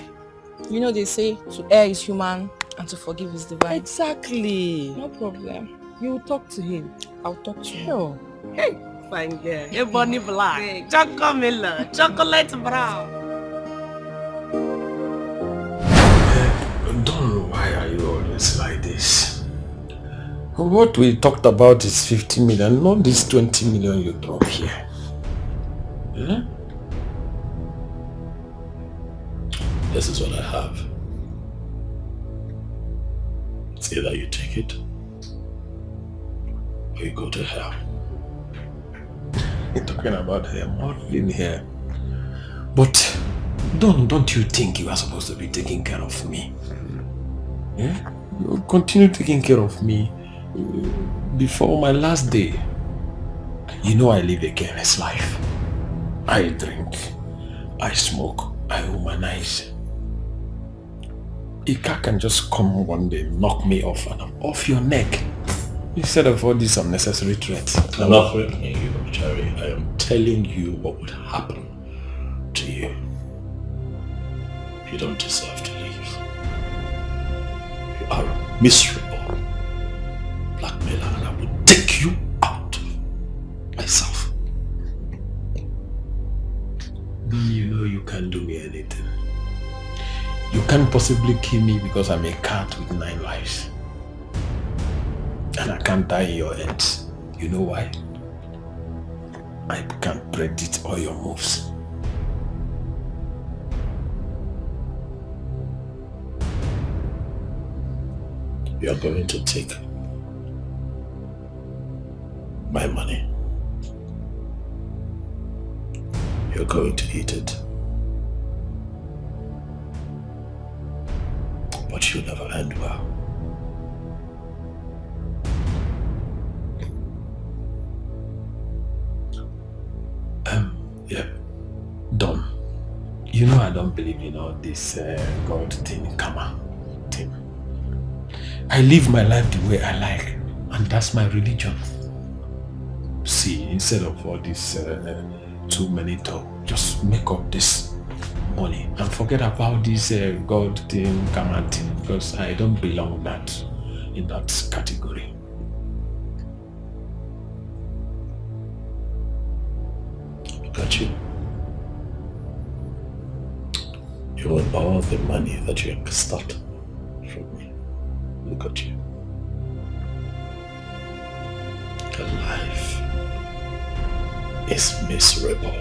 You know they say to err is human and to forgive is divine. Exactly. No problem. You will talk to him. I'll talk to him. Sure. Hey, fine girl. Hey, Bonnie Black. Chocolate brown. Don, why are you always like this? What we talked about is 50 million, not this 20 million you drop here. This is what I have. It's either you take it or you go to hell. You're talking about her modeling here. But don't you think you are supposed to be taking care of me? You continue taking care of me before my last day. You know I live a careless life. I drink, I smoke, I womanize. Ika can just come one day, knock me off, and I'm off your neck. Instead of all these unnecessary threats. I'm not threatening you, Cherry. I am telling you what would happen to you. You don't deserve to leave. You are a miserable blackmailer, and I will take you out myself. Don't you know you can't do me anything? You can't possibly kill me because I'm a cat with 9 lives. And I can't die in your hands. You know why? I can't predict all your moves. You're going to take my money. You're going to eat it. But you'll never end well. Yeah. Don, you know I don't believe in all this God thing, karma thing. I live my life the way I like, and that's my religion. See, instead of all this too many talk, just make up this money and forget about this God thing, karma thing, because I don't belong in that category. Look at you. You want all the money that you have start from me. Look at you. Your life is miserable.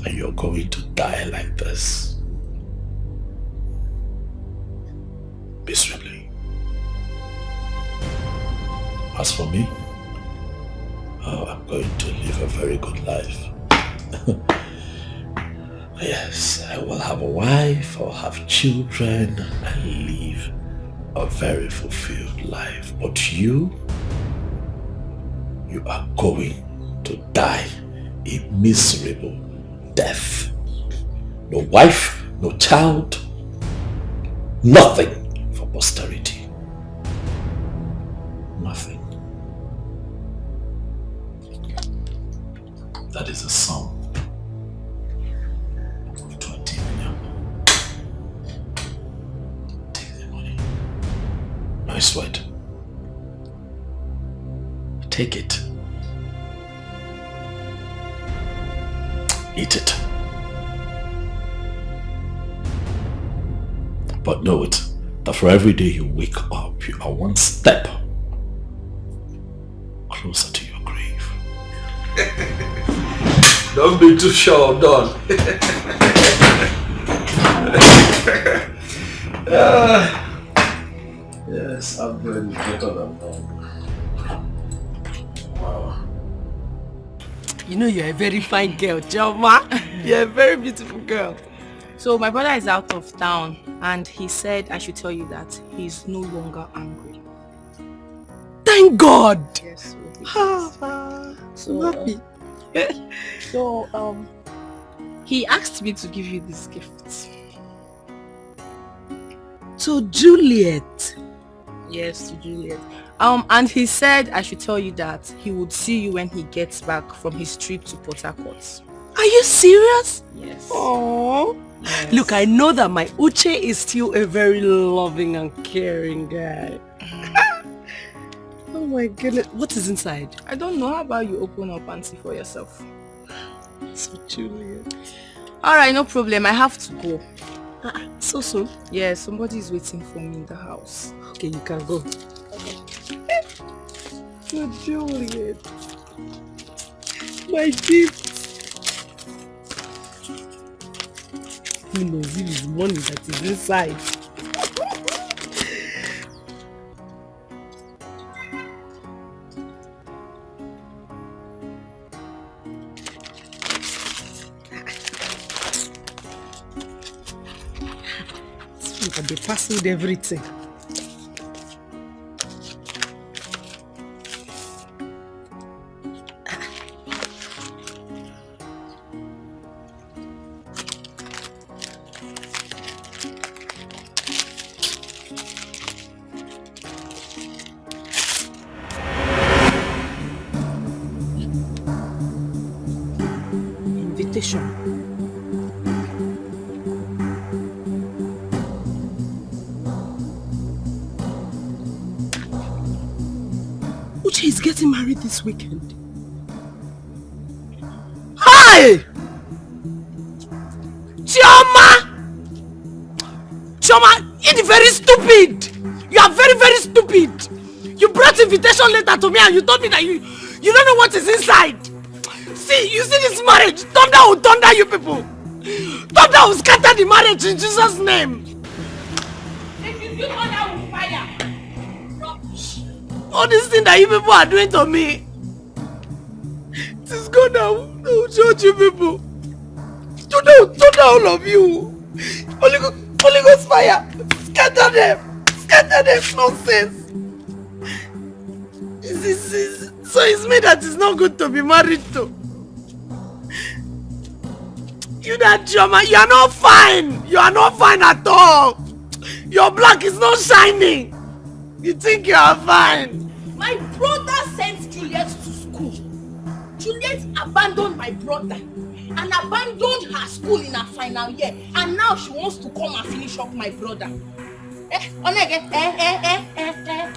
And you're going to die like this. Miserably. As for me, I'm going to live a very good life. Yes, I will have a wife, I'll have children, and live a very fulfilled life. But you are going to die a miserable death. No wife, no child, nothing for posterity. Nothing. That is a sum of 20 million. Take the money. No sweat. Take it. Eat it. But know it, that for every day you wake up, you are one step closer to your grave. Don't be too sure, Don. Yes, I'm going better than Don. Wow. You know you're a very fine girl, Joma. You're a very beautiful girl. So my brother is out of town and he said I should tell you that he's no longer angry. Thank God! Yes. So happy. So he asked me to give you this gift. So Juliet. Yes, to Juliet. And he said I should tell you that he would see you when he gets back from his trip to Port Harcourt. Are you serious? Yes. Oh. Yes. Look, I know that my Uche is still a very loving and caring guy. Oh my goodness. What is inside? I don't know. How about you open up and see for yourself? So Juliet. Alright, no problem. I have to go. So soon? Yeah, somebody is waiting for me in the house. Okay, you can go. So Juliet. My gift. Who knows if it's money that is inside? They passed everything. invitation. Uche is getting married this weekend. Hi! Chioma! Chioma, you're very stupid! You are very, very stupid! You brought invitation letter to me and you told me that you don't know what is inside! See, you see this marriage? Thunder will thunder you people! Thunder will scatter the marriage in Jesus' name! If you do thunder will fire! All this thing that you people are doing to me, it is God that will judge you people. Thunder all of you. Holy Ghost fire. Scatter them. Scatter them. Nonsense. So it's me that is not good to be married to. You that drama, you are not fine. You are not fine at all. Your black is not shining. You think you are fine. My brother sent Juliet to school. Juliet abandoned my brother and abandoned her school in her final year, and now she wants to come and finish up my brother.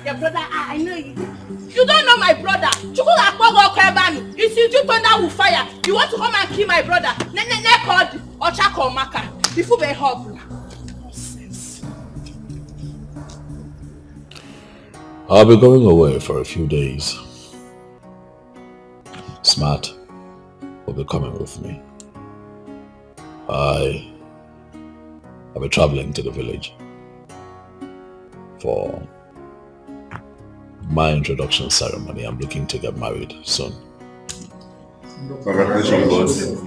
Your brother, I know you. You don't know my brother. You see, you thunder will fire. You want to come and kill my brother? I'll be going away for a few days. Smart will be coming with me. I'll be traveling to the village for my introduction ceremony. I'm looking to get married soon. Congratulations.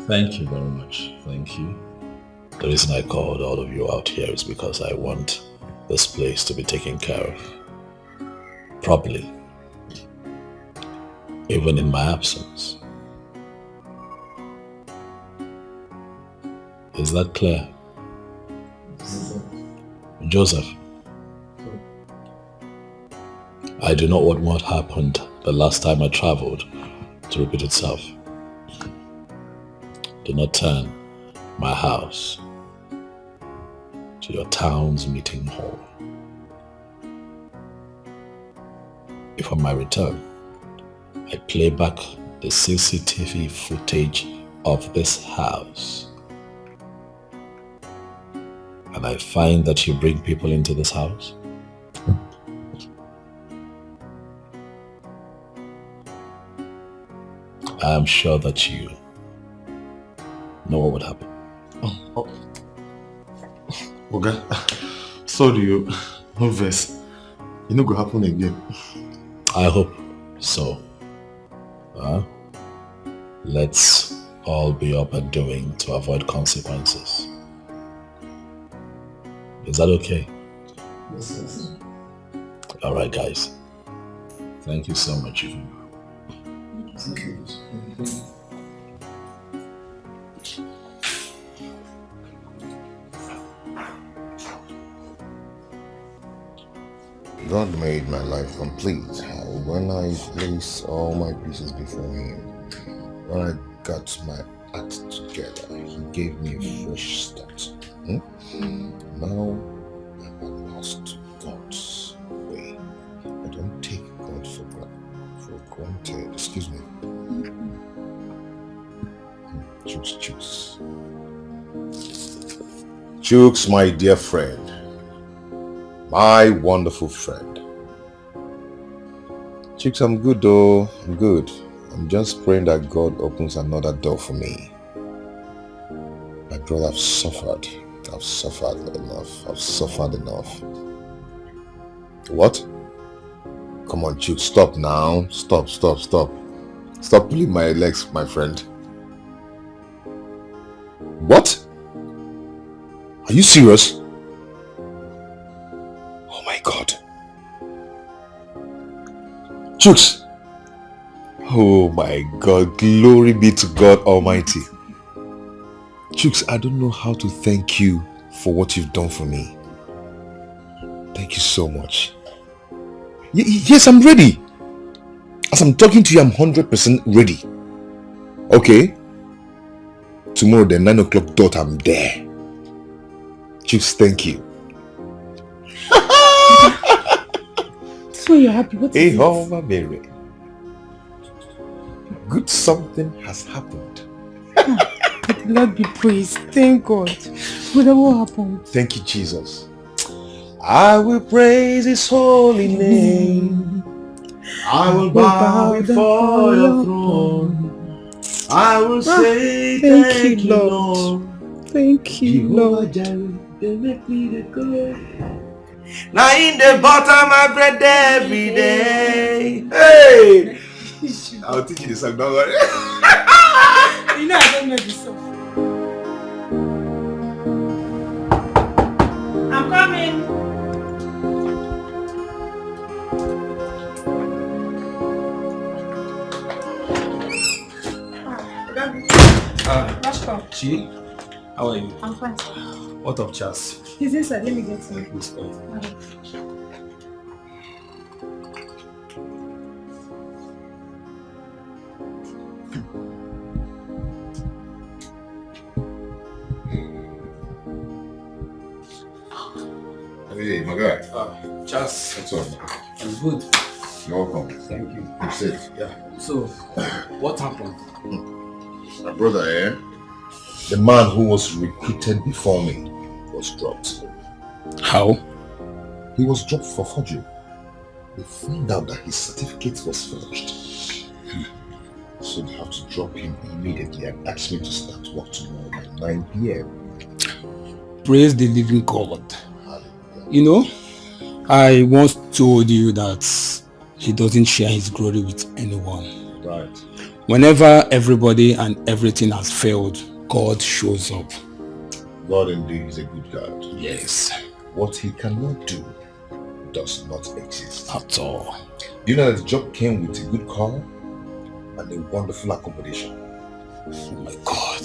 Thank you very much. Thank you. The reason I called all of you out here is because I want this place to be taken care of properly, even in my absence. Is that clear? Joseph, I do not want what happened the last time I traveled to repeat itself. Do not turn my house to your town's meeting hall. If on my return, I play back the CCTV footage of this house, and I find that you bring people into this house, I am sure that you know what would happen. Okay. Sorry, you. No verse. You know, go happen again. I hope so. Let's all be up and doing to avoid consequences. Is that okay? Yes. Alright, guys. Thank you so much. Thank you. God made my life complete when I placed all my pieces before Him. When I got my act together, He gave me a fresh start. Now I'm lost God's way. I don't take God for granted. Excuse me. Chooks. Chooks, my dear friend. My wonderful friend. Chicks, I'm good though. I'm good. I'm just praying that God opens another door for me. My brother, I've suffered. I've suffered enough. What? Come on, Chooks, stop now. Stop. Stop pulling my legs, my friend. What? Are you serious? Oh my God. Chooks. Oh my God. Glory be to God Almighty. Chooks, I don't know how to thank you for what you've done for me. Thank you so much. Yes, I'm ready. As I'm talking to you, I'm 100% ready. Okay? Tomorrow, the 9 o'clock dot, I'm there. Chicks, thank you. So you're happy. What is it? Mary. Good something has happened. Lord be praised. Thank God. But what happened? Thank you, Jesus. I will praise his holy name. I will bow before your throne. I will say thank you, Lord. Thank you, Lord. Now in the bottom I bread every day. Hey! I'll teach you the song, don't worry. You know I don't know the song. I'm coming. Chi, how are you? I'm fine, sir. What of Charles? He's inside. Let me get him. Please go. Hey, my guy. Charles. What's up? I'm good. You're welcome. Thank you. I'm safe. Yeah. So, what happened? My brother, the man who was recruited before me was dropped. How? He was dropped for forgery. They found out that his certificate was forged. So they have to drop him immediately and ask me to start work tomorrow by 9 p.m. Praise the living God. You know, I once told you that he doesn't share his glory with anyone. Right. Whenever everybody and everything has failed, God shows up. God indeed is a good God. Yes. What he cannot do does not exist. At all. You know that the job came with a good car and a wonderful accommodation. Oh my God.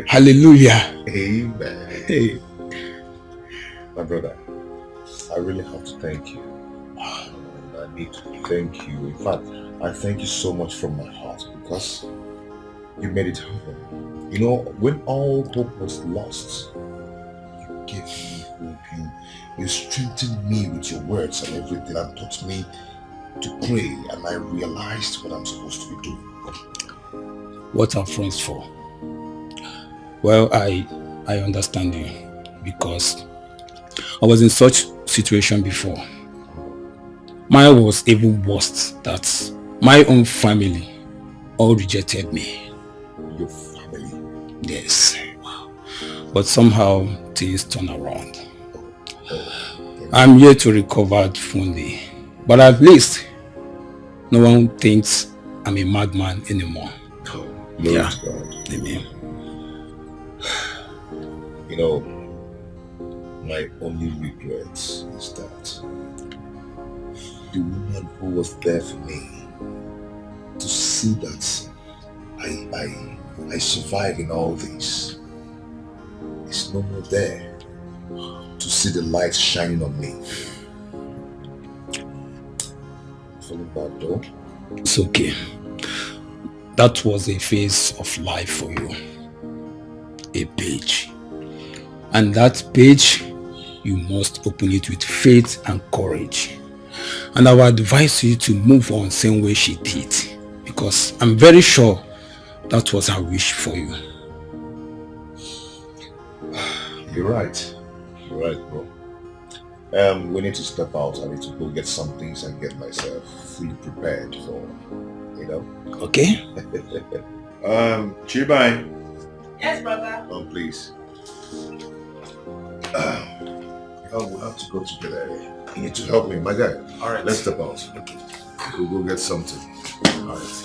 Hallelujah. Amen. Hey. My brother, I really have to thank you. And I need to thank you. In fact, I thank you so much from my heart because you made it happen. You know, when all hope was lost, you gave me hope. You strengthened me with your words and everything and taught me to pray, and I realized what I'm supposed to be doing. What are friends for? Well, I understand you because I was in such situation before. Mine was even worse, that my own family all rejected me. Your family? Yes. But somehow things turn around. I'm here to recover fully, but at least no one thinks I'm a madman anymore. Glory to God. Amen. You know, my only regret is that the woman who was there for me, to see that I survive in all this, is no more there to see the light shining on me. Feeling bad though? It's okay. That was a phase of life for you. A page. And that page, you must open it with faith and courage. And I will advise you to move on same way she did. Because I'm very sure that was her wish for you. You're right. You're right, bro. We need to step out. I need to go get some things and get myself fully prepared for, you know. Okay. Chibai. Yes, brother. Oh, please. We'll have to go together. You need to help me, my guy. All right. Let's step out. Okay. We'll go get something. All right.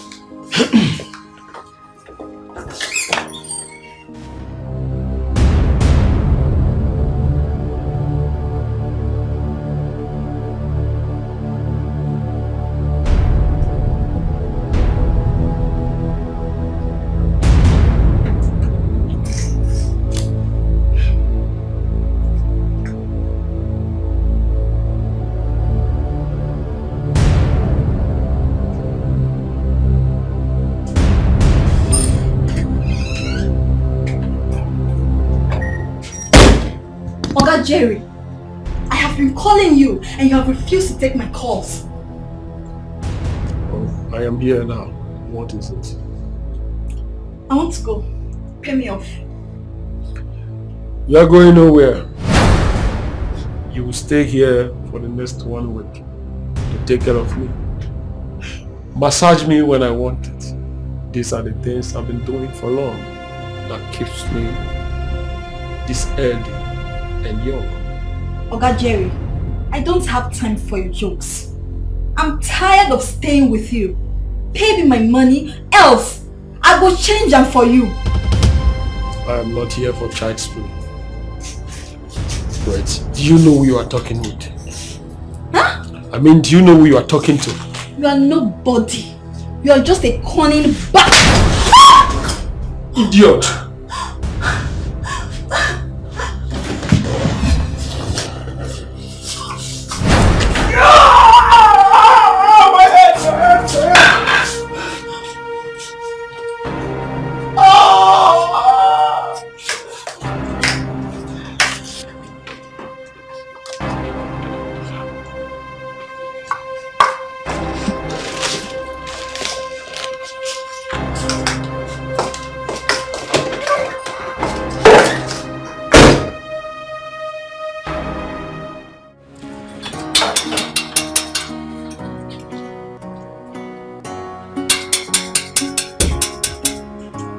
Jerry, I have been calling you and you have refused to take my calls. Oh, I am here now. What is it? I want to go. Pay me off. You are going nowhere. You will stay here for the next 1 week to take care of me. Massage me when I want it. These are the things I've been doing for long that keeps me this healthy and young. Oga Jerry, I don't have time for your jokes. I'm tired of staying with you. Pay me my money, else I will change them for you. I am not here for child's play. Wait, do you know who you are talking with? Huh? I mean, do you know who you are talking to? You are nobody. You are just a cunning Idiot!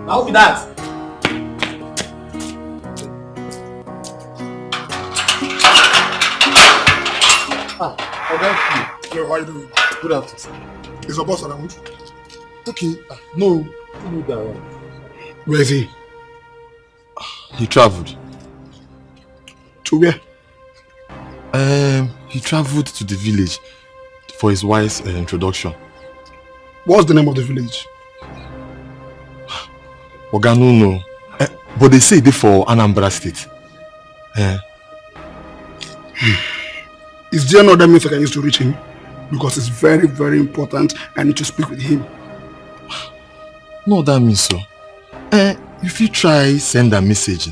How be that? Yo, how you doing? Good afternoon. Is your boss around? Okay. No. No, that. Where is he? He traveled. To where? He traveled to the village for his wife's introduction. What's the name of the village? Ogano, but they say they for Anambra State. Is there no other means I can use to reach him? Because it's very, very important. I need to speak with him. No, that means so. If you try send a message,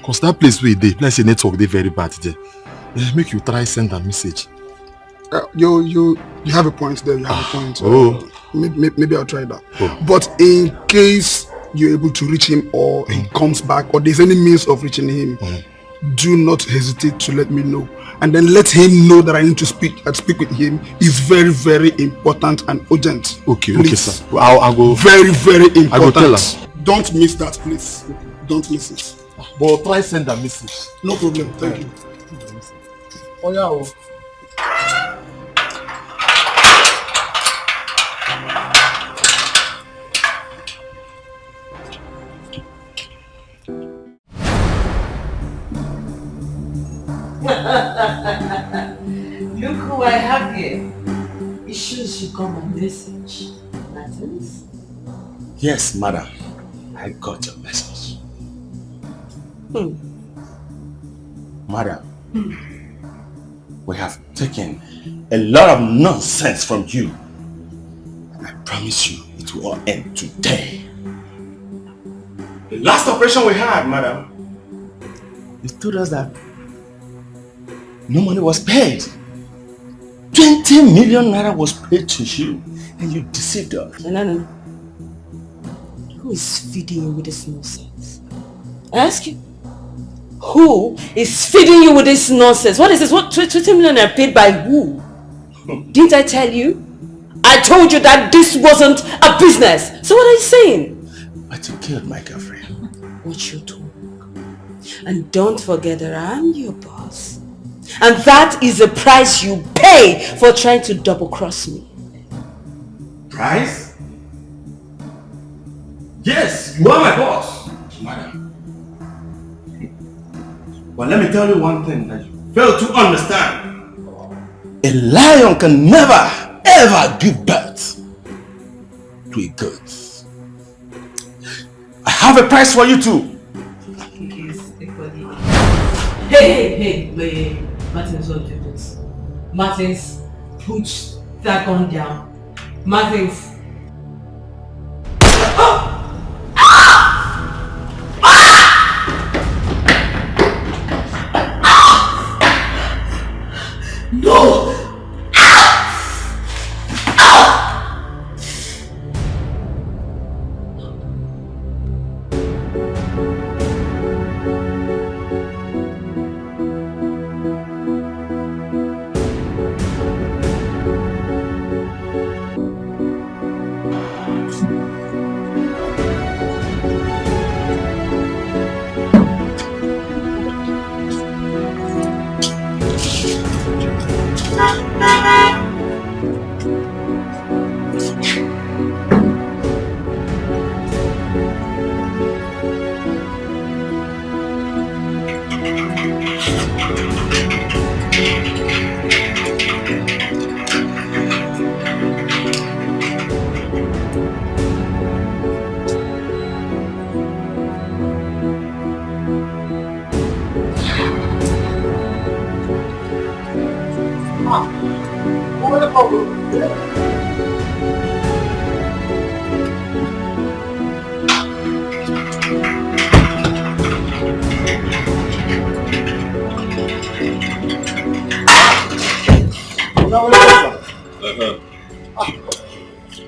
cause that place where they, let's say network they very bad there. Make you try send a message. You have a point there. You have a point. Maybe I'll try that. Oh. But in case you're able to reach him, or he comes back, or there's any means of reaching him, do not hesitate to let me know, and then let him know that I need to speak with him. It's very, very important and urgent. Okay, please. okay, sir. Well, I'll go. Very, very important. I go tell her. Don't miss that, please. Don't miss it. But try send a message. No problem. Thank you. Oh yeah. Look who I have here. It shows you got my message. Martins? Yes, madam. I got your message. Madam, we have taken a lot of nonsense from you. And I promise you it will all end today. The last operation we had, madam, you told us that no money was paid. 20 million naira was paid to you, and you deceived us. No. Who is feeding you with this nonsense? I ask you. Who is feeding you with this nonsense? What is this? What 20 million are paid by who? Didn't I tell you? I told you that this wasn't a business. So what are you saying? But you killed my girlfriend. Watch your tone. And don't forget that I'm your boss. And that is the price you pay for trying to double-cross me. Price? Yes, you are my boss, madam. But let me tell you one thing that you fail to understand. A lion can never, ever give birth to a goat. I have a price for you too. Hey, Martins, don't do this. Martins, put that gun down. Martins.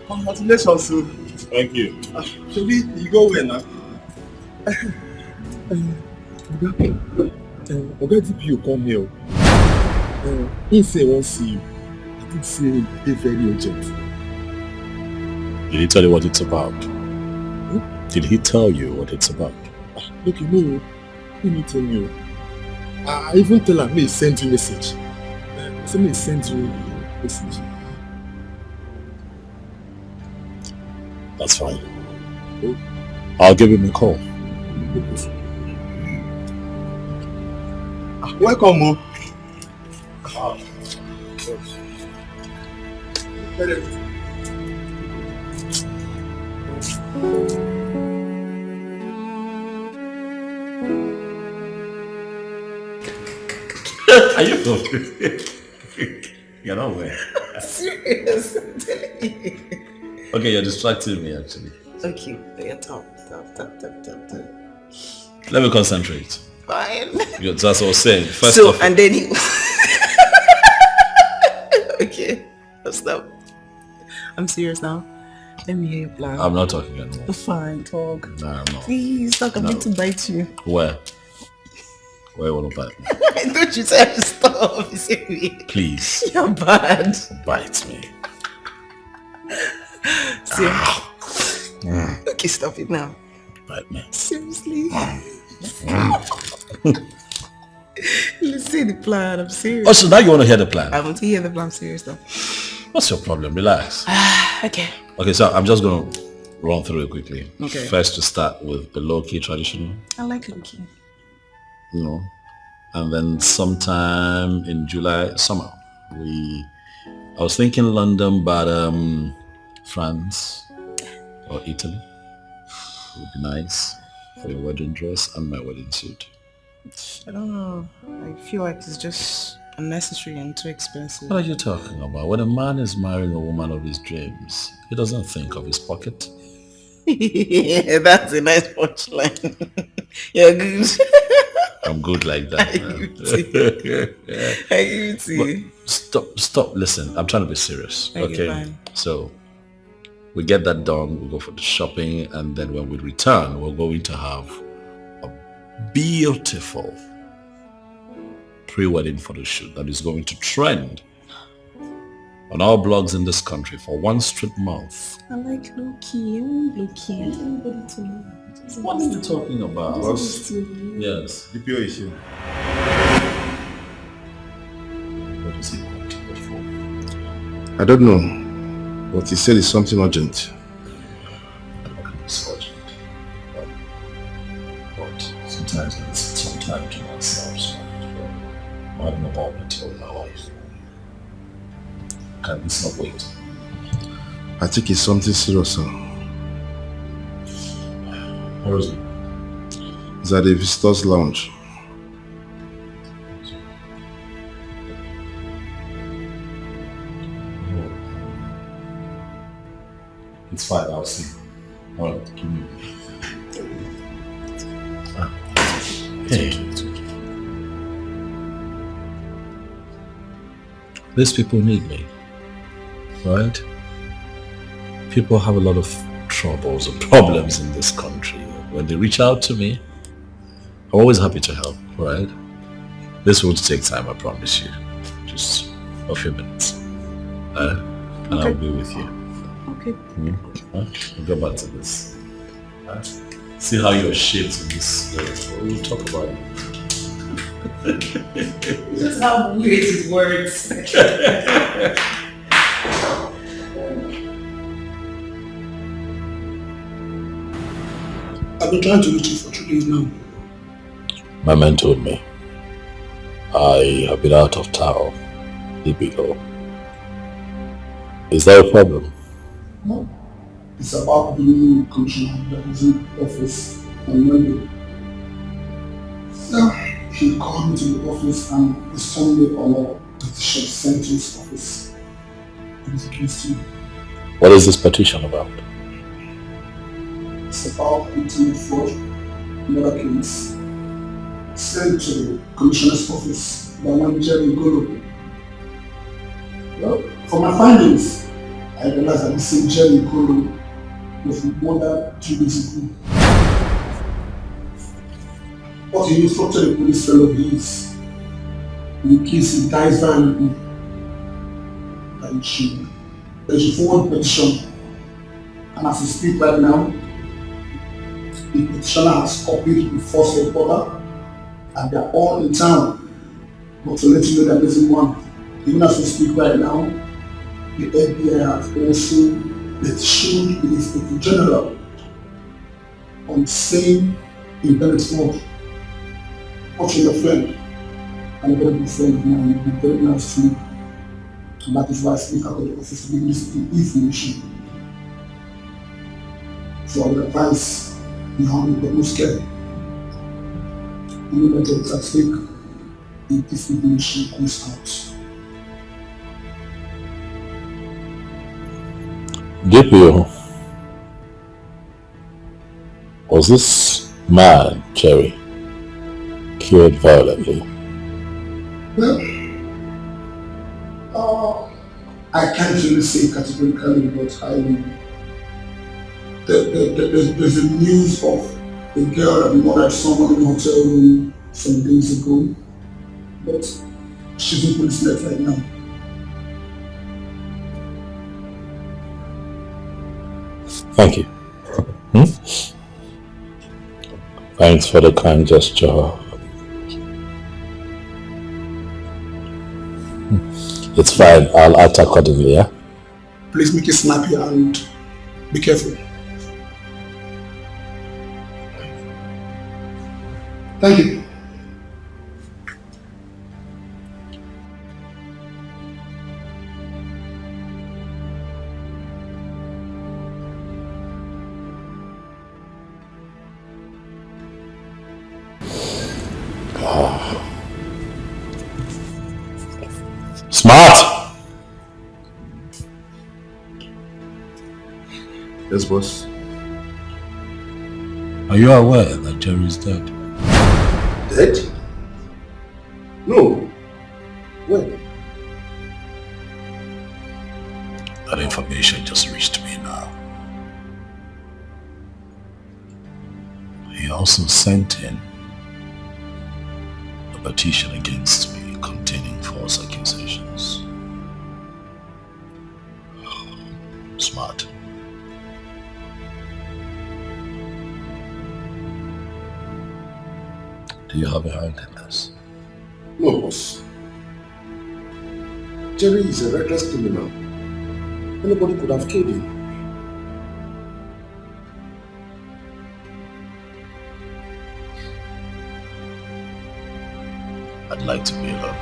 Congratulations, sir. Thank you. Actually, you go where now? Oga DPO come here. He say won't see you. I think say they very urgent. Did he tell you what it's about? Did he tell you what it's about? Look, you know, let me tell you. I even tell her, may send you message. Say may send you message. That's fine. I'll give him a call. Welcome, Mo. Are you good? You're not well. Serious? Okay, you're distracting me actually. Okay, yeah, talk. Let me concentrate. Fine. That's what I was saying. First so, off, and then he... Okay, stop. I'm serious now. Let me hear your plan. I'm not talking anymore. Fine, talk. No, I'm not. Please, talk. I'm going to bite you. Where? Where will I bite me? Don't you say I should stop. Please. You're bad. Bite me. See? Okay, stop it now. Bite me. Seriously? Let's see the plan. I'm serious. Oh, so now you want to hear the plan? I want to hear the plan. I'm serious though. What's your problem? Relax. Okay. Okay, so I'm just going to run through it quickly. Okay. First, to start with the low-key traditional. I like looking. You know, and then sometime in July, summer, I was thinking London, but France or Italy would be nice for your wedding dress and my wedding suit. I don't know. I feel like it's just unnecessary and too expensive. What are you talking about? When a man is marrying a woman of his dreams, he doesn't think of his pocket. Yeah, that's a nice punchline. You're good. I'm good like that. I give it to you. Stop, listen. I'm trying to be serious. Okay. Fine. So we get that done, we go for the shopping, and then when we return, we're going to have a beautiful pre-wedding photo shoot that is going to trend on our blogs in this country for one straight month. I like low-key. I want low-key. I want everybody to know. What are you talking about? Yes. DPO is here. What is he want? What for? I don't know, but he said it's something urgent. It's urgent. But sometimes I need some time to myself, so I'm having a moment with my wife. Can this not wait? I think it's something serious, sir. Where is it? It's at the visitors lounge. It's fine, I'll see. Alright, give me. Hey. These people need me, right? People have a lot of troubles and problems in this country. When they reach out to me, I'm always happy to help, right? This won't take time, I promise you. Just a few minutes. And I'll be with you. Okay. We'll go back to this. See how you're shaped in this. We'll talk about it. Just how weird his words. I've been trying to reach you for 2 days now. My man told me. I have been out of town, DPO. Is there a problem? No. It's about the new commissioner that is in office on Monday. So he called me to the office and is telling me all petition sent to his office. It is against you. What is this petition about? It's about internet fraud, another case sent to the commissioner's office by one Jerry Golo. Well, from my findings, I realized that the same Jerry Golo was murdered 2 days ago. But he instructed a police fellow of his in case he dies violently that he should forward the petition. And as we speak right now, the petitioner has copied the first reporter and they're all in town. But to let you know that there's one, even as we speak right now, the FBI has also petitioned the Inspector General on the same internet fraud. Watching your friend, and a very good friend of mine, will be very nice to me. And that is why I speak out of the office to give this information. So I would advise you handle the most care. Any matter is at stake if this information comes out. DPO, was this man, Jerry, killed violently? Well, I can't really say categorically, but there's a news of a girl that murdered someone in a hotel room some days ago, but she's in police net right now. Thank you. Thanks for the kind gesture. It's fine, I'll act accordingly, yeah? Please make it snappy and be careful. Thank you. Smart! Yes, boss. Are you aware that Jerry is dead? Dead? No. When? That information just reached me now. He also sent in a petition against me containing false accusations. Smart. Do you have a hand in this? No, boss. Jerry is a reckless criminal. Anybody could have killed him. I'd like to be alone.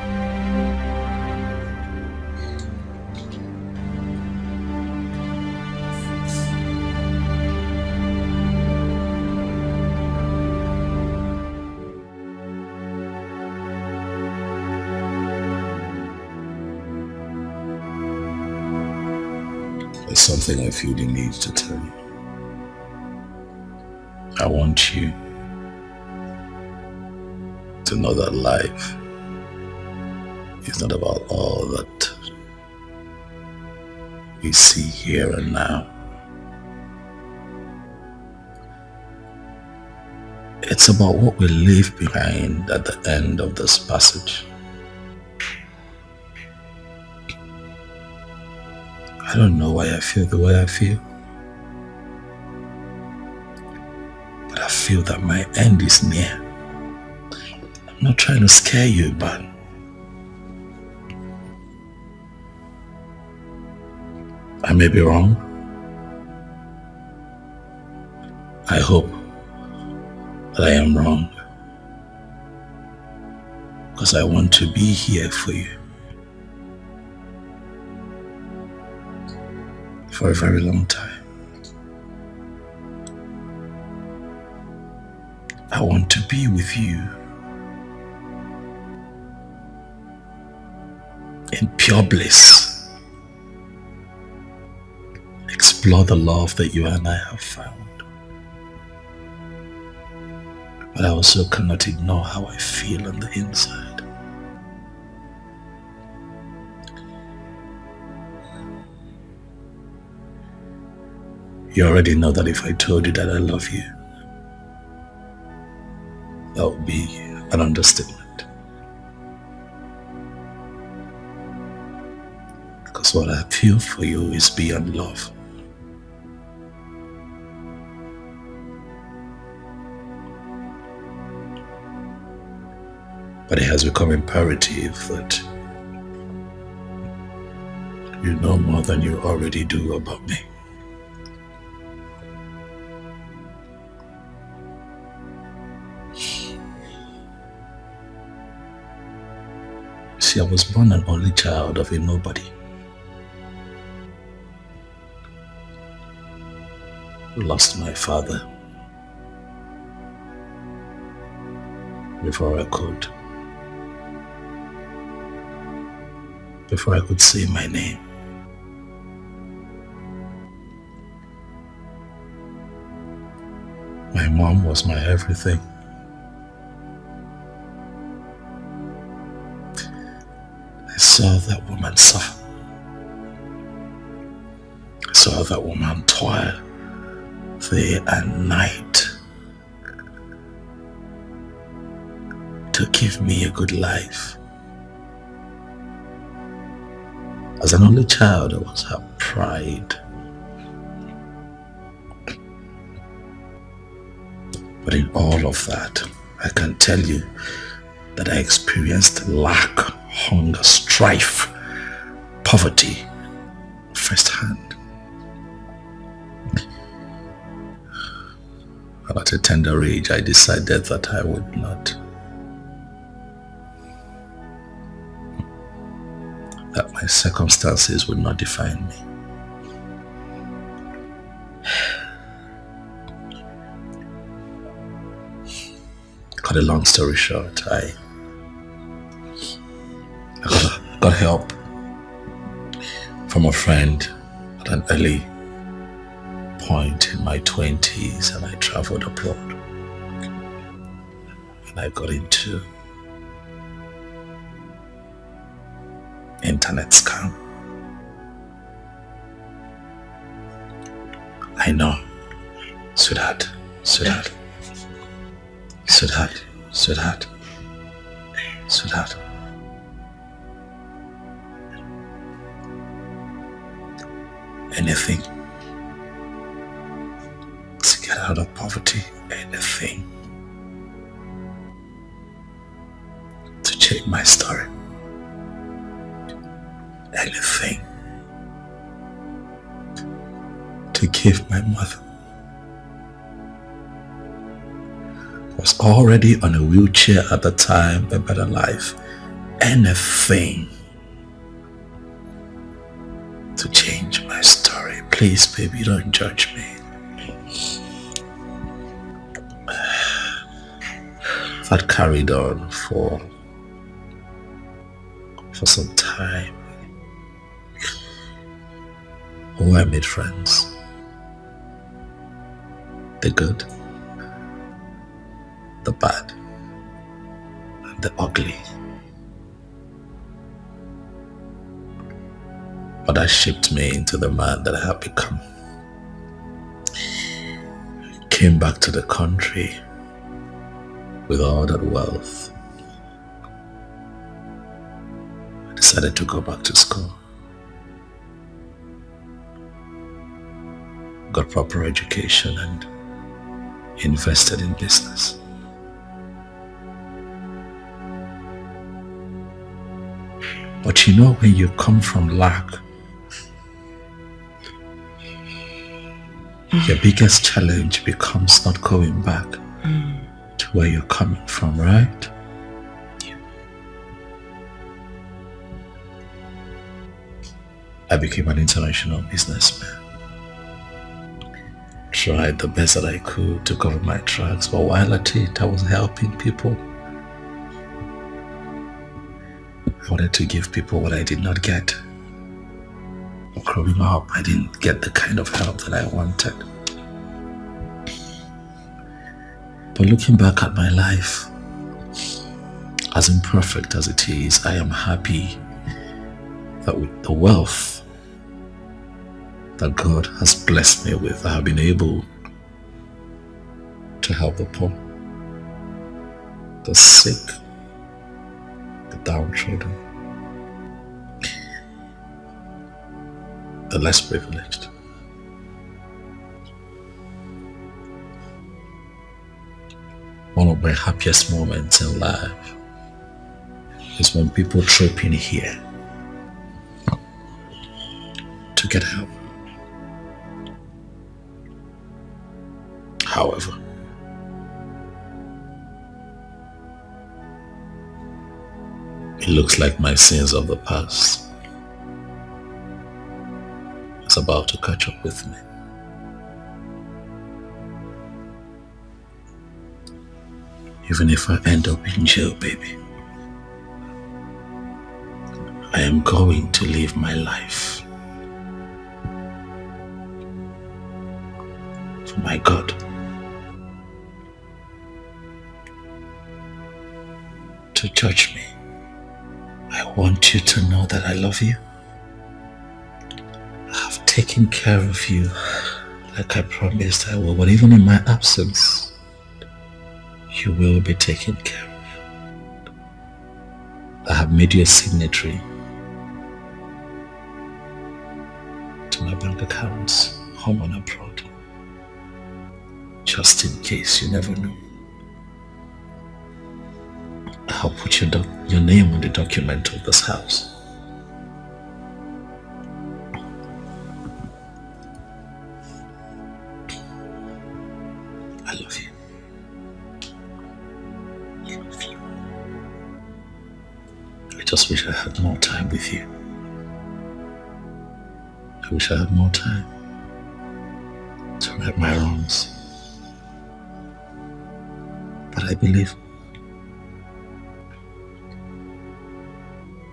There's something I feel the need to tell you. I want you to know that life is not about all that we see here and now. It's about what we leave behind at the end of this passage. I don't know why I feel the way I feel, but I feel that my end is near. I'm not trying to scare you, but I may be wrong. I hope that I am wrong. Because I want to be here for you. For a very long time. I want to be with you in pure bliss. Explore the love that you and I have found. But I also cannot ignore how I feel on the inside. You already know that if I told you that I love you, that would be an understatement. Because what I feel for you is beyond love. But it has become imperative that you know more than you already do about me. See, I was born an only child of a nobody. Lost my father before I could say my name. My mom was my everything. I saw that woman suffer. I saw that woman toil day and night to give me a good life. As an only child, I was her pride. But in all of that, I can tell you that I experienced lack, hunger, strife, poverty firsthand. And at a tender age, I decided that I would not. That my circumstances would not define me. Cut a long story short, I got help from a friend at an early point in my 20s, and I traveled abroad. And I got into internet scam. I know, sweetheart. Anything to get out of poverty, anything to change my story, anything to give my mother, was already on a wheelchair at the time, a better life, anything to change my story. Please, baby, don't judge me. That carried on for some time. Oh, I made friends. The good, the bad, and the ugly. But that shaped me into the man that I have become. Came back to the country with all that wealth. I decided to go back to school. Got proper education and invested in business. But you know, when you come from lack, your biggest challenge becomes not going back to where you're coming from, right? Yeah. I became an international businessman. Tried the best that I could to cover my tracks, but while at it, I was helping people. I wanted to give people what I did not get. Growing up, I didn't get the kind of help that I wanted. But looking back at my life, as imperfect as it is, I am happy that with the wealth that God has blessed me with, I have been able to help the poor, the sick, the downtrodden, the less privileged. One of my happiest moments in life is when people troop in here to get help. However, it looks like my sins of the past is about to catch up with me. Even if I end up in jail, baby, I am going to live my life for my God. To judge me, I want you to know that I love you. I have taken care of you like I promised I will, but even in my absence, you will be taken care of. I have made you a signatory to my bank accounts, home and abroad, just in case you never know. I'll put your name on the document of this house. I love you. I love you. I just wish I had more time with you. I wish I had more time to right my wrongs. But I believe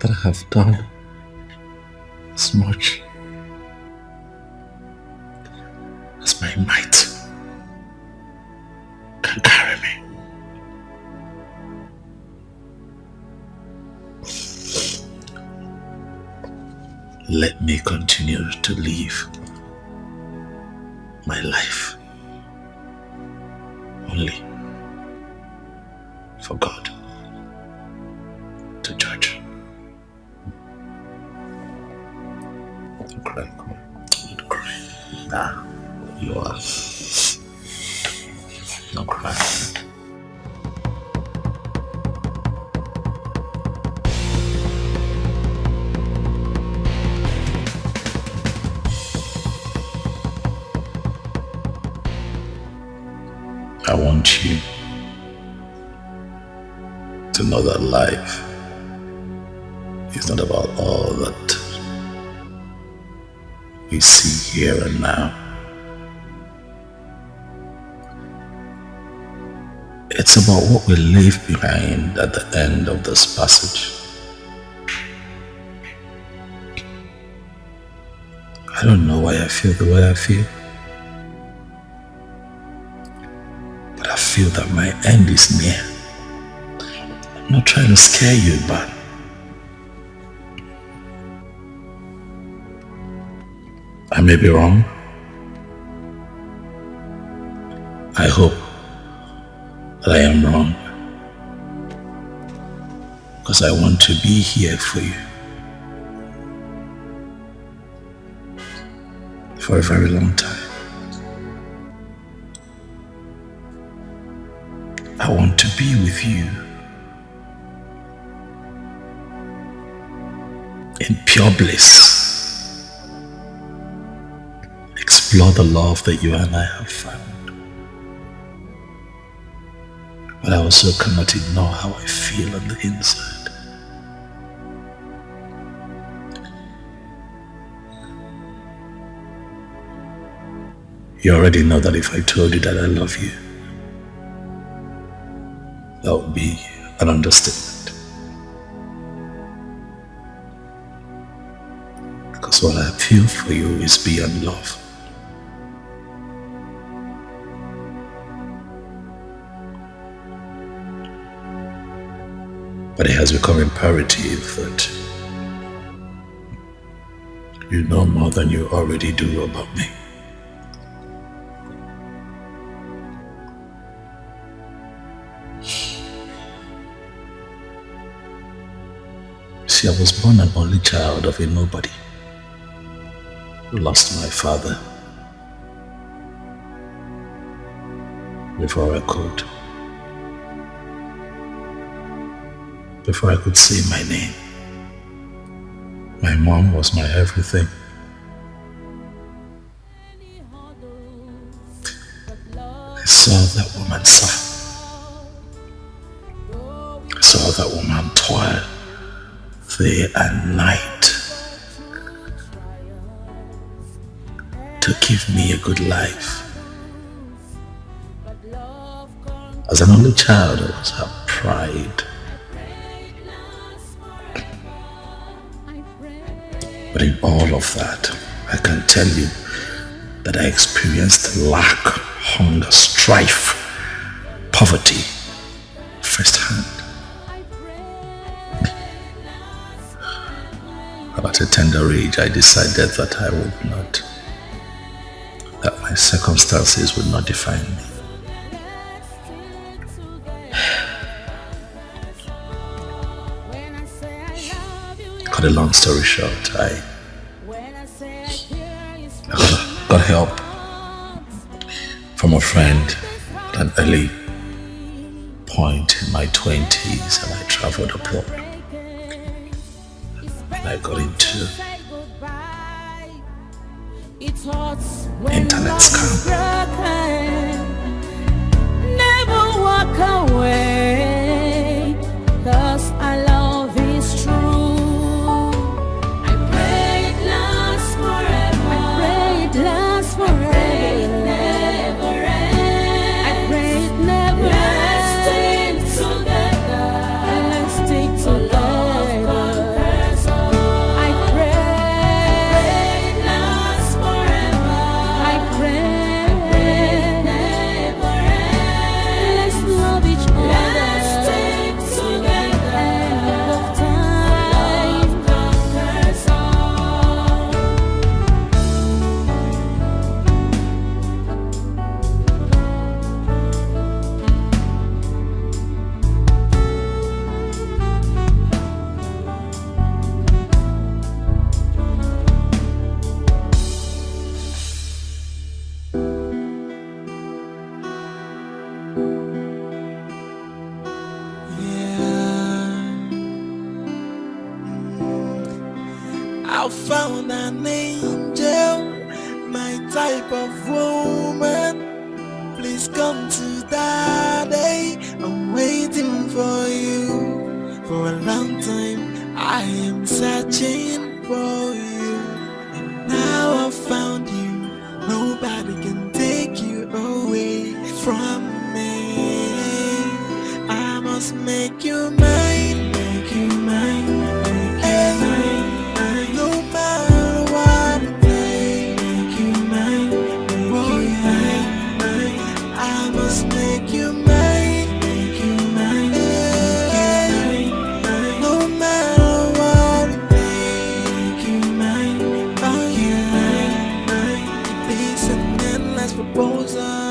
that I have done as much as my might can carry me. Let me continue to live my life only for God to judge. Don't cry, come on. Don't cry. Nah, you are. Don't cry. I want you to know that life is not about all that we see here and now. It's about what we leave behind at the end of this passage. I don't know why I feel the way I feel, but I feel that my end is near. I'm not trying to scare you, but I may be wrong. I hope that I am wrong, because I want to be here for you for a very long time. I want to be with you in pure bliss. Explore the love that you and I have found. But I also cannot ignore how I feel on the inside. You already know that if I told you that I love you, that would be an understatement. Because what I feel for you is beyond love. But it has become imperative that you know more than you already do about me. See, I was born an only child of a nobody. Lost my father before I could say my name. My mom was my everything. I saw that woman suffer. I saw that woman toil day and night to give me a good life. As an only child, I was her pride. But in all of that, I can tell you that I experienced lack, hunger, strife, poverty firsthand. At a tender age, I decided that I would not, that my circumstances would not define me. Cut a long story short, I got help from a friend at an early point in my 20s, and I traveled abroad. And I got into internet scam. Never walk away, 'cause our love is true. I pray it lasts forever. I pray it lasts forever. I pray it never ends. I pray it never ends. Let's stick together. Let's stick together. I found an angel, my type of woman. Please come to daddy. I'm waiting for you. For a long time I am searching for you, and now I found you. Nobody can take you away from me. I must make you mine, make you mine, make you mine. No matter what it takes, make you mine, make you mine. I must make you mine, make you mine, make you mine. No matter what it takes, make you mine, make you mine. It is an endless proposal.